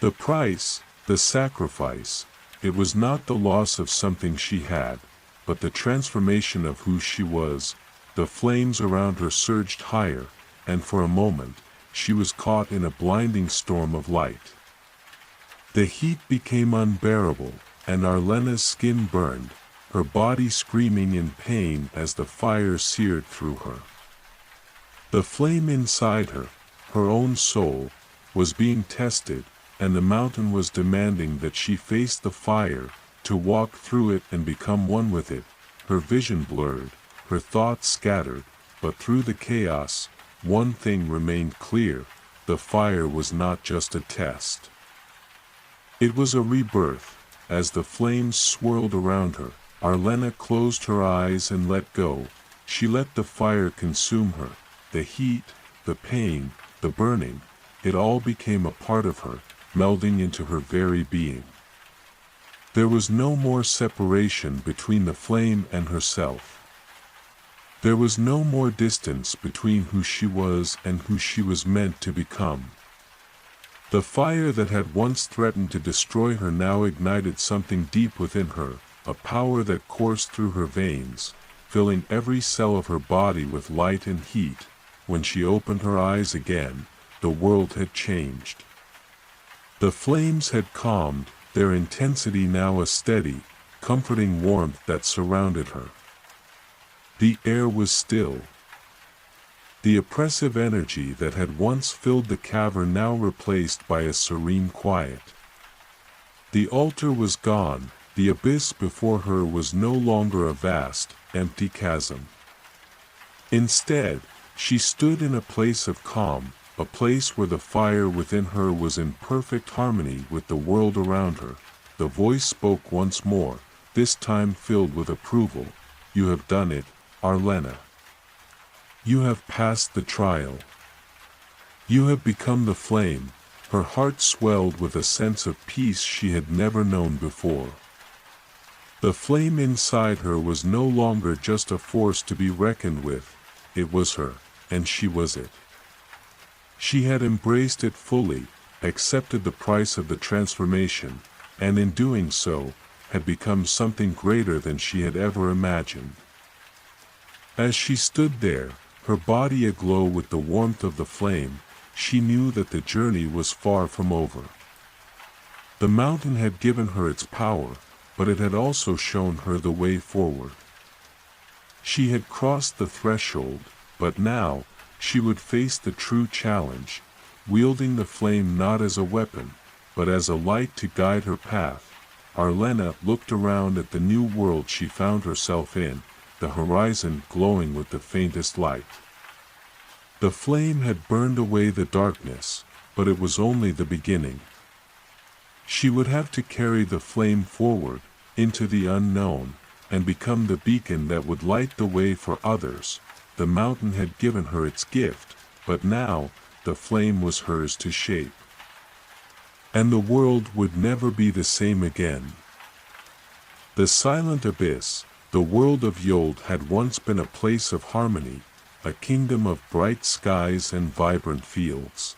The price, the sacrifice, it was not the loss of something she had, but the transformation of who she was. The flames around her surged higher, and for a moment, she was caught in a blinding storm of light. The heat became unbearable, and Arlena's skin burned, her body screaming in pain as the fire seared through her. The flame inside her, her own soul, was being tested, and the mountain was demanding that she face the fire, to walk through it and become one with it. Her vision blurred, her thoughts scattered, but through the chaos, one thing remained clear: the fire was not just a test. It was a rebirth. As the flames swirled around her, Arlena closed her eyes and let go. She let the fire consume her. The heat, the pain, the burning, it all became a part of her, melding into her very being. There was no more separation between the flame and herself. There was no more distance between who she was and who she was meant to become. The fire that had once threatened to destroy her now ignited something deep within her, a power that coursed through her veins, filling every cell of her body with light and heat. When she opened her eyes again, the world had changed. The flames had calmed, their intensity now a steady, comforting warmth that surrounded her. The air was still. The oppressive energy that had once filled the cavern now replaced by a serene quiet. The altar was gone, the abyss before her was no longer a vast, empty chasm. Instead, she stood in a place of calm, a place where the fire within her was in perfect harmony with the world around her. The voice spoke once more, this time filled with approval. "You have done it, Arlena. You have passed the trial. You have become the flame." Her heart swelled with a sense of peace she had never known before. The flame inside her was no longer just a force to be reckoned with, it was her, and she was it. She had embraced it fully, accepted the price of the transformation, and in doing so, had become something greater than she had ever imagined. As she stood there, her body aglow with the warmth of the flame, she knew that the journey was far from over. The mountain had given her its power, but it had also shown her the way forward. She had crossed the threshold, but now, she would face the true challenge, wielding the flame not as a weapon, but as a light to guide her path. Arlena looked around at the new world she found herself in, the horizon glowing with the faintest light. The flame had burned away the darkness, but it was only the beginning. She would have to carry the flame forward, into the unknown, and become the beacon that would light the way for others. The mountain had given her its gift, but now, the flame was hers to shape. And the world would never be the same again. The silent abyss, the world of Yold, had once been a place of harmony, a kingdom of bright skies and vibrant fields.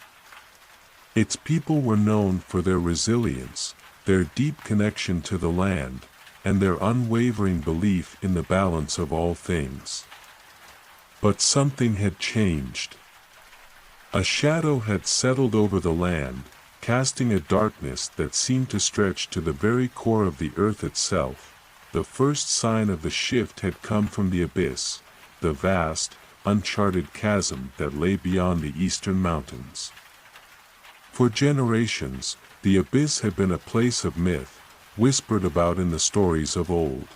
Its people were known for their resilience, their deep connection to the land, and their unwavering belief in the balance of all things. But something had changed. A shadow had settled over the land, casting a darkness that seemed to stretch to the very core of the earth itself. The first sign of the shift had come from the abyss, the vast, uncharted chasm that lay beyond the eastern mountains. For generations, the abyss had been a place of myth, whispered about in the stories of old.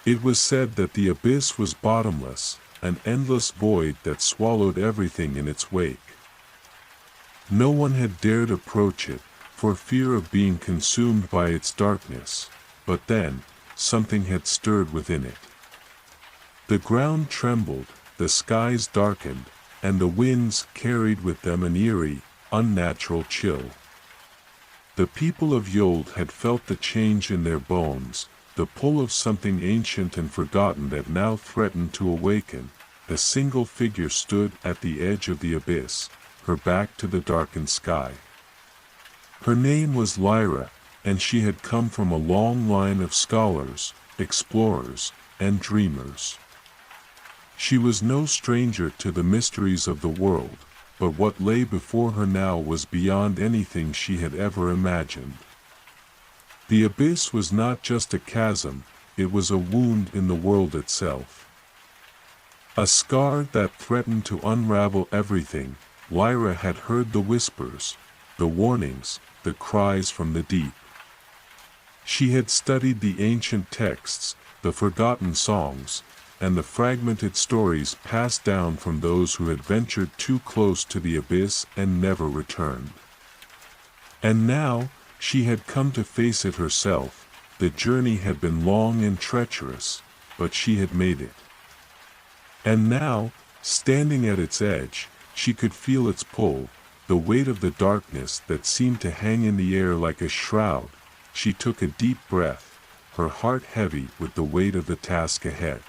It was said that the abyss was bottomless, an endless void that swallowed everything in its wake. No one had dared approach it, for fear of being consumed by its darkness, but then, something had stirred within it. The ground trembled, the skies darkened, and the winds carried with them an eerie, unnatural chill. The people of Yold had felt the change in their bones, the pull of something ancient and forgotten that now threatened to awaken. A single figure stood at the edge of the abyss, her back to the darkened sky. Her name was Lyra, and she had come from a long line of scholars, explorers, and dreamers. She was no stranger to the mysteries of the world, but what lay before her now was beyond anything she had ever imagined. The abyss was not just a chasm, it was a wound in the world itself. A scar that threatened to unravel everything. Lyra had heard the whispers, the warnings, the cries from the deep. She had studied the ancient texts, the forgotten songs, and the fragmented stories passed down from those who had ventured too close to the abyss and never returned. And now, she had come to face it herself. The journey had been long and treacherous, but she had made it. And now, standing at its edge, she could feel its pull, the weight of the darkness that seemed to hang in the air like a shroud. She took a deep breath, her heart heavy with the weight of the task ahead.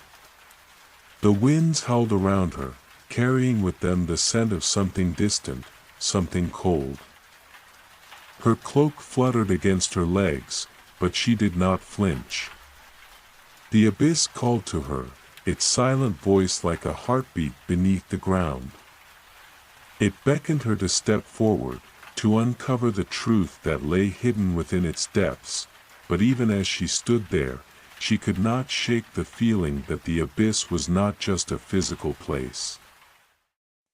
The winds howled around her, carrying with them the scent of something distant, something cold. Her cloak fluttered against her legs, but she did not flinch. The abyss called to her, its silent voice like a heartbeat beneath the ground. It beckoned her to step forward, to uncover the truth that lay hidden within its depths, but even as she stood there, she could not shake the feeling that the abyss was not just a physical place.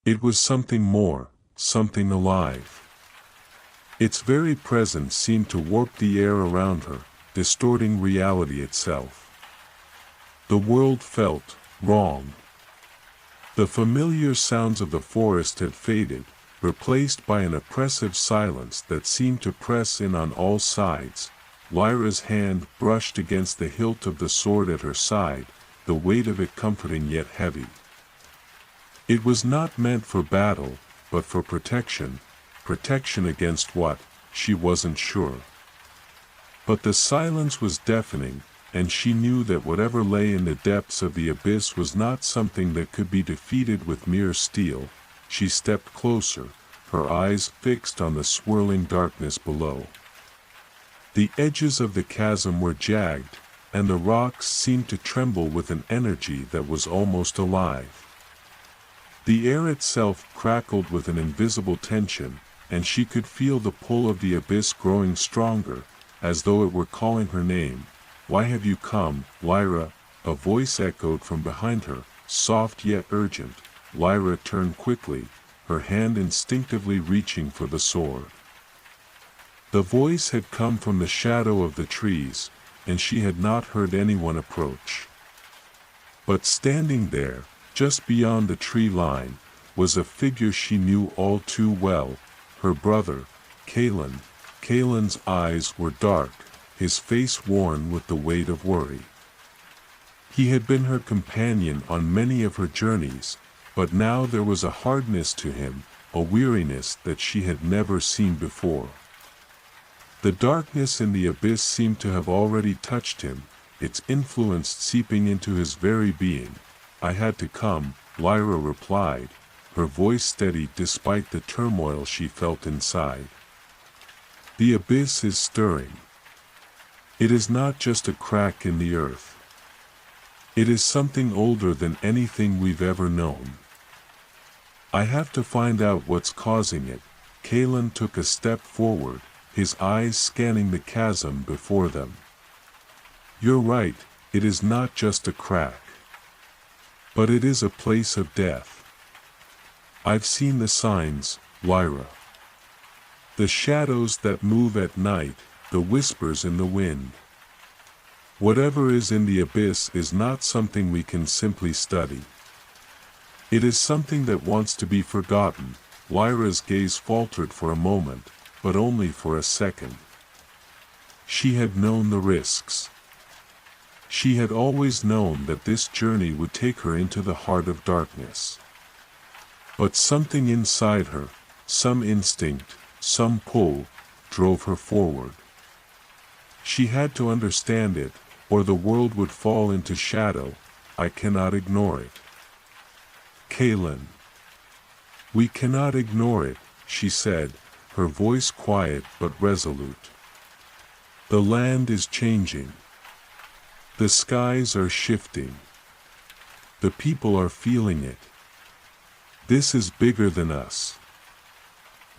It was something more, something alive. Its very presence seemed to warp the air around her, distorting reality itself. The world felt wrong. The familiar sounds of the forest had faded, replaced by an oppressive silence that seemed to press in on all sides. Lyra's hand brushed against the hilt of the sword at her side, the weight of it comforting yet heavy. It was not meant for battle, but for protection. Protection against what, she wasn't sure. But the silence was deafening, and she knew that whatever lay in the depths of the abyss was not something that could be defeated with mere steel. She stepped closer, her eyes fixed on the swirling darkness below. The edges of the chasm were jagged, and the rocks seemed to tremble with an energy that was almost alive. The air itself crackled with an invisible tension, and she could feel the pull of the abyss growing stronger, as though it were calling her name. "Why have you come, Lyra?" A voice echoed from behind her, soft yet urgent. Lyra turned quickly, her hand instinctively reaching for the sword. The voice had come from the shadow of the trees, and she had not heard anyone approach. But standing there, just beyond the tree line, was a figure she knew all too well, her brother, Kalen. Kalen's eyes were dark, his face worn with the weight of worry. He had been her companion on many of her journeys, but now there was a hardness to him, a weariness that she had never seen before. The darkness in the abyss seemed to have already touched him, its influence seeping into his very being. "I had to come," Lyra replied, her voice steady despite the turmoil she felt inside. "The abyss is stirring. It is not just a crack in the earth. It is something older than anything we've ever known. I have to find out what's causing it." Kalen took a step forward, his eyes scanning the chasm before them. "You're right, it is not just a crack. But it is a place of death. I've seen the signs, Lyra. The shadows that move at night, the whispers in the wind. Whatever is in the abyss is not something we can simply study. It is something that wants to be forgotten. Lyra's gaze faltered for a moment, but only for a second. She had known the risks. She had always known that this journey would take her into the heart of darkness. But something inside her, some instinct, some pull, drove her forward. She had to understand it, or the world would fall into shadow. I cannot ignore it. Kaylin. We cannot ignore it, she said, her voice quiet but resolute. The land is changing. The skies are shifting. The people are feeling it. This is bigger than us.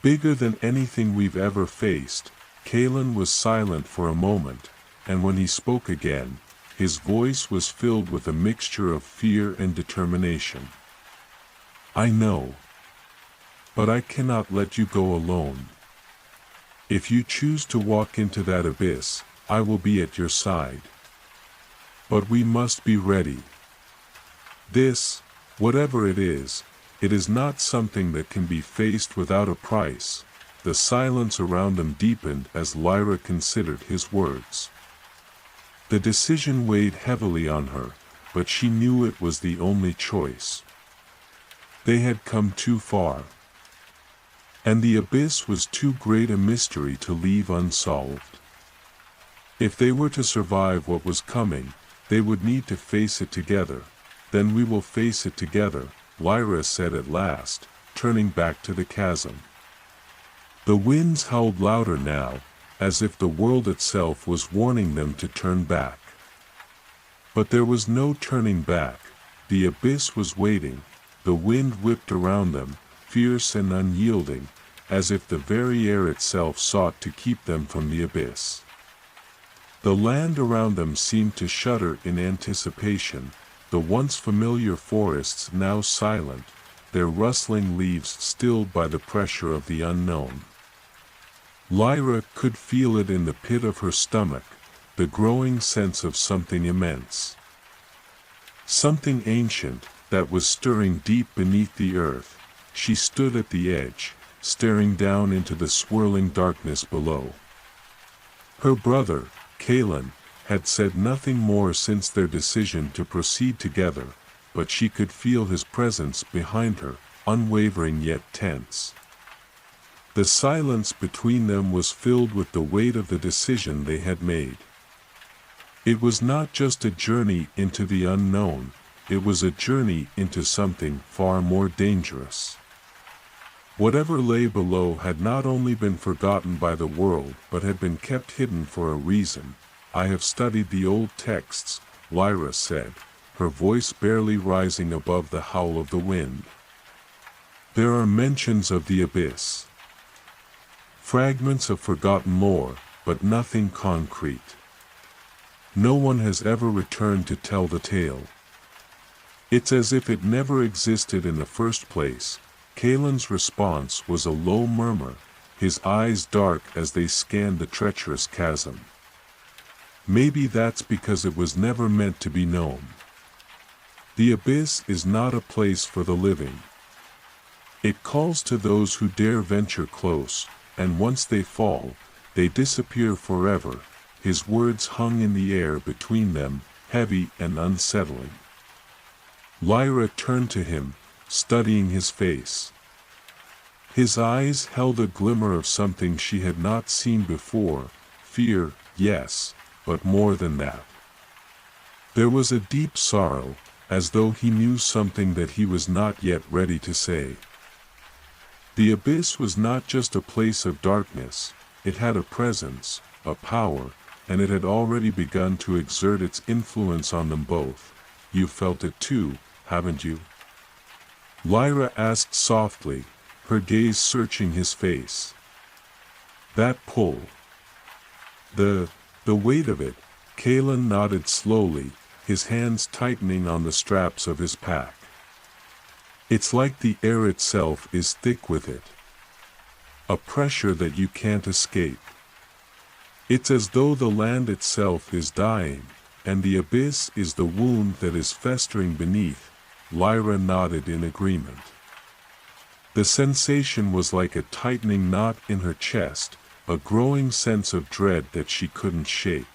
Bigger than anything we've ever faced. Kaylin was silent for a moment, and when he spoke again, his voice was filled with a mixture of fear and determination. I know. But I cannot let you go alone. If you choose to walk into that abyss, I will be at your side. But we must be ready. This, whatever it is not something that can be faced without a price. The silence around them deepened as Lyra considered his words. The decision weighed heavily on her, but she knew it was the only choice. They had come too far. And the abyss was too great a mystery to leave unsolved. If they were to survive what was coming, they would need to face it together. Then we will face it together, Lyra said at last, turning back to the chasm. The winds howled louder now, as if the world itself was warning them to turn back. But there was no turning back. The abyss was waiting. The wind whipped around them, fierce and unyielding, as if the very air itself sought to keep them from the abyss. The land around them seemed to shudder in anticipation, the once familiar forests now silent, their rustling leaves stilled by the pressure of the unknown. Lyra could feel it in the pit of her stomach, the growing sense of something immense. Something ancient, that was stirring deep beneath the earth. She stood at the edge, staring down into the swirling darkness below. Her brother, Kaylin, had said nothing more since their decision to proceed together, but she could feel his presence behind her, unwavering yet tense. The silence between them was filled with the weight of the decision they had made. It was not just a journey into the unknown, it was a journey into something far more dangerous. Whatever lay below had not only been forgotten by the world but had been kept hidden for a reason. I have studied the old texts, Lyra said, her voice barely rising above the howl of the wind. There are mentions of the abyss. Fragments of forgotten lore, but nothing concrete. No one has ever returned to tell the tale. It's as if it never existed in the first place. Kaylin's response was a low murmur, his eyes dark as they scanned the treacherous chasm. Maybe that's because it was never meant to be known. The abyss is not a place for the living. It calls to those who dare venture close, and once they fall, they disappear forever. His words hung in the air between them, heavy and unsettling. Lyra turned to him, studying his face. His eyes held a glimmer of something she had not seen before, fear, yes, but more than that. There was a deep sorrow, as though he knew something that he was not yet ready to say. The abyss was not just a place of darkness, it had a presence, a power, and it had already begun to exert its influence on them both. You felt it too, haven't you? Lyra asked softly, her gaze searching his face. That pull. The weight of it. Kaylin nodded slowly, his hands tightening on the straps of his pack. It's like the air itself is thick with it. A pressure that you can't escape. It's as though the land itself is dying, and the abyss is the wound that is festering beneath. Lyra nodded in agreement. The sensation was like a tightening knot in her chest, a growing sense of dread that she couldn't shake.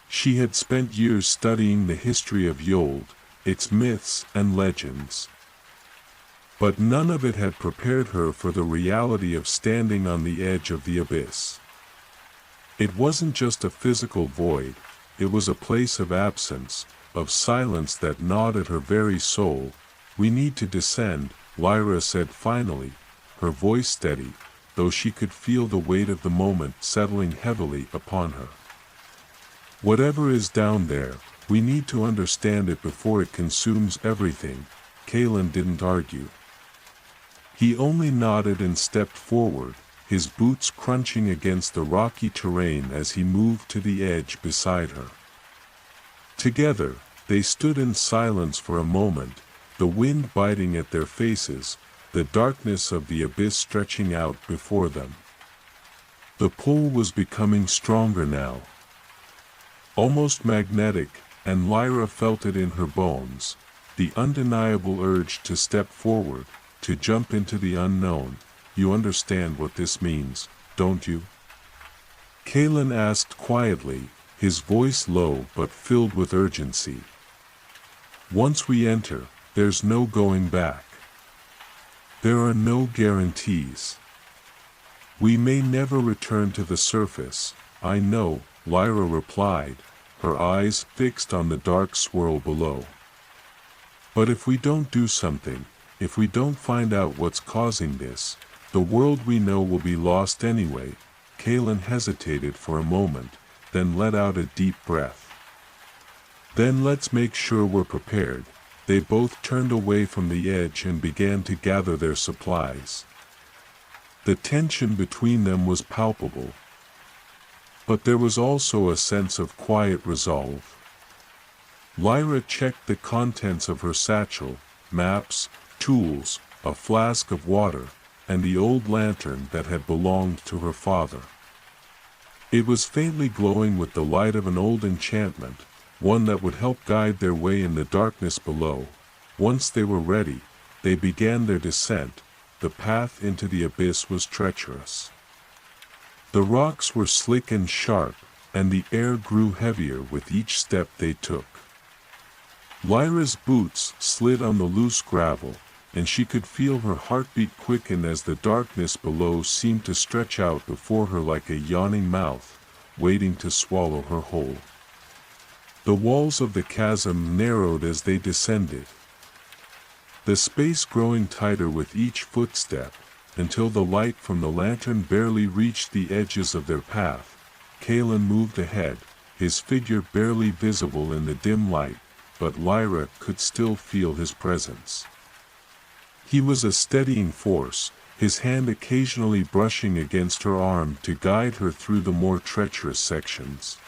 She had spent years studying the history of Yold, its myths and legends. But none of it had prepared her for the reality of standing on the edge of the abyss. It wasn't just a physical void, it was a place of absence, of silence that gnawed at her very soul. "We need to descend," Lyra said finally, her voice steady, though she could feel the weight of the moment settling heavily upon her. "Whatever is down there, we need to understand it before it consumes everything." Kalen didn't argue. He only nodded and stepped forward, his boots crunching against the rocky terrain as he moved to the edge beside her. Together, they stood in silence for a moment, the wind biting at their faces, the darkness of the abyss stretching out before them. The pull was becoming stronger now, almost magnetic, and Lyra felt it in her bones, the undeniable urge to step forward, to jump into the unknown. "You understand what this means, don't you?" Kalen asked quietly, his voice low but filled with urgency. "Once we enter, there's no going back. There are no guarantees. We may never return to the surface." "I know," Lyra replied, her eyes fixed on the dark swirl below. "But if we don't do something, if we don't find out what's causing this, the world we know will be lost anyway." Kalen hesitated for a moment, then let out a deep breath. "Then let's make sure we're prepared." They both turned away from the edge and began to gather their supplies. The tension between them was palpable, but there was also a sense of quiet resolve. Lyra checked the contents of her satchel: maps, tools, a flask of water, and the old lantern that had belonged to her father. It was faintly glowing with the light of an old enchantment, one that would help guide their way in the darkness below. Once they were ready, they began their descent. The path into the abyss was treacherous. The rocks were slick and sharp, and the air grew heavier with each step they took. Lyra's boots slid on the loose gravel, and she could feel her heartbeat quicken as the darkness below seemed to stretch out before her like a yawning mouth, waiting to swallow her whole. The walls of the chasm narrowed as they descended, the space growing tighter with each footstep, until the light from the lantern barely reached the edges of their path. Kalen moved ahead, his figure barely visible in the dim light, but Lyra could still feel his presence. He was a steadying force, his hand occasionally brushing against her arm to guide her through the more treacherous sections.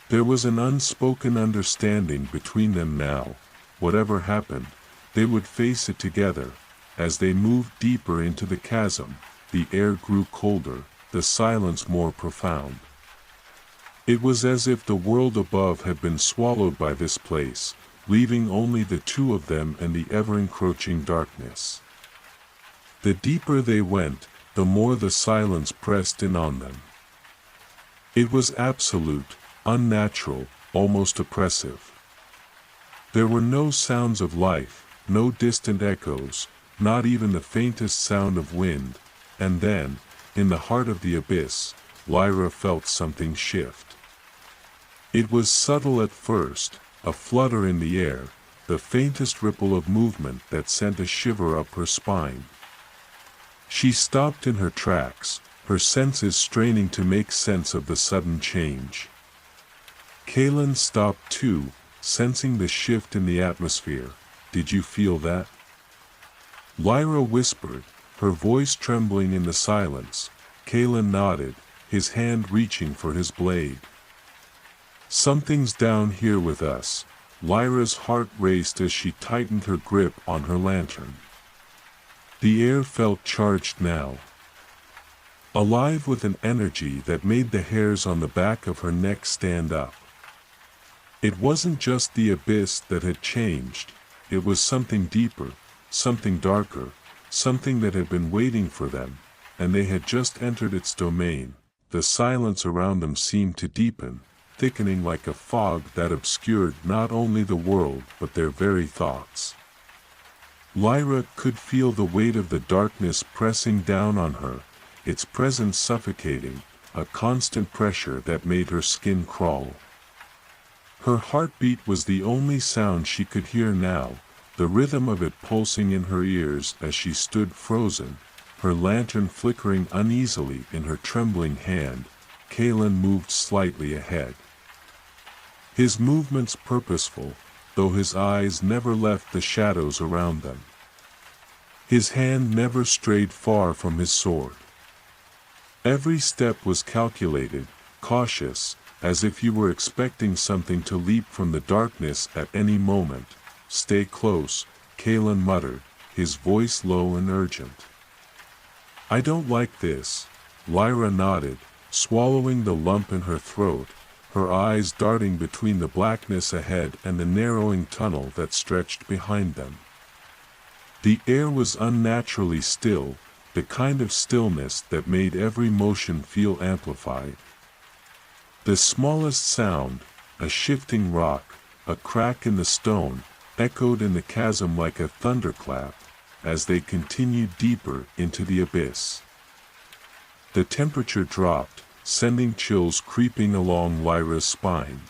There was an unspoken understanding between them now. Whatever happened, they would face it together. As they moved deeper into the chasm, the air grew colder, the silence more profound. It was as if the world above had been swallowed by this place, leaving only the two of them and the ever-encroaching darkness. The deeper they went, the more the silence pressed in on them. It was absolute, unnatural, almost oppressive. There were no sounds of life, no distant echoes, not even the faintest sound of wind, and then, in the heart of the abyss, Lyra felt something shift. It was subtle at first, a flutter in the air, the faintest ripple of movement that sent a shiver up her spine. She stopped in her tracks, her senses straining to make sense of the sudden change. Kalen stopped too, sensing the shift in the atmosphere. "Did you feel that?" Lyra whispered, her voice trembling in the silence. Kalen nodded, his hand reaching for his blade. "Something's down here with us." Lyra's heart raced as she tightened her grip on her lantern. The air felt charged now, alive with an energy that made the hairs on the back of her neck stand up. It wasn't just the abyss that had changed, It was something deeper, something darker, something that had been waiting for them, and they had just entered its domain. The silence around them seemed to deepen, thickening like a fog that obscured not only the world but their very thoughts. Lyra could feel the weight of the darkness pressing down on her, its presence suffocating, a constant pressure that made her skin crawl. Her heartbeat was the only sound she could hear now, the rhythm of it pulsing in her ears as she stood frozen, her lantern flickering uneasily in her trembling hand. Kalen moved slightly ahead. His movements purposeful, though his eyes never left the shadows around them. His hand never strayed far from his sword. Every step was calculated, cautious, as if you were expecting something to leap from the darkness at any moment. "Stay close," Kalen muttered, his voice low and urgent. "I don't like this," Lyra nodded, swallowing the lump in her throat, her eyes darting between the blackness ahead and the narrowing tunnel that stretched behind them. The air was unnaturally still, the kind of stillness that made every motion feel amplified. The smallest sound, a shifting rock, a crack in the stone, echoed in the chasm like a thunderclap, as they continued deeper into the abyss. The temperature dropped, sending chills creeping along Lyra's spine.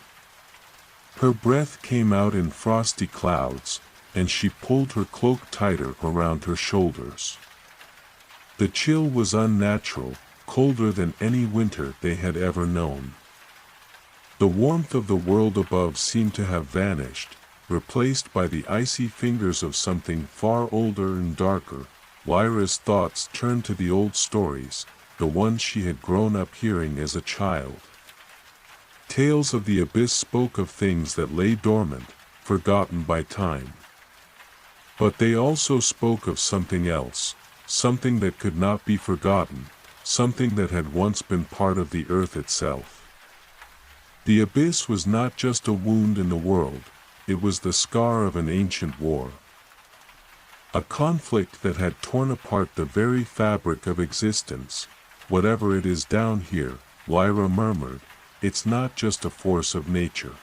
Her breath came out in frosty clouds, and she pulled her cloak tighter around her shoulders. The chill was unnatural, colder than any winter they had ever known. The warmth of the world above seemed to have vanished, replaced by the icy fingers of something far older and darker. Lyra's thoughts turned to the old stories, the ones she had grown up hearing as a child. Tales of the abyss spoke of things that lay dormant, forgotten by time. But they also spoke of something else, something that could not be forgotten, something that had once been part of the earth itself. The abyss was not just a wound in the world, it was the scar of an ancient war. A conflict that had torn apart the very fabric of existence. "Whatever it is down here," Lyra murmured, "it's not just a force of nature.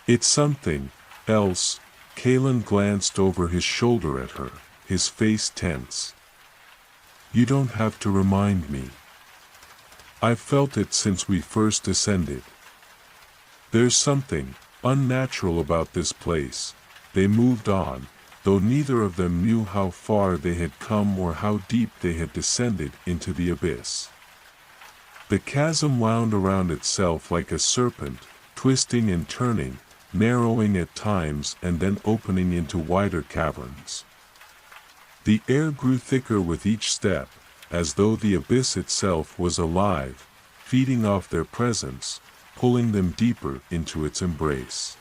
It's something else." Kalen glanced over his shoulder at her, his face tense. "You don't have to remind me. I've felt it since we first ascended. There's something unnatural about this place." They moved on, though neither of them knew how far they had come or how deep they had descended into the abyss. The chasm wound around itself like a serpent, twisting and turning, narrowing at times and then opening into wider caverns. The air grew thicker with each step, as though the abyss itself was alive, feeding off their presence, pulling them deeper into its embrace.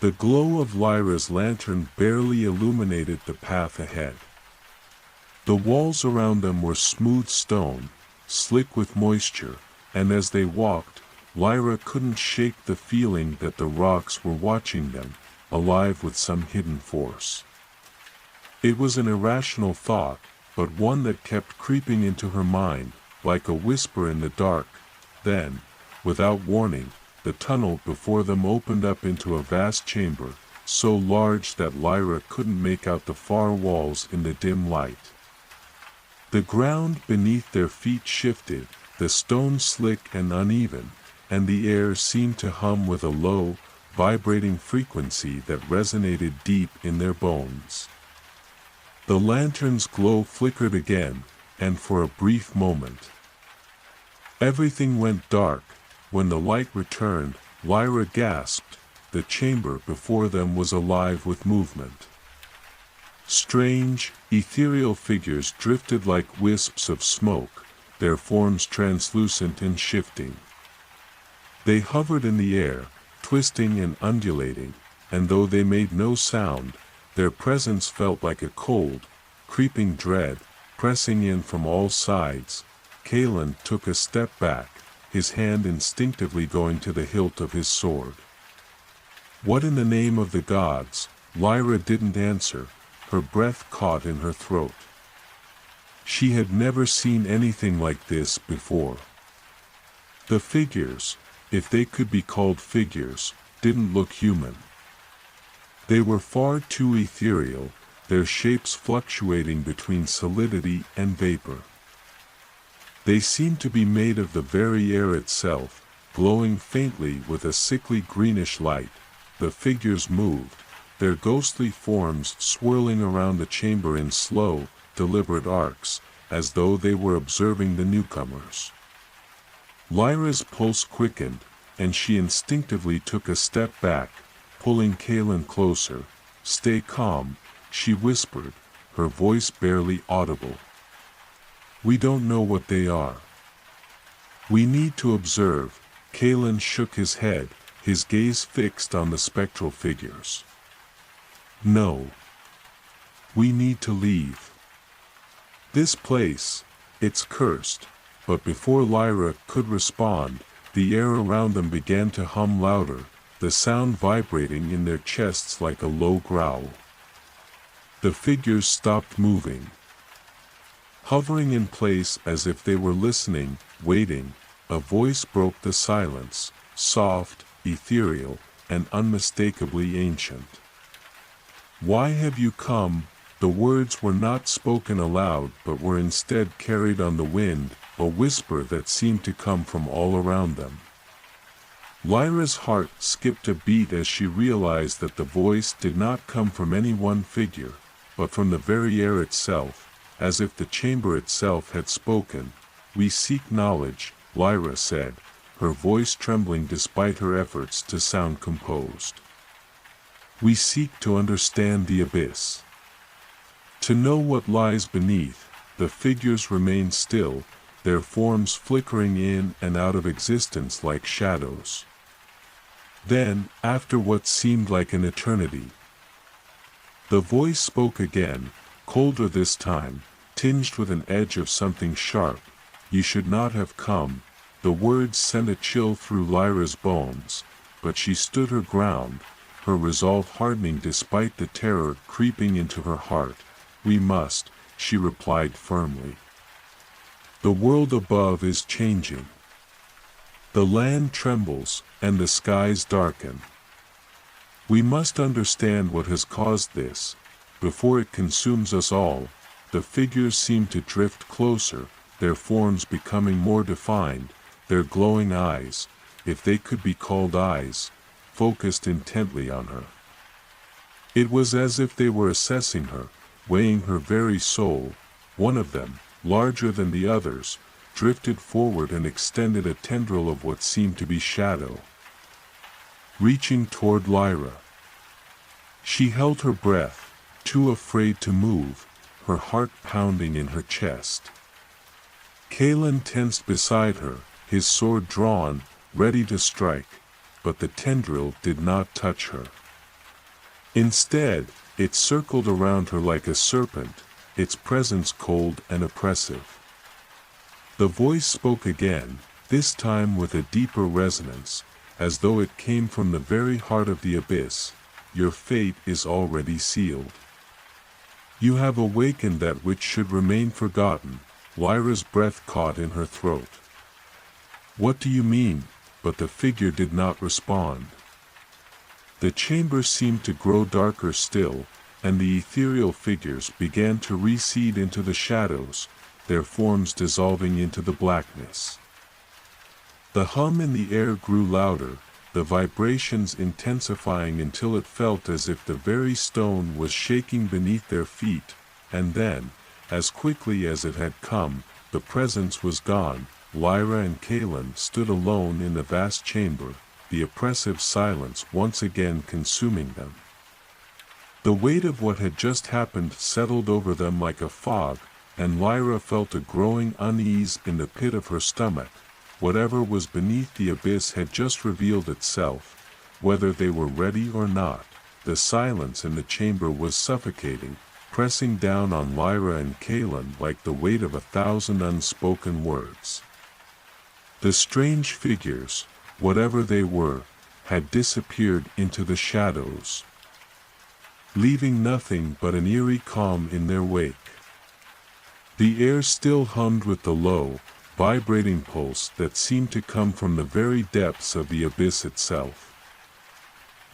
The glow of Lyra's lantern barely illuminated the path ahead. The walls around them were smooth stone, slick with moisture, and as they walked, Lyra couldn't shake the feeling that the rocks were watching them, alive with some hidden force. It was an irrational thought, but one that kept creeping into her mind, like a whisper in the dark. Then, without warning, the tunnel before them opened up into a vast chamber, so large that Lyra couldn't make out the far walls in the dim light. The ground beneath their feet shifted, the stone slick and uneven, and the air seemed to hum with a low, vibrating frequency that resonated deep in their bones. The lantern's glow flickered again, and for a brief moment. Everything went dark. When the light returned, Lyra gasped. The chamber before them was alive with movement. Strange, ethereal figures drifted like wisps of smoke, their forms translucent and shifting. They hovered in the air, twisting and undulating, and though they made no sound, their presence felt like a cold, creeping dread, pressing in from all sides. Kalen took a step back, his hand instinctively going to the hilt of his sword. "What in the name of the gods?" Lyra didn't answer, her breath caught in her throat. She had never seen anything like this before. The figures, if they could be called figures, didn't look human. They were far too ethereal, their shapes fluctuating between solidity and vapor. They seemed to be made of the very air itself, glowing faintly with a sickly greenish light. The figures moved, their ghostly forms swirling around the chamber in slow, deliberate arcs, as though they were observing the newcomers. Lyra's pulse quickened, and she instinctively took a step back, pulling Kaelin closer. "Stay calm," she whispered, her voice barely audible. "We don't know what they are. We need to observe." Kaelin shook his head, his gaze fixed on the spectral figures. "No. We need to leave. This place, it's cursed." But before Lyra could respond, the air around them began to hum louder, the sound vibrating in their chests like a low growl. The figures stopped moving. Hovering in place as if they were listening, waiting, a voice broke the silence, soft, ethereal, and unmistakably ancient. "Why have you come?" The words were not spoken aloud but were instead carried on the wind, a whisper that seemed to come from all around them. Lyra's heart skipped a beat as she realized that the voice did not come from any one figure, but from the very air itself, as if the chamber itself had spoken. "We seek knowledge," Lyra said, her voice trembling despite her efforts to sound composed. "We seek to understand the abyss. To know what lies beneath." The figures remained still, their forms flickering in and out of existence like shadows. Then, after what seemed like an eternity, the voice spoke again, colder this time, tinged with an edge of something sharp. "You should not have come." The words sent a chill through Lyra's bones, but she stood her ground, her resolve hardening despite the terror creeping into her heart. "We must," she replied firmly. "The world above is changing. The land trembles, and the skies darken. We must understand what has caused this, before it consumes us all." The figures seemed to drift closer, their forms becoming more defined, their glowing eyes, if they could be called eyes, focused intently on her. It was as if they were assessing her, weighing her very soul. One of them, larger than the others, drifted forward and extended a tendril of what seemed to be shadow, reaching toward Lyra. She held her breath, too afraid to move, her heart pounding in her chest. Kaelin tensed beside her, his sword drawn, ready to strike, but the tendril did not touch her. Instead, it circled around her like a serpent, its presence cold and oppressive. The voice spoke again, this time with a deeper resonance, as though it came from the very heart of the abyss. "Your fate is already sealed. You have awakened that which should remain forgotten." Lyra's breath caught in her throat. "What do you mean?" But the figure did not respond. The chamber seemed to grow darker still, and the ethereal figures began to recede into the shadows, their forms dissolving into the blackness. The hum in the air grew louder, the vibrations intensifying until it felt as if the very stone was shaking beneath their feet, and then, as quickly as it had come, the presence was gone. Lyra and Kaelin stood alone in the vast chamber, the oppressive silence once again consuming them. The weight of what had just happened settled over them like a fog, and Lyra felt a growing unease in the pit of her stomach. Whatever was beneath the abyss had just revealed itself, whether they were ready or not. The silence in the chamber was suffocating, pressing down on Lyra and Kaelin like the weight of 1,000 unspoken words. The strange figures, whatever they were, had disappeared into the shadows. leaving nothing but an eerie calm in their wake. The air still hummed with the low, vibrating pulse that seemed to come from the very depths of the abyss itself.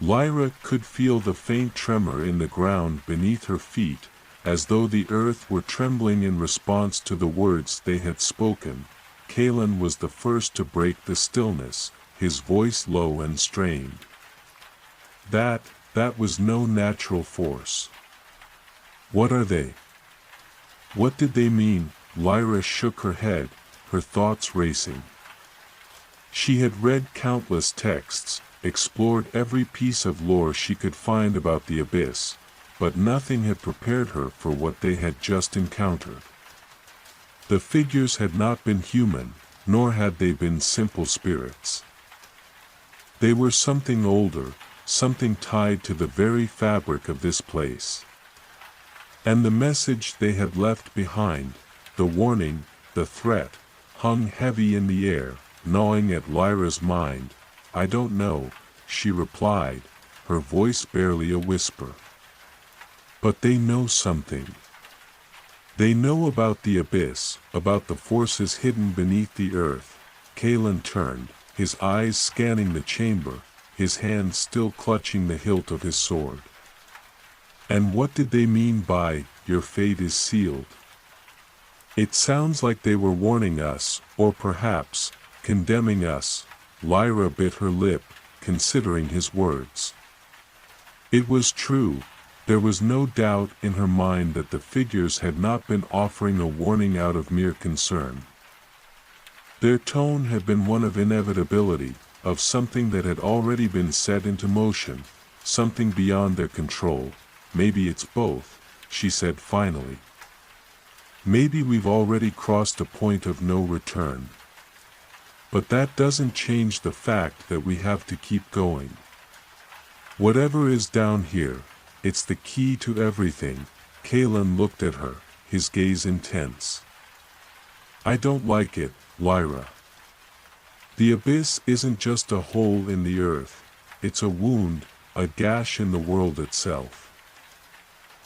Lyra could feel the faint tremor in the ground beneath her feet, as though the earth were trembling in response to the words they had spoken. Kalen was the first to break the stillness, his voice low and strained. That was no natural force. What are they? What did they mean? Lyra shook her head, her thoughts racing. She had read countless texts, explored every piece of lore she could find about the abyss, but nothing had prepared her for what they had just encountered. The figures had not been human, nor had they been simple spirits. They were something older, something tied to the very fabric of this place. And the message they had left behind, the warning, the threat, hung heavy in the air, gnawing at Lyra's mind. "I don't know," she replied, her voice barely a whisper. "But they know something. They know about the abyss, about the forces hidden beneath the earth." Kalen turned, his eyes scanning the chamber, his hand still clutching the hilt of his sword. "And what did they mean by, 'Your fate is sealed'?" "It sounds like they were warning us, or perhaps, condemning us." Lyra bit her lip, considering his words. It was true. There was no doubt in her mind that the figures had not been offering a warning out of mere concern. Their tone had been one of inevitability, of something that had already been set into motion, something beyond their control. "Maybe it's both," she said finally. "Maybe we've already crossed a point of no return. But that doesn't change the fact that we have to keep going. Whatever is down here, it's the key to everything." Kalen looked at her, his gaze intense. "I don't like it, Lyra. The abyss isn't just a hole in the earth, it's a wound, a gash in the world itself.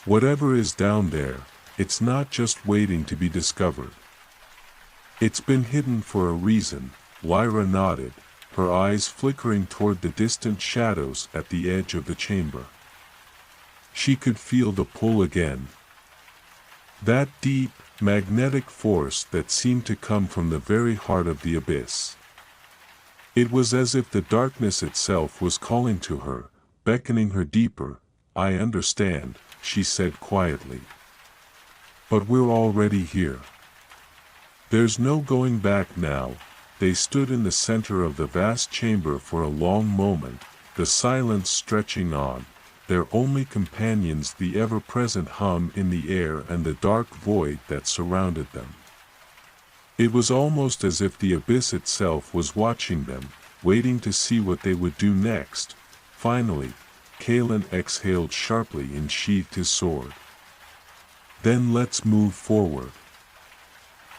Whatever is down there, it's not just waiting to be discovered. It's been hidden for a reason." Lyra nodded, her eyes flickering toward the distant shadows at the edge of the chamber. She could feel the pull again. That deep, magnetic force that seemed to come from the very heart of the abyss. It was as if the darkness itself was calling to her, beckoning her deeper. "I understand," she said quietly. "But we're already here. There's no going back now." They stood in the center of the vast chamber for a long moment, the silence stretching on, their only companions the ever-present hum in the air and the dark void that surrounded them. It was almost as if the abyss itself was watching them, waiting to see what they would do next. Finally, Kalen exhaled sharply and sheathed his sword. "Then let's move forward.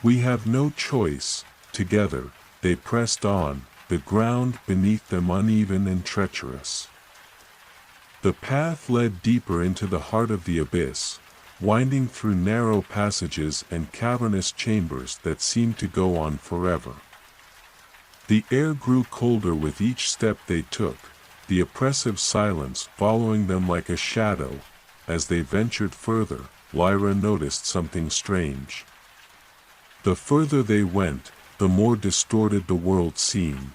We have no choice." Together, they pressed on, the ground beneath them uneven and treacherous. The path led deeper into the heart of the abyss, winding through narrow passages and cavernous chambers that seemed to go on forever. The air grew colder with each step they took, the oppressive silence following them like a shadow. As they ventured further, Lyra noticed something strange. The further they went, the more distorted the world seemed.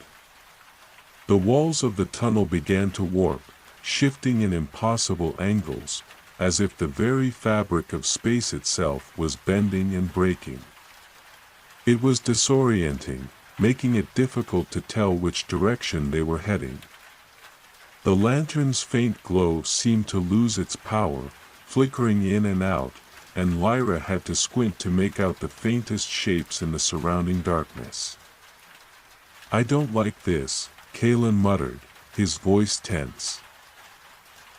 The walls of the tunnel began to warp, shifting in impossible angles, as if the very fabric of space itself was bending and breaking. It was disorienting, making it difficult to tell which direction they were heading. The lantern's faint glow seemed to lose its power, flickering in and out, and Lyra had to squint to make out the faintest shapes in the surrounding darkness. "I don't like this," Kalen muttered, his voice tense.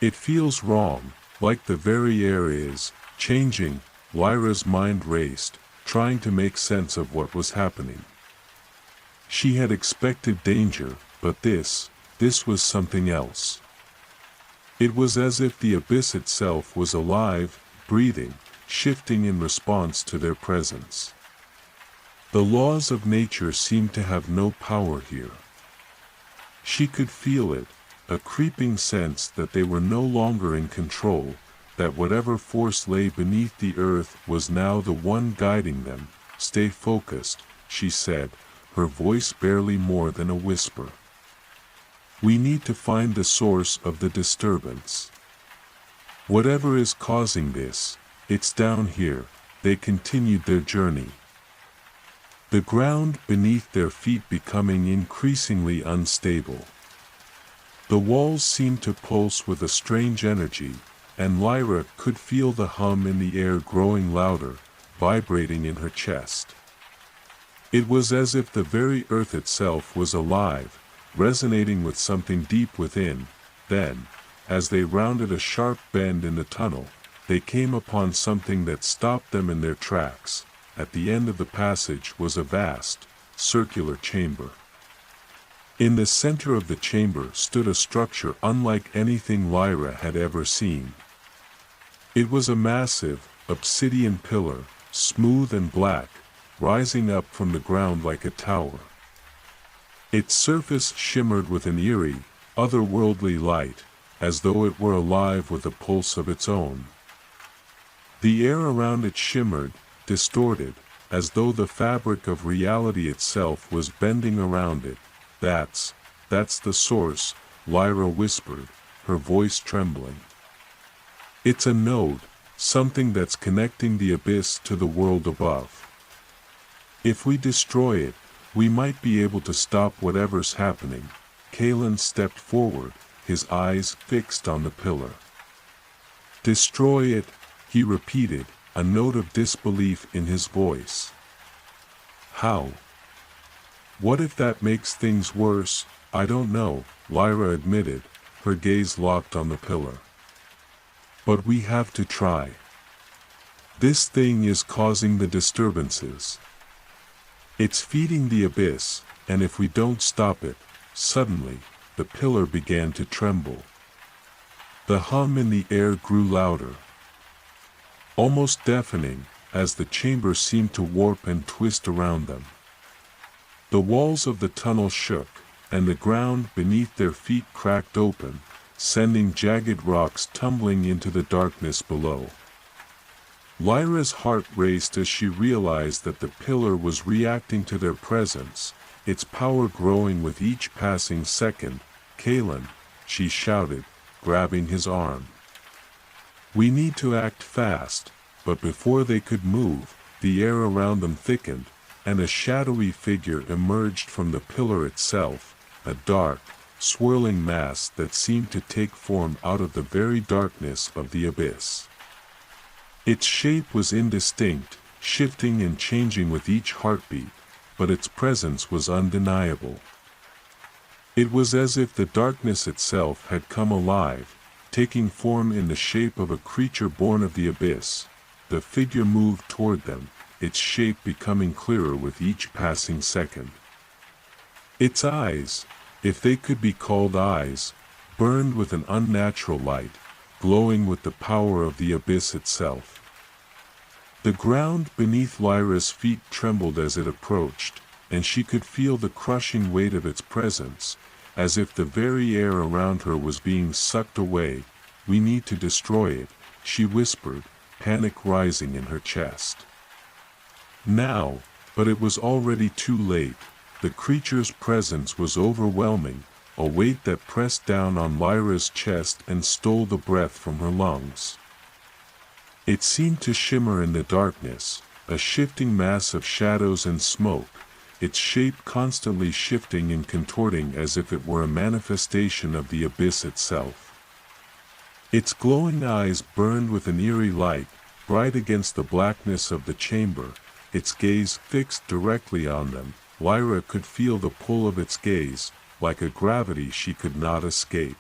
"It feels wrong, like the very air is changing." Lyra's mind raced, trying to make sense of what was happening. She had expected danger, but this was something else. It was as if the abyss itself was alive, breathing, shifting in response to their presence. The laws of nature seemed to have no power here. She could feel it, a creeping sense that they were no longer in control, that whatever force lay beneath the earth was now the one guiding them. "Stay focused," she said, her voice barely more than a whisper. "We need to find the source of the disturbance. Whatever is causing this, it's down here." They continued their journey, the ground beneath their feet becoming increasingly unstable. The walls seemed to pulse with a strange energy, and Lyra could feel the hum in the air growing louder, vibrating in her chest. It was as if the very earth itself was alive, resonating with something deep within. Then, as they rounded a sharp bend in the tunnel, they came upon something that stopped them in their tracks. At the end of the passage was a vast, circular chamber. In the center of the chamber stood a structure unlike anything Lyra had ever seen. It was a massive, obsidian pillar, smooth and black, rising up from the ground like a tower. Its surface shimmered with an eerie, otherworldly light, as though it were alive with a pulse of its own. The air around it shimmered, distorted, as though the fabric of reality itself was bending around it. That's the source," Lyra whispered, her voice trembling. "It's a node, something that's connecting the abyss to the world above. If we destroy it, we might be able to stop whatever's happening." Kalen stepped forward, his eyes fixed on the pillar. "Destroy it," he repeated, a note of disbelief in his voice. "How? What if that makes things worse?" "I don't know," Lyra admitted, her gaze locked on the pillar. "But we have to try. This thing is causing the disturbances. It's feeding the abyss, and if we don't stop it..." Suddenly, the pillar began to tremble. The hum in the air grew louder, almost deafening, as the chamber seemed to warp and twist around them. The walls of the tunnel shook, and the ground beneath their feet cracked open, sending jagged rocks tumbling into the darkness below. Lyra's heart raced as she realized that the pillar was reacting to their presence, its power growing with each passing second. "Kalen," she shouted, grabbing his arm. "We need to act fast." But before they could move, the air around them thickened, and a shadowy figure emerged from the pillar itself, a dark, swirling mass that seemed to take form out of the very darkness of the abyss. Its shape was indistinct, shifting and changing with each heartbeat, but its presence was undeniable. It was as if the darkness itself had come alive, taking form in the shape of a creature born of the abyss. The figure moved toward them, its shape becoming clearer with each passing second. Its eyes, if they could be called eyes, burned with an unnatural light, glowing with the power of the abyss itself. The ground beneath Lyra's feet trembled as it approached, and she could feel the crushing weight of its presence, as if the very air around her was being sucked away. "We need to destroy it," she whispered, panic rising in her chest. Now, but it was already too late. The creature's presence was overwhelming, a weight that pressed down on Lyra's chest and stole the breath from her lungs. It seemed to shimmer in the darkness, a shifting mass of shadows and smoke, its shape constantly shifting and contorting as if it were a manifestation of the abyss itself. Its glowing eyes burned with an eerie light, bright against the blackness of the chamber, its gaze fixed directly on them. Lyra could feel the pull of its gaze, like a gravity she could not escape.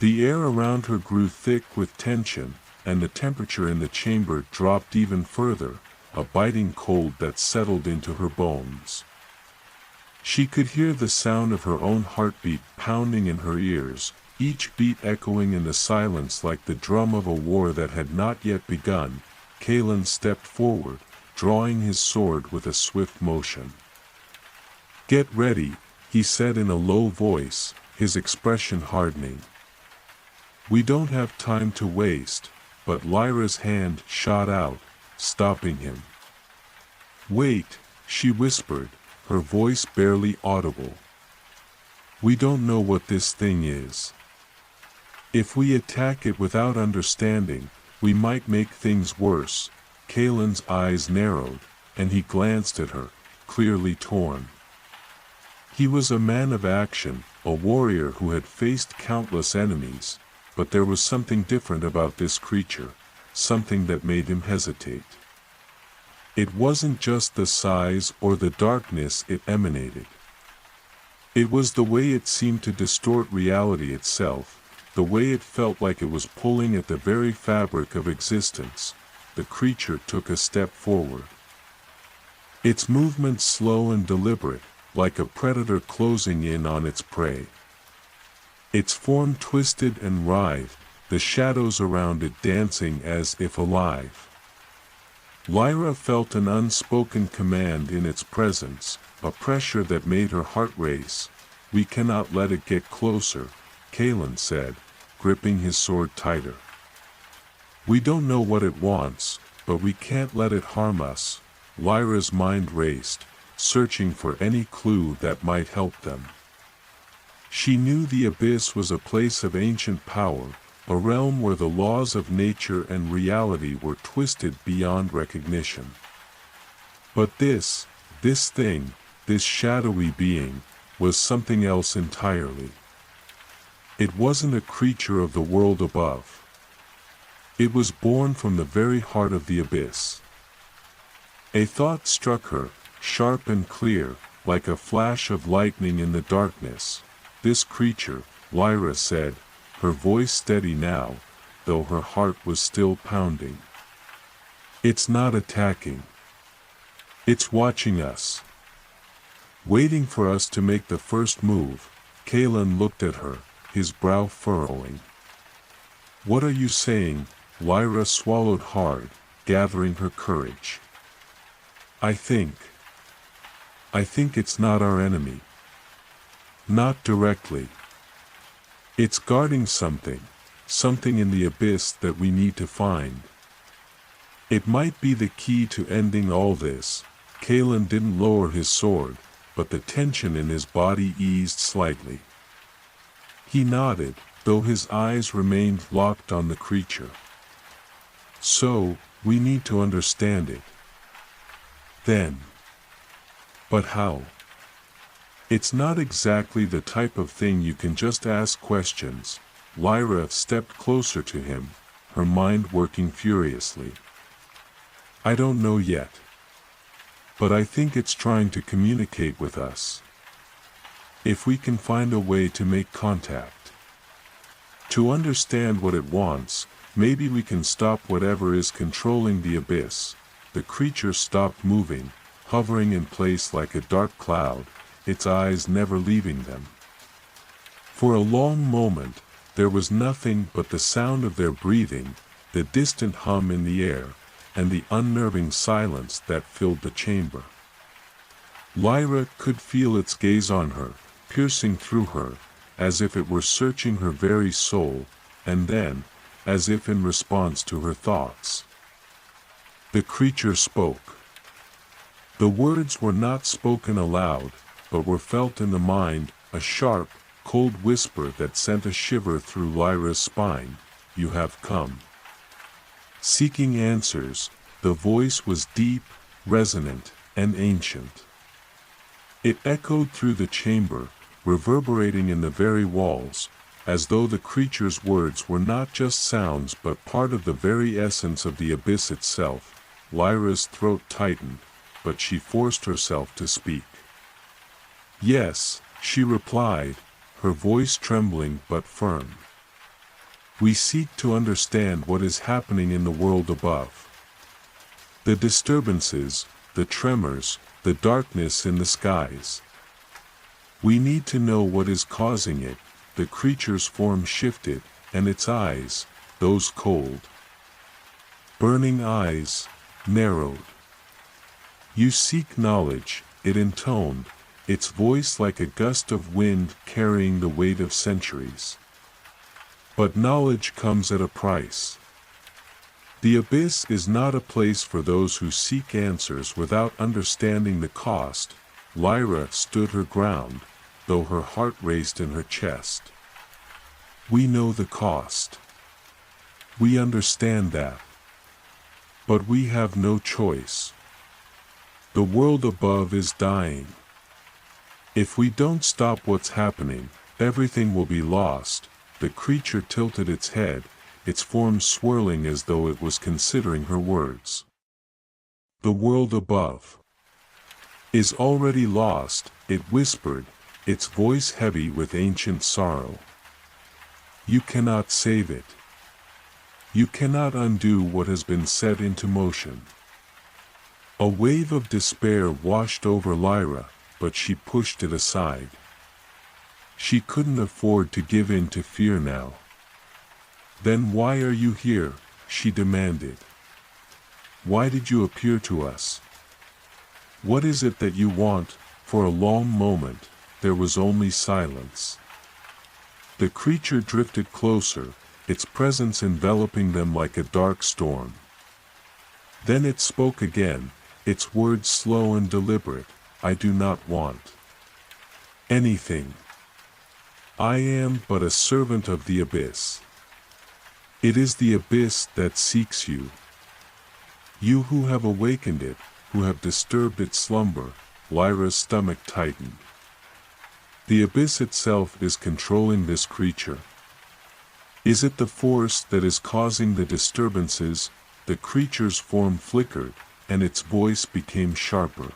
The air around her grew thick with tension, and the temperature in the chamber dropped even further, a biting cold that settled into her bones. She could hear the sound of her own heartbeat pounding in her ears, each beat echoing in the silence like the drum of a war that had not yet begun. Kalen stepped forward, drawing his sword with a swift motion. "Get ready," he said in a low voice, his expression hardening. "We don't have time to waste," but Lyra's hand shot out, stopping him. "Wait," she whispered, her voice barely audible. "We don't know what this thing is. If we attack it without understanding, we might make things worse." Kalen's eyes narrowed, and he glanced at her, clearly torn. He was a man of action, a warrior who had faced countless enemies, but there was something different about this creature, something that made him hesitate. It wasn't just the size or the darkness it emanated. It was the way it seemed to distort reality itself, the way it felt like it was pulling at the very fabric of existence. The creature took a step forward. Its movement slow and deliberate, like a predator closing in on its prey. Its form twisted and writhed, the shadows around it dancing as if alive. Lyra felt an unspoken command in its presence, a pressure that made her heart race. "We cannot let it get closer," Kalen said, gripping his sword tighter. "We don't know what it wants, but we can't let it harm us." Lyra's mind raced, searching for any clue that might help them. She knew the abyss was a place of ancient power, a realm where the laws of nature and reality were twisted beyond recognition. But this thing, this shadowy being, was something else entirely. It wasn't a creature of the world above. It was born from the very heart of the abyss. A thought struck her, sharp and clear, like a flash of lightning in the darkness. "This creature," Lyra said, her voice steady now, though her heart was still pounding. "It's not attacking. It's watching us. Waiting for us to make the first move." Kalen looked at her, his brow furrowing. "What are you saying?" Lyra swallowed hard, gathering her courage. I think it's not our enemy. Not directly. It's guarding something in the abyss that we need to find. It might be the key to ending all this." Kalen didn't lower his sword, but the tension in his body eased slightly. He nodded, though his eyes remained locked on the creature. "So, we need to understand it. Then. But how? It's not exactly the type of thing you can just ask questions." Lyra stepped closer to him, her mind working furiously. "I don't know yet. But I think it's trying to communicate with us. If we can find a way to make contact, to understand what it wants, maybe we can stop whatever is controlling the abyss." The creature stopped moving, hovering in place like a dark cloud, its eyes never leaving them. For a long moment, there was nothing but the sound of their breathing, the distant hum in the air, and the unnerving silence that filled the chamber. Lyra could feel its gaze on her, piercing through her, as if it were searching her very soul, and then, as if in response to her thoughts, the creature spoke. The words were not spoken aloud, but were felt in the mind, a sharp, cold whisper that sent a shiver through Lyra's spine. "You have come." Seeking answers, the voice was deep, resonant, and ancient. It echoed through the chamber, reverberating in the very walls, as though the creature's words were not just sounds but part of the very essence of the abyss itself. Lyra's throat tightened, but she forced herself to speak. "Yes," she replied, her voice trembling but firm. "We seek to understand what is happening in the world above. The disturbances, the tremors, the darkness in the skies. We need to know what is causing it." the creature's form shifted, and its eyes, those cold, burning eyes, narrowed. "You seek knowledge," it intoned, its voice like a gust of wind carrying the weight of centuries. "But knowledge comes at a price. The abyss is not a place for those who seek answers without understanding the cost." Lyra stood her ground, though her heart raced in her chest. "We know the cost. We understand that. But we have no choice. The world above is dying. If we don't stop what's happening, everything will be lost." The creature tilted its head, its form swirling as though it was considering her words. "The world above is already lost," it whispered, its voice heavy with ancient sorrow. "You cannot save it. You cannot undo what has been set into motion." A wave of despair washed over Lyra, but she pushed it aside. She couldn't afford to give in to fear now. "Then why are you here?" she demanded. "Why did you appear to us? What is it that you want?" For a long moment, there was only silence. The creature drifted closer, its presence enveloping them like a dark storm. Then it spoke again, its words slow and deliberate. "I do not want anything. I am but a servant of the abyss. It is the abyss that seeks you. You who have awakened it, who have disturbed its slumber." Lyra's stomach tightened. The abyss itself is controlling this creature. Is it the force that is causing the disturbances? The creature's form flickered, and its voice became sharper.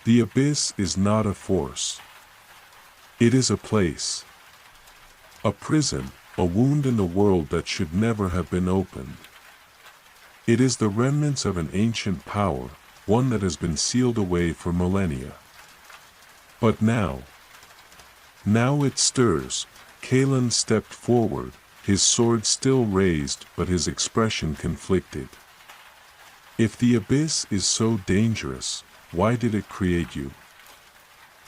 "The abyss is not a force. It is a place. A prison, a wound in the world that should never have been opened. It is the remnants of an ancient power, one that has been sealed away for millennia. But now it stirs." Kalen stepped forward, his sword still raised but his expression conflicted. "If the abyss is so dangerous, why did it create you?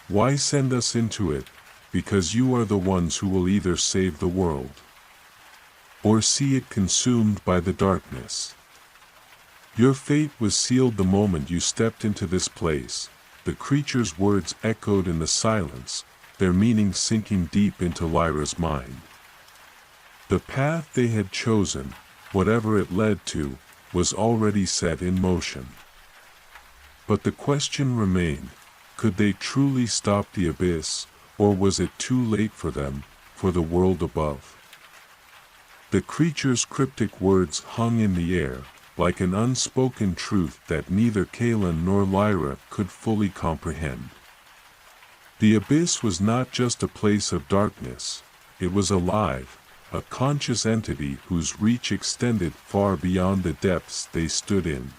Why send us into it? Because you are the ones who will either save the world or see it consumed by the darkness. Your fate was sealed the moment you stepped into this place." The creature's words echoed in the silence, their meaning sinking deep into Lyra's mind. The path they had chosen, whatever it led to, was already set in motion. But the question remained, could they truly stop the abyss, or was it too late for them, for the world above? The creature's cryptic words hung in the air, like an unspoken truth that neither Kalen nor Lyra could fully comprehend. The abyss was not just a place of darkness, it was alive, a conscious entity whose reach extended far beyond the depths they stood in.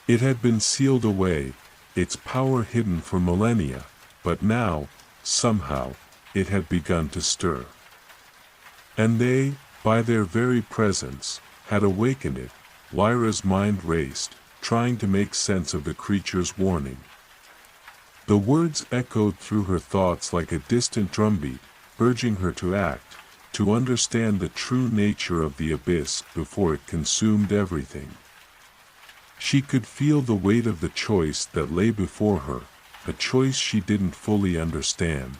It had been sealed away, its power hidden for millennia, but now, somehow, it had begun to stir. And they, by their very presence, had awakened it. Lyra's mind raced, trying to make sense of the creature's warning. The words echoed through her thoughts like a distant drumbeat, urging her to act, to understand the true nature of the abyss before it consumed everything. She could feel the weight of the choice that lay before her, a choice she didn't fully understand.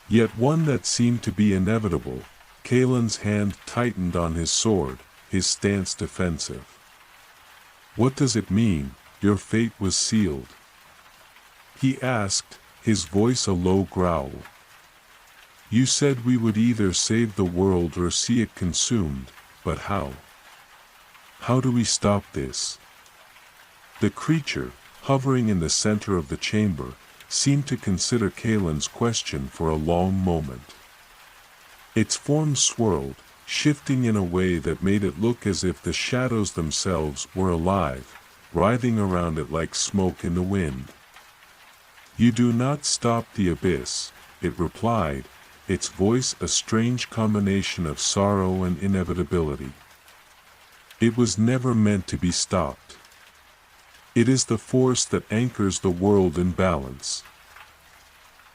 Yet one that seemed to be inevitable. Kalen's hand tightened on his sword, his stance defensive. "What does it mean, your fate was sealed?" he asked, his voice a low growl. "You said we would either save the world or see it consumed, but how? How do we stop this?" The creature, hovering in the center of the chamber, seemed to consider Kalen's question for a long moment. Its form swirled, shifting in a way that made it look as if the shadows themselves were alive, writhing around it like smoke in the wind. "You do not stop the abyss, it replied, its voice a strange combination of sorrow and inevitability. It was never meant to be stopped. It is the force that anchors the world in balance.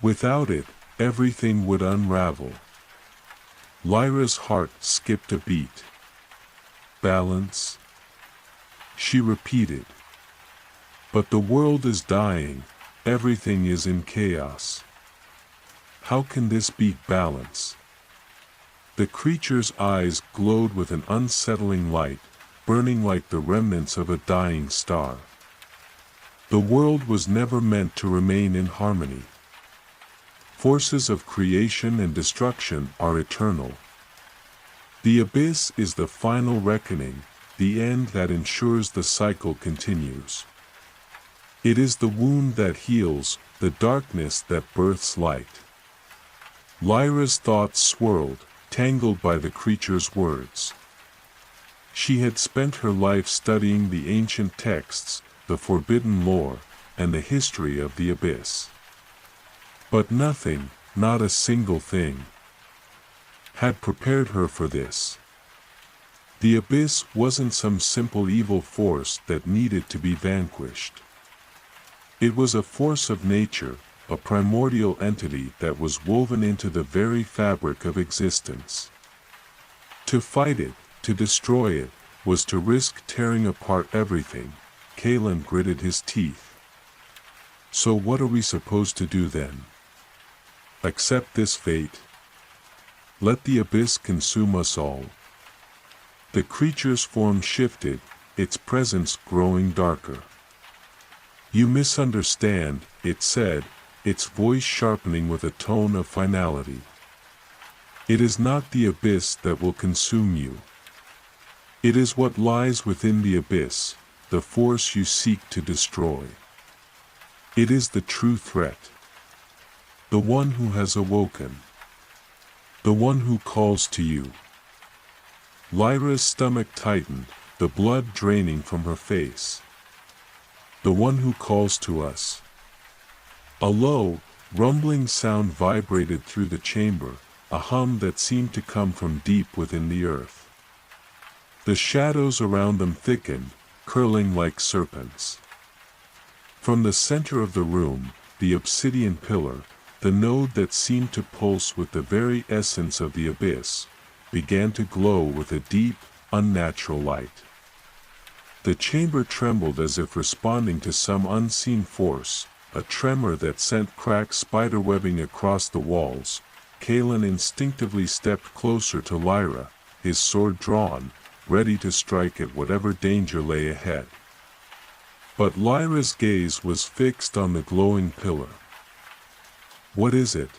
Without it, everything would unravel. Lyra's heart skipped a beat. Balance? She repeated. But the world is dying, everything is in chaos. How can this be balance? The creature's eyes glowed with an unsettling light, burning like the remnants of a dying star. The world was never meant to remain in harmony. Forces of creation and destruction are eternal. The abyss is the final reckoning, the end that ensures the cycle continues. It is the wound that heals, the darkness that births light. Lyra's thoughts swirled, tangled by the creature's words. She had spent her life studying the ancient texts, the forbidden lore, and the history of the abyss. But nothing, not a single thing, had prepared her for this. The abyss wasn't some simple evil force that needed to be vanquished. It was a force of nature, a primordial entity that was woven into the very fabric of existence. To fight it, to destroy it, was to risk tearing apart everything. Kalen gritted his teeth. So what are we supposed to do then? Accept this fate? Let the abyss consume us all? The creature's form shifted, its presence growing darker. You misunderstand, it said, its voice sharpening with a tone of finality. It is not the abyss that will consume you. It is what lies within the abyss, the force you seek to destroy. It is the true threat. The one who has awoken. The one who calls to you. Lyra's stomach tightened, the blood draining from her face. The one who calls to us. A low, rumbling sound vibrated through the chamber, a hum that seemed to come from deep within the earth. The shadows around them thickened, curling like serpents. From the center of the room, the obsidian pillar, the node that seemed to pulse with the very essence of the abyss, began to glow with a deep, unnatural light. The chamber trembled as if responding to some unseen force, a tremor that sent cracked spiderwebbing across the walls. Kalen instinctively stepped closer to Lyra, his sword drawn, ready to strike at whatever danger lay ahead. But Lyra's gaze was fixed on the glowing pillar. "What is it?"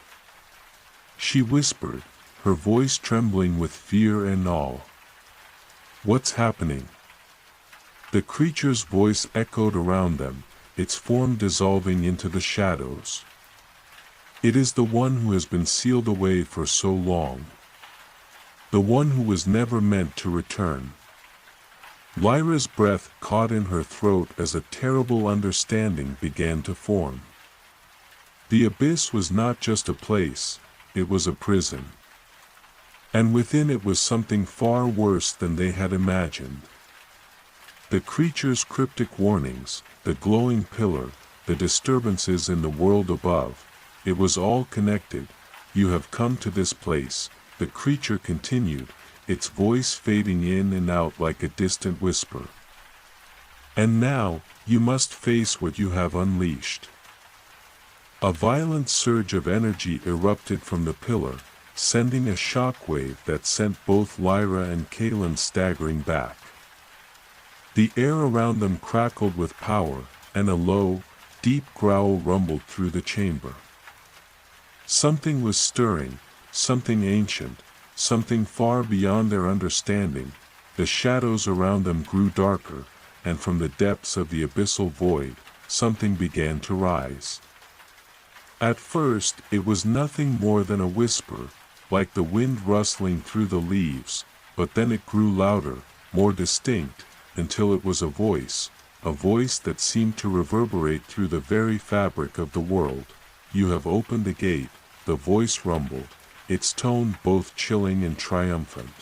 she whispered, her voice trembling with fear and awe. "What's happening?" The creature's voice echoed around them, its form dissolving into the shadows. "It is the one who has been sealed away for so long. The one who was never meant to return." Lyra's breath caught in her throat as a terrible understanding began to form. The abyss was not just a place, it was a prison. And within it was something far worse than they had imagined. The creature's cryptic warnings, the glowing pillar, the disturbances in the world above, it was all connected. "You have come to this place," the creature continued, its voice fading in and out like a distant whisper. "And now, you must face what you have unleashed." A violent surge of energy erupted from the pillar, sending a shockwave that sent both Lyra and Kalen staggering back. The air around them crackled with power, and a low, deep growl rumbled through the chamber. Something was stirring, something ancient, something far beyond their understanding. The shadows around them grew darker, and from the depths of the abyssal void, something began to rise. At first, it was nothing more than a whisper, like the wind rustling through the leaves, but then it grew louder, more distinct, until it was a voice that seemed to reverberate through the very fabric of the world. "You have opened the gate, the voice rumbled, its tone both chilling and triumphant.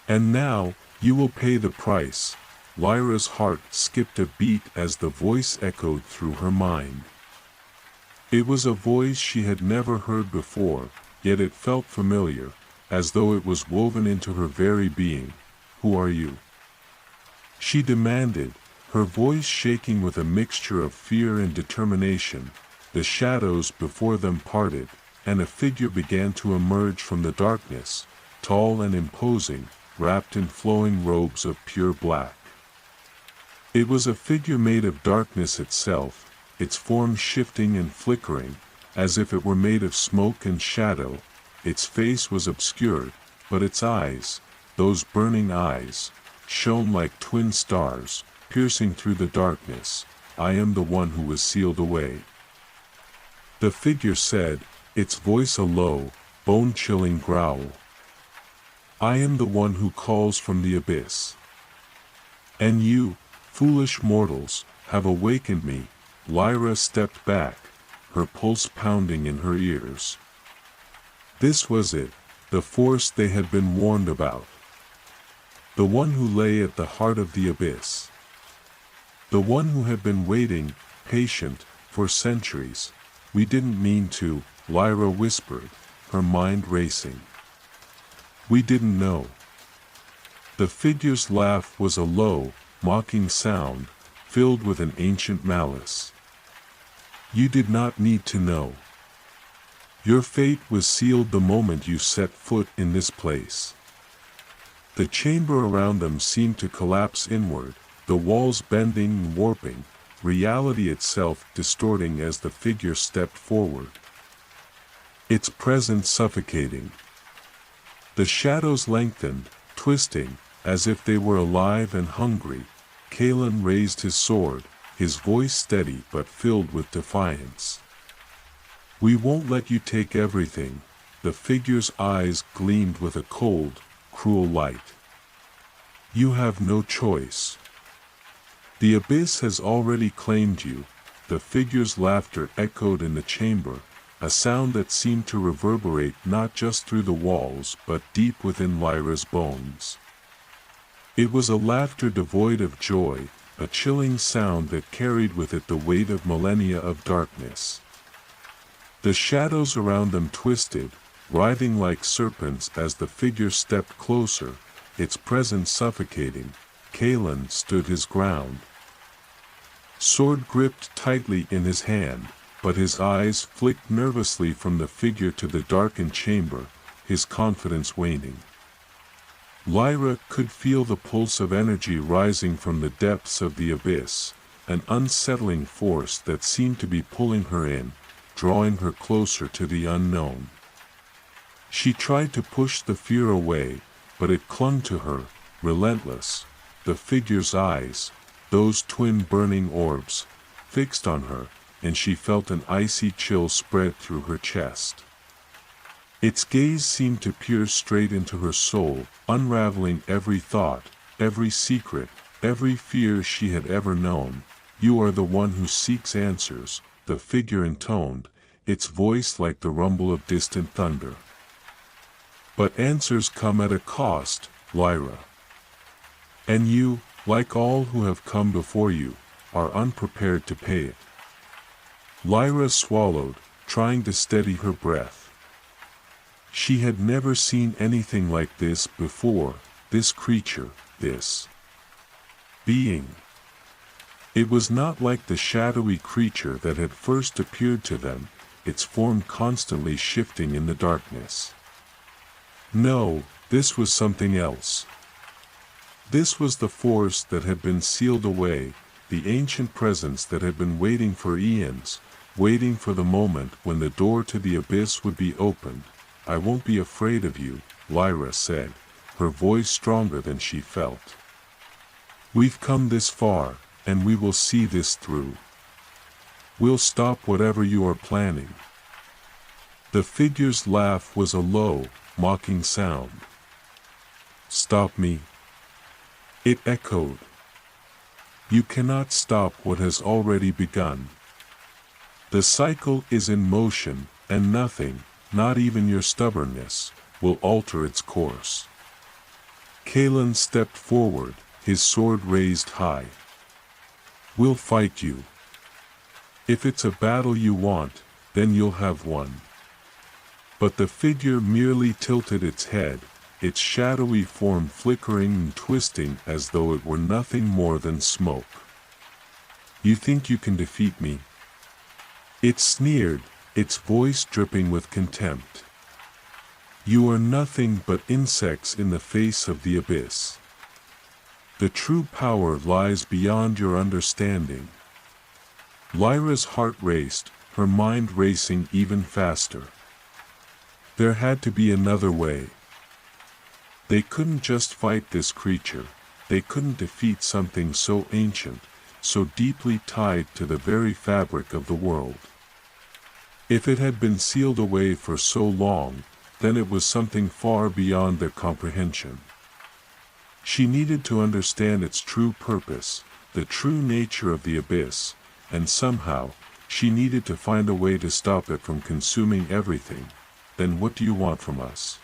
"And now, you will pay the price." Lyra's heart skipped a beat as the voice echoed through her mind. It was a voice she had never heard before, yet it felt familiar, as though it was woven into her very being. "Who are you?" she demanded, her voice shaking with a mixture of fear and determination. The shadows before them parted, and a figure began to emerge from the darkness, tall and imposing, wrapped in flowing robes of pure black. It was a figure made of darkness itself, its form shifting and flickering, as if it were made of smoke and shadow. Its face was obscured, but its eyes, those burning eyes, shone like twin stars, piercing through the darkness. "I am the one who was sealed away," the figure said, its voice a low, bone-chilling growl. "I am the one who calls from the abyss. And you, foolish mortals, have awakened me." Lyra stepped back, her pulse pounding in her ears. This was it, the force they had been warned about. The one who lay at the heart of the abyss. The one who had been waiting, patient, for centuries. "We didn't mean to," Lyra whispered, her mind racing. "We didn't know." The figure's laugh was a low, mocking sound, filled with an ancient malice. "You did not need to know. Your fate was sealed the moment you set foot in this place." The chamber around them seemed to collapse inward, the walls bending and warping, reality itself distorting as the figure stepped forward, its presence suffocating. The shadows lengthened, twisting, as if they were alive and hungry. Kalen raised his sword, his voice steady but filled with defiance. "We won't let you take everything." The figure's eyes gleamed with a cold, cruel light. "You have no choice. The abyss has already claimed you." The figure's laughter echoed in the chamber, a sound that seemed to reverberate not just through the walls but deep within Lyra's bones. It was a laughter devoid of joy, a chilling sound that carried with it the weight of millennia of darkness. The shadows around them twisted, writhing like serpents as the figure stepped closer, its presence suffocating. Kalen stood his ground, sword gripped tightly in his hand, but his eyes flicked nervously from the figure to the darkened chamber, his confidence waning. Lyra could feel the pulse of energy rising from the depths of the abyss, an unsettling force that seemed to be pulling her in, drawing her closer to the unknown. She tried to push the fear away, but it clung to her, relentless. The figure's eyes, those twin burning orbs, fixed on her, and she felt an icy chill spread through her chest. Its gaze seemed to pierce straight into her soul, unraveling every thought, every secret, every fear she had ever known. "You are the one who seeks answers," the figure intoned, its voice like the rumble of distant thunder. "But answers come at a cost, Lyra. And you, like all who have come before you, are unprepared to pay it." Lyra swallowed, trying to steady her breath. She had never seen anything like this before, this creature, this being. It was not like the shadowy creature that had first appeared to them, its form constantly shifting in the darkness. No, this was something else. This was the force that had been sealed away, the ancient presence that had been waiting for eons, waiting for the moment when the door to the abyss would be opened. "I won't be afraid of you," Lyra said, her voice stronger than she felt. "We've come this far, and we will see this through. We'll stop whatever you are planning." The figure's laugh was a low, mocking sound. "Stop me?" it echoed. "You cannot stop what has already begun. The cycle is in motion, and nothing, not even your stubbornness, will alter its course. Kalen stepped forward, his sword raised high. We'll fight you. If it's a battle you want, then you'll have won. But the figure merely tilted its head, its shadowy form flickering and twisting as though it were nothing more than smoke. You think you can defeat me? It sneered, its voice dripping with contempt. You are nothing but insects in the face of the abyss. The true power lies beyond your understanding. Lyra's heart raced, her mind racing even faster. There had to be another way. They couldn't just fight this creature, they couldn't defeat something so ancient, so deeply tied to the very fabric of the world. If it had been sealed away for so long, then it was something far beyond their comprehension. She needed to understand its true purpose, the true nature of the abyss, and somehow, she needed to find a way to stop it from consuming everything. Then what do you want from us?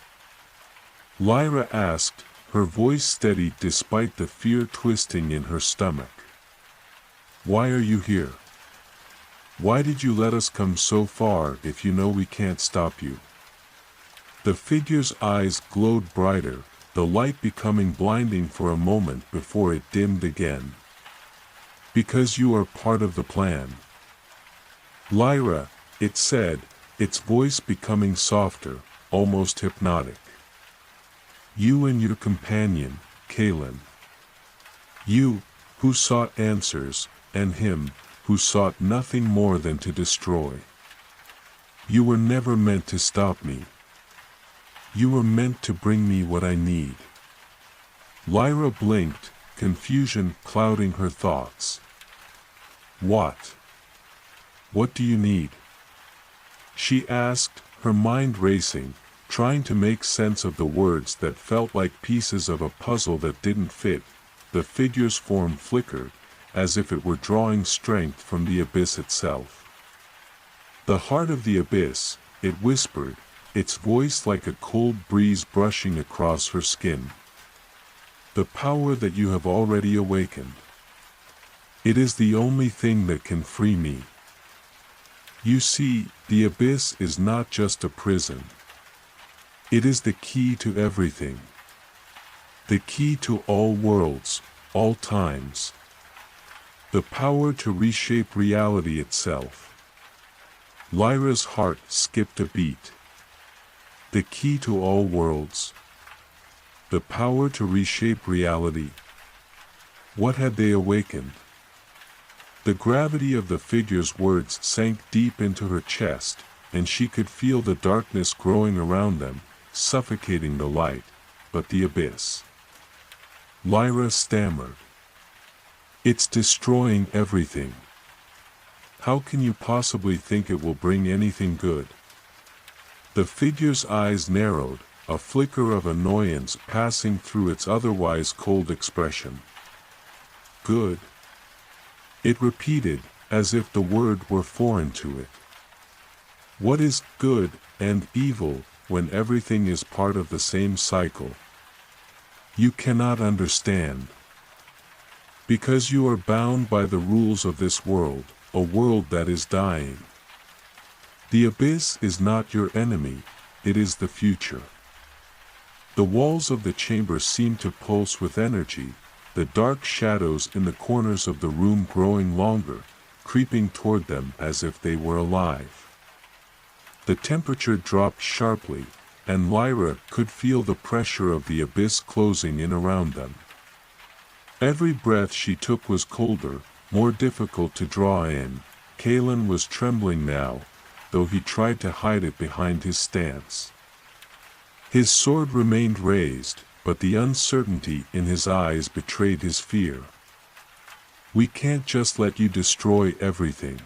Lyra asked, her voice steady despite the fear twisting in her stomach. Why are you here? Why did you let us come so far if you know we can't stop you? The figure's eyes glowed brighter, the light becoming blinding for a moment before it dimmed again. Because you are part of the plan. Lyra, it said, its voice becoming softer, almost hypnotic. You and your companion, Kalen. You, who sought answers, and him, who sought nothing more than to destroy. You were never meant to stop me. You were meant to bring me what I need. Lyra blinked, confusion clouding her thoughts. What? What do you need? She asked, her mind racing, trying to make sense of the words that felt like pieces of a puzzle that didn't fit. The figure's form flickered, as if it were drawing strength from the abyss itself. The heart of the abyss, it whispered, its voice like a cold breeze brushing across her skin. The power that you have already awakened. It is the only thing that can free me. You see, the abyss is not just a prison. It is the key to everything. The key to all worlds, all times. The power to reshape reality itself. Lyra's heart skipped a beat. The key to all worlds. The power to reshape reality. What had they awakened? The gravity of the figure's words sank deep into her chest, and she could feel the darkness growing around them, suffocating the light, but the abyss. Lyra stammered. It's destroying everything. How can you possibly think it will bring anything good? The figure's eyes narrowed, a flicker of annoyance passing through its otherwise cold expression. Good. It repeated, as if the word were foreign to it. What is good and evil when everything is part of the same cycle? You cannot understand. Because you are bound by the rules of this world, a world that is dying. The abyss is not your enemy, it is the future. The walls of the chamber seemed to pulse with energy, the dark shadows in the corners of the room growing longer, creeping toward them as if they were alive. The temperature dropped sharply, and Lyra could feel the pressure of the abyss closing in around them. Every breath she took was colder, more difficult to draw in. Kalen was trembling now, though he tried to hide it behind his stance. His sword remained raised, but the uncertainty in his eyes betrayed his fear. We can't just let you destroy everything.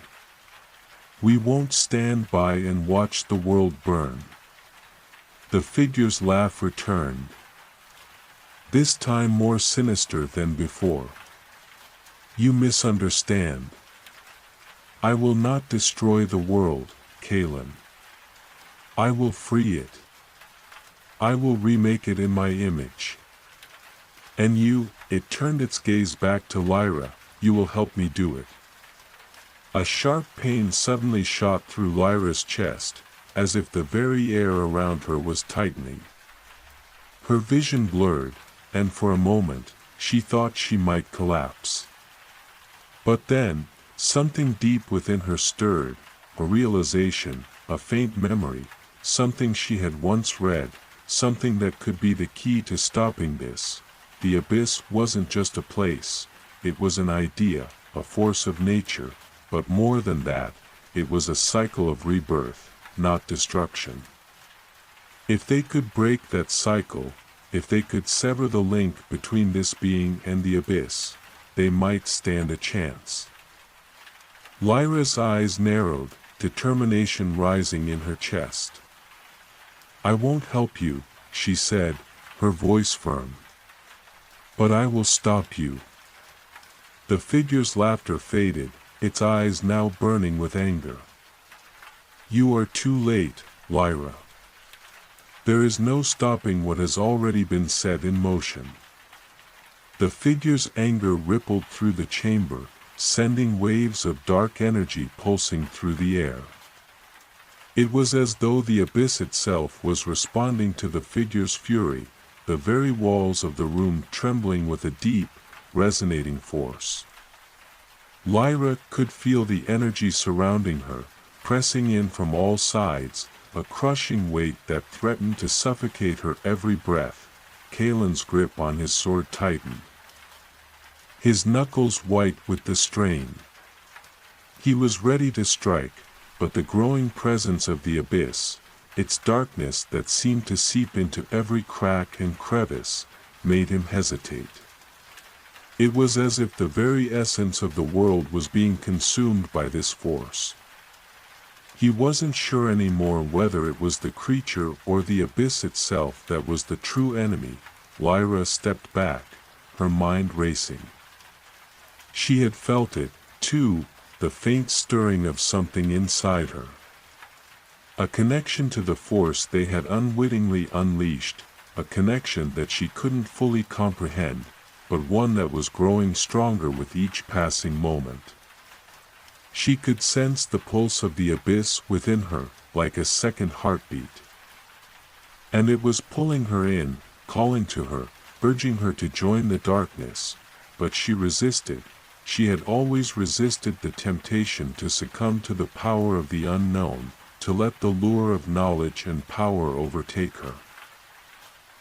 We won't stand by and watch the world burn. The figure's laugh returned. This time more sinister than before. You misunderstand. I will not destroy the world, Kalen. I will free it. I will remake it in my image. And you, it turned its gaze back to Lyra, you will help me do it. A sharp pain suddenly shot through Lyra's chest, as if the very air around her was tightening. Her vision blurred, and for a moment, she thought she might collapse. But then, something deep within her stirred, a realization, a faint memory, something she had once read, something that could be the key to stopping this. The abyss wasn't just a place, it was an idea, a force of nature, but more than that, it was a cycle of rebirth, not destruction. If they could break that cycle, if they could sever the link between this being and the abyss, they might stand a chance. Lyra's eyes narrowed, determination rising in her chest. I won't help you, she said, her voice firm. But I will stop you. The figure's laughter faded, its eyes now burning with anger. You are too late, Lyra. There is no stopping what has already been set in motion. The figure's anger rippled through the chamber, sending waves of dark energy pulsing through the air. It was as though the abyss itself was responding to the figure's fury, the very walls of the room trembling with a deep, resonating force. Lyra could feel the energy surrounding her, pressing in from all sides, a crushing weight that threatened to suffocate her every breath. Kalen's grip on his sword tightened, his knuckles white with the strain. He was ready to strike, but the growing presence of the abyss, its darkness that seemed to seep into every crack and crevice, made him hesitate. It was as if the very essence of the world was being consumed by this force. He wasn't sure anymore whether it was the creature or the abyss itself that was the true enemy. Lyra stepped back, her mind racing. She had felt it, too, the faint stirring of something inside her. A connection to the force they had unwittingly unleashed, a connection that she couldn't fully comprehend, but one that was growing stronger with each passing moment. She could sense the pulse of the abyss within her, like a second heartbeat. And it was pulling her in, calling to her, urging her to join the darkness, but she resisted. She had always resisted the temptation to succumb to the power of the unknown, to let the lure of knowledge and power overtake her.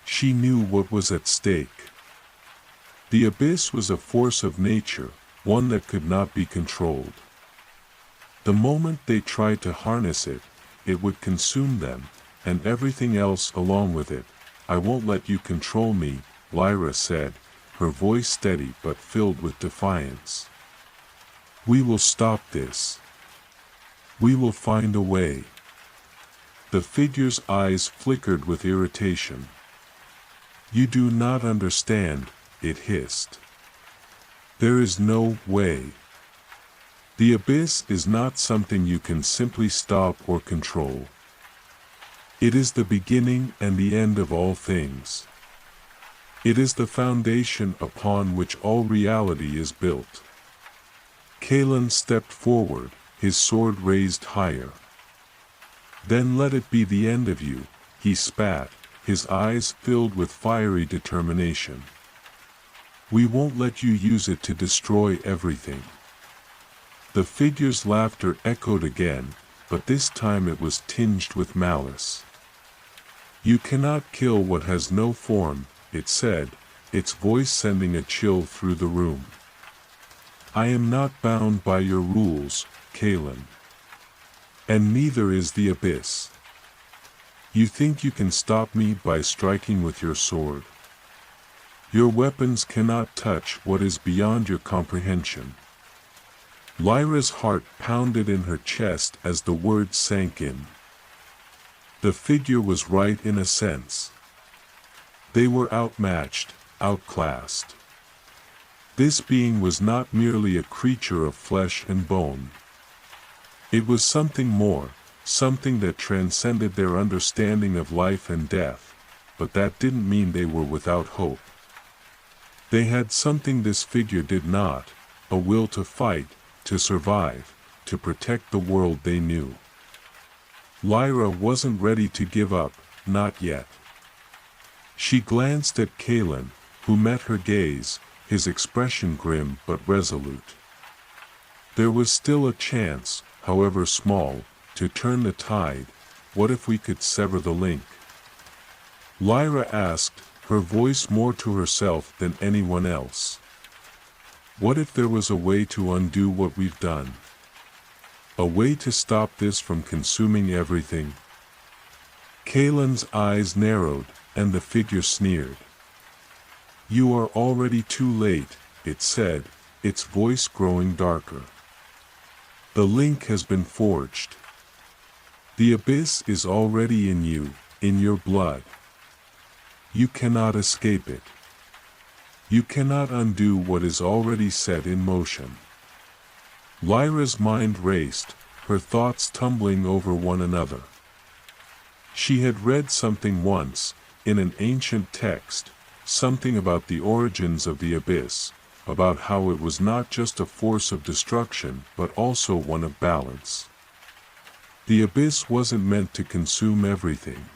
She knew what was at stake. The abyss was a force of nature, one that could not be controlled. The moment they tried to harness it, it would consume them, and everything else along with it. I won't let you control me, Lyra said, her voice steady but filled with defiance. We will stop this. We will find a way. The figure's eyes flickered with irritation. You do not understand, it hissed. There is no way. The abyss is not something you can simply stop or control. It is the beginning and the end of all things. It is the foundation upon which all reality is built. Kalen stepped forward, his sword raised higher. Then let it be the end of you, he spat, his eyes filled with fiery determination. We won't let you use it to destroy everything. The figure's laughter echoed again, but this time it was tinged with malice. You cannot kill what has no form, it said, its voice sending a chill through the room. I am not bound by your rules, Kalen. And neither is the abyss. You think you can stop me by striking with your sword? Your weapons cannot touch what is beyond your comprehension. Lyra's heart pounded in her chest as the words sank in. The figure was right in a sense. They were outmatched, outclassed. This being was not merely a creature of flesh and bone. It was something more, something that transcended their understanding of life and death, but that didn't mean they were without hope. They had something this figure did not, a will to fight, to survive, to protect the world they knew. Lyra wasn't ready to give up, not yet. She glanced at Kalen, who met her gaze, his expression grim but resolute. There was still a chance, however small, to turn the tide. What if we could sever the link? Lyra asked, her voice more to herself than anyone else. What if there was a way to undo what we've done? A way to stop this from consuming everything? Kalen's eyes narrowed, and the figure sneered. You are already too late, it said, its voice growing darker. The link has been forged. The abyss is already in you, in your blood. You cannot escape it. You cannot undo what is already set in motion. Lyra's mind raced, her thoughts tumbling over one another. She had read something once, in an ancient text, something about the origins of the abyss, about how it was not just a force of destruction but also one of balance. The abyss wasn't meant to consume everything.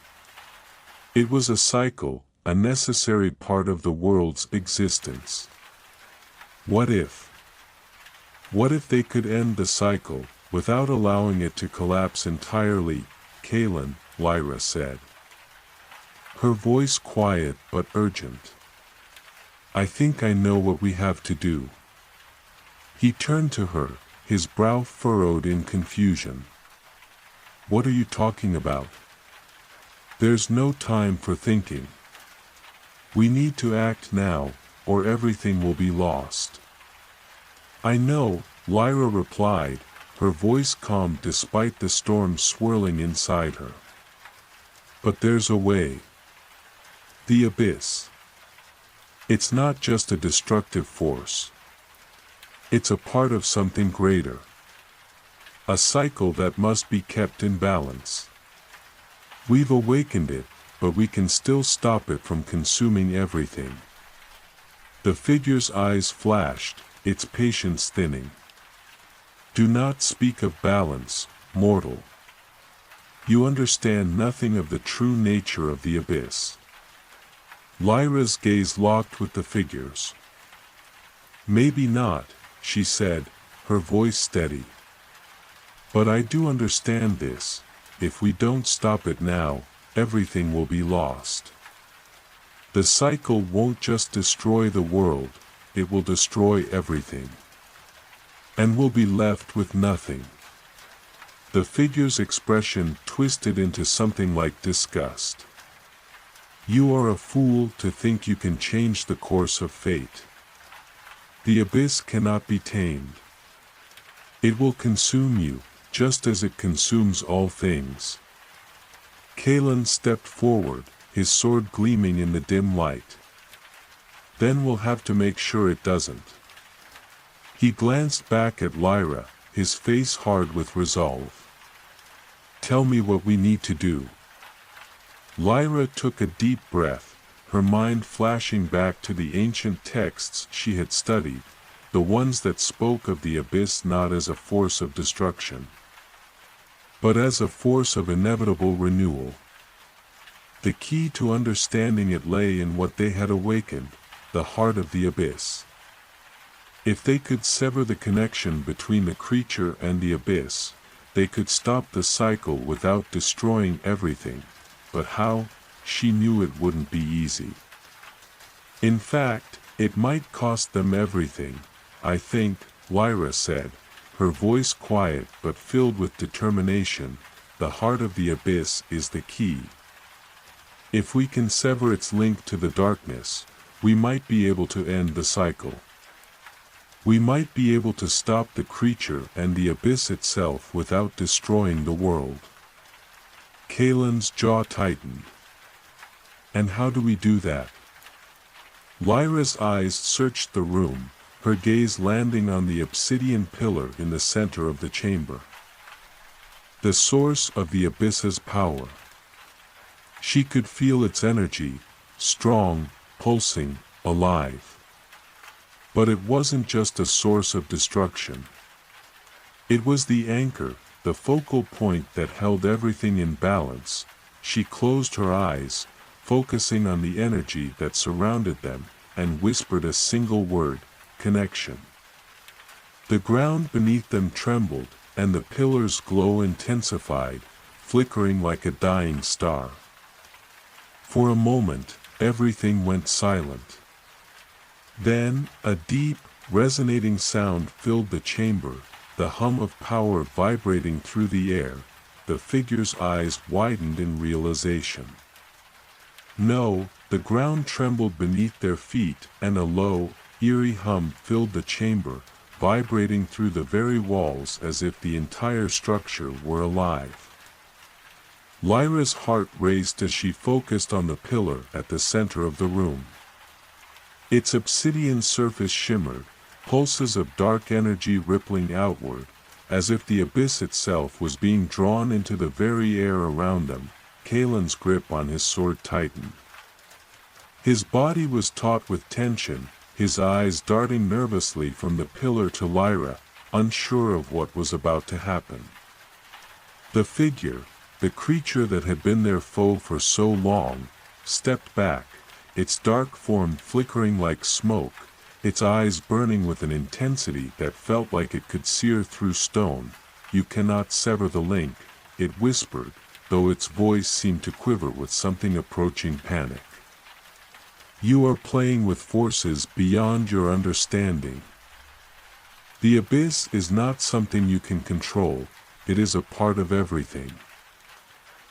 It was a cycle, a necessary part of the world's existence. What if? What if they could end the cycle, without allowing it to collapse entirely? Kalen, Lyra said. Her voice quiet but urgent. I think I know what we have to do. He turned to her, his brow furrowed in confusion. What are you talking about? There's no time for thinking. We need to act now, or everything will be lost. I know, Lyra replied, her voice calm despite the storm swirling inside her. But there's a way. The abyss. It's not just a destructive force. It's a part of something greater. A cycle that must be kept in balance. We've awakened it, but we can still stop it from consuming everything. The figure's eyes flashed, its patience thinning. Do not speak of balance, mortal. You understand nothing of the true nature of the abyss. Lyra's gaze locked with the figure's. Maybe not, she said, her voice steady. But I do understand this. If we don't stop it now, everything will be lost. The cycle won't just destroy the world, it will destroy everything. And we'll be left with nothing. The figure's expression twisted into something like disgust. You are a fool to think you can change the course of fate. The abyss cannot be tamed. It will consume you, just as it consumes all things. Kalen stepped forward, his sword gleaming in the dim light. Then we'll have to make sure it doesn't. He glanced back at Lyra, his face hard with resolve. Tell me what we need to do. Lyra took a deep breath, her mind flashing back to the ancient texts she had studied, the ones that spoke of the abyss not as a force of destruction, but as a force of inevitable renewal. The key to understanding it lay in what they had awakened, the heart of the abyss. If they could sever the connection between the creature and the abyss, they could stop the cycle without destroying everything. But how? She knew it wouldn't be easy. In fact, it might cost them everything, I think, Lyra said, her voice quiet but filled with determination. The heart of the abyss is the key. If we can sever its link to the darkness, we might be able to end the cycle. We might be able to stop the creature and the abyss itself without destroying the world. Kalen's jaw tightened. And how do we do that? Lyra's eyes searched the room, her gaze landing on the obsidian pillar in the center of the chamber. the source of the abyss's power. She could feel its energy, strong, pulsing, alive. But it wasn't just a source of destruction. It was the anchor, the focal point that held everything in balance. She closed her eyes, focusing on the energy that surrounded them, and whispered a single word: connection. The ground beneath them trembled, and the pillar's glow intensified, flickering like a dying star. For a moment, everything went silent. Then, a deep, resonating sound filled the chamber, the hum of power vibrating through the air. The figure's eyes widened in realization. No, the ground trembled beneath their feet, and a low, eerie hum filled the chamber, vibrating through the very walls as if the entire structure were alive. Lyra's heart raced as she focused on the pillar at the center of the room. Its obsidian surface shimmered, pulses of dark energy rippling outward, as if the abyss itself was being drawn into the very air around them. Kalen's grip on his sword tightened. His body was taut with tension, his eyes darting nervously from the pillar to Lyra, unsure of what was about to happen. The figure, the creature that had been their foe for so long, stepped back, its dark form flickering like smoke, its eyes burning with an intensity that felt like it could sear through stone. "You cannot sever the link," it whispered, though its voice seemed to quiver with something approaching panic. "You are playing with forces beyond your understanding. The abyss is not something you can control, it is a part of everything.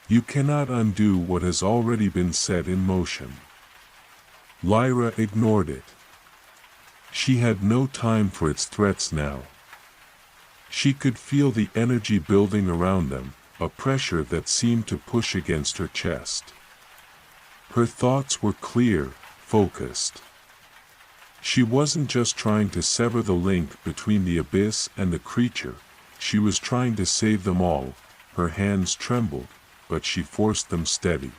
You cannot undo what has already been set in motion." Lyra ignored it. She had no time for its threats now. She could feel the energy building around them, a pressure that seemed to push against her chest. Her thoughts were clear, focused. She wasn't just trying to sever the link between the abyss and the creature, she was trying to save them all. Her hands trembled, but she forced them steady.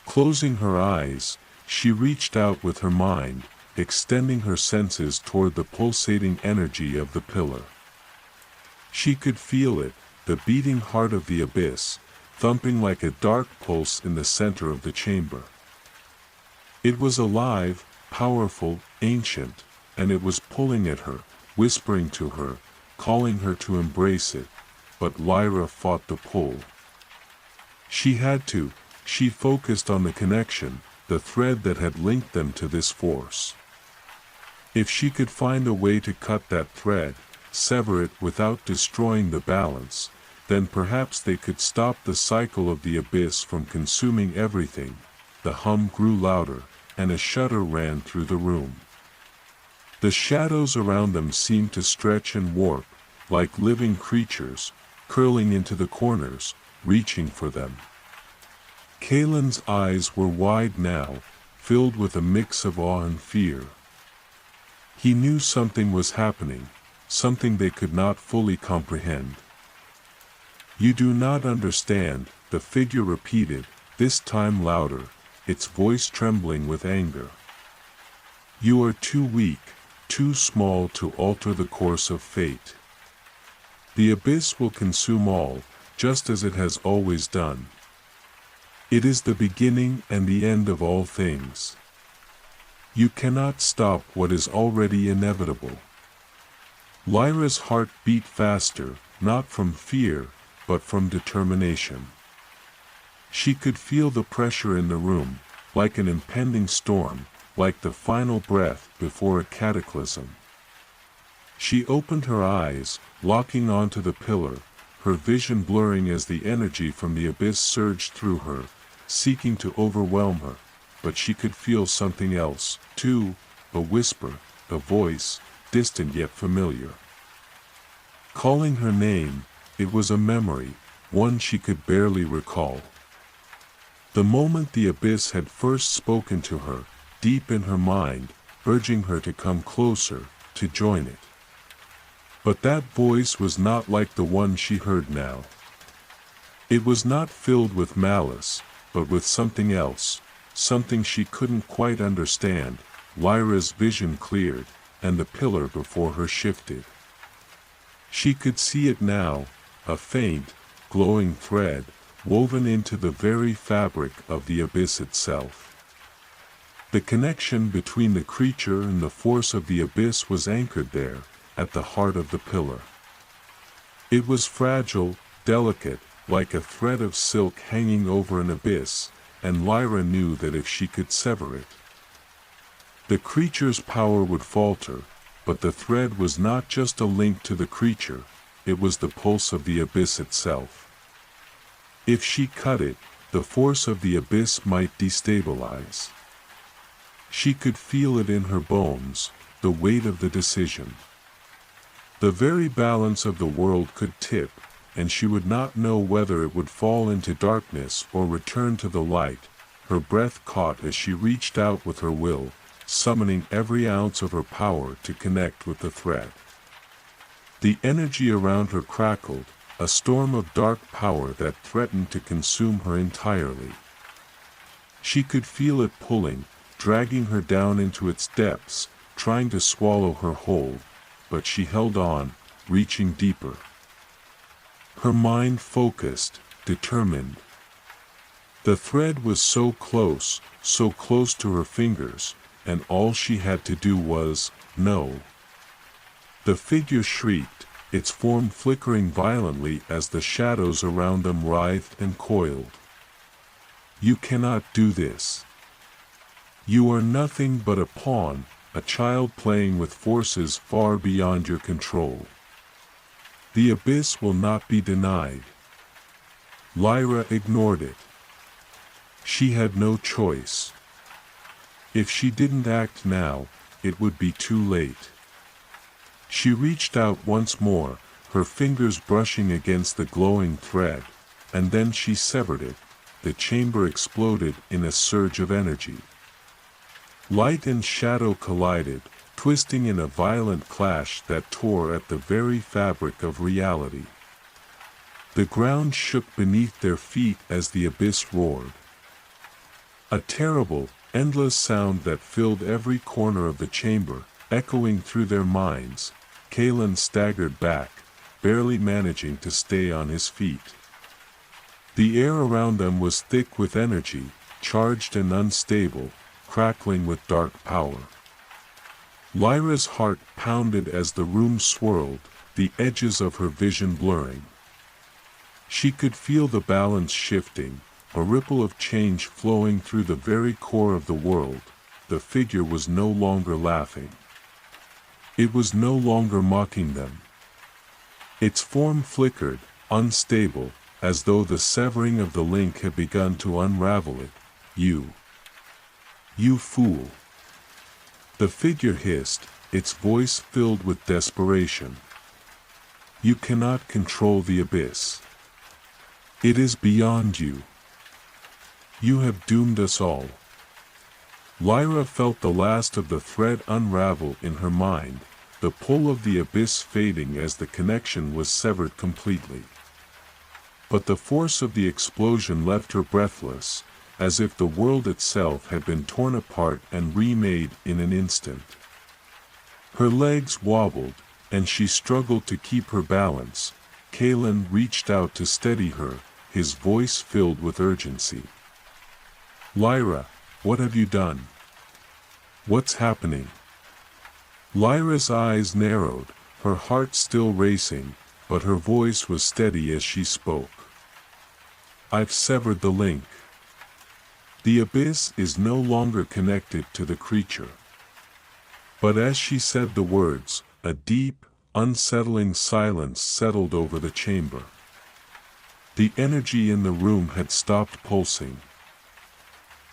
Closing her eyes, she reached out with her mind, extending her senses toward the pulsating energy of the pillar. She could feel it, the beating heart of the abyss, thumping like a dark pulse in the center of the chamber. It was alive, powerful, ancient, and it was pulling at her, whispering to her, calling her to embrace it. But Lyra fought the pull. She had to. She focused on the connection, the thread that had linked them to this force. If she could find a way to cut that thread, sever it without destroying the balance, then perhaps they could stop the cycle of the abyss from consuming everything. The hum grew louder, and a shudder ran through the room. The shadows around them seemed to stretch and warp, like living creatures, curling into the corners, reaching for them. Kalen's eyes were wide now, filled with a mix of awe and fear. He knew something was happening, something they could not fully comprehend. "You do not understand," the figure repeated, this time louder, its voice trembling with anger. "You are too weak, too small to alter the course of fate. The abyss will consume all, just as it has always done. It is the beginning and the end of all things. You cannot stop what is already inevitable." Lyra's heart beat faster, not from fear, but from determination. She could feel the pressure in the room, like an impending storm, like the final breath before a cataclysm. She opened her eyes, locking onto the pillar, her vision blurring as the energy from the abyss surged through her, seeking to overwhelm her. But she could feel something else, too, a whisper, a voice, distant yet familiar. Calling her name, it was a memory, one she could barely recall. The moment the abyss had first spoken to her, deep in her mind, urging her to come closer, to join it. But that voice was not like the one she heard now. It was not filled with malice, but with something else, something she couldn't quite understand. Lyra's vision cleared, and the pillar before her shifted. She could see it now, a faint, glowing thread, woven into the very fabric of the abyss itself. The connection between the creature and the force of the abyss was anchored there, at the heart of the pillar. It was fragile, delicate, like a thread of silk hanging over an abyss, and Lyra knew that if she could sever it, the creature's power would falter. But the thread was not just a link to the creature, it was the pulse of the abyss itself. If she cut it, the force of the abyss might destabilize. She could feel it in her bones, the weight of the decision. The very balance of the world could tip, and she would not know whether it would fall into darkness or return to the light. Her breath caught as she reached out with her will, summoning every ounce of her power to connect with the thread. The energy around her crackled, a storm of dark power that threatened to consume her entirely. She could feel it pulling, dragging her down into its depths, trying to swallow her whole, but she held on, reaching deeper. Her mind focused, determined. The thread was so close to her fingers, and all she had to do was, no. The figure shrieked, its form flickering violently as the shadows around them writhed and coiled. You cannot do this. You are nothing but a pawn, a child playing with forces far beyond your control. The abyss will not be denied. Lyra ignored it. She had no choice. If she didn't act now, it would be too late. She reached out once more, her fingers brushing against the glowing thread, and then she severed it. The chamber exploded in a surge of energy. Light and shadow collided, twisting in a violent clash that tore at the very fabric of reality. The ground shook beneath their feet as the abyss roared. A terrible, endless sound that filled every corner of the chamber, echoing through their minds. Kalen staggered back, barely managing to stay on his feet. The air around them was thick with energy, charged and unstable, crackling with dark power. Lyra's heart pounded as the room swirled, the edges of her vision blurring. She could feel the balance shifting, a ripple of change flowing through the very core of the world. The figure was no longer laughing. It was no longer mocking them. Its form flickered, unstable, as though the severing of the link had begun to unravel it. You fool! The figure hissed, its voice filled with desperation. You cannot control the abyss. It is beyond you. You have doomed us all. Lyra felt the last of the thread unravel in her mind, the pull of the abyss fading as the connection was severed completely. But the force of the explosion left her breathless, as if the world itself had been torn apart and remade in an instant. Her legs wobbled, and she struggled to keep her balance. Kalen reached out to steady her, his voice filled with urgency. Lyra, what have you done? What's happening? Lyra's eyes narrowed, her heart still racing, but her voice was steady as she spoke. I've severed the link. The abyss is no longer connected to the creature. But as she said the words, a deep, unsettling silence settled over the chamber. The energy in the room had stopped pulsing.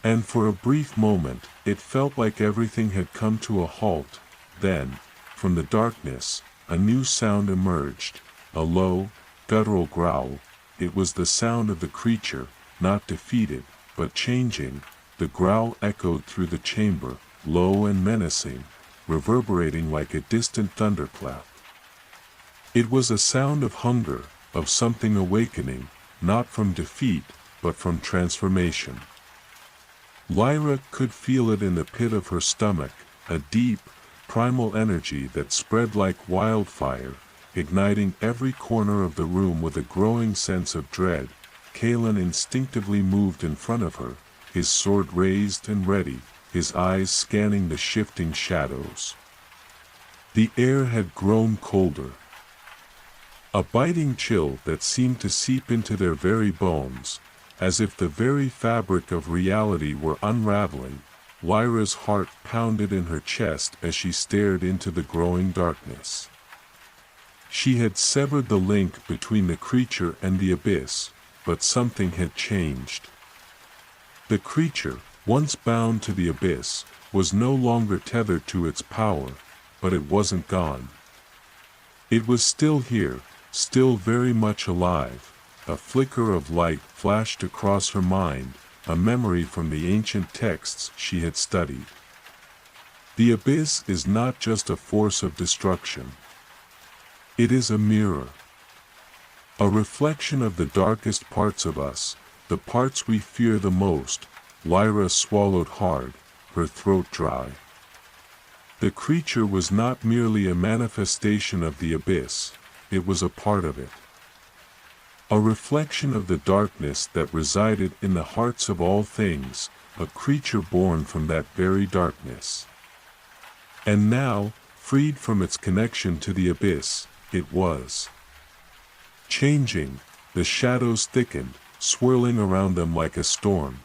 And for a brief moment, it felt like everything had come to a halt. Then, from the darkness, a new sound emerged, a low, guttural growl. It was the sound of the creature, not defeated, but changing. The growl echoed through the chamber, low and menacing, reverberating like a distant thunderclap. It was a sound of hunger, of something awakening, not from defeat, but from transformation. Lyra could feel it in the pit of her stomach, a deep, primal energy that spread like wildfire, igniting every corner of the room with a growing sense of dread. Kalen instinctively moved in front of her, his sword raised and ready, his eyes scanning the shifting shadows. The air had grown colder. A biting chill that seemed to seep into their very bones, as if the very fabric of reality were unraveling. Lyra's heart pounded in her chest as she stared into the growing darkness. She had severed the link between the creature and the abyss, but something had changed. The creature, once bound to the abyss, was no longer tethered to its power, but it wasn't gone. It was still here, still very much alive. A flicker of light flashed across her mind, a memory from the ancient texts she had studied. The abyss is not just a force of destruction. It is a mirror. A reflection of the darkest parts of us, the parts we fear the most. Lyra swallowed hard, her throat dry. The creature was not merely a manifestation of the abyss, it was a part of it. A reflection of the darkness that resided in the hearts of all things, a creature born from that very darkness. And now, freed from its connection to the abyss, it was changing. The shadows thickened, swirling around them like a storm.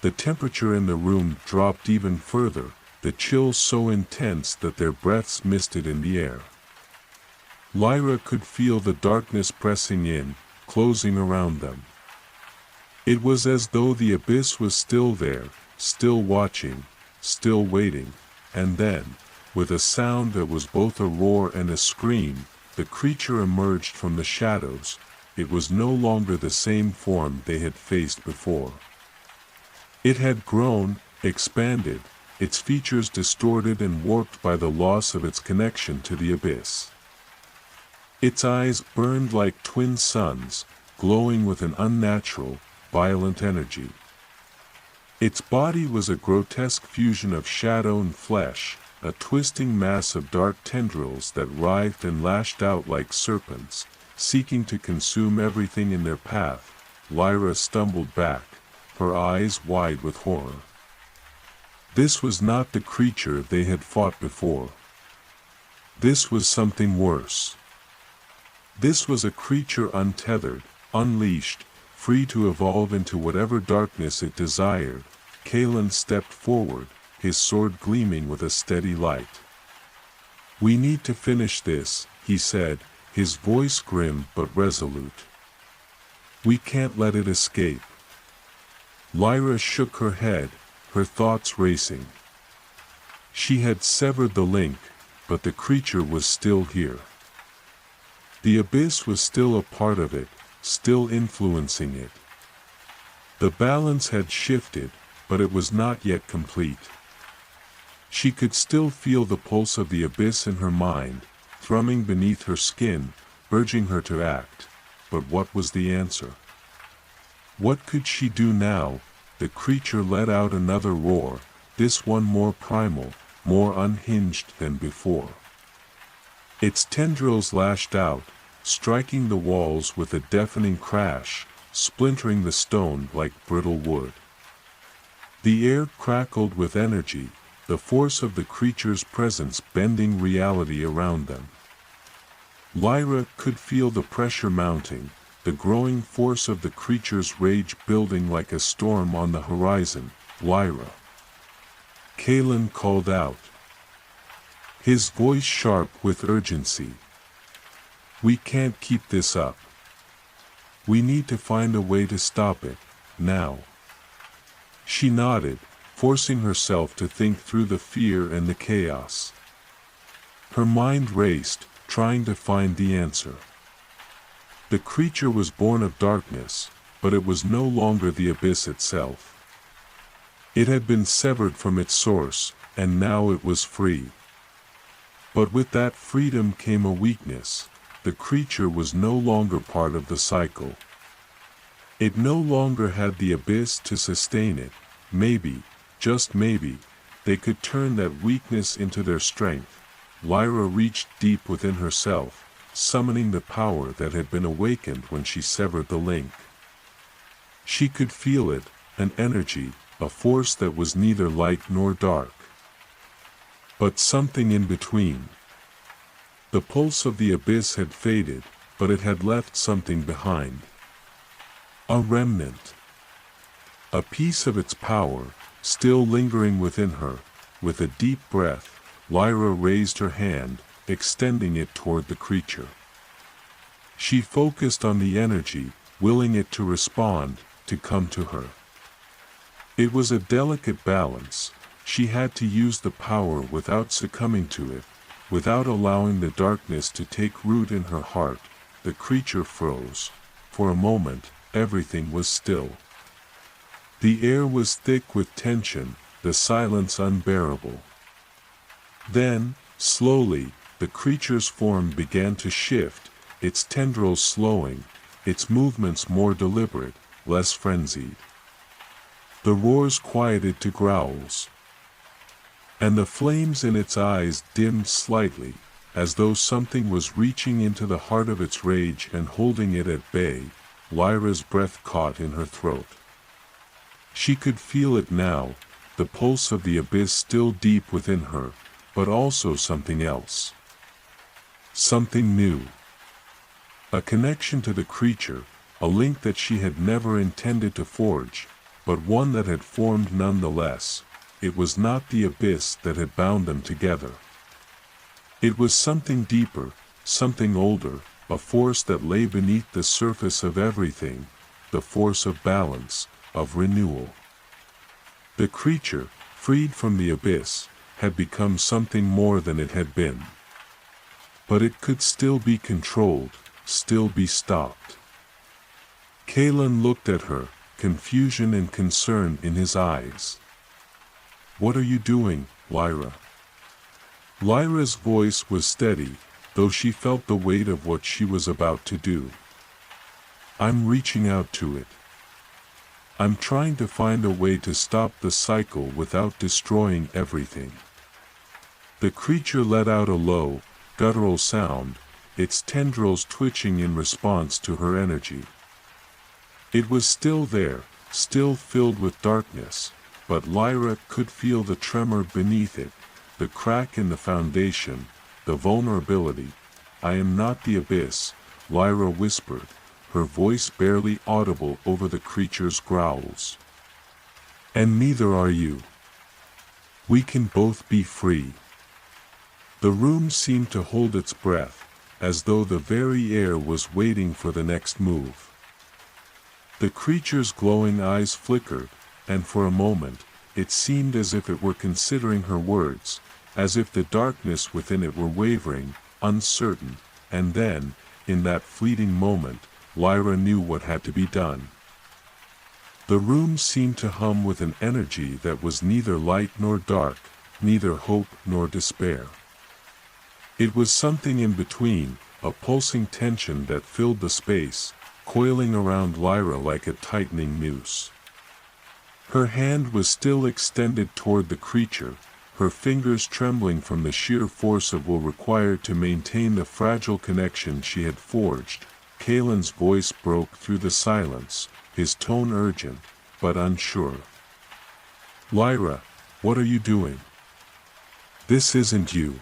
The temperature in the room dropped even further, the chill so intense that their breaths misted in the air. Lyra could feel the darkness pressing in, closing around them. It was as though the abyss was still there, still watching, still waiting, and then, with a sound that was both a roar and a scream, the creature emerged from the shadows. It was no longer the same form they had faced before. It had grown, expanded, its features distorted and warped by the loss of its connection to the abyss. Its eyes burned like twin suns, glowing with an unnatural, violent energy. Its body was a grotesque fusion of shadow and flesh, a twisting mass of dark tendrils that writhed and lashed out like serpents, seeking to consume everything in their path. Lyra stumbled back, her eyes wide with horror. This was not the creature they had fought before. This was something worse. This was a creature untethered, unleashed, free to evolve into whatever darkness it desired. Kalen stepped forward, his sword gleaming with a steady light. "We need to finish this," he said, his voice grim but resolute. "We can't let it escape." Lyra shook her head, her thoughts racing. She had severed the link, but the creature was still here. The abyss was still a part of it, still influencing it. The balance had shifted, but it was not yet complete. She could still feel the pulse of the abyss in her mind, thrumming beneath her skin, urging her to act. But what was the answer? What could she do now? The creature let out another roar, this one more primal, more unhinged than before. Its tendrils lashed out, striking the walls with a deafening crash, splintering the stone like brittle wood. The air crackled with energy, the force of the creature's presence bending reality around them. Lyra could feel the pressure mounting, the growing force of the creature's rage building like a storm on the horizon. "Lyra!" Kalen called out, his voice sharp with urgency. "We can't keep this up. We need to find a way to stop it, now." She nodded, forcing herself to think through the fear and the chaos. Her mind raced, trying to find the answer. The creature was born of darkness, but it was no longer the abyss itself. It had been severed from its source, and now it was free. But with that freedom came a weakness. The creature was no longer part of the cycle. It no longer had the abyss to sustain it. Maybe, just maybe, they could turn that weakness into their strength. Lyra reached deep within herself, summoning the power that had been awakened when she severed the link. She could feel it, an energy, a force that was neither light nor dark, but something in between. The pulse of the abyss had faded, but it had left something behind. A remnant. A piece of its power, still lingering within her. With a deep breath, Lyra raised her hand, extending it toward the creature. She focused on the energy, willing it to respond, to come to her. It was a delicate balance. She had to use the power without succumbing to it, without allowing the darkness to take root in her heart. The creature froze. For a moment, everything was still. The air was thick with tension, the silence unbearable. Then, slowly, the creature's form began to shift, its tendrils slowing, its movements more deliberate, less frenzied. The roars quieted to growls, and the flames in its eyes dimmed slightly, as though something was reaching into the heart of its rage and holding it at bay. Lyra's breath caught in her throat. She could feel it now, the pulse of the abyss still deep within her, but also something else. Something new. A connection to the creature, a link that she had never intended to forge, but one that had formed nonetheless. It was not the abyss that had bound them together. It was something deeper, something older, a force that lay beneath the surface of everything, the force of balance, of renewal. The creature, freed from the abyss, had become something more than it had been. But it could still be controlled, still be stopped. Kalen looked at her, confusion and concern in his eyes. "What are you doing, Lyra?" Lyra's voice was steady, though she felt the weight of what she was about to do. "I'm reaching out to it. I'm trying to find a way to stop the cycle without destroying everything." The creature let out a low, guttural sound, its tendrils twitching in response to her energy. It was still there, still filled with darkness, but Lyra could feel the tremor beneath it, the crack in the foundation, the vulnerability. "I am not the abyss," Lyra whispered, her voice barely audible over the creature's growls. "And neither are you. We can both be free." The room seemed to hold its breath, as though the very air was waiting for the next move. The creature's glowing eyes flickered, and for a moment, it seemed as if it were considering her words, as if the darkness within it were wavering, uncertain, and then, in that fleeting moment, Lyra knew what had to be done. The room seemed to hum with an energy that was neither light nor dark, neither hope nor despair. It was something in between, a pulsing tension that filled the space, coiling around Lyra like a tightening noose. Her hand was still extended toward the creature, her fingers trembling from the sheer force of will required to maintain the fragile connection she had forged. Kalen's voice broke through the silence, his tone urgent, but unsure. "Lyra, what are you doing? This isn't you.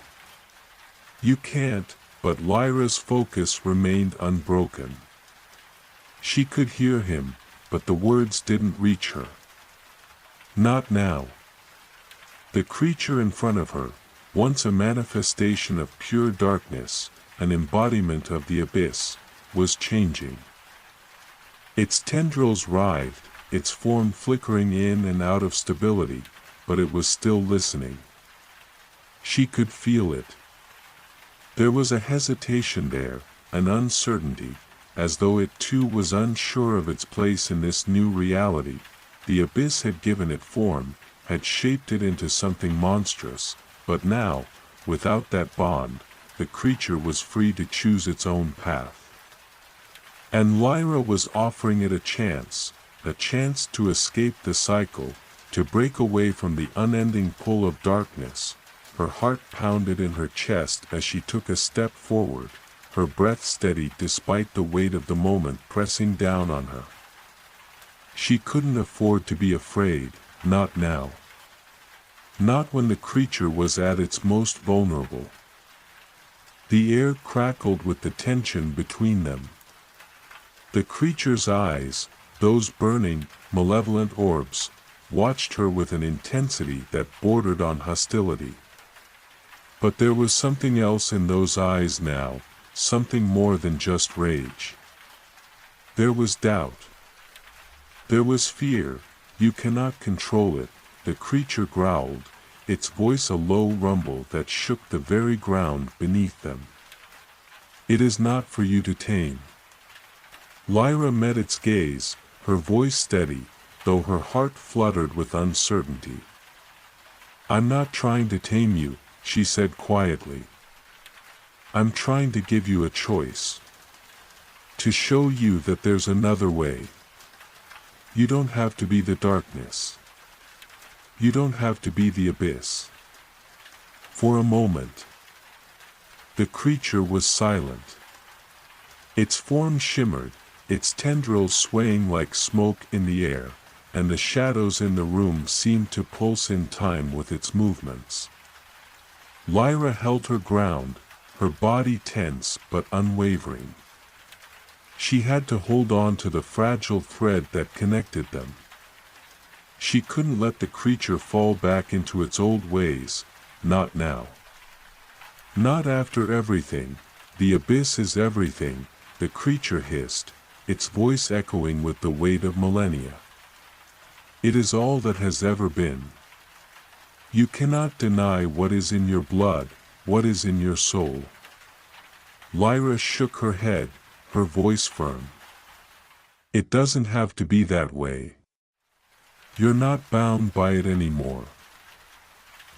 You can't," but Lyra's focus remained unbroken. She could hear him, but the words didn't reach her. Not now. The creature in front of her, once a manifestation of pure darkness, an embodiment of the abyss, was changing. Its tendrils writhed, its form flickering in and out of stability, but it was still listening. She could feel it. There was a hesitation there, an uncertainty, as though it too was unsure of its place in this new reality. The abyss had given it form, had shaped it into something monstrous, but now, without that bond, the creature was free to choose its own path. And Lyra was offering it a chance to escape the cycle, to break away from the unending pull of darkness. Her heart pounded in her chest as she took a step forward, her breath steady despite the weight of the moment pressing down on her. She couldn't afford to be afraid, not now. Not when the creature was at its most vulnerable. The air crackled with the tension between them. The creature's eyes, those burning, malevolent orbs, watched her with an intensity that bordered on hostility. But there was something else in those eyes now, something more than just rage. There was doubt. There was fear. You cannot control it, the creature growled, its voice a low rumble that shook the very ground beneath them. It is not for you to tame. Lyra met its gaze, her voice steady, though her heart fluttered with uncertainty. I'm not trying to tame you, she said quietly. I'm trying to give you a choice. To show you that there's another way. You don't have to be the darkness. You don't have to be the abyss. For a moment, the creature was silent. Its form shimmered, its tendrils swaying like smoke in the air, and the shadows in the room seemed to pulse in time with its movements. Lyra held her ground, her body tense but unwavering. She had to hold on to the fragile thread that connected them. She couldn't let the creature fall back into its old ways, not now. Not after everything. The abyss is everything, the creature hissed, its voice echoing with the weight of millennia. It is all that has ever been. You cannot deny what is in your blood, what is in your soul. Lyra shook her head, her voice firm. It doesn't have to be that way. You're not bound by it anymore.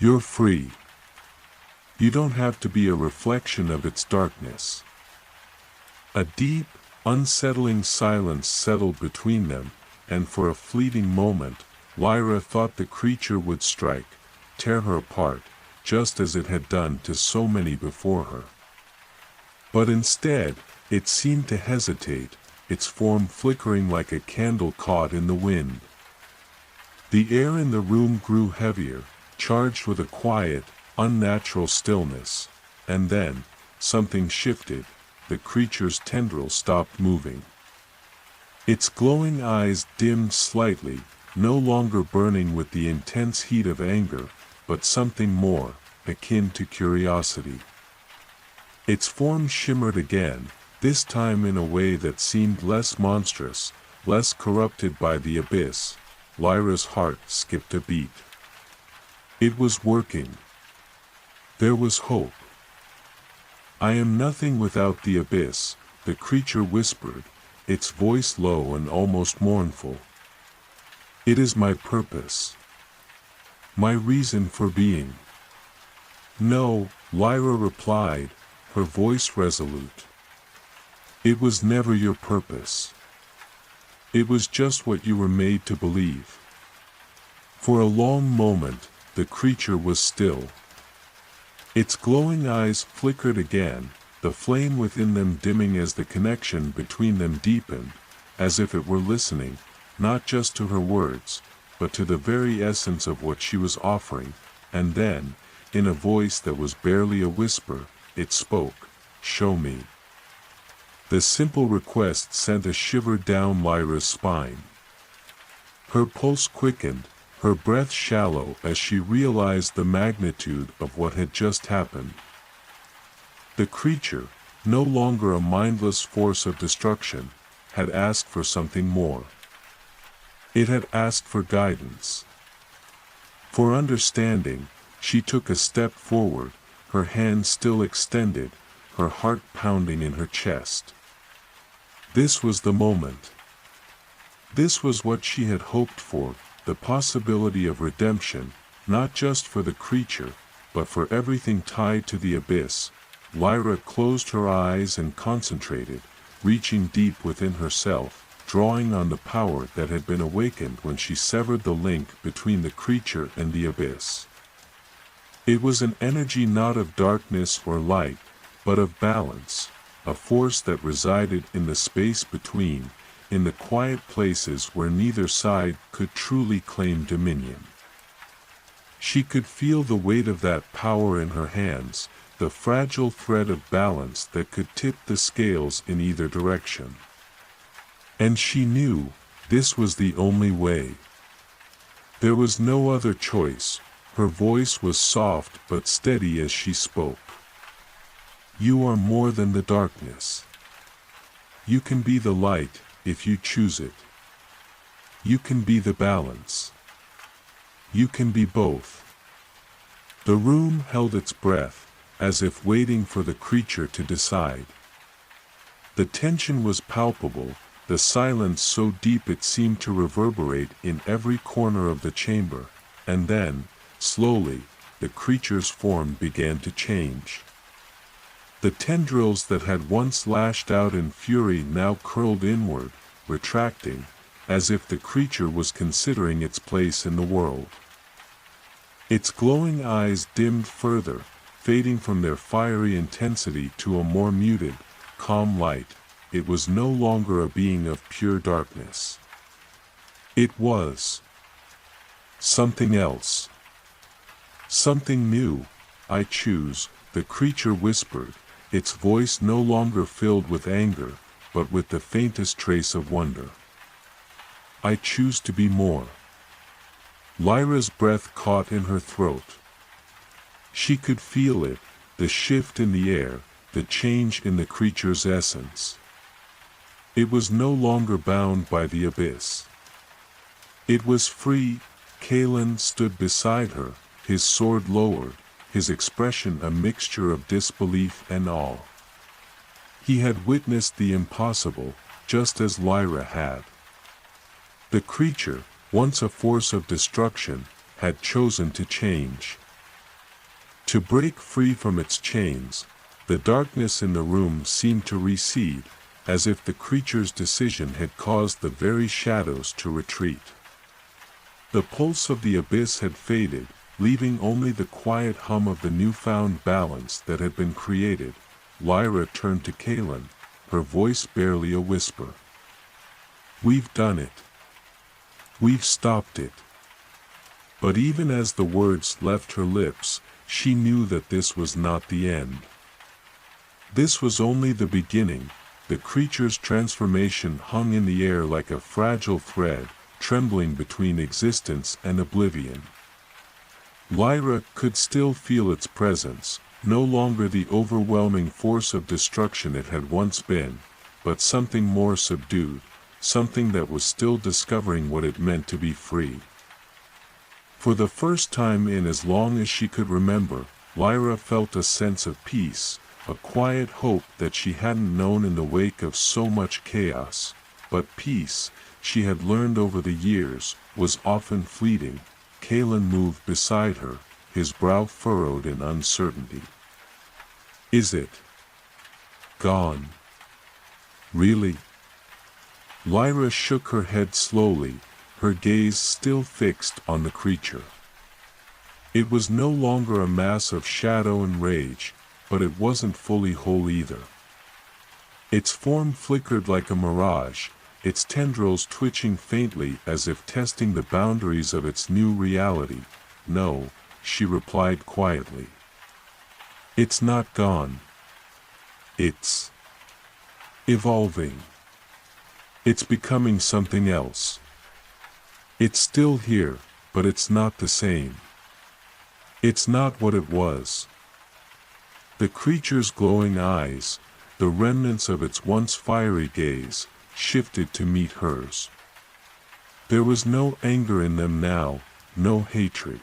You're free. You don't have to be a reflection of its darkness. A deep, unsettling silence settled between them, and for a fleeting moment, Lyra thought the creature would strike, tear her apart, just as it had done to so many before her. But instead, it seemed to hesitate, its form flickering like a candle caught in the wind. The air in the room grew heavier, charged with a quiet, unnatural stillness, and then, something shifted, the creature's tendrils stopped moving. Its glowing eyes dimmed slightly, no longer burning with the intense heat of anger, but something more, akin to curiosity. Its form shimmered again, this time in a way that seemed less monstrous, less corrupted by the abyss. Lyra's heart skipped a beat. It was working. There was hope. I am nothing without the abyss, the creature whispered, its voice low and almost mournful. It is my purpose. My reason for being. No, Lyra replied, her voice resolute. It was never your purpose. It was just what you were made to believe. For a long moment, the creature was still. Its glowing eyes flickered again, the flame within them dimming as the connection between them deepened, as if it were listening, not just to her words, but to the very essence of what she was offering, and then, in a voice that was barely a whisper, it spoke, "Show me." The simple request sent a shiver down Lyra's spine. Her pulse quickened, her breath shallow as she realized the magnitude of what had just happened. The creature, no longer a mindless force of destruction, had asked for something more. It had asked for guidance. For understanding, she took a step forward, her hand still extended, her heart pounding in her chest. This was the moment. This was what she had hoped for, the possibility of redemption, not just for the creature, but for everything tied to the abyss. Lyra closed her eyes and concentrated, reaching deep within herself, drawing on the power that had been awakened when she severed the link between the creature and the abyss. It was an energy not of darkness or light, but of balance, a force that resided in the space between, in the quiet places where neither side could truly claim dominion. She could feel the weight of that power in her hands, the fragile thread of balance that could tip the scales in either direction. And she knew this was the only way. There was no other choice. Her voice was soft but steady as she spoke. You are more than the darkness. You can be the light, if you choose it. You can be the balance. You can be both. The room held its breath, as if waiting for the creature to decide. The tension was palpable, the silence so deep it seemed to reverberate in every corner of the chamber, and then, slowly, the creature's form began to change. The tendrils that had once lashed out in fury now curled inward, retracting, as if the creature was considering its place in the world. Its glowing eyes dimmed further, fading from their fiery intensity to a more muted, calm light. It was no longer a being of pure darkness. It was something else. Something new. I choose, the creature whispered, its voice no longer filled with anger, but with the faintest trace of wonder. I choose to be more. Lyra's breath caught in her throat. She could feel it, the shift in the air, the change in the creature's essence. It was no longer bound by the abyss. It was free. Kalen stood beside her, his sword lowered, his expression a mixture of disbelief and awe. He had witnessed the impossible, just as Lyra had. The creature, once a force of destruction, had chosen to change. To break free from its chains, the darkness in the room seemed to recede, as if the creature's decision had caused the very shadows to retreat. The pulse of the abyss had faded, leaving only the quiet hum of the newfound balance that had been created. Lyra turned to Kalen, her voice barely a whisper. We've done it. We've stopped it. But even as the words left her lips, she knew that this was not the end. This was only the beginning. The creature's transformation hung in the air like a fragile thread, trembling between existence and oblivion. Lyra could still feel its presence, no longer the overwhelming force of destruction it had once been, but something more subdued, something that was still discovering what it meant to be free. For the first time in as long as she could remember, Lyra felt a sense of peace, a quiet hope that she hadn't known in the wake of so much chaos. But peace, she had learned over the years, was often fleeting. Kalen moved beside her, his brow furrowed in uncertainty. Is it gone? Really? Lyra shook her head slowly, her gaze still fixed on the creature. It was no longer a mass of shadow and rage, but it wasn't fully whole either. Its form flickered like a mirage, its tendrils twitching faintly as if testing the boundaries of its new reality. No, she replied quietly. It's not gone. It's evolving. It's becoming something else. It's still here, but it's not the same. It's not what it was. The creature's glowing eyes, the remnants of its once fiery gaze, shifted to meet hers. There was no anger in them now, no hatred.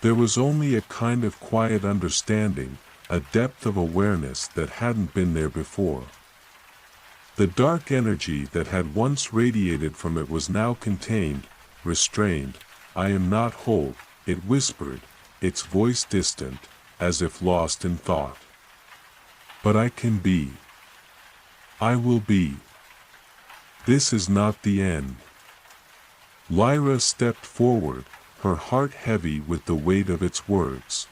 There was only a kind of quiet understanding, a depth of awareness that hadn't been there before. The dark energy that had once radiated from it was now contained, restrained. I am not whole, it whispered, its voice distant, as if lost in thought. But I can be. I will be. This is not the end. Lyra stepped forward, her heart heavy with the weight of its words.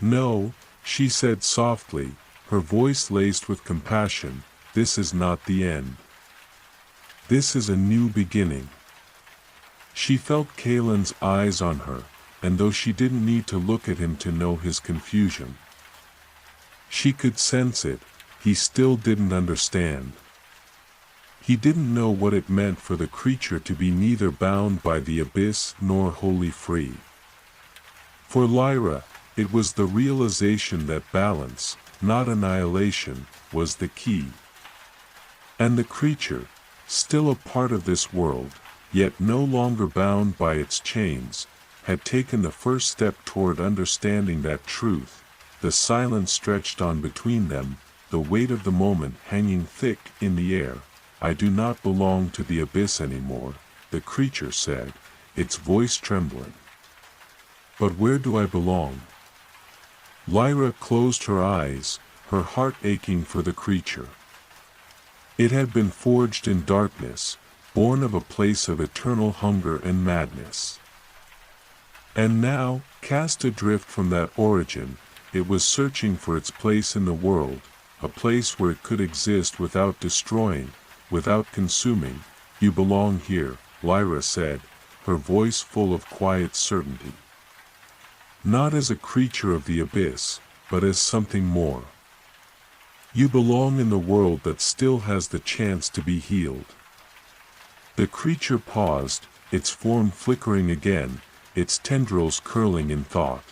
No, she said softly, her voice laced with compassion, this is not the end. This is a new beginning. She felt Kalen's eyes on her, and though she didn't need to look at him to know his confusion, she could sense it, he still didn't understand. He didn't know what it meant for the creature to be neither bound by the abyss nor wholly free. For Lyra, it was the realization that balance, not annihilation, was the key. And the creature, still a part of this world, yet no longer bound by its chains, had taken the first step toward understanding that truth. The silence stretched on between them, the weight of the moment hanging thick in the air. I do not belong to the abyss anymore, the creature said, its voice trembling. But where do I belong? Lyra closed her eyes, her heart aching for the creature. It had been forged in darkness, born of a place of eternal hunger and madness. And now, cast adrift from that origin, it was searching for its place in the world, a place where it could exist without destroying, without consuming. You belong here, Lyra said, her voice full of quiet certainty. Not as a creature of the abyss, but as something more. You belong in the world that still has the chance to be healed. The creature paused, its form flickering again, its tendrils curling in thought.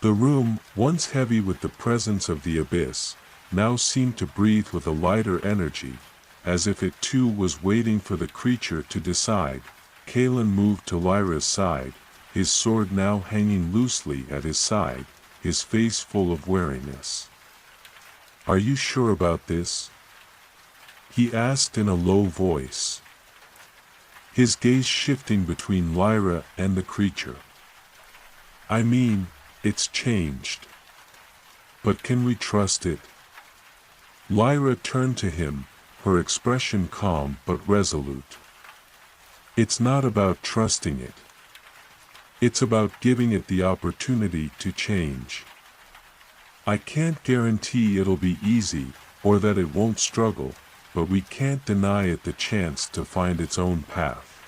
The room, once heavy with the presence of the abyss, now seemed to breathe with a lighter energy, as if it too was waiting for the creature to decide. Kalen moved to Lyra's side, his sword now hanging loosely at his side, his face full of wariness. Are you sure about this? He asked in a low voice, his gaze shifting between Lyra and the creature. I mean, it's changed. But can we trust it? Lyra turned to him, her expression calm but resolute. It's not about trusting it. It's about giving it the opportunity to change. I can't guarantee it'll be easy, or that it won't struggle, but we can't deny it the chance to find its own path.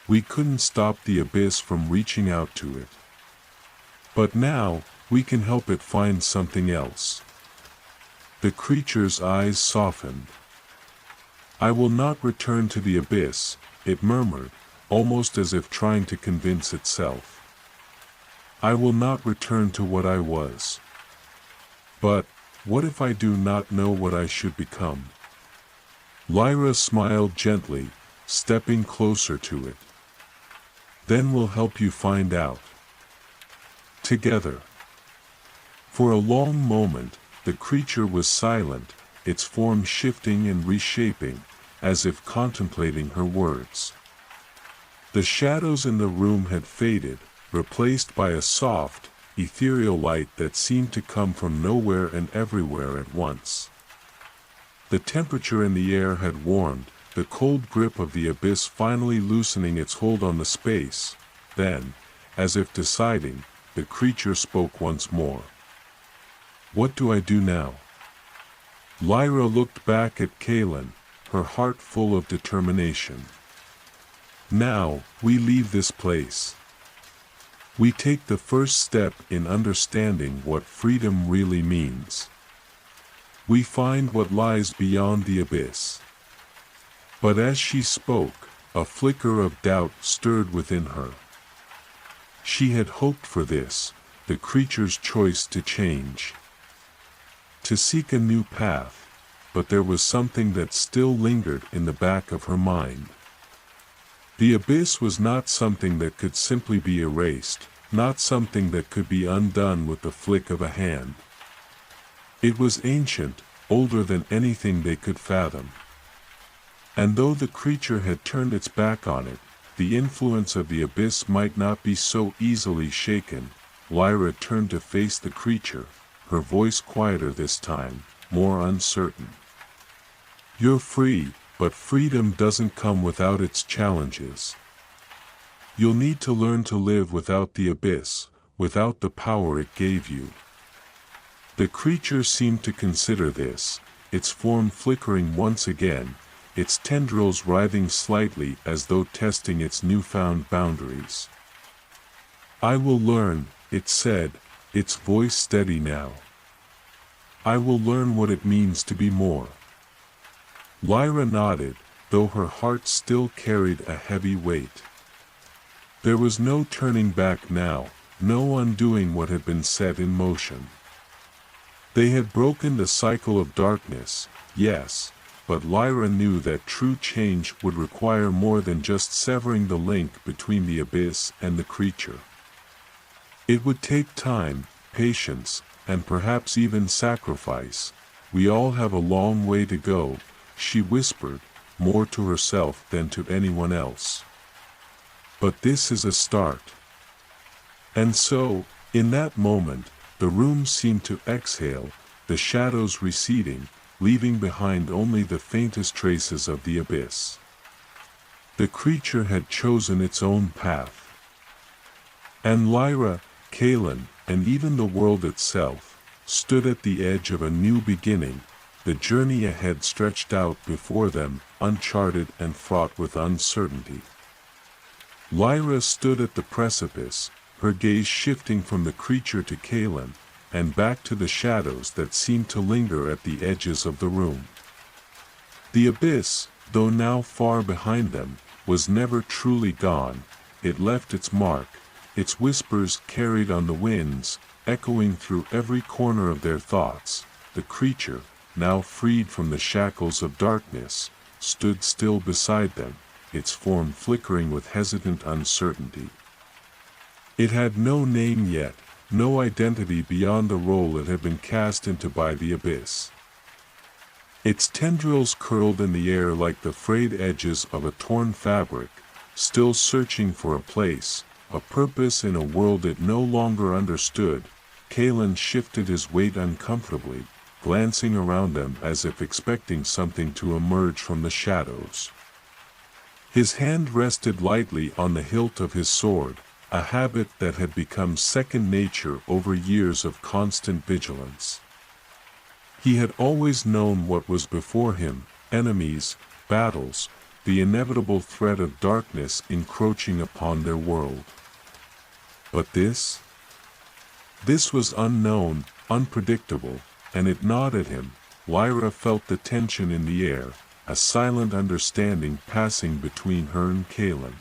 We couldn't stop the abyss from reaching out to it. But now, we can help it find something else. The creature's eyes softened. I will not return to the abyss, it murmured, almost as if trying to convince itself. I will not return to what I was. But, what if I do not know what I should become? Lyra smiled gently, stepping closer to it. Then we'll help you find out. Together. For a long moment, the creature was silent, its form shifting and reshaping, as if contemplating her words. The shadows in the room had faded, replaced by a soft, ethereal light that seemed to come from nowhere and everywhere at once. The temperature in the air had warmed, the cold grip of the abyss finally loosening its hold on the space. Then, as if deciding, the creature spoke once more. What do I do now? Lyra looked back at Kalen, her heart full of determination. Now, we leave this place. We take the first step in understanding what freedom really means. We find what lies beyond the abyss. But as she spoke, a flicker of doubt stirred within her. She had hoped for this, the creature's choice to change, to seek a new path, but there was something that still lingered in the back of her mind. The abyss was not something that could simply be erased, not something that could be undone with the flick of a hand. It was ancient, older than anything they could fathom. And though the creature had turned its back on it, the influence of the abyss might not be so easily shaken. Lyra turned to face the creature, her voice quieter this time. more uncertain. You're free, but freedom doesn't come without its challenges. You'll need to learn to live without the abyss, without the power it gave you. The creature seemed to consider this, its form flickering once again, its tendrils writhing slightly as though testing its newfound boundaries. I will learn, it said, its voice steady now. I will learn what it means to be more. Lyra nodded, though her heart still carried a heavy weight. There was no turning back now, no undoing what had been set in motion. They had broken the cycle of darkness, yes, but Lyra knew that true change would require more than just severing the link between the abyss and the creature. It would take time, patience, and perhaps even sacrifice. We all have a long way to go, she whispered, more to herself than to anyone else. But this is a start. And so, in that moment, the room seemed to exhale, the shadows receding, leaving behind only the faintest traces of the abyss. The creature had chosen its own path. And Lyra, Kaelin, and even the world itself, stood at the edge of a new beginning. The journey ahead stretched out before them, uncharted and fraught with uncertainty. Lyra stood at the precipice, her gaze shifting from the creature to Kaelin, and back to the shadows that seemed to linger at the edges of the room. The abyss, though now far behind them, was never truly gone. It left its mark, its whispers carried on the winds, echoing through every corner of their thoughts. The creature, now freed from the shackles of darkness, stood still beside them, its form flickering with hesitant uncertainty. It had no name yet, no identity beyond the role it had been cast into by the abyss. Its tendrils curled in the air like the frayed edges of a torn fabric, still searching for a place, a purpose in a world it no longer understood. Kaelin shifted his weight uncomfortably, glancing around them as if expecting something to emerge from the shadows. His hand rested lightly on the hilt of his sword, a habit that had become second nature over years of constant vigilance. He had always known what was before him: enemies, battles, the inevitable threat of darkness encroaching upon their world. But this was unknown, unpredictable, and it gnawed at him. Lyra felt the tension in the air, a silent understanding passing between her and Kaelin.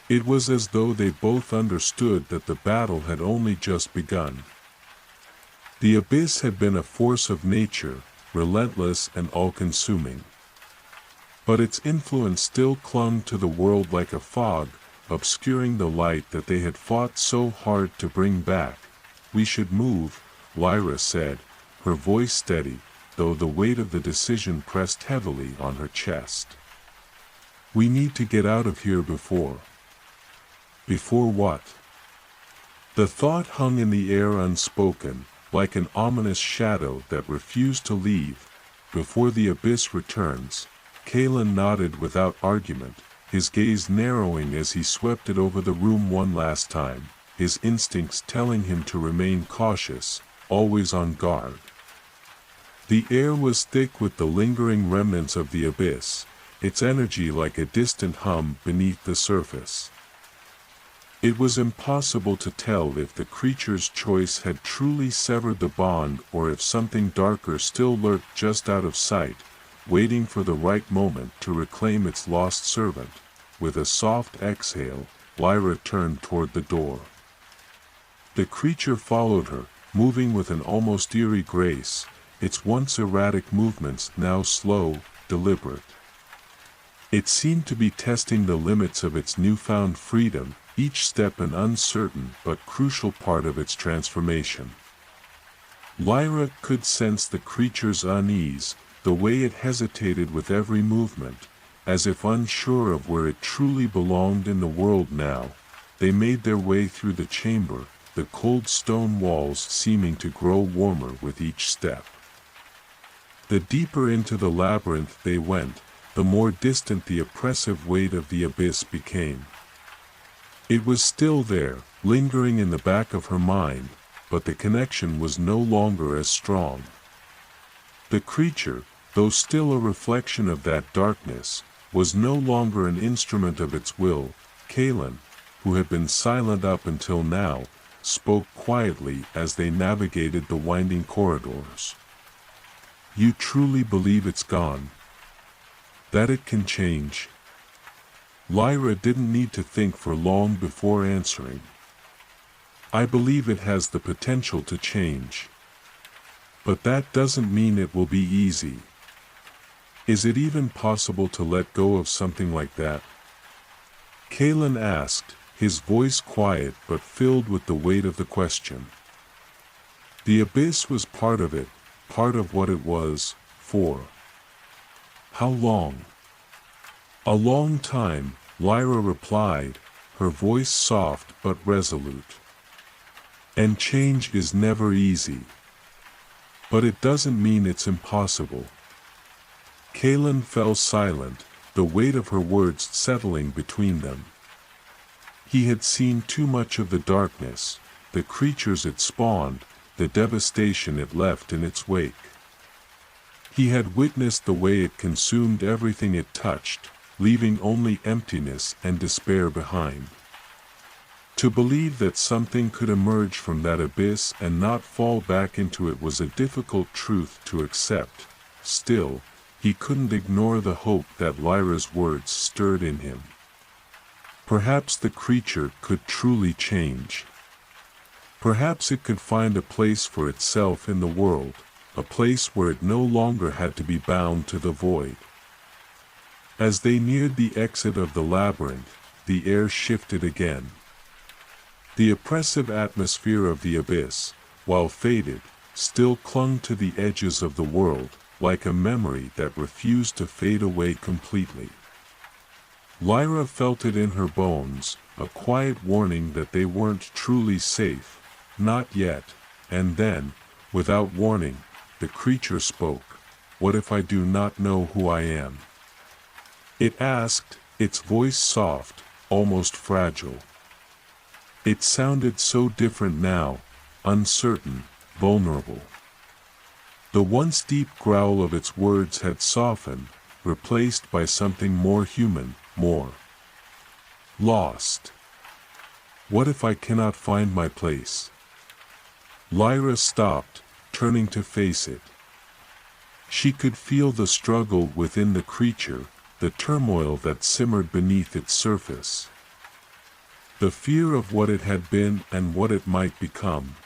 It was as though they both understood that the battle had only just begun. The abyss had been a force of nature, relentless and all-consuming. But its influence still clung to the world like a fog, obscuring the light that they had fought so hard to bring back. We should move, Lyra said, her voice steady, though the weight of the decision pressed heavily on her chest. We need to get out of here before. Before what? The thought hung in the air unspoken, like an ominous shadow that refused to leave. Before the abyss returns. Kaelin nodded without argument, his gaze narrowing as he swept it over the room one last time, his instincts telling him to remain cautious, always on guard. The air was thick with the lingering remnants of the abyss, its energy like a distant hum beneath the surface. It was impossible to tell if the creature's choice had truly severed the bond or if something darker still lurked just out of sight, waiting for the right moment to reclaim its lost servant. With a soft exhale, Lyra turned toward the door. The creature followed her, moving with an almost eerie grace, its once erratic movements now slow, deliberate. It seemed to be testing the limits of its newfound freedom, each step an uncertain but crucial part of its transformation. Lyra could sense the creature's unease, the way it hesitated with every movement, as if unsure of where it truly belonged in the world now. They made their way through the chamber, the cold stone walls seeming to grow warmer with each step. The deeper into the labyrinth they went, the more distant the oppressive weight of the abyss became. It was still there, lingering in the back of her mind, but the connection was no longer as strong. The creature, though still a reflection of that darkness, was no longer an instrument of its will. Kaylin, who had been silent up until now, spoke quietly as they navigated the winding corridors. "You truly believe it's gone? That it can change?" Lyra didn't need to think for long before answering. "I believe it has the potential to change. But that doesn't mean it will be easy. Is it even possible to let go of something like that?" Kaylin asked, his voice quiet but filled with the weight of the question. The abyss was part of it, part of what it was. For how long? "A long time," Lyra replied, her voice soft but resolute. "And change is never easy. But it doesn't mean it's impossible." Kaylin fell silent, the weight of her words settling between them. He had seen too much of the darkness, the creatures it spawned, the devastation it left in its wake. He had witnessed the way it consumed everything it touched, leaving only emptiness and despair behind. To believe that something could emerge from that abyss and not fall back into it was a difficult truth to accept. Still, he couldn't ignore the hope that Lyra's words stirred in him. Perhaps the creature could truly change. Perhaps it could find a place for itself in the world, a place where it no longer had to be bound to the void. As they neared the exit of the labyrinth, the air shifted again. The oppressive atmosphere of the abyss, while faded, still clung to the edges of the world, like a memory that refused to fade away completely. Lyra felt it in her bones, a quiet warning that they weren't truly safe, not yet, and then, without warning, the creature spoke. "What if I do not know who I am?" It asked, its voice soft, almost fragile. It sounded so different now, uncertain, vulnerable. The once deep growl of its words had softened, replaced by something more human, more lost. "What if I cannot find my place?" Lyra stopped, turning to face it. She could feel the struggle within the creature, the turmoil that simmered beneath its surface. The fear of what it had been and what it might become.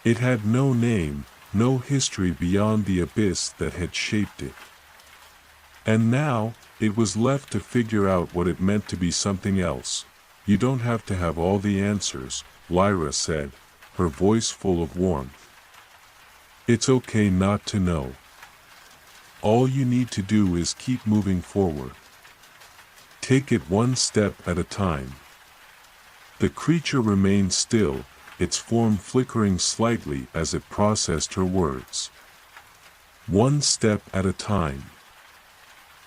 It had no name, no history beyond the abyss that had shaped it. And now, it was left to figure out what it meant to be something else. "You don't have to have all the answers," Lyra said, her voice full of warmth. "It's okay not to know. All you need to do is keep moving forward. Take it one step at a time." The creature remained still, its form flickering slightly as it processed her words. "One step at a time."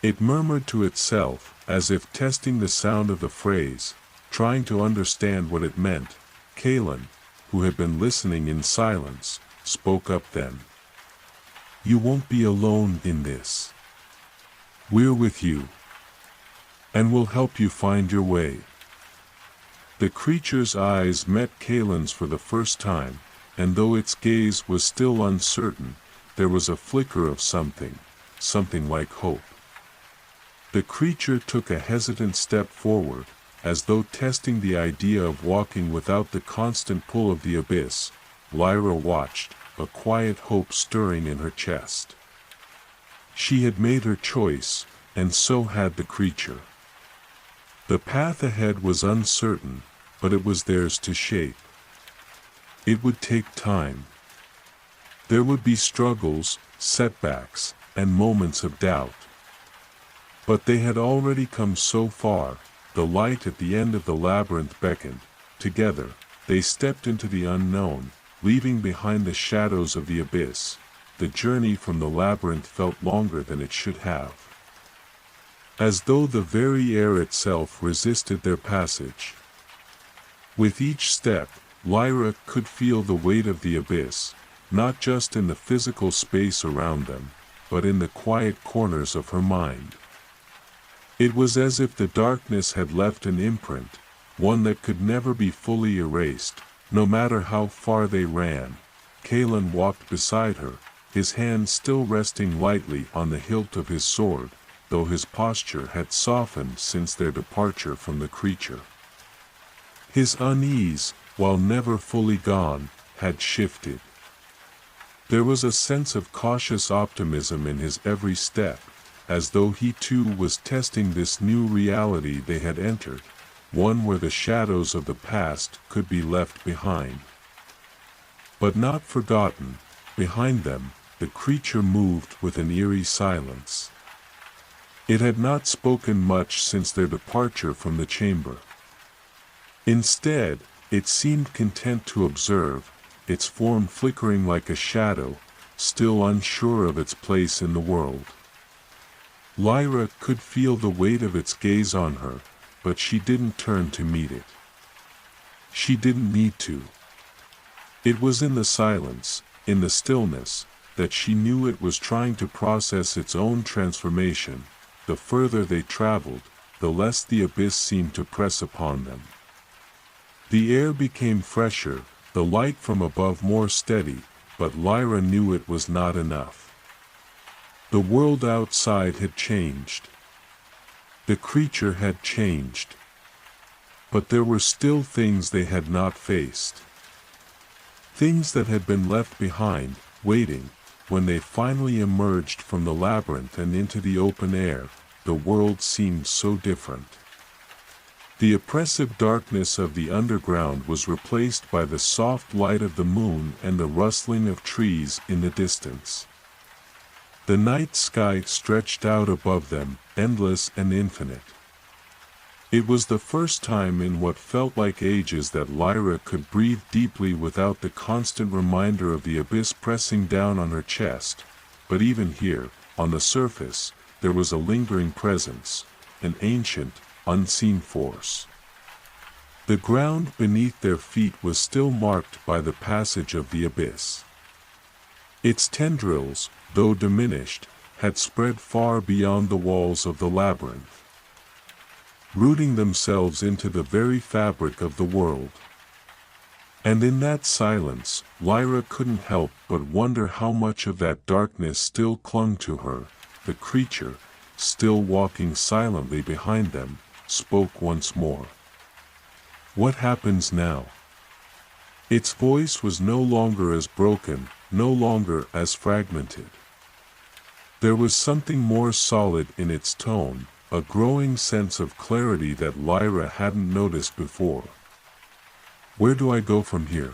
It murmured to itself, as if testing the sound of the phrase, trying to understand what it meant. Kaylin, who had been listening in silence, spoke up then. "You won't be alone in this. We're with you. And we'll help you find your way." The creature's eyes met Kaylin's for the first time, and though its gaze was still uncertain, there was a flicker of something like hope. The creature took a hesitant step forward, as though testing the idea of walking without the constant pull of the abyss. Lyra watched, a quiet hope stirring in her chest. She had made her choice, and so had the creature. The path ahead was uncertain, but it was theirs to shape. It would take time. There would be struggles, setbacks, and moments of doubt. But they had already come so far. The light at the end of the labyrinth beckoned. Together, they stepped into the unknown, leaving behind the shadows of the abyss. the journey from the labyrinth felt longer than it should have. As though the very air itself resisted their passage. With each step, Lyra could feel the weight of the abyss, not just in the physical space around them, but in the quiet corners of her mind. It was as if the darkness had left an imprint, one that could never be fully erased, no matter how far they ran. Kalen walked beside her, his hand still resting lightly on the hilt of his sword, though his posture had softened since their departure from the creature. His unease, while never fully gone, had shifted. There was a sense of cautious optimism in his every step, as though he too was testing this new reality they had entered, one where the shadows of the past could be left behind. But not forgotten. Behind them, the creature moved with an eerie silence. It had not spoken much since their departure from the chamber. Instead, it seemed content to observe, its form flickering like a shadow, still unsure of its place in the world. Lyra could feel the weight of its gaze on her, but she didn't turn to meet it. She didn't need to. It was in the silence, in the stillness, that she knew it was trying to process its own transformation. The further they traveled, the less the abyss seemed to press upon them. The air became fresher, the light from above more steady, but Lyra knew it was not enough. The world outside had changed. The creature had changed. But there were still things they had not faced. Things that had been left behind, waiting. When they finally emerged from the labyrinth and into the open air, the world seemed so different. The oppressive darkness of the underground was replaced by the soft light of the moon and the rustling of trees in the distance. The night sky stretched out above them, endless and infinite. It was the first time in what felt like ages that Lyra could breathe deeply without the constant reminder of the abyss pressing down on her chest. But even here, on the surface, there was a lingering presence, an ancient, unseen force. The ground beneath their feet was still marked by the passage of the abyss. Its tendrils, though diminished, had spread far beyond the walls of the labyrinth, rooting themselves into the very fabric of the world. And in that silence, Lyra couldn't help but wonder how much of that darkness still clung to her. The creature, still walking silently behind them, spoke once more. "What happens now?" Its voice was no longer as broken, no longer as fragmented. There was something more solid in its tone, a growing sense of clarity that Lyra hadn't noticed before. "Where do I go from here?"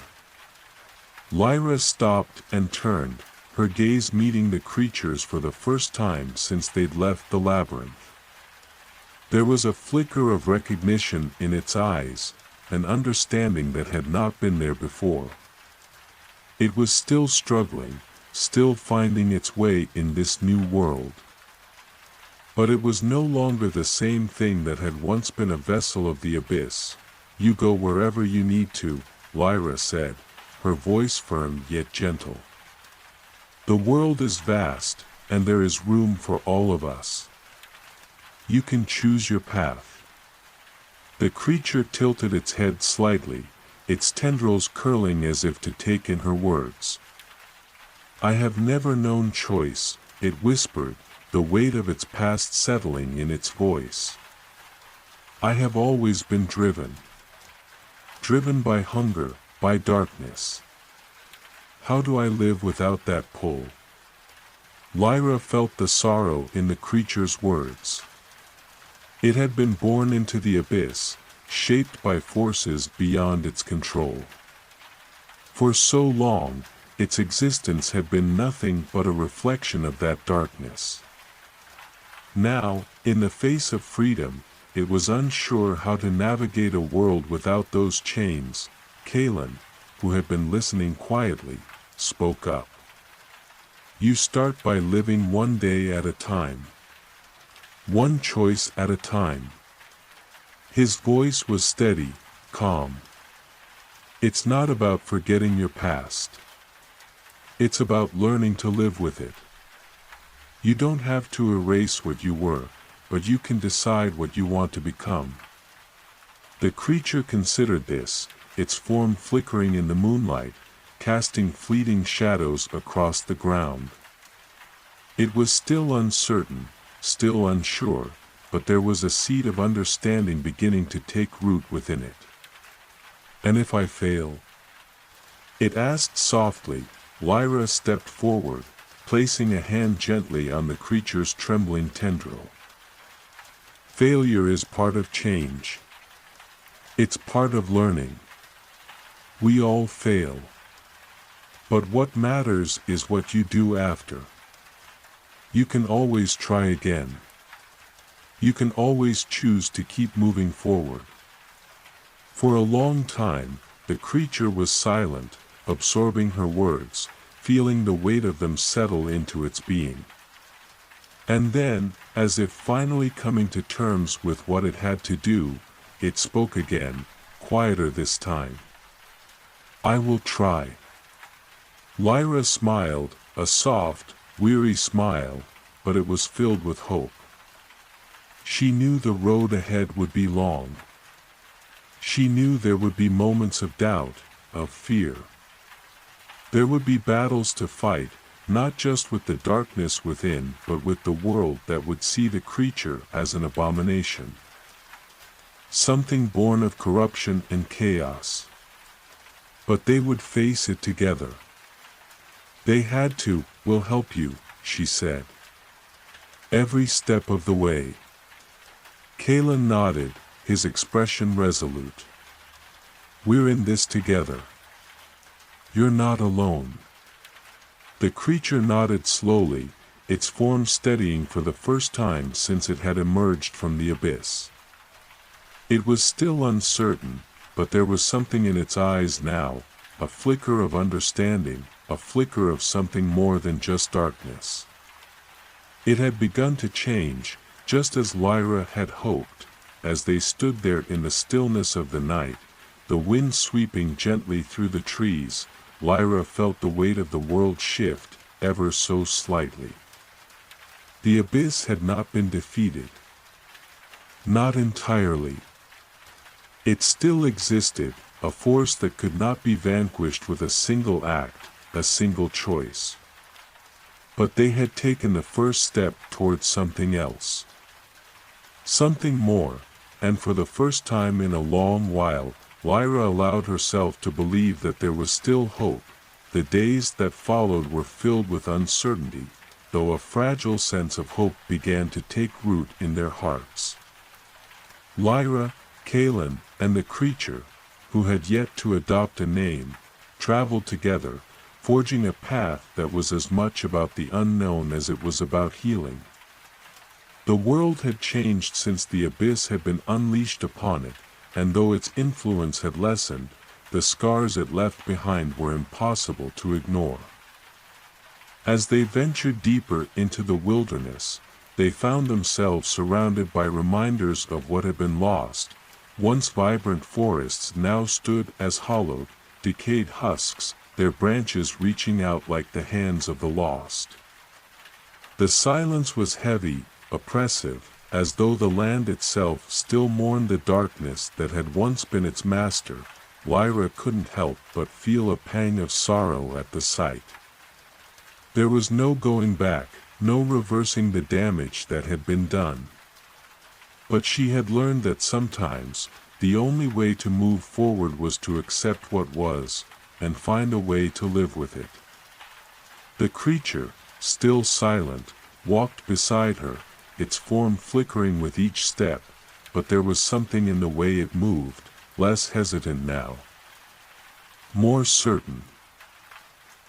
Lyra stopped and turned, her gaze meeting the creature's for the first time since they'd left the labyrinth. There was a flicker of recognition in its eyes, an understanding that had not been there before. It was still struggling, still finding its way in this new world. But it was no longer the same thing that had once been a vessel of the abyss. "You go wherever you need to," Lyra said, her voice firm yet gentle. "The world is vast, and there is room for all of us. You can choose your path." The creature tilted its head slightly, its tendrils curling as if to take in her words. "I have never known choice," it whispered, the weight of its past settling in its voice. "I have always been driven. Driven by hunger, by darkness. How do I live without that pull?" Lyra felt the sorrow in the creature's words. It had been born into the abyss, shaped by forces beyond its control. For so long, its existence had been nothing but a reflection of that darkness. Now, in the face of freedom, it was unsure how to navigate a world without those chains. Kalen, who had been listening quietly, spoke up. You start by living one day at a time. One choice at a time. His voice was steady, calm. It's not about forgetting your past. It's about learning to live with it. You don't have to erase what you were, but you can decide what you want to become. The creature considered this, its form flickering in the moonlight, casting fleeting shadows across the ground. It was still uncertain, still unsure, but there was a seed of understanding beginning to take root within it. And if I fail? It asked softly. Lyra stepped forward, placing a hand gently on the creature's trembling tendril. Failure is part of change. It's part of learning. We all fail. But what matters is what you do after. You can always try again. You can always choose to keep moving forward. For a long time, the creature was silent, absorbing her words, feeling the weight of them settle into its being. And then, as if finally coming to terms with what it had to do, it spoke again, quieter this time. I will try. Lyra smiled, a soft, weary smile, but it was filled with hope. She knew the road ahead would be long. She knew there would be moments of doubt, of fear. There would be battles to fight, not just with the darkness within, but with the world that would see the creature as an abomination. Something born of corruption and chaos. But they would face it together. They had to. We'll help you, she said. Every step of the way. Kalen nodded, his expression resolute. We're in this together. You're not alone. The creature nodded slowly, its form steadying for the first time since it had emerged from the abyss. It was still uncertain, but there was something in its eyes now, a flicker of understanding, a flicker of something more than just darkness. It had begun to change, just as Lyra had hoped, as they stood there in the stillness of the night, the wind sweeping gently through the trees. Lyra felt the weight of the world shift, ever so slightly. The abyss had not been defeated. Not entirely. It still existed, a force that could not be vanquished with a single act, a single choice. But they had taken the first step towards something else. Something more, and for the first time in a long while, Lyra allowed herself to believe that there was still hope. The days that followed were filled with uncertainty, though a fragile sense of hope began to take root in their hearts. Lyra, Kalen, and the creature, who had yet to adopt a name, traveled together, forging a path that was as much about the unknown as it was about healing. The world had changed since the abyss had been unleashed upon it, and though its influence had lessened, the scars it left behind were impossible to ignore. As they ventured deeper into the wilderness, they found themselves surrounded by reminders of what had been lost. Once vibrant forests now stood as hollowed, decayed husks, their branches reaching out like the hands of the lost. The silence was heavy, oppressive, as though the land itself still mourned the darkness that had once been its master. Lyra couldn't help but feel a pang of sorrow at the sight. There was no going back, no reversing the damage that had been done. But she had learned that sometimes, the only way to move forward was to accept what was, and find a way to live with it. The creature, still silent, walked beside her, its form flickering with each step, but there was something in the way it moved, less hesitant now. More certain.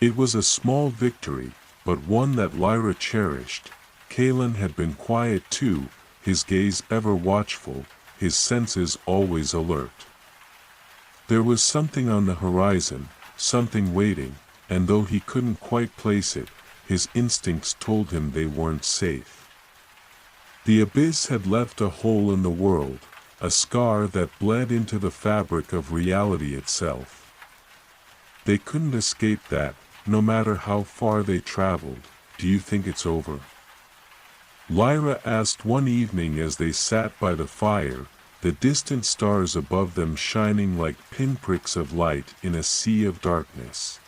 It was a small victory, but one that Lyra cherished. Kalen had been quiet too, his gaze ever watchful, his senses always alert. There was something on the horizon, something waiting, and though he couldn't quite place it, his instincts told him they weren't safe. The abyss had left a hole in the world, a scar that bled into the fabric of reality itself. They couldn't escape that, no matter how far they traveled. "Do you think it's over?" Lyra asked one evening as they sat by the fire, the distant stars above them shining like pinpricks of light in a sea of darkness.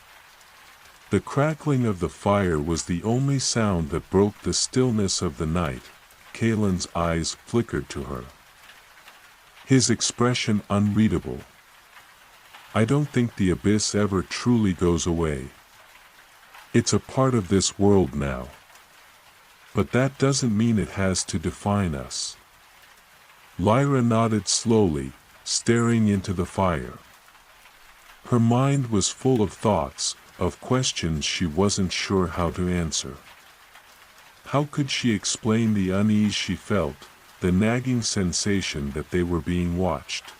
The crackling of the fire was the only sound that broke the stillness of the night. Kalen's eyes flickered to her, his expression unreadable. "I don't think the abyss ever truly goes away. It's a part of this world now. But that doesn't mean it has to define us." Lyra nodded slowly, staring into the fire. Her mind was full of thoughts, of questions she wasn't sure how to answer. How could she explain the unease she felt, the nagging sensation that they were being watched?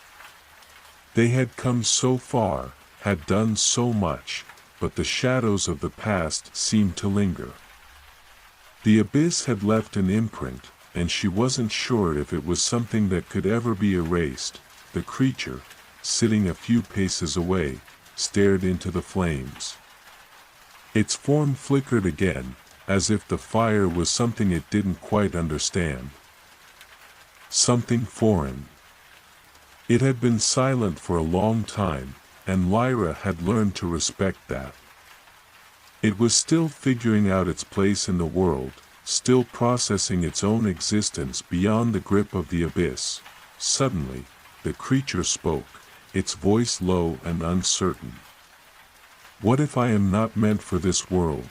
They had come so far, had done so much, but the shadows of the past seemed to linger. The abyss had left an imprint, and she wasn't sure if it was something that could ever be erased. The creature, sitting a few paces away, stared into the flames. Its form flickered again, as if the fire was something it didn't quite understand. Something foreign. It had been silent for a long time, and Lyra had learned to respect that. It was still figuring out its place in the world, still processing its own existence beyond the grip of the abyss. Suddenly, the creature spoke, its voice low and uncertain. "What if I am not meant for this world?"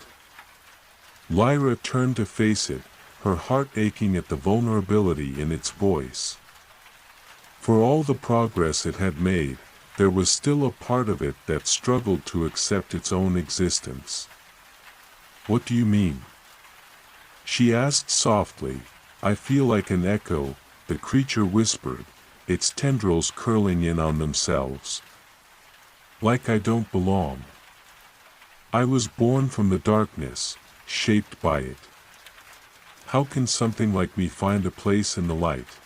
Lyra turned to face it, her heart aching at the vulnerability in its voice. For all the progress it had made, there was still a part of it that struggled to accept its own existence. "What do you mean?" she asked softly. "I feel like an echo," the creature whispered, its tendrils curling in on themselves. "Like I don't belong. I was born from the darkness, shaped by it. How can something like me find a place in the light?"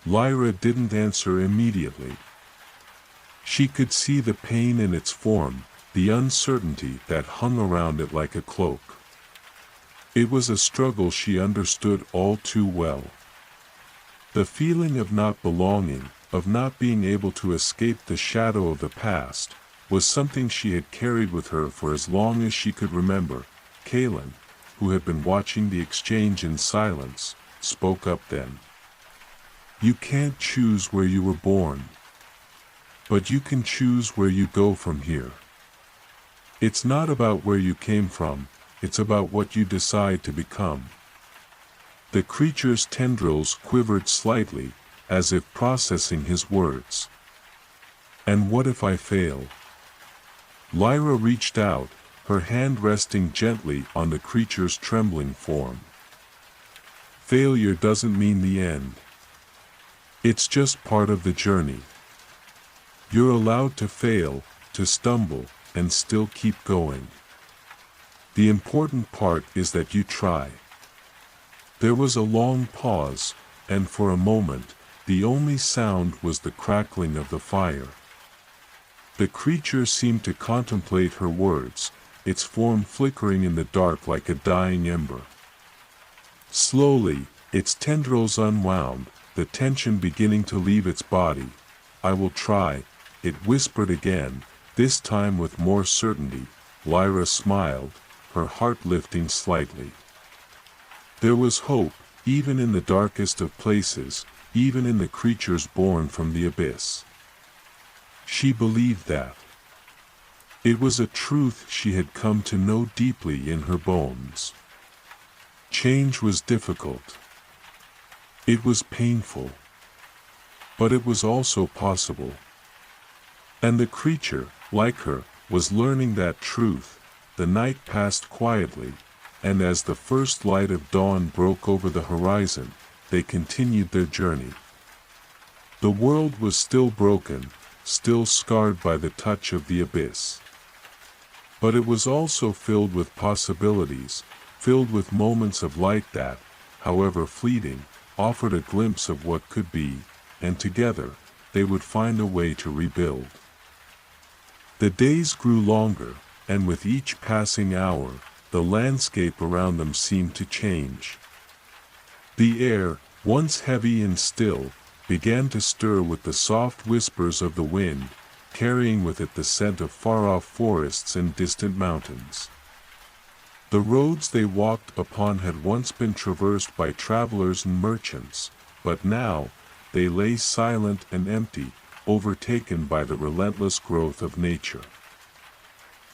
Lyra didn't answer immediately. She could see the pain in its form, the uncertainty that hung around it like a cloak. It was a struggle she understood all too well. The feeling of not belonging, of not being able to escape the shadow of the past, was something she had carried with her for as long as she could remember. Kalen, who had been watching the exchange in silence, spoke up then. "You can't choose where you were born. But you can choose where you go from here. It's not about where you came from, it's about what you decide to become." The creature's tendrils quivered slightly, as if processing his words. "And what if I fail?" Lyra reached out, her hand resting gently on the creature's trembling form. "Failure doesn't mean the end. It's just part of the journey. You're allowed to fail, to stumble, and still keep going. The important part is that you try." There was a long pause, and for a moment, the only sound was the crackling of the fire. The creature seemed to contemplate her words, its form flickering in the dark like a dying ember. Slowly, its tendrils unwound, the tension beginning to leave its body. "I will try," it whispered again, this time with more certainty. Lyra smiled, her heart lifting slightly. There was hope, even in the darkest of places, even in the creatures born from the abyss. She believed that. It was a truth she had come to know deeply in her bones. Change was difficult. It was painful. But it was also possible. And the creature, like her, was learning that truth. The night passed quietly, and as the first light of dawn broke over the horizon, they continued their journey. The world was still broken, still scarred by the touch of the abyss. But it was also filled with possibilities, filled with moments of light that, however fleeting, offered a glimpse of what could be, and together, they would find a way to rebuild. The days grew longer, and with each passing hour, the landscape around them seemed to change. The air, once heavy and still, began to stir with the soft whispers of the wind, carrying with it the scent of far-off forests and distant mountains. The roads they walked upon had once been traversed by travelers and merchants, but now, they lay silent and empty, overtaken by the relentless growth of nature.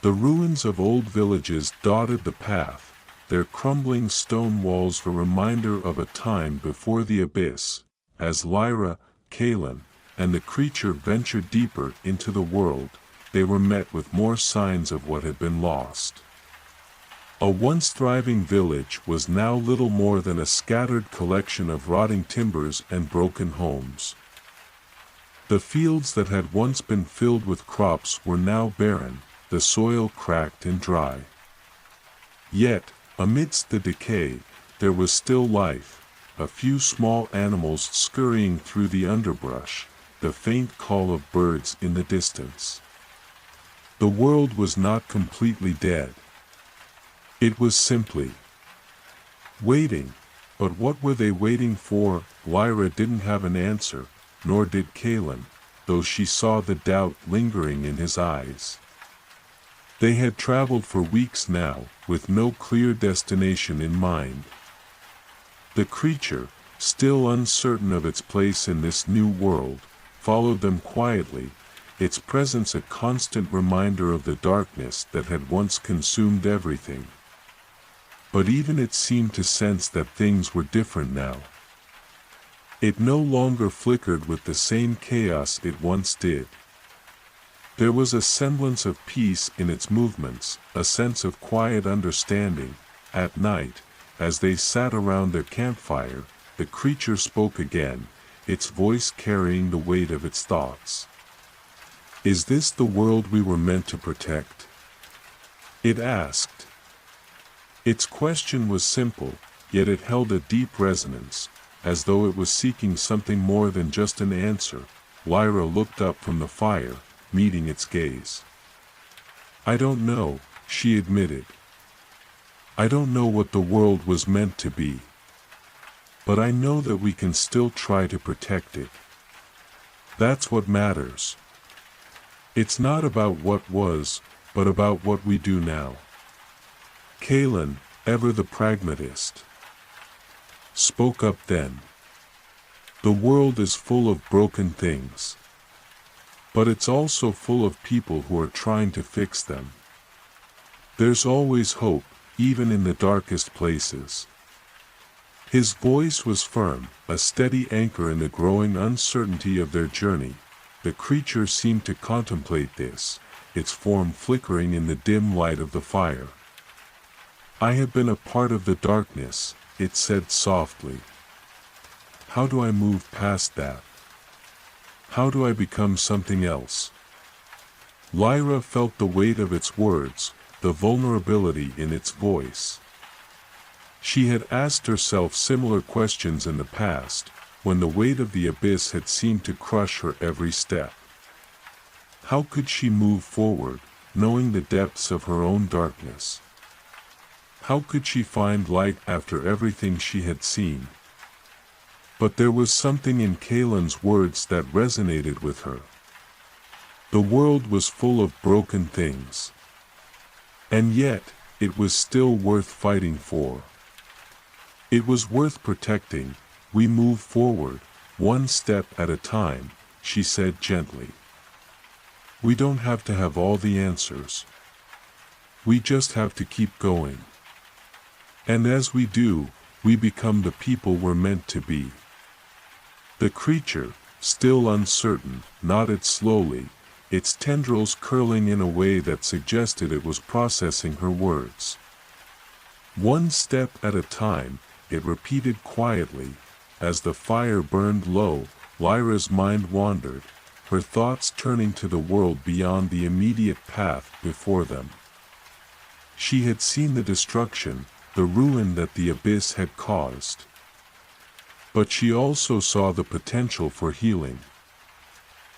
The ruins of old villages dotted the path, their crumbling stone walls a reminder of a time before the abyss. As Lyra, Kaelin, and the creature ventured deeper into the world, they were met with more signs of what had been lost. A once thriving village was now little more than a scattered collection of rotting timbers and broken homes. The fields that had once been filled with crops were now barren, the soil cracked and dry. Yet, amidst the decay, there was still life, a few small animals scurrying through the underbrush, the faint call of birds in the distance. The world was not completely dead. It was simply waiting. But what were they waiting for? Lyra didn't have an answer, nor did Kaelin, though she saw the doubt lingering in his eyes. They had traveled for weeks now, with no clear destination in mind. The creature, still uncertain of its place in this new world, followed them quietly, its presence a constant reminder of the darkness that had once consumed everything. But even it seemed to sense that things were different now. It no longer flickered with the same chaos it once did. There was a semblance of peace in its movements, a sense of quiet understanding. At night, as they sat around their campfire, the creature spoke again, its voice carrying the weight of its thoughts. "Is this the world we were meant to protect?" it asked. Its question was simple, yet it held a deep resonance, as though it was seeking something more than just an answer. Lyra looked up from the fire, meeting its gaze. "I don't know," she admitted. "I don't know what the world was meant to be. But I know that we can still try to protect it. That's what matters. It's not about what was, but about what we do now." Kaelin, ever the pragmatist, spoke up then. "The world is full of broken things. But it's also full of people who are trying to fix them. There's always hope, even in the darkest places." His voice was firm, a steady anchor in the growing uncertainty of their journey. The creature seemed to contemplate this, its form flickering in the dim light of the fire. "I have been a part of the darkness," it said softly. "How do I move past that? How do I become something else?" Lyra felt the weight of its words, the vulnerability in its voice. She had asked herself similar questions in the past, when the weight of the abyss had seemed to crush her every step. How could she move forward, knowing the depths of her own darkness? How could she find light after everything she had seen? But there was something in Kaelin's words that resonated with her. The world was full of broken things. And yet, it was still worth fighting for. It was worth protecting. "We move forward, one step at a time," she said gently. "We don't have to have all the answers. We just have to keep going. And as we do, we become the people we're meant to be." The creature, still uncertain, nodded slowly, its tendrils curling in a way that suggested it was processing her words. "One step at a time," it repeated quietly. As the fire burned low, Lyra's mind wandered, her thoughts turning to the world beyond the immediate path before them. She had seen the destruction, the ruin that the abyss had caused. But she also saw the potential for healing.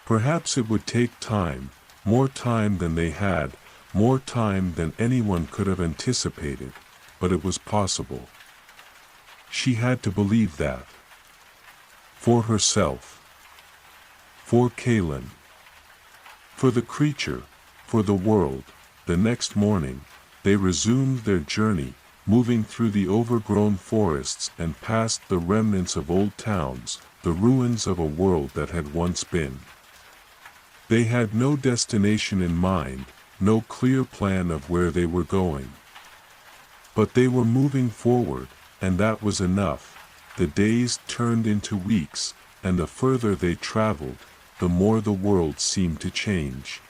Perhaps it would take time, more time than they had, more time than anyone could have anticipated, but it was possible. She had to believe that. For herself. For Kaylin. For the creature, for the world. The next morning, they resumed their journey, moving through the overgrown forests and past the remnants of old towns, the ruins of a world that had once been. They had no destination in mind, no clear plan of where they were going. But they were moving forward, and that was enough. The days turned into weeks, and the further they traveled, the more the world seemed to change.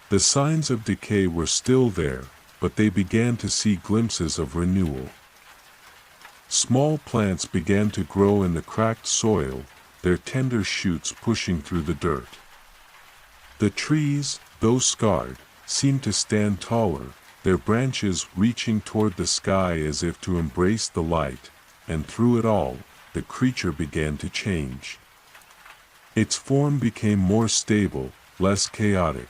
The signs of decay were still there, but they began to see glimpses of renewal. Small plants began to grow in the cracked soil, their tender shoots pushing through the dirt. The trees, though scarred, seemed to stand taller, their branches reaching toward the sky as if to embrace the light, and through it all, the creature began to change. Its form became more stable, less chaotic.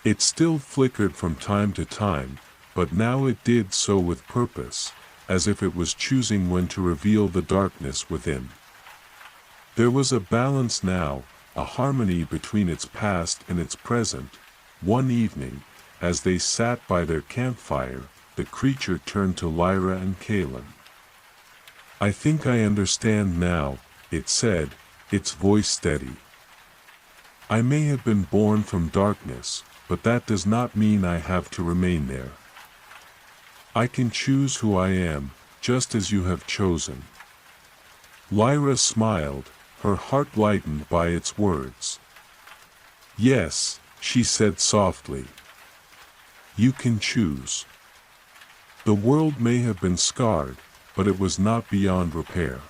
It still flickered from time to time, but now it did so with purpose, as if it was choosing when to reveal the darkness within. There was a balance now, a harmony between its past and its present. One evening, as they sat by their campfire, the creature turned to Lyra and Kaylin. "I think I understand now," it said, its voice steady. "I may have been born from darkness, but that does not mean I have to remain there. I can choose who I am, just as you have chosen." Lyra smiled, her heart lightened by its words. "Yes," she said softly. "You can choose. The world may have been scarred, but it was not beyond repair.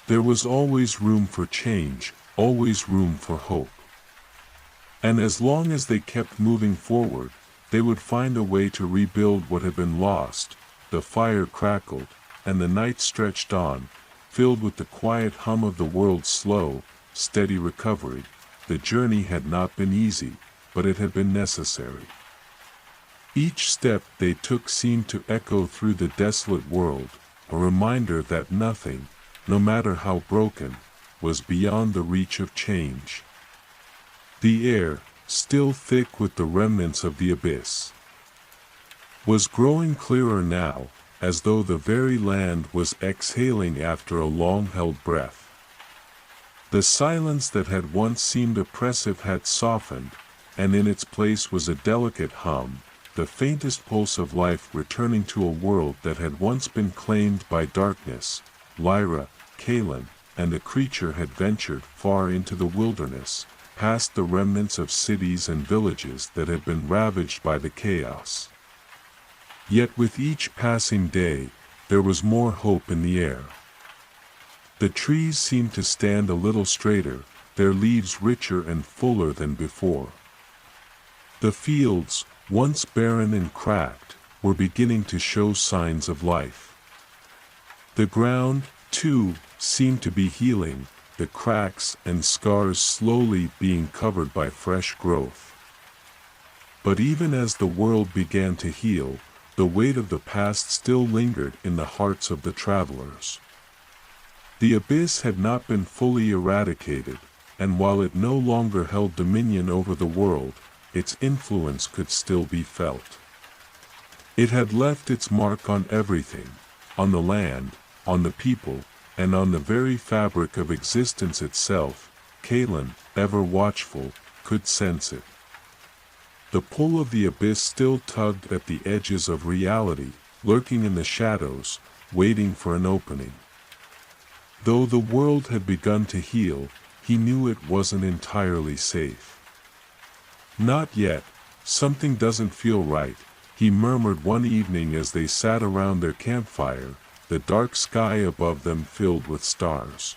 There was always room for change, always room for hope. And as long as they kept moving forward, they would find a way to rebuild what had been lost." The fire crackled, and the night stretched on, filled with the quiet hum of the world's slow, steady recovery. The journey had not been easy, but it had been necessary. Each step they took seemed to echo through the desolate world, a reminder that nothing, no matter how broken, was beyond the reach of change. The air, still thick with the remnants of the abyss, was growing clearer now, as though the very land was exhaling after a long-held breath. The silence that had once seemed oppressive had softened, and in its place was a delicate hum, the faintest pulse of life returning to a world that had once been claimed by darkness. Lyra, Kaylin, and the creature had ventured far into the wilderness, past the remnants of cities and villages that had been ravaged by the chaos. Yet with each passing day, there was more hope in the air. The trees seemed to stand a little straighter, their leaves richer and fuller than before. The fields, once barren and cracked, were beginning to show signs of life. The ground, too, seemed to be healing, the cracks and scars slowly being covered by fresh growth. But even as the world began to heal, the weight of the past still lingered in the hearts of the travelers. The abyss had not been fully eradicated, and while it no longer held dominion over the world, its influence could still be felt. It had left its mark on everything, on the land, on the people, and on the very fabric of existence itself. Kaylin, ever watchful, could sense it. The pull of the abyss still tugged at the edges of reality, lurking in the shadows, waiting for an opening. Though the world had begun to heal, he knew it wasn't entirely safe. "Not yet, something doesn't feel right," he murmured one evening as they sat around their campfire, the dark sky above them filled with stars.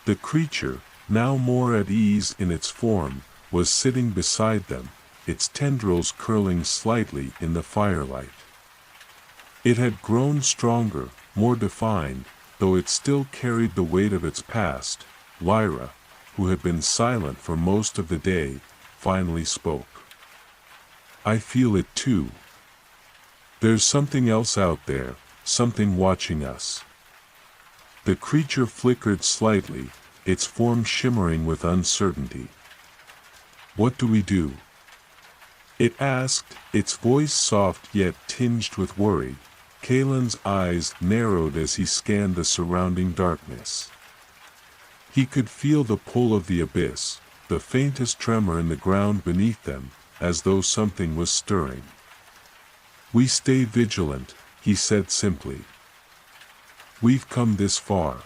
The creature, now more at ease in its form, was sitting beside them, its tendrils curling slightly in the firelight. It had grown stronger, more defined, though it still carried the weight of its past. Lyra, who had been silent for most of the day, finally spoke. "I feel it too. There's something else out there, something watching us." The creature flickered slightly, its form shimmering with uncertainty. "What do we do?" it asked, its voice soft yet tinged with worry. Kalen's eyes narrowed as he scanned the surrounding darkness. He could feel the pull of the abyss, the faintest tremor in the ground beneath them, as though something was stirring. "We stay vigilant," he said simply. "We've come this far.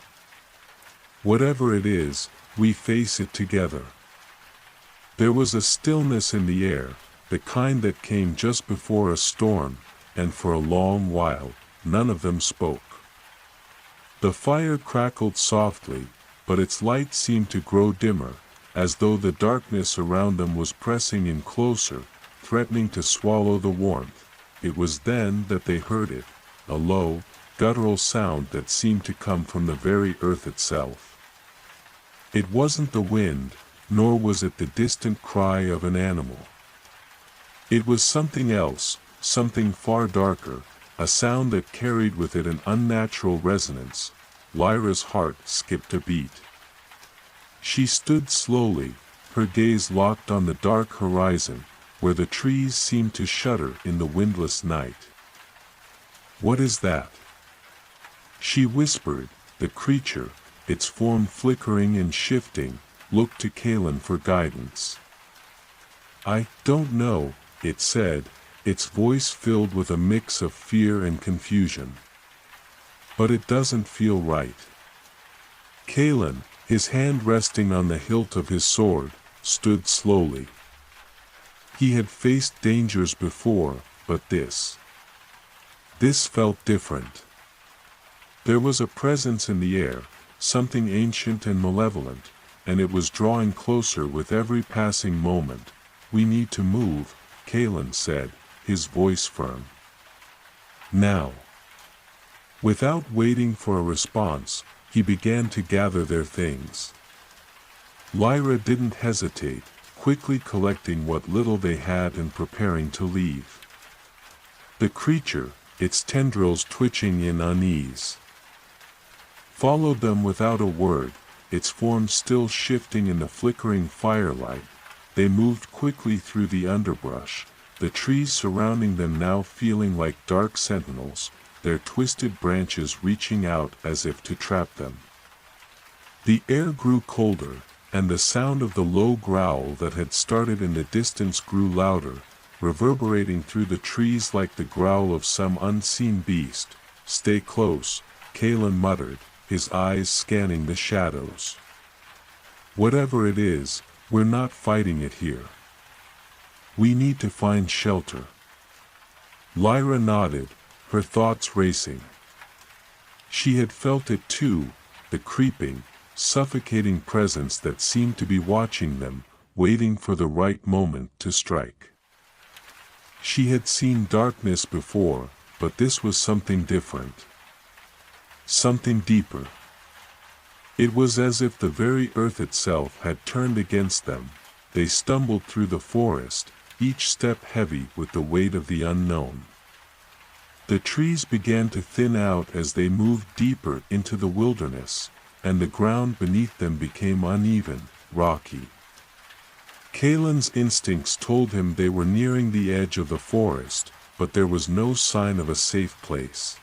Whatever it is, we face it together." There was a stillness in the air, the kind that came just before a storm, and for a long while, none of them spoke. The fire crackled softly, but its light seemed to grow dimmer, as though the darkness around them was pressing in closer, threatening to swallow the warmth. It was then that they heard it, a low, guttural sound that seemed to come from the very earth itself. It wasn't the wind, nor was it the distant cry of an animal. It was something else, something far darker, a sound that carried with it an unnatural resonance. Lyra's heart skipped a beat. She stood slowly, her gaze locked on the dark horizon, where the trees seemed to shudder in the windless night. "What is that?" she whispered. The creature, its form flickering and shifting, looked to Kalen for guidance. "I don't know," it said, its voice filled with a mix of fear and confusion. "But it doesn't feel right." Kalen, his hand resting on the hilt of his sword, stood slowly. He had faced dangers before, but this felt different. There was a presence in the air, something ancient and malevolent, and it was drawing closer with every passing moment. "We need to move," Kalen said, his voice firm. "Now." Without waiting for a response, he began to gather their things. Lyra didn't hesitate, quickly collecting what little they had and preparing to leave. The creature, its tendrils twitching in unease, followed them without a word, its form still shifting in the flickering firelight. They moved quickly through the underbrush, the trees surrounding them now feeling like dark sentinels, their twisted branches reaching out as if to trap them. The air grew colder, and the sound of the low growl that had started in the distance grew louder, reverberating through the trees like the growl of some unseen beast. "Stay close," Kalen muttered, his eyes scanning the shadows. "Whatever it is, we're not fighting it here. We need to find shelter." Lyra nodded, her thoughts racing. She had felt it too, the creeping, suffocating presence that seemed to be watching them, waiting for the right moment to strike. She had seen darkness before, but this was something different. Something deeper. It was as if the very earth itself had turned against them. They stumbled through the forest, each step heavy with the weight of the unknown. The trees began to thin out as they moved deeper into the wilderness, and the ground beneath them became uneven, rocky. Kalen's instincts told him they were nearing the edge of the forest, but there was no sign of a safe place.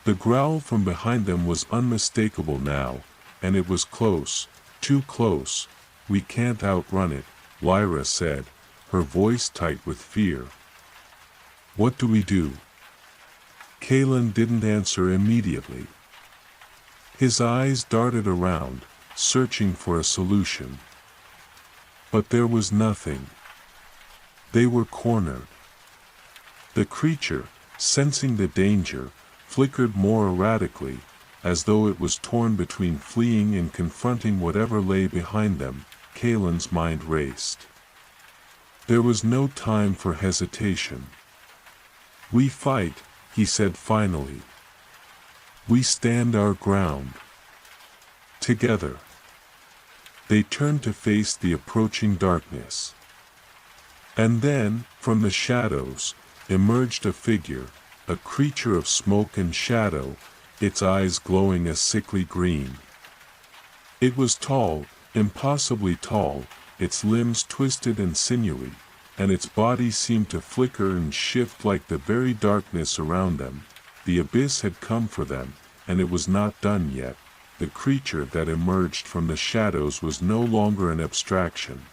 The growl from behind them was unmistakable now, and it was close, too close. "We can't outrun it," Lyra said, her voice tight with fear. "What do we do?" Kalen didn't answer immediately. His eyes darted around, searching for a solution. But there was nothing. They were cornered. The creature, sensing the danger, flickered more erratically, as though it was torn between fleeing and confronting whatever lay behind them. Kalen's mind raced. There was no time for hesitation. "We fight," he said finally. "We stand our ground. Together." They turned to face the approaching darkness. And then, from the shadows, emerged a figure, a creature of smoke and shadow, its eyes glowing a sickly green. It was tall, impossibly tall, its limbs twisted and sinewy, and its body seemed to flicker and shift like the very darkness around them. The abyss had come for them, and it was not done yet. The creature that emerged from the shadows was no longer an abstraction,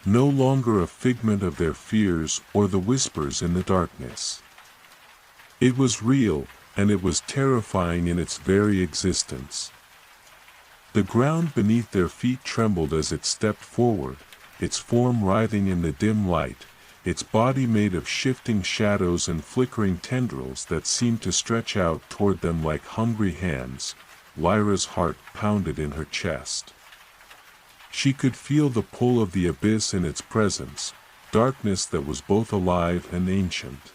no longer a figment of their fears or the whispers in the darkness. It was real, and it was terrifying in its very existence. The ground beneath their feet trembled as it stepped forward, its form writhing in the dim light, its body made of shifting shadows and flickering tendrils that seemed to stretch out toward them like hungry hands. Lyra's heart pounded in her chest. She could feel the pull of the abyss in its presence, darkness that was both alive and ancient.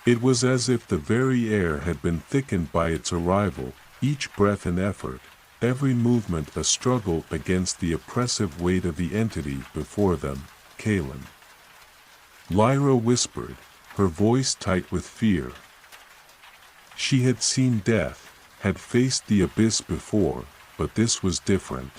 It was as if the very air had been thickened by its arrival, each breath an effort, every movement a struggle against the oppressive weight of the entity before them. "Kaelin," Lyra whispered, her voice tight with fear. She had seen death, had faced the abyss before, but this was different.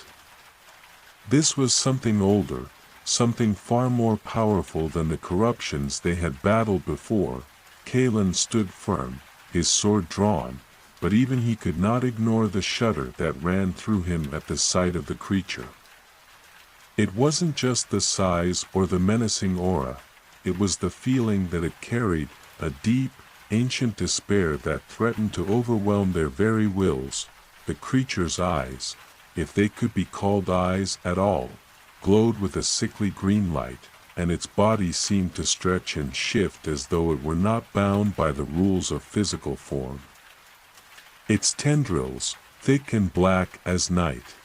This was something older, something far more powerful than the corruptions they had battled before. Kaelin stood firm, his sword drawn, but even he could not ignore the shudder that ran through him at the sight of the creature. It wasn't just the size or the menacing aura, it was the feeling that it carried, a deep, ancient despair that threatened to overwhelm their very wills. The creature's eyes, if they could be called eyes at all, glowed with a sickly green light, and its body seemed to stretch and shift as though it were not bound by the rules of physical form. Its tendrils, thick and black as night,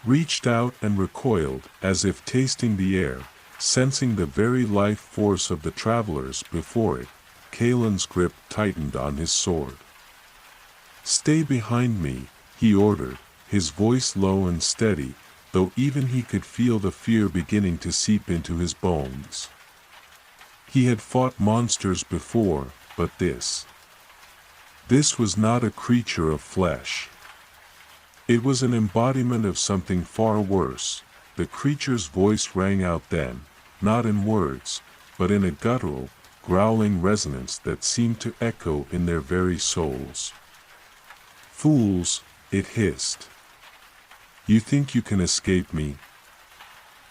reached out and recoiled, as if tasting the air, sensing the very life force of the travelers before it. Kaelin's grip tightened on his sword. "Stay behind me," he ordered, his voice low and steady, though even he could feel the fear beginning to seep into his bones. He had fought monsters before, but this was not a creature of flesh. It was an embodiment of something far worse. The creature's voice rang out then, not in words, but in a guttural, growling resonance that seemed to echo in their very souls. "Fools," it hissed. "You think you can escape me?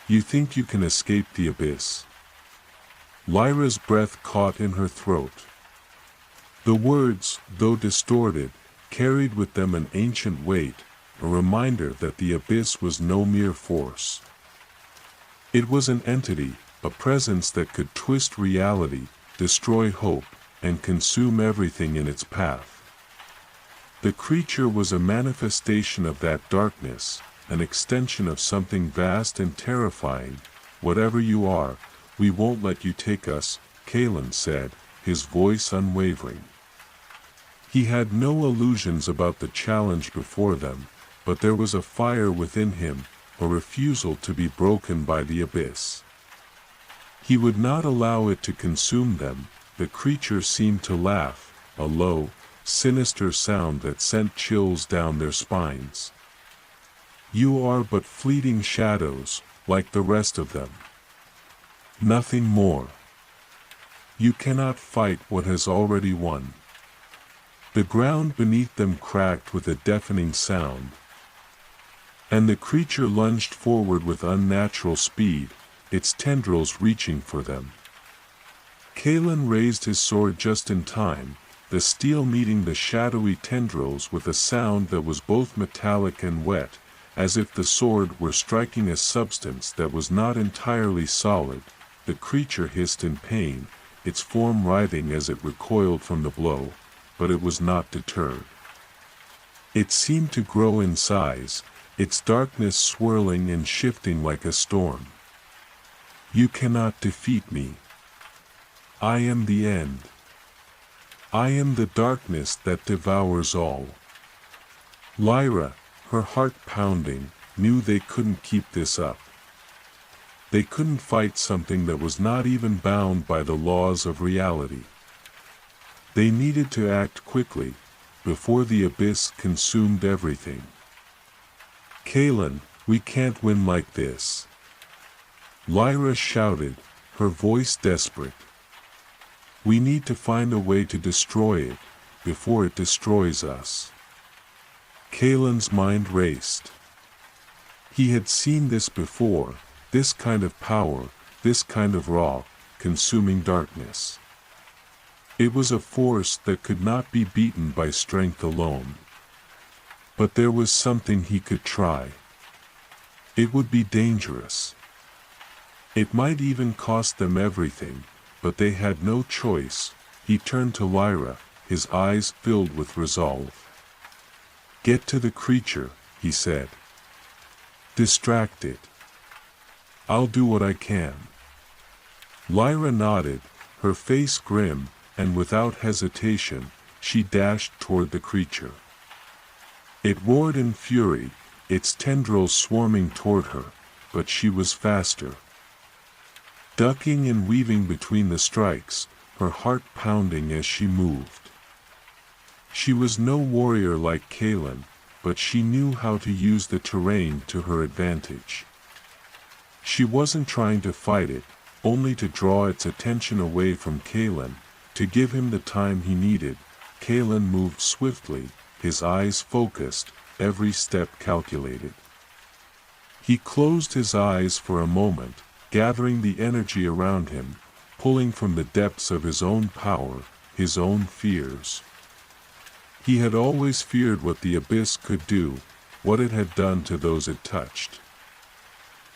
You think you can escape the abyss?" Lyra's breath caught in her throat. The words, though distorted, carried with them an ancient weight, a reminder that the abyss was no mere force. It was an entity, a presence that could twist reality, destroy hope, and consume everything in its path. The creature was a manifestation of that darkness, an extension of something vast and terrifying. "Whatever you are, we won't let you take us," Kaelin said, his voice unwavering. He had no illusions about the challenge before them, but there was a fire within him, a refusal to be broken by the abyss. He would not allow it to consume them. The creature seemed to laugh, a low, sinister sound that sent chills down their spines. "You are but fleeting shadows, like the rest of them. Nothing more. You cannot fight what has already won." The ground beneath them cracked with a deafening sound, and the creature lunged forward with unnatural speed, its tendrils reaching for them. Kaelin raised his sword just in time, the steel meeting the shadowy tendrils with a sound that was both metallic and wet, as if the sword were striking a substance that was not entirely solid. The creature hissed in pain, its form writhing as it recoiled from the blow, but it was not deterred. It seemed to grow in size, its darkness swirling and shifting like a storm. You cannot defeat me. I am the end. I am the darkness that devours all. Lyra, her heart pounding, knew they couldn't keep this up. They couldn't fight something that was not even bound by the laws of reality. They needed to act quickly, before the abyss consumed everything. Kaylin, we can't win like this. Lyra shouted, her voice desperate. We need to find a way to destroy it, before it destroys us. Kaylin's mind raced. He had seen this before, this kind of power, this kind of raw, consuming darkness. It was a force that could not be beaten by strength alone. But there was something he could try. It would be dangerous. It might even cost them everything, but they had no choice. He turned to Lyra, his eyes filled with resolve. Get to the creature, he said. Distract it. I'll do what I can. Lyra nodded, her face grim, and without hesitation, she dashed toward the creature. It roared in fury, its tendrils swarming toward her, but she was faster. Ducking and weaving between the strikes, her heart pounding as she moved. She was no warrior like Kaylin, but she knew how to use the terrain to her advantage. She wasn't trying to fight it, only to draw its attention away from Kaylin, to give him the time he needed. Kaylin moved swiftly, his eyes focused, every step calculated. He closed his eyes for a moment, gathering the energy around him, pulling from the depths of his own power, his own fears. He had always feared what the abyss could do, what it had done to those it touched.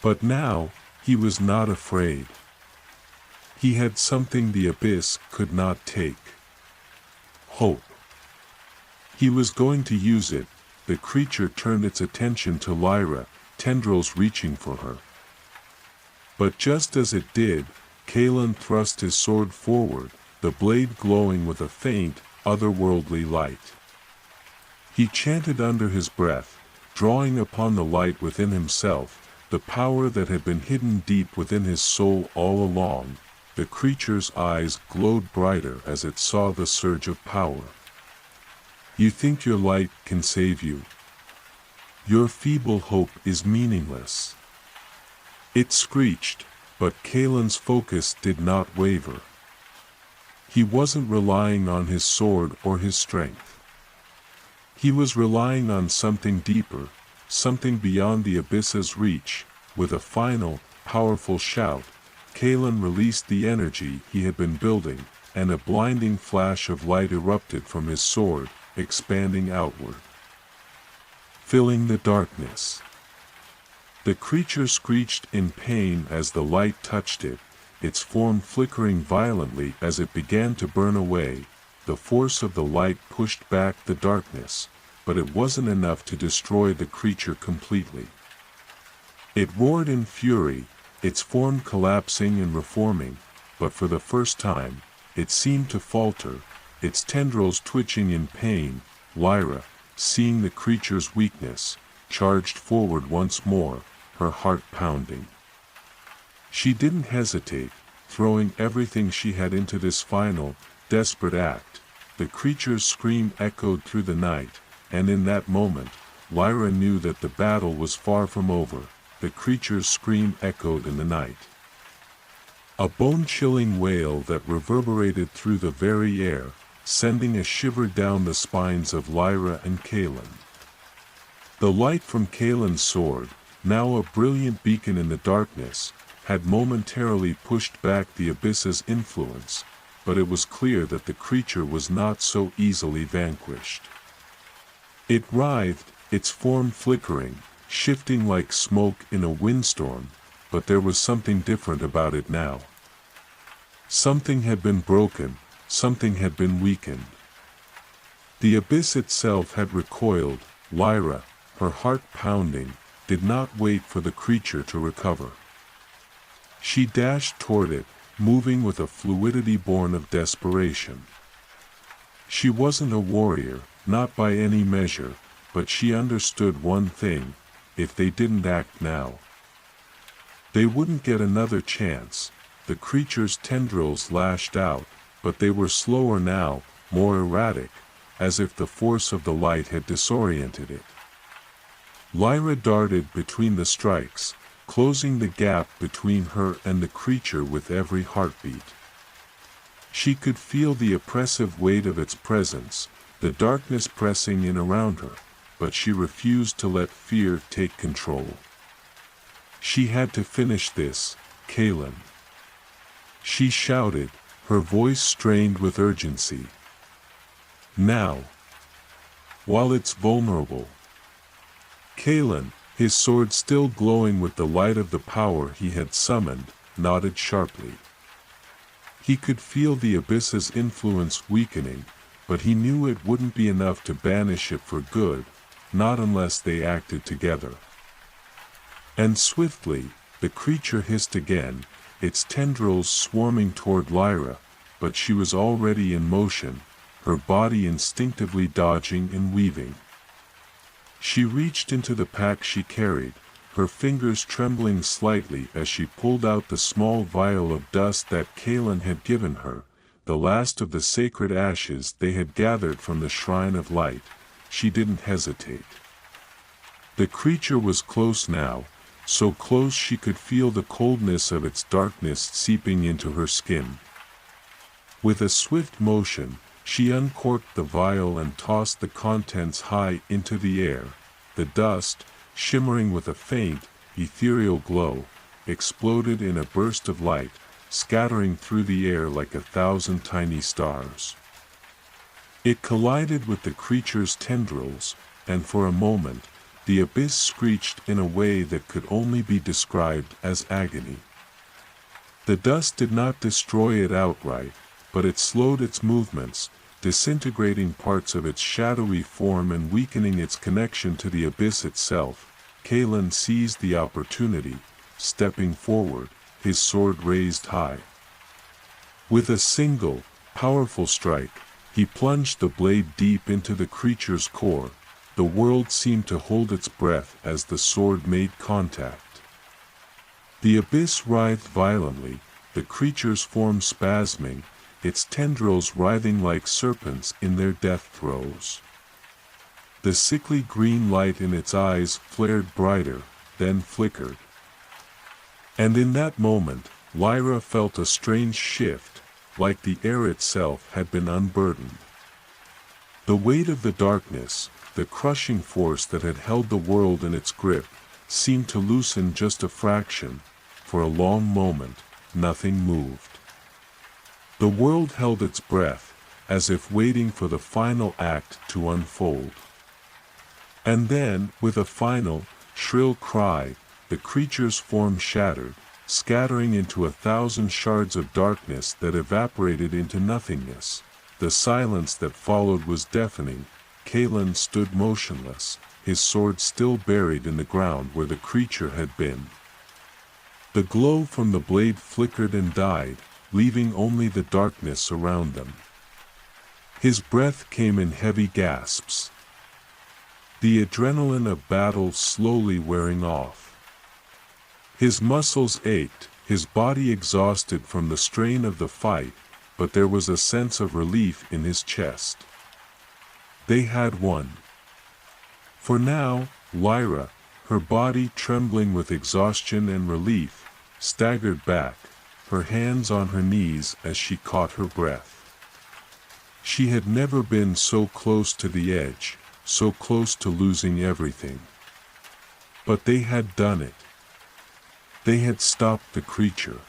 But now, he was not afraid. He had something the abyss could not take. Hope. He was going to use it. The creature turned its attention to Lyra, tendrils reaching for her. But just as it did, Kaylin thrust his sword forward, the blade glowing with a faint, otherworldly light. He chanted under his breath, drawing upon the light within himself, the power that had been hidden deep within his soul all along. The creature's eyes glowed brighter as it saw the surge of power. You think your light can save you? Your feeble hope is meaningless. It screeched, but Kaylin's focus did not waver. He wasn't relying on his sword or his strength. He was relying on something deeper, something beyond the abyss's reach. With a final, powerful shout, Kaylin released the energy he had been building, and a blinding flash of light erupted from his sword, expanding outward, filling the darkness. The creature screeched in pain as the light touched it, its form flickering violently as it began to burn away. The force of the light pushed back the darkness, but it wasn't enough to destroy the creature completely. It roared in fury, its form collapsing and reforming, but for the first time, it seemed to falter, its tendrils twitching in pain. Lyra, seeing the creature's weakness, charged forward once more, her heart pounding. She didn't hesitate, throwing everything she had into this final, desperate act. The creature's scream echoed through the night, and in that moment, Lyra knew that the battle was far from over. The creature's scream echoed in the night. A bone-chilling wail that reverberated through the very air, sending a shiver down the spines of Lyra and Kaylin. The light from Kaylin's sword, now a brilliant beacon in the darkness, had momentarily pushed back the abyss's influence, but it was clear that the creature was not so easily vanquished. It writhed, its form flickering, shifting like smoke in a windstorm, but there was something different about it now. Something had been broken, something had been weakened. The abyss itself had recoiled. Lyra, her heart pounding, did not wait for the creature to recover. She dashed toward it, moving with a fluidity born of desperation. She wasn't a warrior, not by any measure, but she understood one thing: if they didn't act now, they wouldn't get another chance. The creature's tendrils lashed out, but they were slower now, more erratic, as if the force of the light had disoriented it. Lyra darted between the strikes, closing the gap between her and the creature with every heartbeat. She could feel the oppressive weight of its presence, the darkness pressing in around her, but she refused to let fear take control. She had to finish this, Kaylin. She shouted, her voice strained with urgency. Now. While it's vulnerable. Kaylin, his sword still glowing with the light of the power he had summoned, nodded sharply. He could feel the abyss's influence weakening, but he knew it wouldn't be enough to banish it for good, not unless they acted together. And swiftly, the creature hissed again, its tendrils swarming toward Lyra, but she was already in motion, her body instinctively dodging and weaving. She reached into the pack she carried, her fingers trembling slightly as she pulled out the small vial of dust that Kaylin had given her, the last of the sacred ashes they had gathered from the Shrine of Light. She didn't hesitate. The creature was close now, so close she could feel the coldness of its darkness seeping into her skin. With a swift motion, she uncorked the vial and tossed the contents high into the air. The dust, shimmering with a faint, ethereal glow, exploded in a burst of light, scattering through the air like 1,000 tiny stars. It collided with the creature's tendrils, and for a moment, the abyss screeched in a way that could only be described as agony. The dust did not destroy it outright, but it slowed its movements, disintegrating parts of its shadowy form and weakening its connection to the abyss itself. Kaylin seized the opportunity, stepping forward, his sword raised high. With a single, powerful strike, he plunged the blade deep into the creature's core. The world seemed to hold its breath as the sword made contact. The abyss writhed violently, the creature's form spasming, its tendrils writhing like serpents in their death throes. The sickly green light in its eyes flared brighter, then flickered. And in that moment, Lyra felt a strange shift, like the air itself had been unburdened. The weight of the darkness, the crushing force that had held the world in its grip, seemed to loosen just a fraction. For a long moment, nothing moved. The world held its breath, as if waiting for the final act to unfold. And then, with a final, shrill cry, the creature's form shattered, scattering into 1,000 shards of darkness that evaporated into nothingness. The silence that followed was deafening. Kaylin stood motionless, his sword still buried in the ground where the creature had been. The glow from the blade flickered and died, leaving only the darkness around them. His breath came in heavy gasps. The adrenaline of battle slowly wearing off. His muscles ached, his body exhausted from the strain of the fight, but there was a sense of relief in his chest. They had won. For now, Lyra, her body trembling with exhaustion and relief, staggered back, her hands on her knees as she caught her breath. She had never been so close to the edge, so close to losing everything. But they had done it. They had stopped the creature.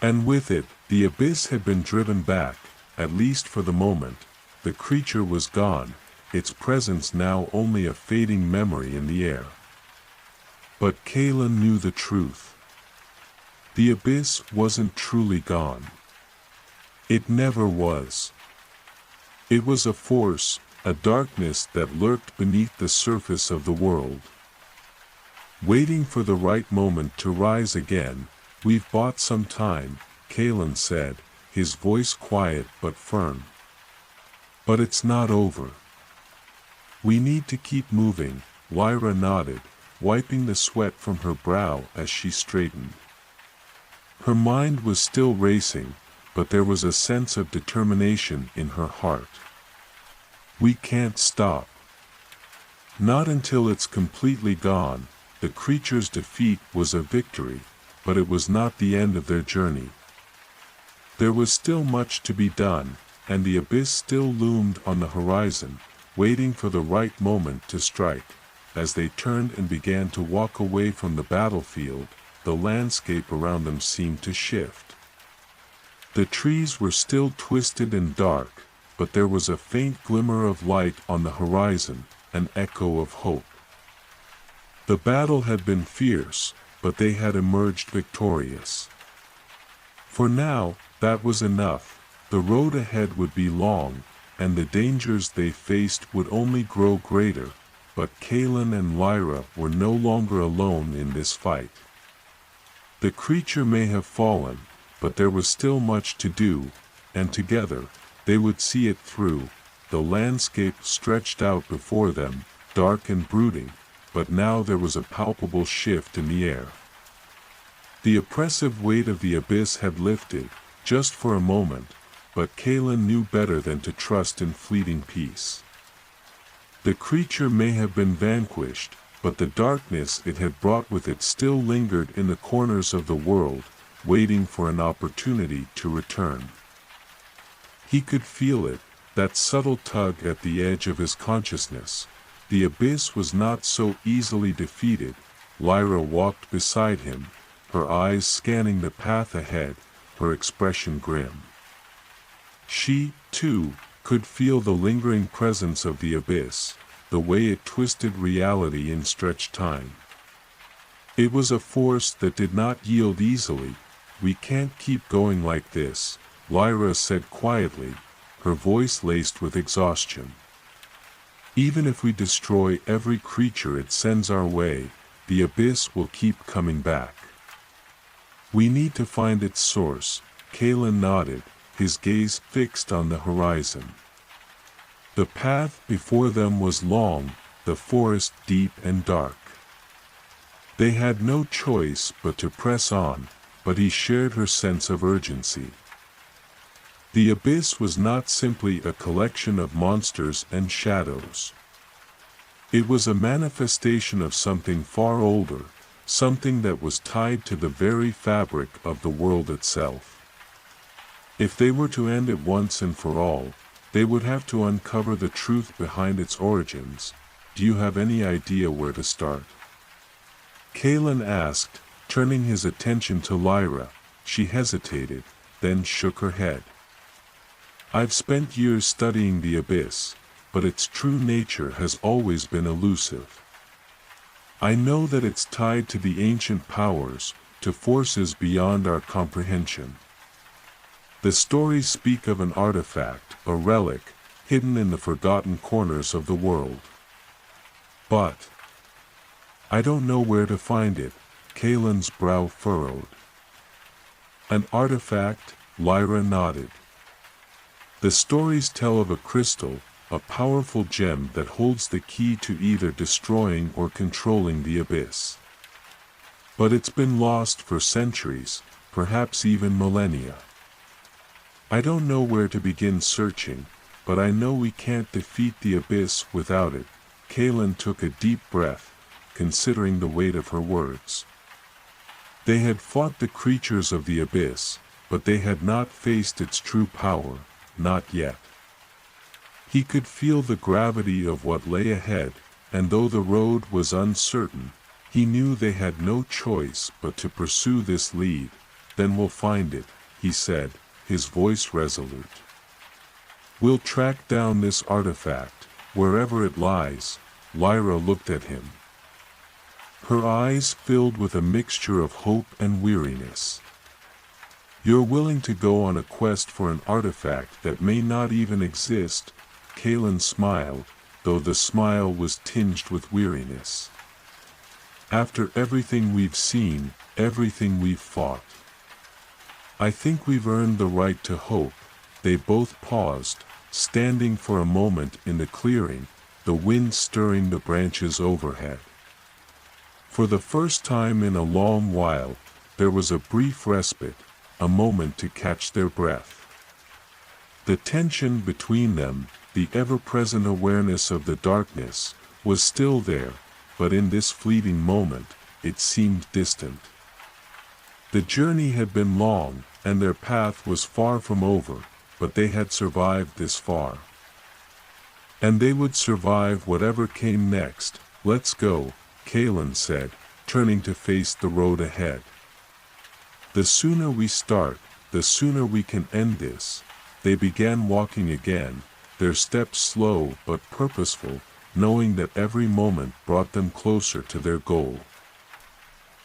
And with it, the abyss had been driven back, at least for the moment. The creature was gone, its presence now only a fading memory in the air. But Kaylin knew the truth. The abyss wasn't truly gone. It never was. It was a force, a darkness that lurked beneath the surface of the world. Waiting for the right moment to rise again, "We've bought some time," Kalen said, his voice quiet but firm. "But it's not over. We need to keep moving," Lyra nodded, wiping the sweat from her brow as she straightened. Her mind was still racing, but there was a sense of determination in her heart. "We can't stop. Not until it's completely gone." The creature's defeat was a victory, but it was not the end of their journey. There was still much to be done, and the abyss still loomed on the horizon, waiting for the right moment to strike. As they turned and began to walk away from the battlefield, the landscape around them seemed to shift. The trees were still twisted and dark, but there was a faint glimmer of light on the horizon, an echo of hope. The battle had been fierce, but they had emerged victorious. For now, that was enough. The road ahead would be long, and the dangers they faced would only grow greater, but Kalen and Lyra were no longer alone in this fight. The creature may have fallen, but there was still much to do, and together, they would see it through. The landscape stretched out before them, dark and brooding, but now there was a palpable shift in the air. The oppressive weight of the abyss had lifted, just for a moment, but Kalen knew better than to trust in fleeting peace. The creature may have been vanquished, but the darkness it had brought with it still lingered in the corners of the world, waiting for an opportunity to return. He could feel it, that subtle tug at the edge of his consciousness. The abyss was not so easily defeated. Lyra walked beside him, her eyes scanning the path ahead, her expression grim. She, too, could feel the lingering presence of the abyss, the way it twisted reality in stretched time. It was a force that did not yield easily. "We can't keep going like this," Lyra said quietly, her voice laced with exhaustion. "Even if we destroy every creature it sends our way, the abyss will keep coming back. We need to find its source." Kalen nodded, his gaze fixed on the horizon. The path before them was long, the forest deep and dark. They had no choice but to press on, but he shared her sense of urgency. The abyss was not simply a collection of monsters and shadows. It was a manifestation of something far older, something that was tied to the very fabric of the world itself. If they were to end it once and for all, they would have to uncover the truth behind its origins. "Do you have any idea where to start?" Kalen asked, turning his attention to Lyra. She hesitated, then shook her head. "I've spent years studying the abyss, but its true nature has always been elusive. I know that it's tied to the ancient powers, to forces beyond our comprehension. The stories speak of an artifact, a relic, hidden in the forgotten corners of the world. But I don't know where to find it." Kalen's brow furrowed. "An artifact?" Lyra nodded. "The stories tell of a crystal, a powerful gem that holds the key to either destroying or controlling the abyss. But it's been lost for centuries, perhaps even millennia. I don't know where to begin searching, but I know we can't defeat the abyss without it." Kalen took a deep breath, considering the weight of her words. They had fought the creatures of the abyss, but they had not faced its true power, not yet. He could feel the gravity of what lay ahead, and though the road was uncertain, he knew they had no choice but to pursue this lead. "Then we'll find it," he said, his voice resolute. "We'll track down this artifact, wherever it lies." Lyra looked at him. Her eyes filled with a mixture of hope and weariness. "You're willing to go on a quest for an artifact that may not even exist?" Kalen smiled, though the smile was tinged with weariness. After everything we've seen, everything we've fought. I think we've earned the right to hope." They both paused, standing for a moment in the clearing, the wind stirring the branches overhead. For the first time in a long while, there was a brief respite, a moment to catch their breath. The tension between them, the ever-present awareness of the darkness, was still there, but in this fleeting moment, it seemed distant. The journey had been long, and their path was far from over, but they had survived this far. And they would survive whatever came next. "Let's go," Kalen said, turning to face the road ahead. "The sooner we start, the sooner we can end this." They began walking again, their steps slow but purposeful, knowing that every moment brought them closer to their goal.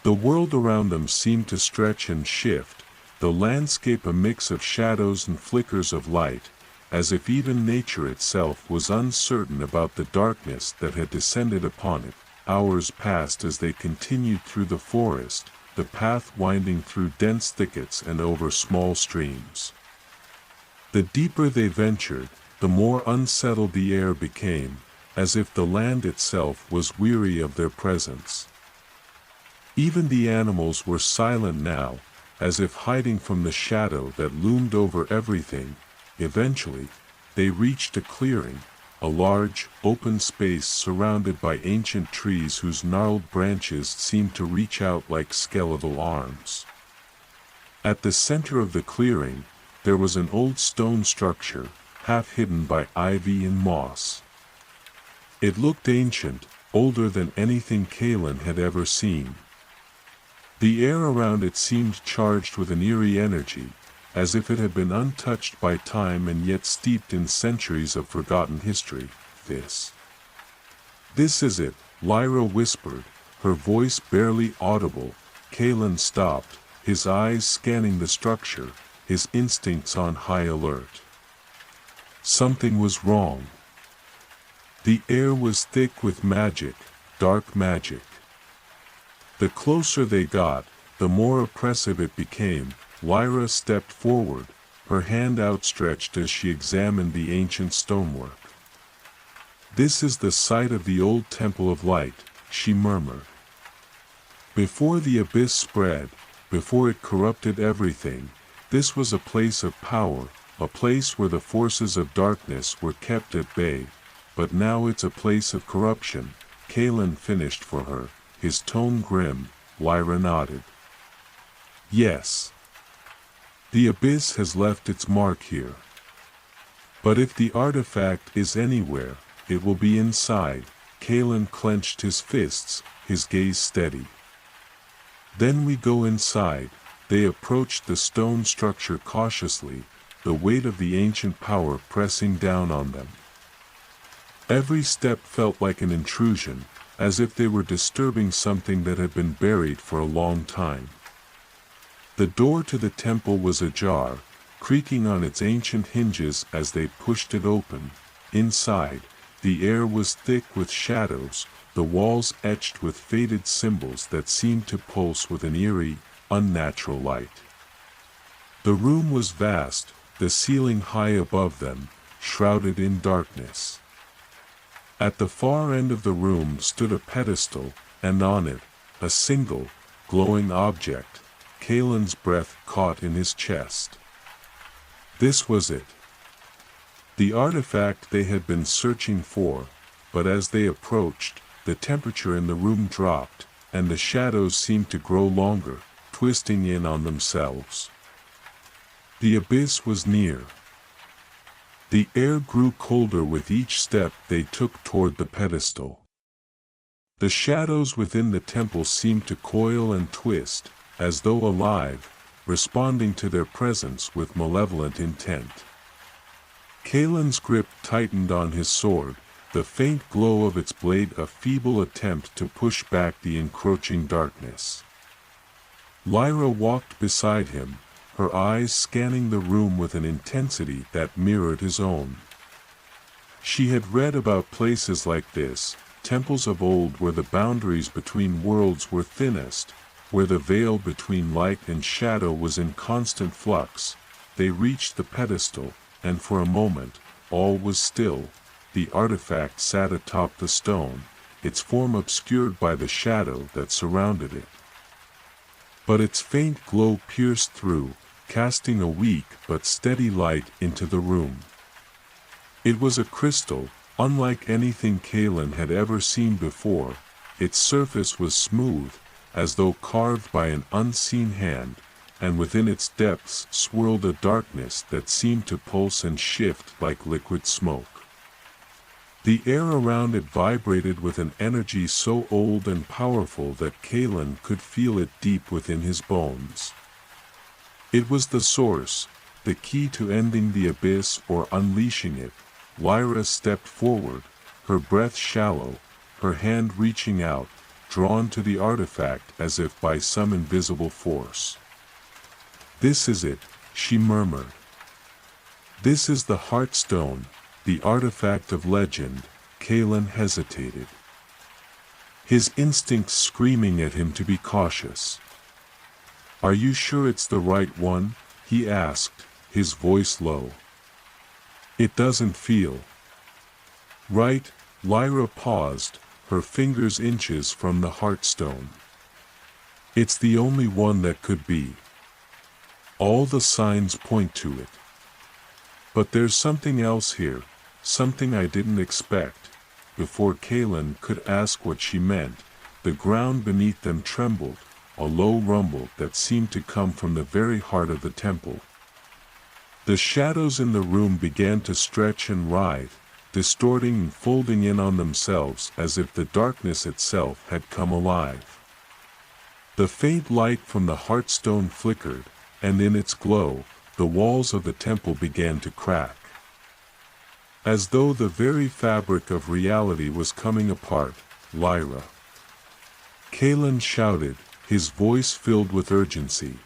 The world around them seemed to stretch and shift, the landscape a mix of shadows and flickers of light, as if even nature itself was uncertain about the darkness that had descended upon it. Hours passed as they continued through the forest, the path winding through dense thickets and over small streams. The deeper they ventured, the more unsettled the air became, as if the land itself was weary of their presence. Even the animals were silent now, as if hiding from the shadow that loomed over everything. Eventually, they reached a clearing, a large, open space surrounded by ancient trees whose gnarled branches seemed to reach out like skeletal arms. At the center of the clearing, there was an old stone structure, half hidden by ivy and moss. It looked ancient, older than anything Kalen had ever seen. The air around it seemed charged with an eerie energy, as if it had been untouched by time and yet steeped in centuries of forgotten history. This is it," Lyra whispered, her voice barely audible. Kalen stopped, his eyes scanning the structure, his instincts on high alert. Something was wrong. The air was thick with magic, dark magic. The closer they got, the more oppressive it became. Lyra stepped forward, her hand outstretched as she examined the ancient stonework. "This is the site of the old Temple of Light," she murmured. "Before the abyss spread, before it corrupted everything, this was a place of power, a place where the forces of darkness were kept at bay. But now it's a place of corruption," Kalen finished for her, his tone grim. Lyra nodded. "Yes. The abyss has left its mark here. But if the artifact is anywhere, it will be inside." Kalen clenched his fists, his gaze steady. "Then we go inside." They approached the stone structure cautiously, the weight of the ancient power pressing down on them. Every step felt like an intrusion, as if they were disturbing something that had been buried for a long time. The door to the temple was ajar, creaking on its ancient hinges as they pushed it open. Inside, the air was thick with shadows, the walls etched with faded symbols that seemed to pulse with an eerie, unnatural light. The room was vast, the ceiling high above them, shrouded in darkness. At the far end of the room stood a pedestal, and on it, a single, glowing object. Kalen's breath caught in his chest. This was it. The artifact they had been searching for, but as they approached, the temperature in the room dropped, and the shadows seemed to grow longer, twisting in on themselves. The abyss was near. The air grew colder with each step they took toward the pedestal. The shadows within the temple seemed to coil and twist, as though alive, responding to their presence with malevolent intent. Kalen's grip tightened on his sword, the faint glow of its blade a feeble attempt to push back the encroaching darkness. Lyra walked beside him, her eyes scanning the room with an intensity that mirrored his own. She had read about places like this, temples of old where the boundaries between worlds were thinnest, where the veil between light and shadow was in constant flux, they reached the pedestal, and for a moment, all was still. The artifact sat atop the stone, its form obscured by the shadow that surrounded it. But its faint glow pierced through, casting a weak but steady light into the room. It was a crystal, unlike anything Kalen had ever seen before. Its surface was smooth, as though carved by an unseen hand, and within its depths swirled a darkness that seemed to pulse and shift like liquid smoke. The air around it vibrated with an energy so old and powerful that Kalen could feel it deep within his bones. It was the source, the key to ending the abyss or unleashing it. Lyra stepped forward, her breath shallow, her hand reaching out, drawn to the artifact as if by some invisible force. "This is it," she murmured. "This is the Heartstone, the artifact of legend." Kalen hesitated, his instincts screaming at him to be cautious. "Are you sure it's the right one?" he asked, his voice low. "It doesn't feel right." Lyra paused, her fingers inches from the Heartstone. "It's the only one that could be. All the signs point to it. But there's something else here, something I didn't expect." Before Kalen could ask what she meant, the ground beneath them trembled, a low rumble that seemed to come from the very heart of the temple. The shadows in the room began to stretch and writhe, distorting and folding in on themselves as if the darkness itself had come alive. The faint light from the Heartstone flickered, and in its glow, the walls of the temple began to crack, as though the very fabric of reality was coming apart. "Lyra!" Kalen shouted, his voice filled with urgency.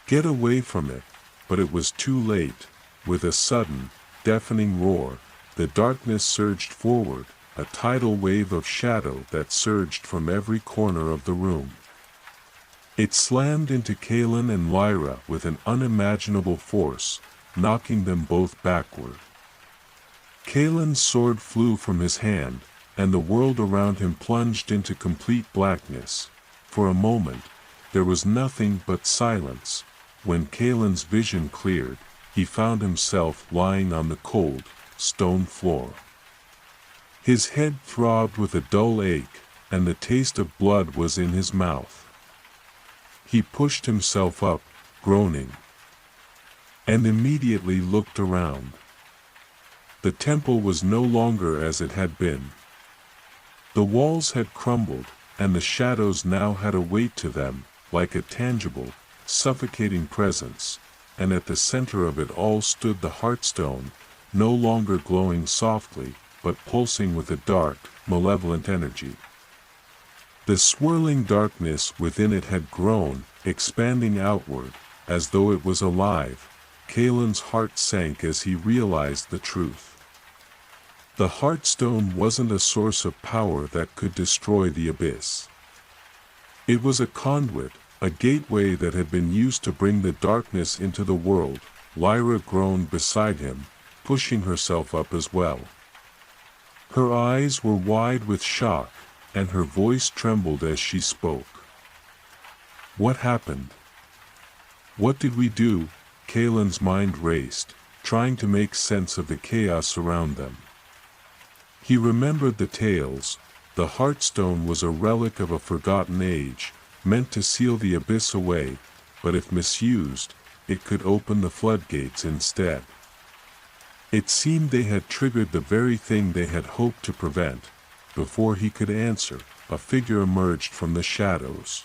"Get away from it!" But it was too late. With a sudden, deafening roar, the darkness surged forward, a tidal wave of shadow that surged from every corner of the room. It slammed into Kalen and Lyra with an unimaginable force, knocking them both backward. Kalen's sword flew from his hand, and the world around him plunged into complete blackness. For a moment, there was nothing but silence. When Kalen's vision cleared, he found himself lying on the cold, stone floor. His head throbbed with a dull ache, and the taste of blood was in his mouth. He pushed himself up, groaning, and immediately looked around. The temple was no longer as it had been. The walls had crumbled, and the shadows now had a weight to them, like a tangible, suffocating presence, and at the center of it all stood the Heartstone, no longer glowing softly, but pulsing with a dark, malevolent energy. The swirling darkness within it had grown, expanding outward, as though it was alive. Kalen's heart sank as he realized the truth. The Heartstone wasn't a source of power that could destroy the abyss. It was a conduit, a gateway that had been used to bring the darkness into the world. Lyra groaned beside him, pushing herself up as well. Her eyes were wide with shock, and her voice trembled as she spoke. "What happened? What did we do?" Kalen's mind raced, trying to make sense of the chaos around them. He remembered the tales. The Heartstone was a relic of a forgotten age, meant to seal the abyss away, but if misused, it could open the floodgates instead. It seemed they had triggered the very thing they had hoped to prevent. Before he could answer, a figure emerged from the shadows.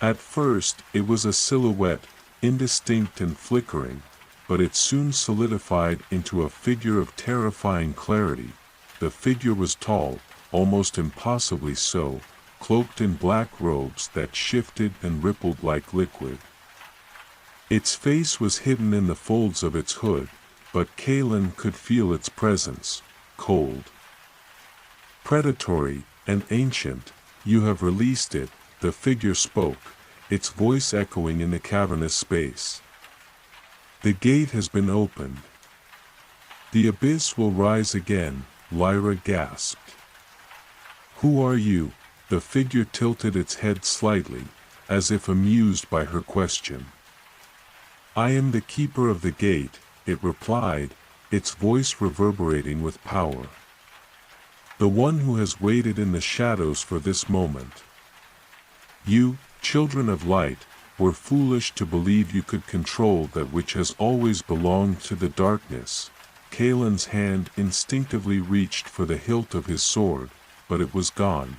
At first, it was a silhouette, indistinct and flickering, but it soon solidified into a figure of terrifying clarity. The figure was tall, almost impossibly so, cloaked in black robes that shifted and rippled like liquid. Its face was hidden in the folds of its hood, but Kalen could feel its presence, cold, Predatory and ancient, you have released it, the figure spoke, its voice echoing in the cavernous space. The gate has been opened. The abyss will rise again, Lyra gasped. Who are you? The figure tilted its head slightly, as if amused by her question. I am the keeper of the gate, it replied, its voice reverberating with power. The one who has waited in the shadows for this moment. You, children of light, were foolish to believe you could control that which has always belonged to the darkness. Kalen's hand instinctively reached for the hilt of his sword, but it was gone.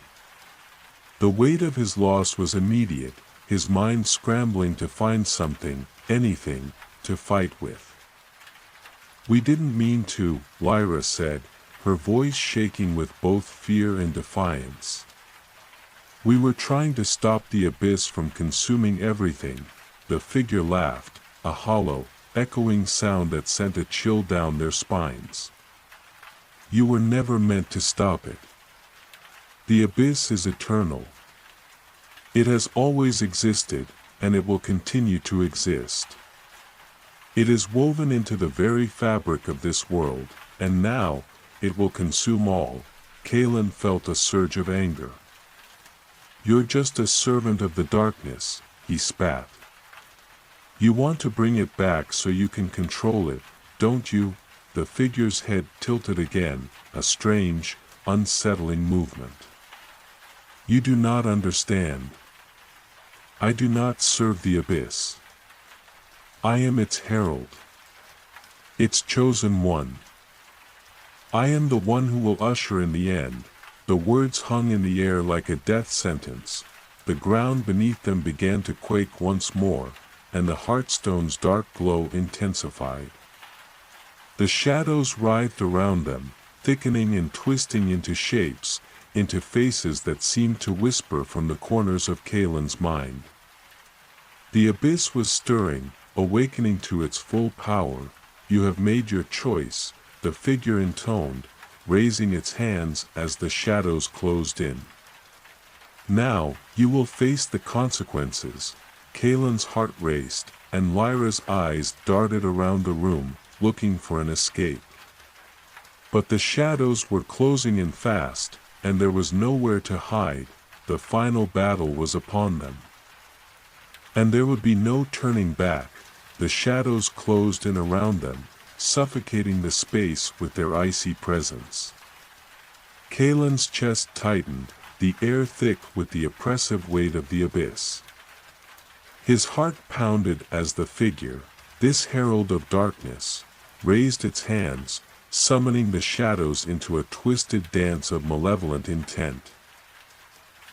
The weight of his loss was immediate, his mind scrambling to find something, anything, to fight with. We didn't mean to, Lyra said, her voice shaking with both fear and defiance. We were trying to stop the abyss from consuming everything. The figure laughed, a hollow, echoing sound that sent a chill down their spines. You were never meant to stop it. The abyss is eternal. It has always existed, and it will continue to exist. It is woven into the very fabric of this world, and now, it will consume all. Kalen felt a surge of anger. You're just a servant of the darkness, he spat. You want to bring it back so you can control it, don't you? The figure's head tilted again, a strange, unsettling movement. You do not understand. I do not serve the abyss. I am its herald. Its chosen one. I am the one who will usher in the end. The words hung in the air like a death sentence. The ground beneath them began to quake once more, and the Heartstone's dark glow intensified. The shadows writhed around them, thickening and twisting into shapes, into faces that seemed to whisper from the corners of Kalen's mind. The abyss was stirring, awakening to its full power. You have made your choice, the figure intoned, raising its hands as the shadows closed in. Now, you will face the consequences. Kalen's heart raced, and Lyra's eyes darted around the room, looking for an escape. But the shadows were closing in fast, and there was nowhere to hide. The final battle was upon them. And there would be no turning back. The shadows closed in around them, suffocating the space with their icy presence. Kalen's chest tightened, the air thick with the oppressive weight of the abyss. His heart pounded as the figure, this herald of darkness, raised its hands, summoning the shadows into a twisted dance of malevolent intent.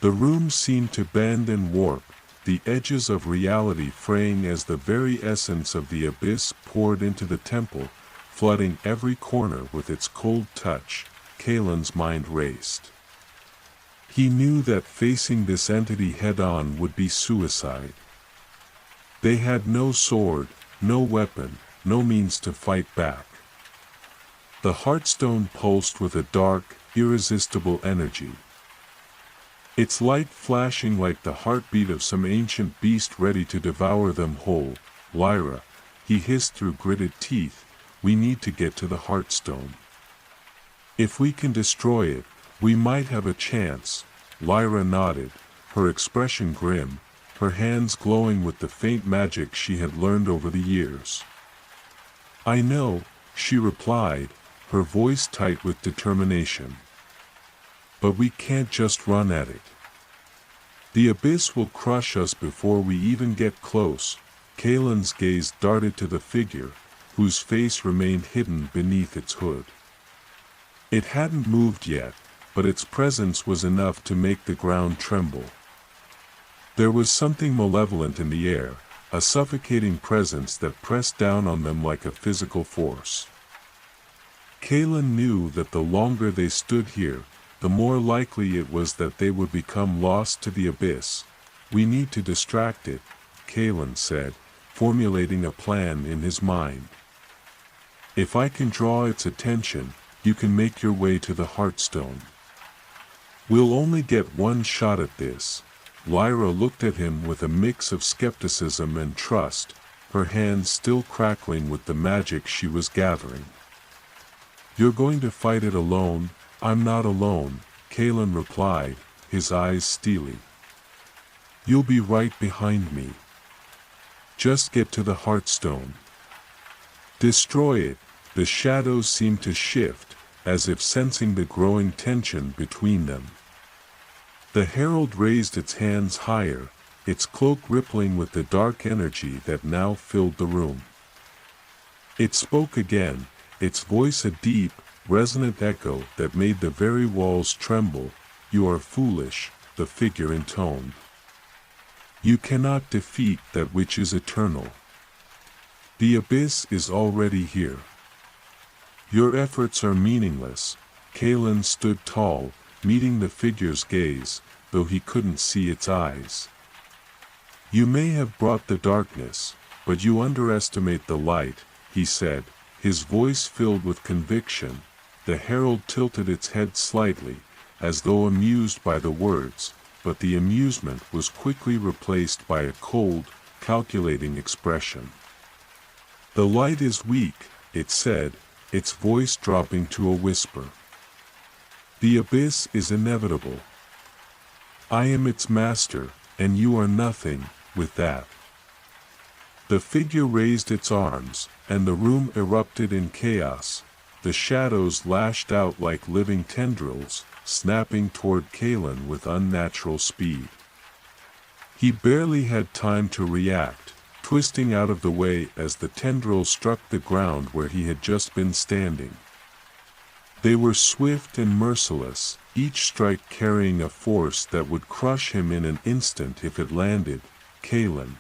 The room seemed to bend and warp, the edges of reality fraying as the very essence of the abyss poured into the temple, flooding every corner with its cold touch. Kalen's mind raced. He knew that facing this entity head-on would be suicide. They had no sword, no weapon, no means to fight back. The Heartstone pulsed with a dark, irresistible energy. Its light flashing like the heartbeat of some ancient beast ready to devour them whole. Lyra, he hissed through gritted teeth, we need to get to the Heartstone. If we can destroy it, we might have a chance. Lyra nodded, her expression grim, her hands glowing with the faint magic she had learned over the years. I know, she replied, her voice tight with determination. But we can't just run at it. The abyss will crush us before we even get close. Kalen's gaze darted to the figure, whose face remained hidden beneath its hood. It hadn't moved yet, but its presence was enough to make the ground tremble. There was something malevolent in the air, a suffocating presence that pressed down on them like a physical force. Kalen knew that the longer they stood here, the more likely it was that they would become lost to the abyss. We need to distract it, Kalen said, formulating a plan in his mind. If I can draw its attention, you can make your way to the Heartstone. We'll only get one shot at this. Lyra looked at him with a mix of skepticism and trust, her hands still crackling with the magic she was gathering. You're going to fight it alone? I'm not alone, Kalen replied, his eyes steely. You'll be right behind me. Just get to the Heartstone. Destroy it. The shadows seemed to shift, as if sensing the growing tension between them. The herald raised its hands higher, its cloak rippling with the dark energy that now filled the room. It spoke again, its voice a deep, resonant echo that made the very walls tremble. You are foolish, the figure intoned. You cannot defeat that which is eternal. The abyss is already here. Your efforts are meaningless. Kalen stood tall, meeting the figure's gaze, though he couldn't see its eyes. You may have brought the darkness, but you underestimate the light, he said, his voice filled with conviction. The herald tilted its head slightly, as though amused by the words, but the amusement was quickly replaced by a cold, calculating expression. The light is weak, it said, its voice dropping to a whisper. The abyss is inevitable. I am its master, and you are nothing, with that. The figure raised its arms, and the room erupted in chaos. The shadows lashed out like living tendrils, snapping toward Kalen with unnatural speed. He barely had time to react, twisting out of the way as the tendrils struck the ground where he had just been standing. They were swift and merciless, each strike carrying a force that would crush him in an instant if it landed. Kalen.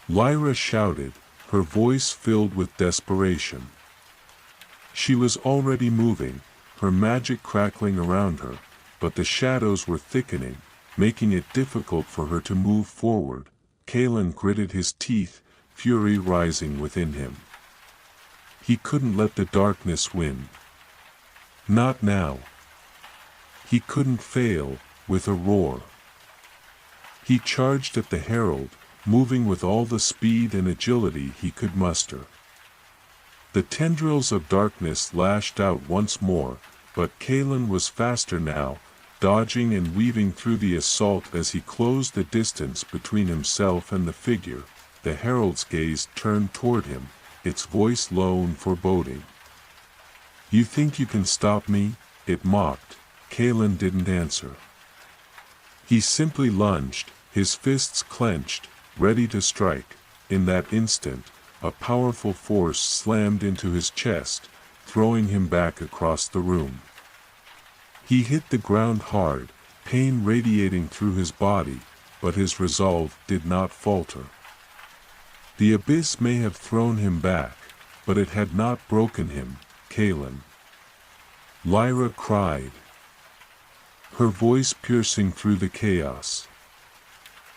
Lyra shouted, her voice filled with desperation. She was already moving, her magic crackling around her, but the shadows were thickening, making it difficult for her to move forward. Kalen gritted his teeth, fury rising within him. He couldn't let the darkness win. Not now. He couldn't fail. With a roar, he charged at the herald, moving with all the speed and agility he could muster. The tendrils of darkness lashed out once more, but Kalen was faster now, dodging and weaving through the assault as he closed the distance between himself and the figure. The herald's gaze turned toward him, its voice low and foreboding. You think you can stop me? It mocked. Kalen didn't answer. He simply lunged, his fists clenched, ready to strike. In that instant, a powerful force slammed into his chest, throwing him back across the room. He hit the ground hard, pain radiating through his body, but his resolve did not falter. The abyss may have thrown him back, but it had not broken him. Kalen. Lyra cried, her voice piercing through the chaos.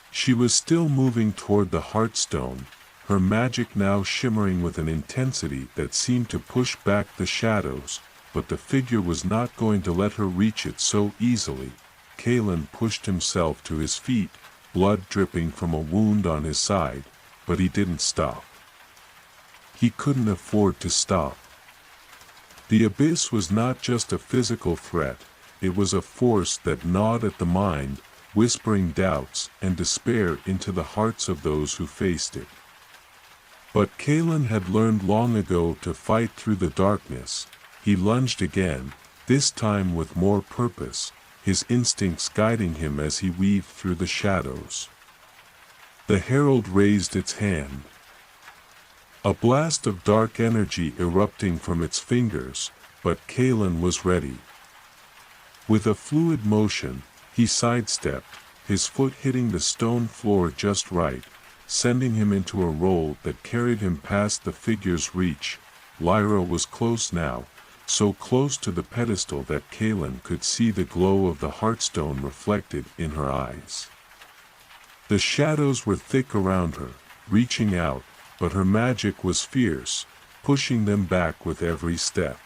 She was still moving toward the Heartstone, her magic now shimmering with an intensity that seemed to push back the shadows, but the figure was not going to let her reach it so easily. Kalen pushed himself to his feet, blood dripping from a wound on his side, but he didn't stop. He couldn't afford to stop. The abyss was not just a physical threat, it was a force that gnawed at the mind, whispering doubts and despair into the hearts of those who faced it. But Kalen had learned long ago to fight through the darkness. He lunged again, this time with more purpose, his instincts guiding him as he weaved through the shadows. The herald raised its hand. A blast of dark energy erupting from its fingers, but Kalen was ready. With a fluid motion, he sidestepped, his foot hitting the stone floor just right, sending him into a roll that carried him past the figure's reach. Lyra was close now, so close to the pedestal that Kalen could see the glow of the Heartstone reflected in her eyes. The shadows were thick around her, reaching out, but her magic was fierce, pushing them back with every step.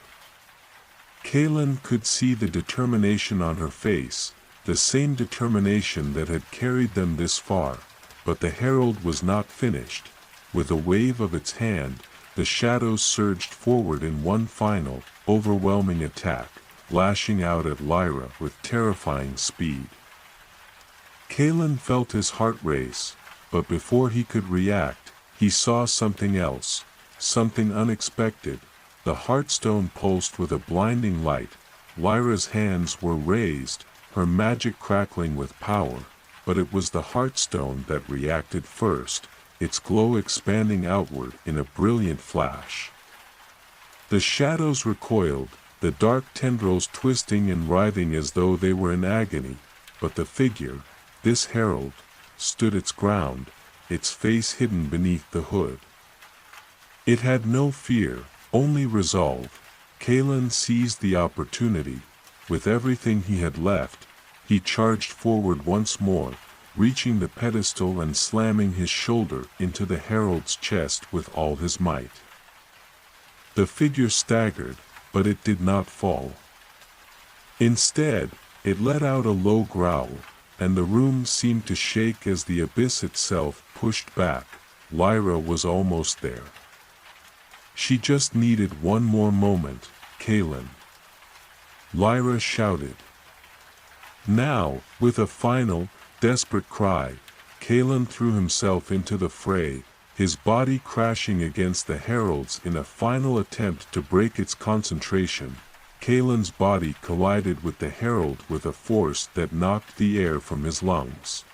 Kaylin could see the determination on her face, the same determination that had carried them this far, but the herald was not finished. With a wave of its hand, the shadows surged forward in one final, overwhelming attack, lashing out at Lyra with terrifying speed. Kaylin felt his heart race, but before he could react, he saw something else, something unexpected. The heartstone pulsed with a blinding light. Lyra's hands were raised, her magic crackling with power, but it was the heartstone that reacted first, its glow expanding outward in a brilliant flash. The shadows recoiled, the dark tendrils twisting and writhing as though they were in agony, but the figure, this herald, stood its ground, its face hidden beneath the hood. It had no fear, only resolve. Kaylin seized the opportunity. With everything he had left, he charged forward once more, reaching the pedestal and slamming his shoulder into the herald's chest with all his might. The figure staggered, but it did not fall. Instead, it let out a low growl, and the room seemed to shake as the abyss itself pushed back. Lyra was almost there. She just needed one more moment, Kaylin. Lyra shouted. Now, with a final, desperate cry, Kaylin threw himself into the fray, his body crashing against the herald's in a final attempt to break its concentration. Kaylin's body collided with the herald with a force that knocked the air from his lungs.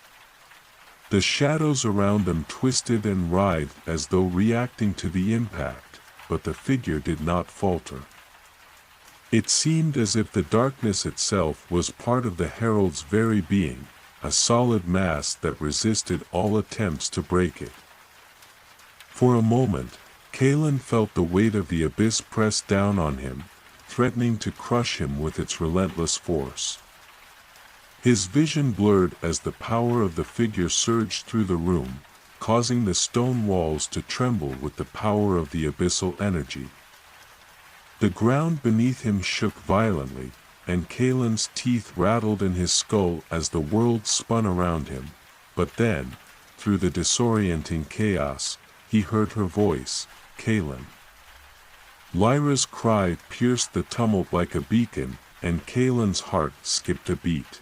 The shadows around them twisted and writhed as though reacting to the impact, but the figure did not falter. It seemed as if the darkness itself was part of the herald's very being, a solid mass that resisted all attempts to break it. For a moment, Kaylin felt the weight of the abyss press down on him, threatening to crush him with its relentless force. His vision blurred as the power of the figure surged through the room, causing the stone walls to tremble with the power of the abyssal energy. The ground beneath him shook violently, and Kaylin's teeth rattled in his skull as the world spun around him. But then, through the disorienting chaos, he heard her voice, Kaylin. Lyra's cry pierced the tumult like a beacon, and Kaylin's heart skipped a beat.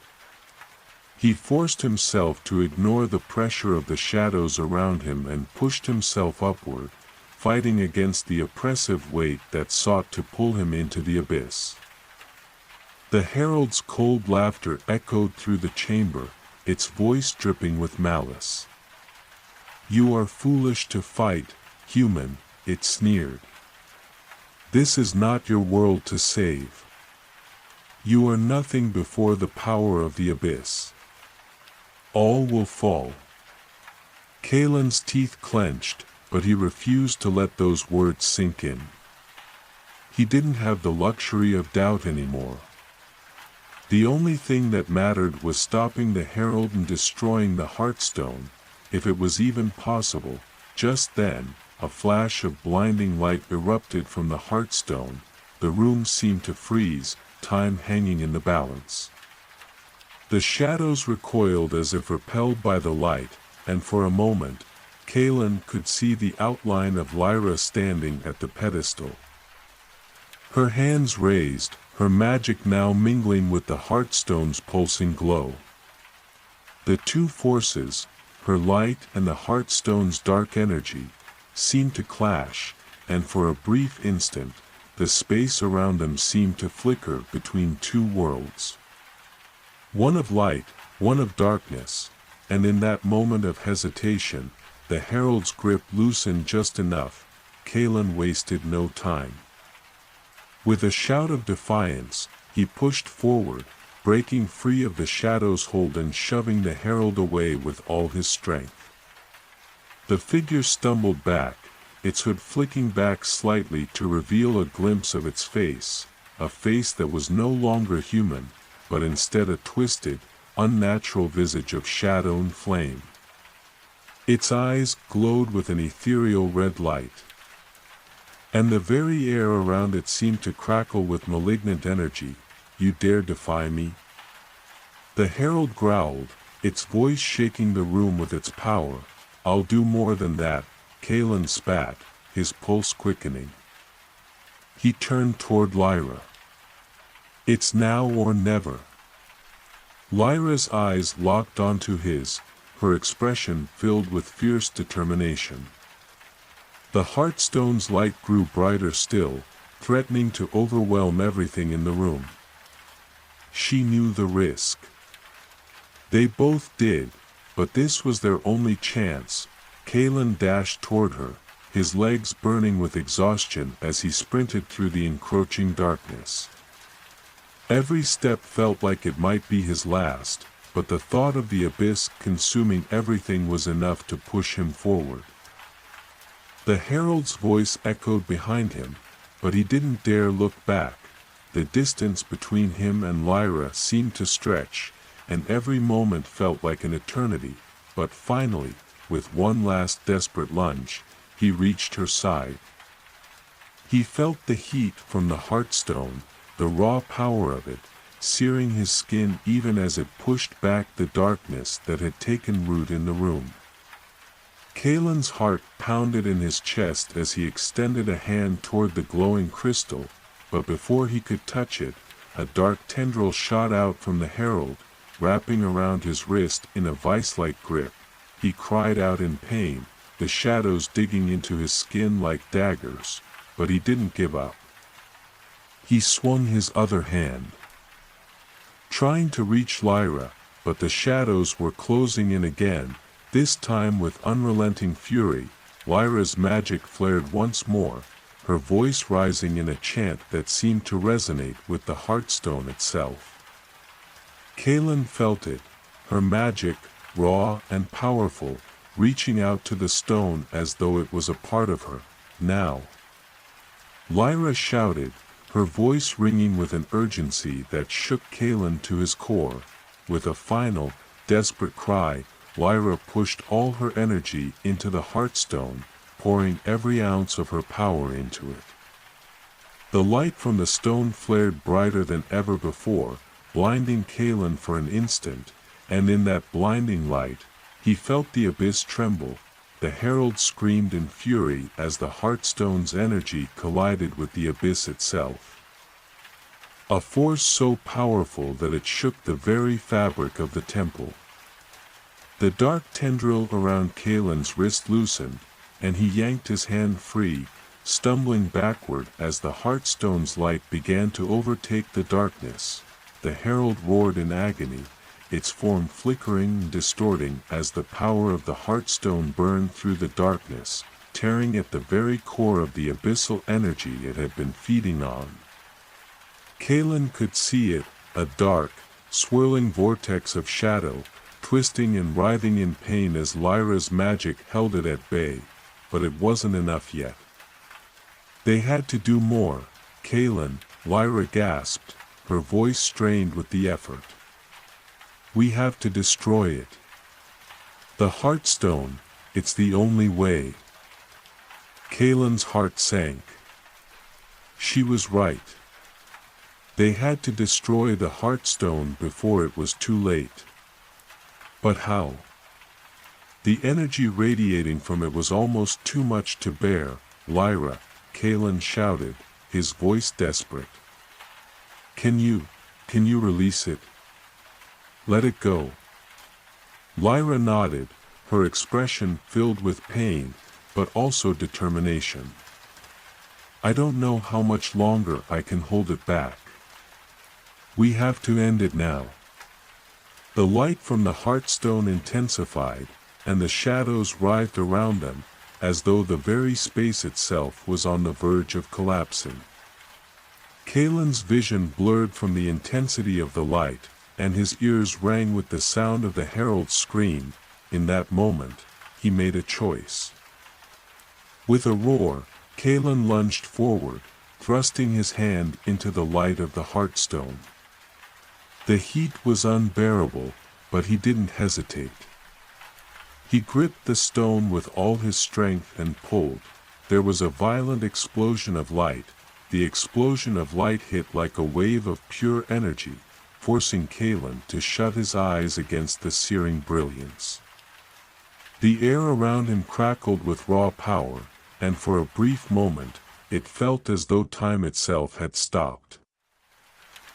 He forced himself to ignore the pressure of the shadows around him and pushed himself upward, fighting against the oppressive weight that sought to pull him into the abyss. The herald's cold laughter echoed through the chamber, its voice dripping with malice. "You are foolish to fight, human," it sneered. "This is not your world to save. You are nothing before the power of the abyss. All will fall." Kaylin's teeth clenched, but he refused to let those words sink in. He didn't have the luxury of doubt anymore. The only thing that mattered was stopping the herald and destroying the heartstone, if it was even possible. Just then, a flash of blinding light erupted from the heartstone. The room seemed to freeze, time hanging in the balance. The shadows recoiled as if repelled by the light, and for a moment, Kaylin could see the outline of Lyra standing at the pedestal. Her hands raised, her magic now mingling with the heartstone's pulsing glow. The two forces, her light and the heartstone's dark energy, seemed to clash, and for a brief instant, the space around them seemed to flicker between two worlds. One of light, one of darkness, and in that moment of hesitation, the herald's grip loosened just enough. Kaylin wasted no time. With a shout of defiance, he pushed forward, breaking free of the shadow's hold and shoving the herald away with all his strength. The figure stumbled back, its hood flicking back slightly to reveal a glimpse of its face, a face that was no longer human, but instead a twisted, unnatural visage of shadow and flame. Its eyes glowed with an ethereal red light. and the very air around it seemed to crackle with malignant energy. "You dare defy me?" The herald growled, its voice shaking the room with its power. "I'll do more than that," Kalen spat, his pulse quickening. He turned toward Lyra. "It's now or never." Lyra's eyes locked onto his, her expression filled with fierce determination. The Heartstone's light grew brighter still, threatening to overwhelm everything in the room. She knew the risk. They both did, but this was their only chance. Kalen dashed toward her, his legs burning with exhaustion as he sprinted through the encroaching darkness. Every step felt like it might be his last, but the thought of the abyss consuming everything was enough to push him forward. The herald's voice echoed behind him, but he didn't dare look back. The distance between him and Lyra seemed to stretch, and every moment felt like an eternity, but finally, with one last desperate lunge, he reached her side. He felt the heat from the Heartstone, the raw power of it, searing his skin even as it pushed back the darkness that had taken root in the room. Kalen's heart pounded in his chest as he extended a hand toward the glowing crystal, but before he could touch it, a dark tendril shot out from the herald, wrapping around his wrist in a vice-like grip. He cried out in pain, the shadows digging into his skin like daggers, but he didn't give up. He swung his other hand, trying to reach Lyra, but the shadows were closing in again, this time with unrelenting fury. Lyra's magic flared once more, her voice rising in a chant that seemed to resonate with the Heartstone itself. Kalen felt it, her magic, raw and powerful, reaching out to the stone as though it was a part of her. "Now!" Lyra shouted, her voice ringing with an urgency that shook Kalen to his core. With a final, desperate cry, Lyra pushed all her energy into the Heartstone, pouring every ounce of her power into it. The light from the stone flared brighter than ever before, blinding Kalen for an instant, and in that blinding light, he felt the abyss tremble. The herald screamed in fury as the Heartstone's energy collided with the abyss itself. A force so powerful that it shook the very fabric of the temple. The dark tendril around Kalen's wrist loosened, and he yanked his hand free, stumbling backward as the Heartstone's light began to overtake the darkness. The herald roared in agony, its form flickering and distorting as the power of the Heartstone burned through the darkness, tearing at the very core of the abyssal energy it had been feeding on. Kalen could see it, a dark, swirling vortex of shadow, twisting and writhing in pain as Lyra's magic held it at bay, but it wasn't enough yet. They had to do more. "Kalen," Lyra gasped, her voice strained with the effort. "We have to destroy it. The Heartstone, it's the only way." Kalen's heart sank. She was right. They had to destroy the Heartstone before it was too late. But how? The energy radiating from it was almost too much to bear. "Lyra," Kalen shouted, his voice desperate. Can you release it? Let it go." Lyra nodded, her expression filled with pain, but also determination. "I don't know how much longer I can hold it back. We have to end it now." The light from the Heartstone intensified, and the shadows writhed around them, as though the very space itself was on the verge of collapsing. Kalen's vision blurred from the intensity of the light, and his ears rang with the sound of the herald's scream. In that moment, he made a choice. With a roar, Kalen lunged forward, thrusting his hand into the light of the Heartstone. The heat was unbearable, but he didn't hesitate. He gripped the stone with all his strength and pulled. there was a violent explosion of light. The explosion of light hit like a wave of pure energy, forcing Kalen to shut his eyes against the searing brilliance. The air around him crackled with raw power, and for a brief moment, it felt as though time itself had stopped.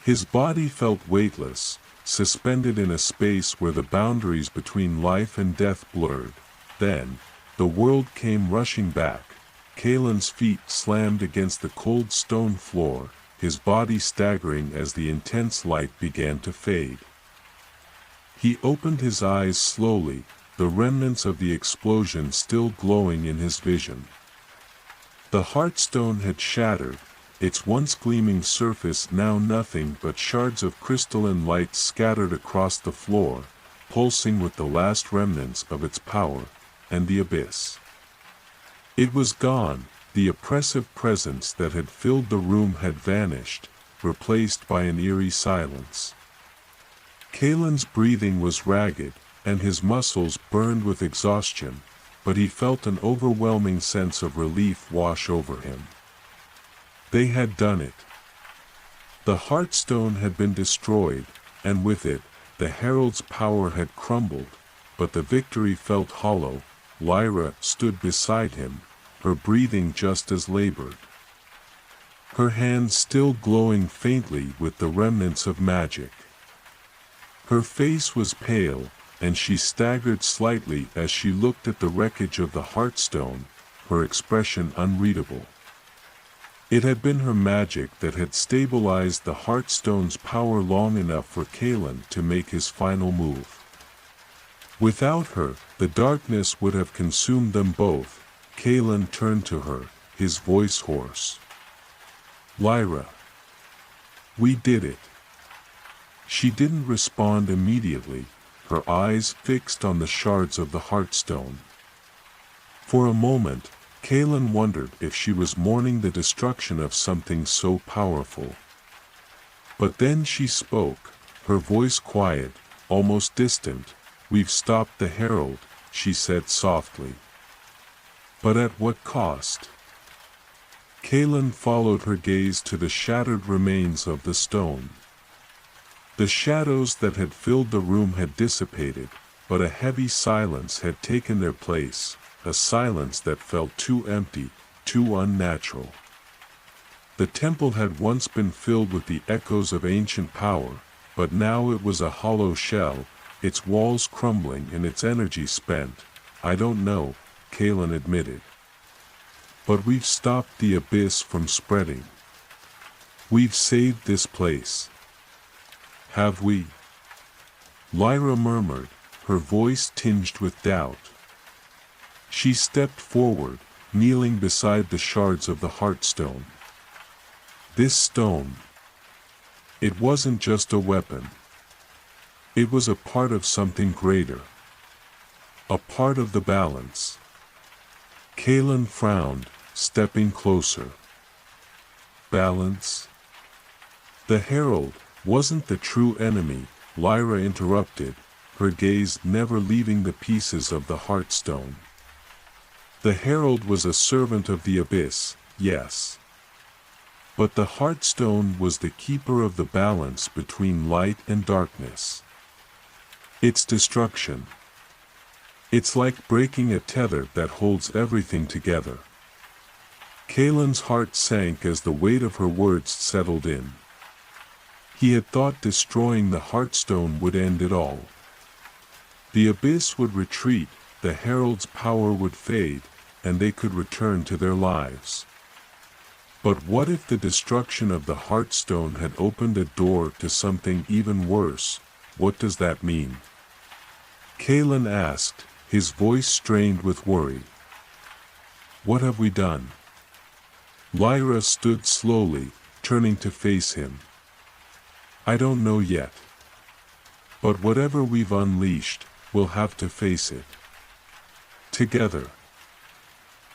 His body felt weightless, suspended in a space where the boundaries between life and death blurred. Then, the world came rushing back. Kalen's feet slammed against the cold stone floor, his body staggering as the intense light began to fade. He opened his eyes slowly, the remnants of the explosion still glowing in his vision. The Heartstone had shattered, its once gleaming surface now nothing but shards of crystalline light scattered across the floor, pulsing with the last remnants of its power, and the abyss. It was gone, the oppressive presence that had filled the room had vanished, replaced by an eerie silence. Kalen's breathing was ragged, and his muscles burned with exhaustion, but he felt an overwhelming sense of relief wash over him. They had done it. The Heartstone had been destroyed, and with it, the Herald's power had crumbled, but the victory felt hollow. Lyra stood beside him, her breathing just as labored. Her hands still glowing faintly with the remnants of magic. Her face was pale, and she staggered slightly as she looked at the wreckage of the Heartstone, her expression unreadable. It had been her magic that had stabilized the Heartstone's power long enough for Kalen to make his final move. Without her, the darkness would have consumed them both. Kalen turned to her, his voice hoarse. "Lyra. We did it." She didn't respond immediately, her eyes fixed on the shards of the Heartstone. For a moment, Kalen wondered if she was mourning the destruction of something so powerful. But then she spoke, her voice quiet, almost distant. "We've stopped the Herald," she said softly. "But at what cost?" Kalen followed her gaze to the shattered remains of the stone. The shadows that had filled the room had dissipated, but a heavy silence had taken their place, a silence that felt too empty, too unnatural. The temple had once been filled with the echoes of ancient power, but now it was a hollow shell, its walls crumbling and its energy spent. "I don't know," Kalen admitted. "But we've stopped the abyss from spreading. We've saved this place." "Have we?" Lyra murmured, her voice tinged with doubt. She stepped forward, kneeling beside the shards of the Heartstone. This stone. It wasn't just a weapon. It was a part of something greater. A part of the balance. Kalen frowned, stepping closer. "Balance?" "The Herald wasn't the true enemy," Lyra interrupted, her gaze never leaving the pieces of the Heartstone. "The Herald was a servant of the abyss, yes. But the Heartstone was the keeper of the balance between light and darkness. Its destruction. It's like breaking a tether that holds everything together." Kalen's heart sank as the weight of her words settled in. He had thought destroying the Heartstone would end it all. The abyss would retreat, the Herald's power would fade, and they could return to their lives. But what if the destruction of the Heartstone had opened a door to something even worse? What does that mean? Kalen asked, his voice strained with worry. "What have we done?" Lyra stood slowly, turning to face him. "I don't know yet. But whatever we've unleashed, we'll have to face it. Together."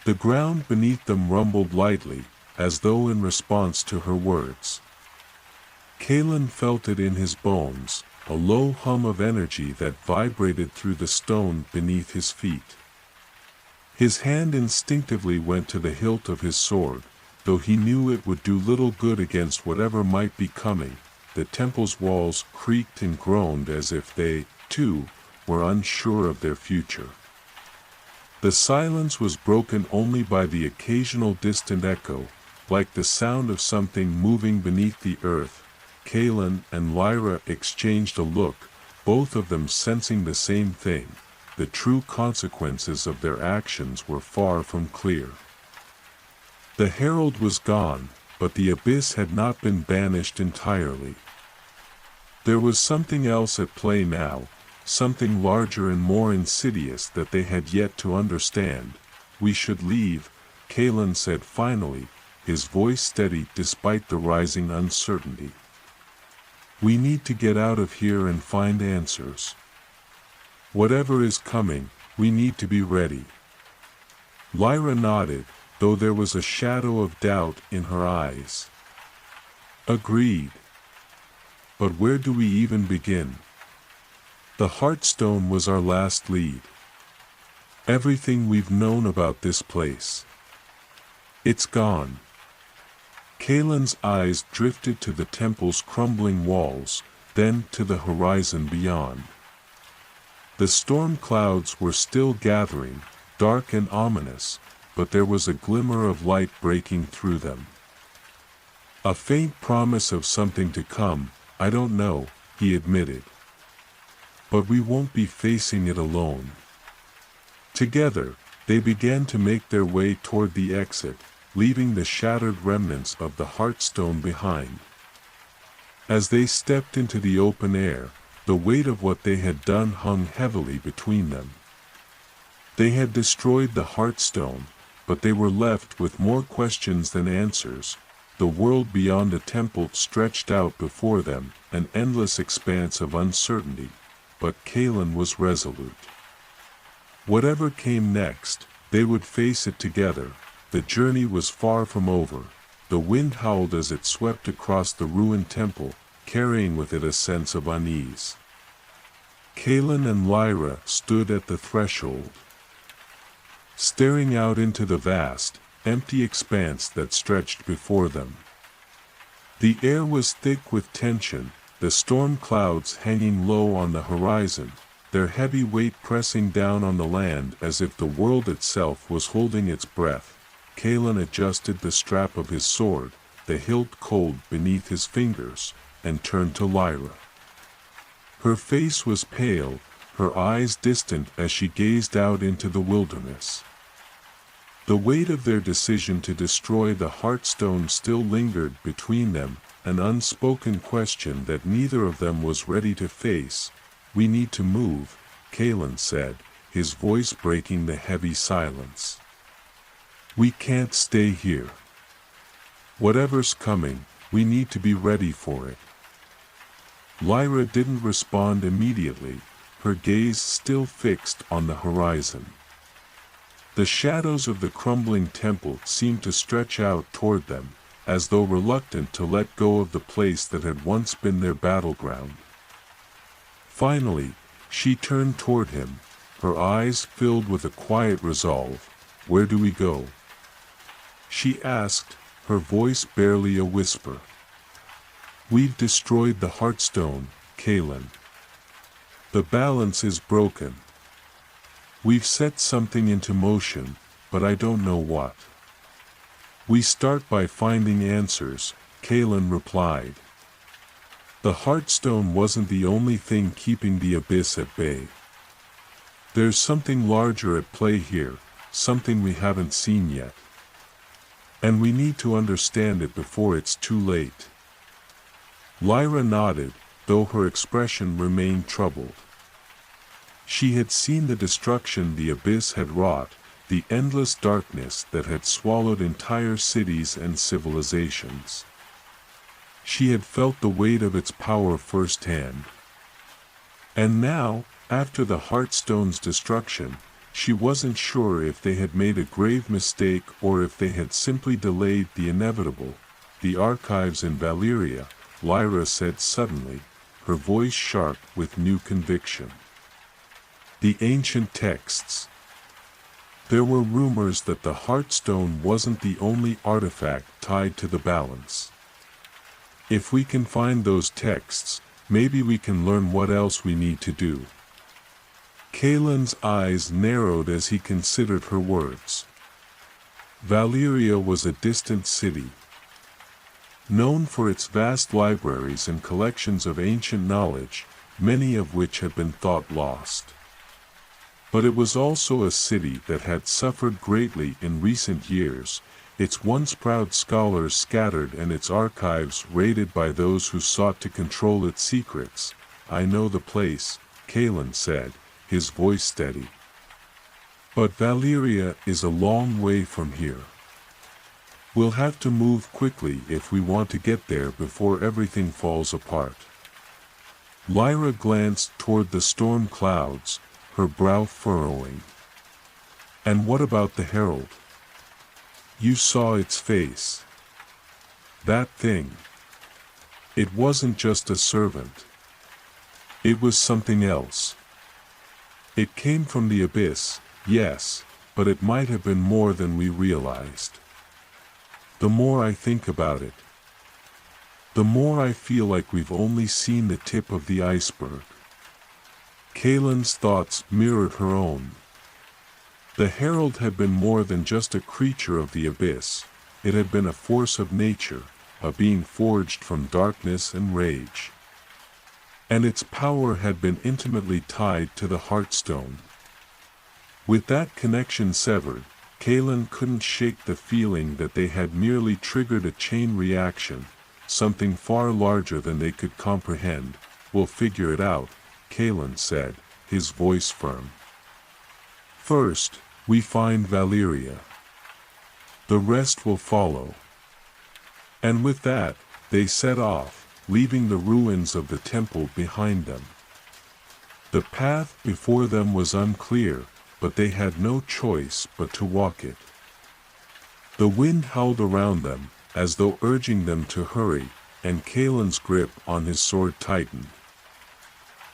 The ground beneath them rumbled lightly, as though in response to her words. Kalen felt it in his bones, a low hum of energy that vibrated through the stone beneath his feet. His hand instinctively went to the hilt of his sword, though he knew it would do little good against whatever might be coming. The temple's walls creaked and groaned as if they, too, were unsure of their future. The silence was broken only by the occasional distant echo, like the sound of something moving beneath the earth. Kaelin and Lyra exchanged a look, both of them sensing the same thing. The true consequences of their actions were far from clear. The herald was gone, but the abyss had not been banished entirely. There was something else at play now, something larger and more insidious that they had yet to understand. "We should leave," Kaelin said finally, his voice steady despite the rising uncertainty. "We need to get out of here and find answers. Whatever is coming, we need to be ready." Lyra nodded, though there was a shadow of doubt in her eyes. "Agreed. But where do we even begin? The Heartstone was our last lead. Everything we've known about this place. It's gone." Kaelin's eyes drifted to the temple's crumbling walls, then to the horizon beyond. The storm clouds were still gathering, dark and ominous, but there was a glimmer of light breaking through them. "A faint promise of something to come, I don't know," he admitted. "But we won't be facing it alone." Together, they began to make their way toward the exit, leaving the shattered remnants of the Heartstone behind. As they stepped into the open air, the weight of what they had done hung heavily between them. They had destroyed the Heartstone, but they were left with more questions than answers. The world beyond the temple stretched out before them, an endless expanse of uncertainty, but Kaelin was resolute. Whatever came next, they would face it together. The journey was far from over. The wind howled as it swept across the ruined temple, carrying with it a sense of unease. Kaelin and Lyra stood at the threshold, staring out into the vast, empty expanse that stretched before them. The air was thick with tension, the storm clouds hanging low on the horizon, their heavy weight pressing down on the land as if the world itself was holding its breath. Kaelin adjusted the strap of his sword, the hilt cold beneath his fingers, and turned to Lyra. Her face was pale, her eyes distant as she gazed out into the wilderness. The weight of their decision to destroy the Heartstone still lingered between them, an unspoken question that neither of them was ready to face. "We need to move," Kaelin said, his voice breaking the heavy silence. "We can't stay here. Whatever's coming, we need to be ready for it." Lyra didn't respond immediately, her gaze still fixed on the horizon. The shadows of the crumbling temple seemed to stretch out toward them, as though reluctant to let go of the place that had once been their battleground. Finally, she turned toward him, her eyes filled with a quiet resolve. "Where do we go?" she asked, her voice barely a whisper. "We've destroyed the Heartstone, Kaelin. The balance is broken. We've set something into motion, but I don't know what." "We start by finding answers," Kaelin replied. "The Heartstone wasn't the only thing keeping the abyss at bay. There's something larger at play here, something we haven't seen yet. And we need to understand it before it's too late." Lyra nodded, though her expression remained troubled. She had seen the destruction the abyss had wrought, the endless darkness that had swallowed entire cities and civilizations. She had felt the weight of its power firsthand. And now, after the Heartstone's destruction, she wasn't sure if they had made a grave mistake or if they had simply delayed the inevitable. "The archives in Valyria," Lyra said suddenly, her voice sharp with new conviction. "The ancient texts. There were rumors that the Heartstone wasn't the only artifact tied to the balance. If we can find those texts, maybe we can learn what else we need to do. Kalen's eyes narrowed as he considered her words. Valeria was a distant city, known for its vast libraries and collections of ancient knowledge, many of which had been thought lost. But it was also a city that had suffered greatly in recent years, its once proud scholars scattered and its archives raided by those who sought to control its secrets. "I know the place," Kalen said, his voice steady. "But Valeria is a long way from here. We'll have to move quickly if we want to get there before everything falls apart." Lyra glanced toward the storm clouds, her brow furrowing. "And what about the herald? You saw its face. That thing. It wasn't just a servant. It was something else. It came from the abyss, yes, but it might have been more than we realized. The more I think about it, the more I feel like we've only seen the tip of the iceberg." Kalen's thoughts mirrored her own. The herald had been more than just a creature of the abyss. It had been a force of nature, a being forged from darkness and rage. And its power had been intimately tied to the Heartstone. With that connection severed, Kalen couldn't shake the feeling that they had merely triggered a chain reaction, something far larger than they could comprehend. "We'll figure it out," Kalen said, his voice firm. "First, we find Valeria. The rest will follow." And with that, they set off, leaving the ruins of the temple behind them. The path before them was unclear, but they had no choice but to walk it. The wind howled around them, as though urging them to hurry, and Kalen's grip on his sword tightened.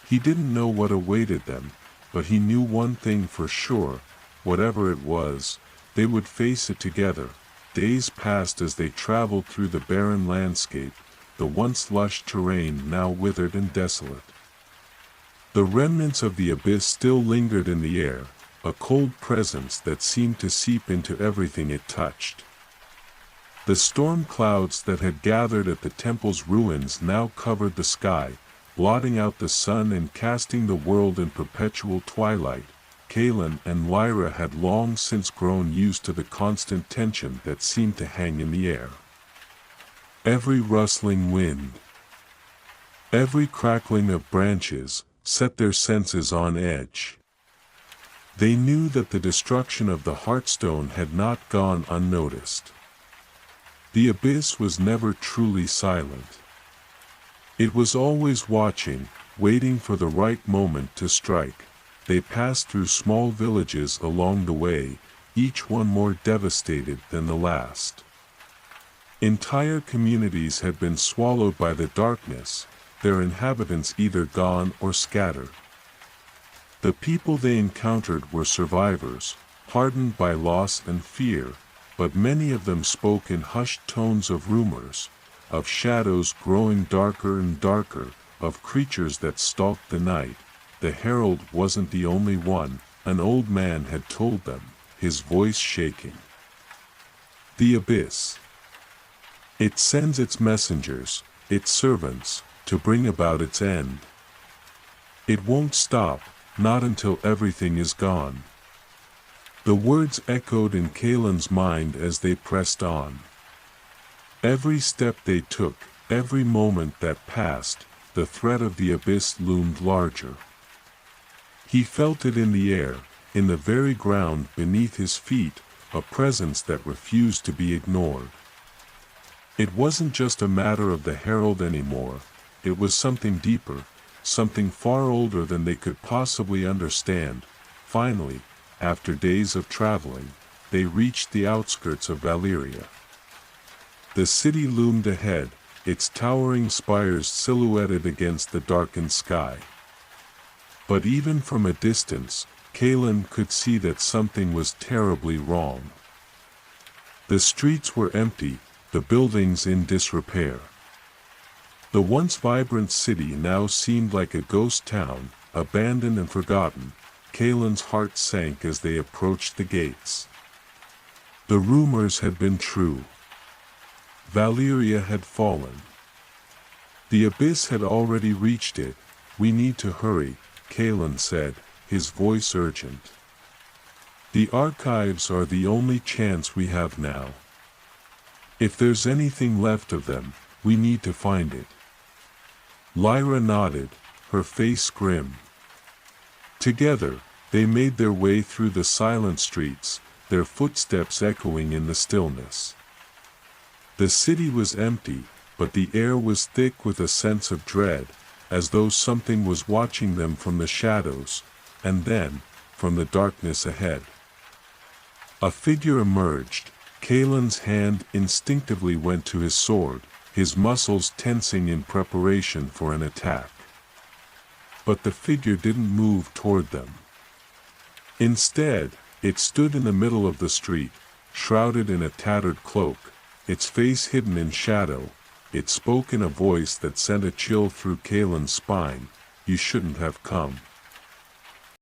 He didn't know what awaited them, but he knew one thing for sure: whatever it was, they would face it together. Days passed as they traveled through the barren landscape, the once lush terrain now withered and desolate. The remnants of the abyss still lingered in the air, a cold presence that seemed to seep into everything it touched. The storm clouds that had gathered at the temple's ruins now covered the sky, blotting out the sun and casting the world in perpetual twilight. Kalen and Lyra had long since grown used to the constant tension that seemed to hang in the air. Every rustling wind, every crackling of branches, set their senses on edge. They knew that the destruction of the Heartstone had not gone unnoticed. The abyss was never truly silent. It was always watching, waiting for the right moment to strike. They passed through small villages along the way, each one more devastated than the last. Entire communities had been swallowed by the darkness, their inhabitants either gone or scattered. The people they encountered were survivors, hardened by loss and fear, but many of them spoke in hushed tones of rumors, of shadows growing darker and darker, of creatures that stalked the night. The herald wasn't the only one, an old man had told them, his voice shaking. The abyss. It sends its messengers, its servants, to bring about its end. It won't stop, not until everything is gone. The words echoed in Kalen's mind as they pressed on. Every step they took, every moment that passed, the threat of the abyss loomed larger. He felt it in the air, in the very ground beneath his feet, a presence that refused to be ignored. It wasn't just a matter of the herald anymore, it was something deeper, something far older than they could possibly understand. Finally, after days of traveling, they reached the outskirts of Valeria. The city loomed ahead, its towering spires silhouetted against the darkened sky. But even from a distance, Kalen could see that something was terribly wrong. The streets were empty, the buildings in disrepair. The once vibrant city now seemed like a ghost town, abandoned and forgotten. Kalen's heart sank as they approached the gates. The rumors had been true. Valeria had fallen. The abyss had already reached it. We need to hurry, Kalen said, his voice urgent. The archives are the only chance we have now. If there's anything left of them, we need to find it. Lyra nodded, her face grim. Together, they made their way through the silent streets, their footsteps echoing in the stillness. The city was empty, but the air was thick with a sense of dread, as though something was watching them from the shadows, and then, from the darkness ahead. A figure emerged. Kalen's hand instinctively went to his sword, his muscles tensing in preparation for an attack. But the figure didn't move toward them. Instead, it stood in the middle of the street, shrouded in a tattered cloak, its face hidden in shadow. It spoke in a voice that sent a chill through Kalen's spine. You shouldn't have come.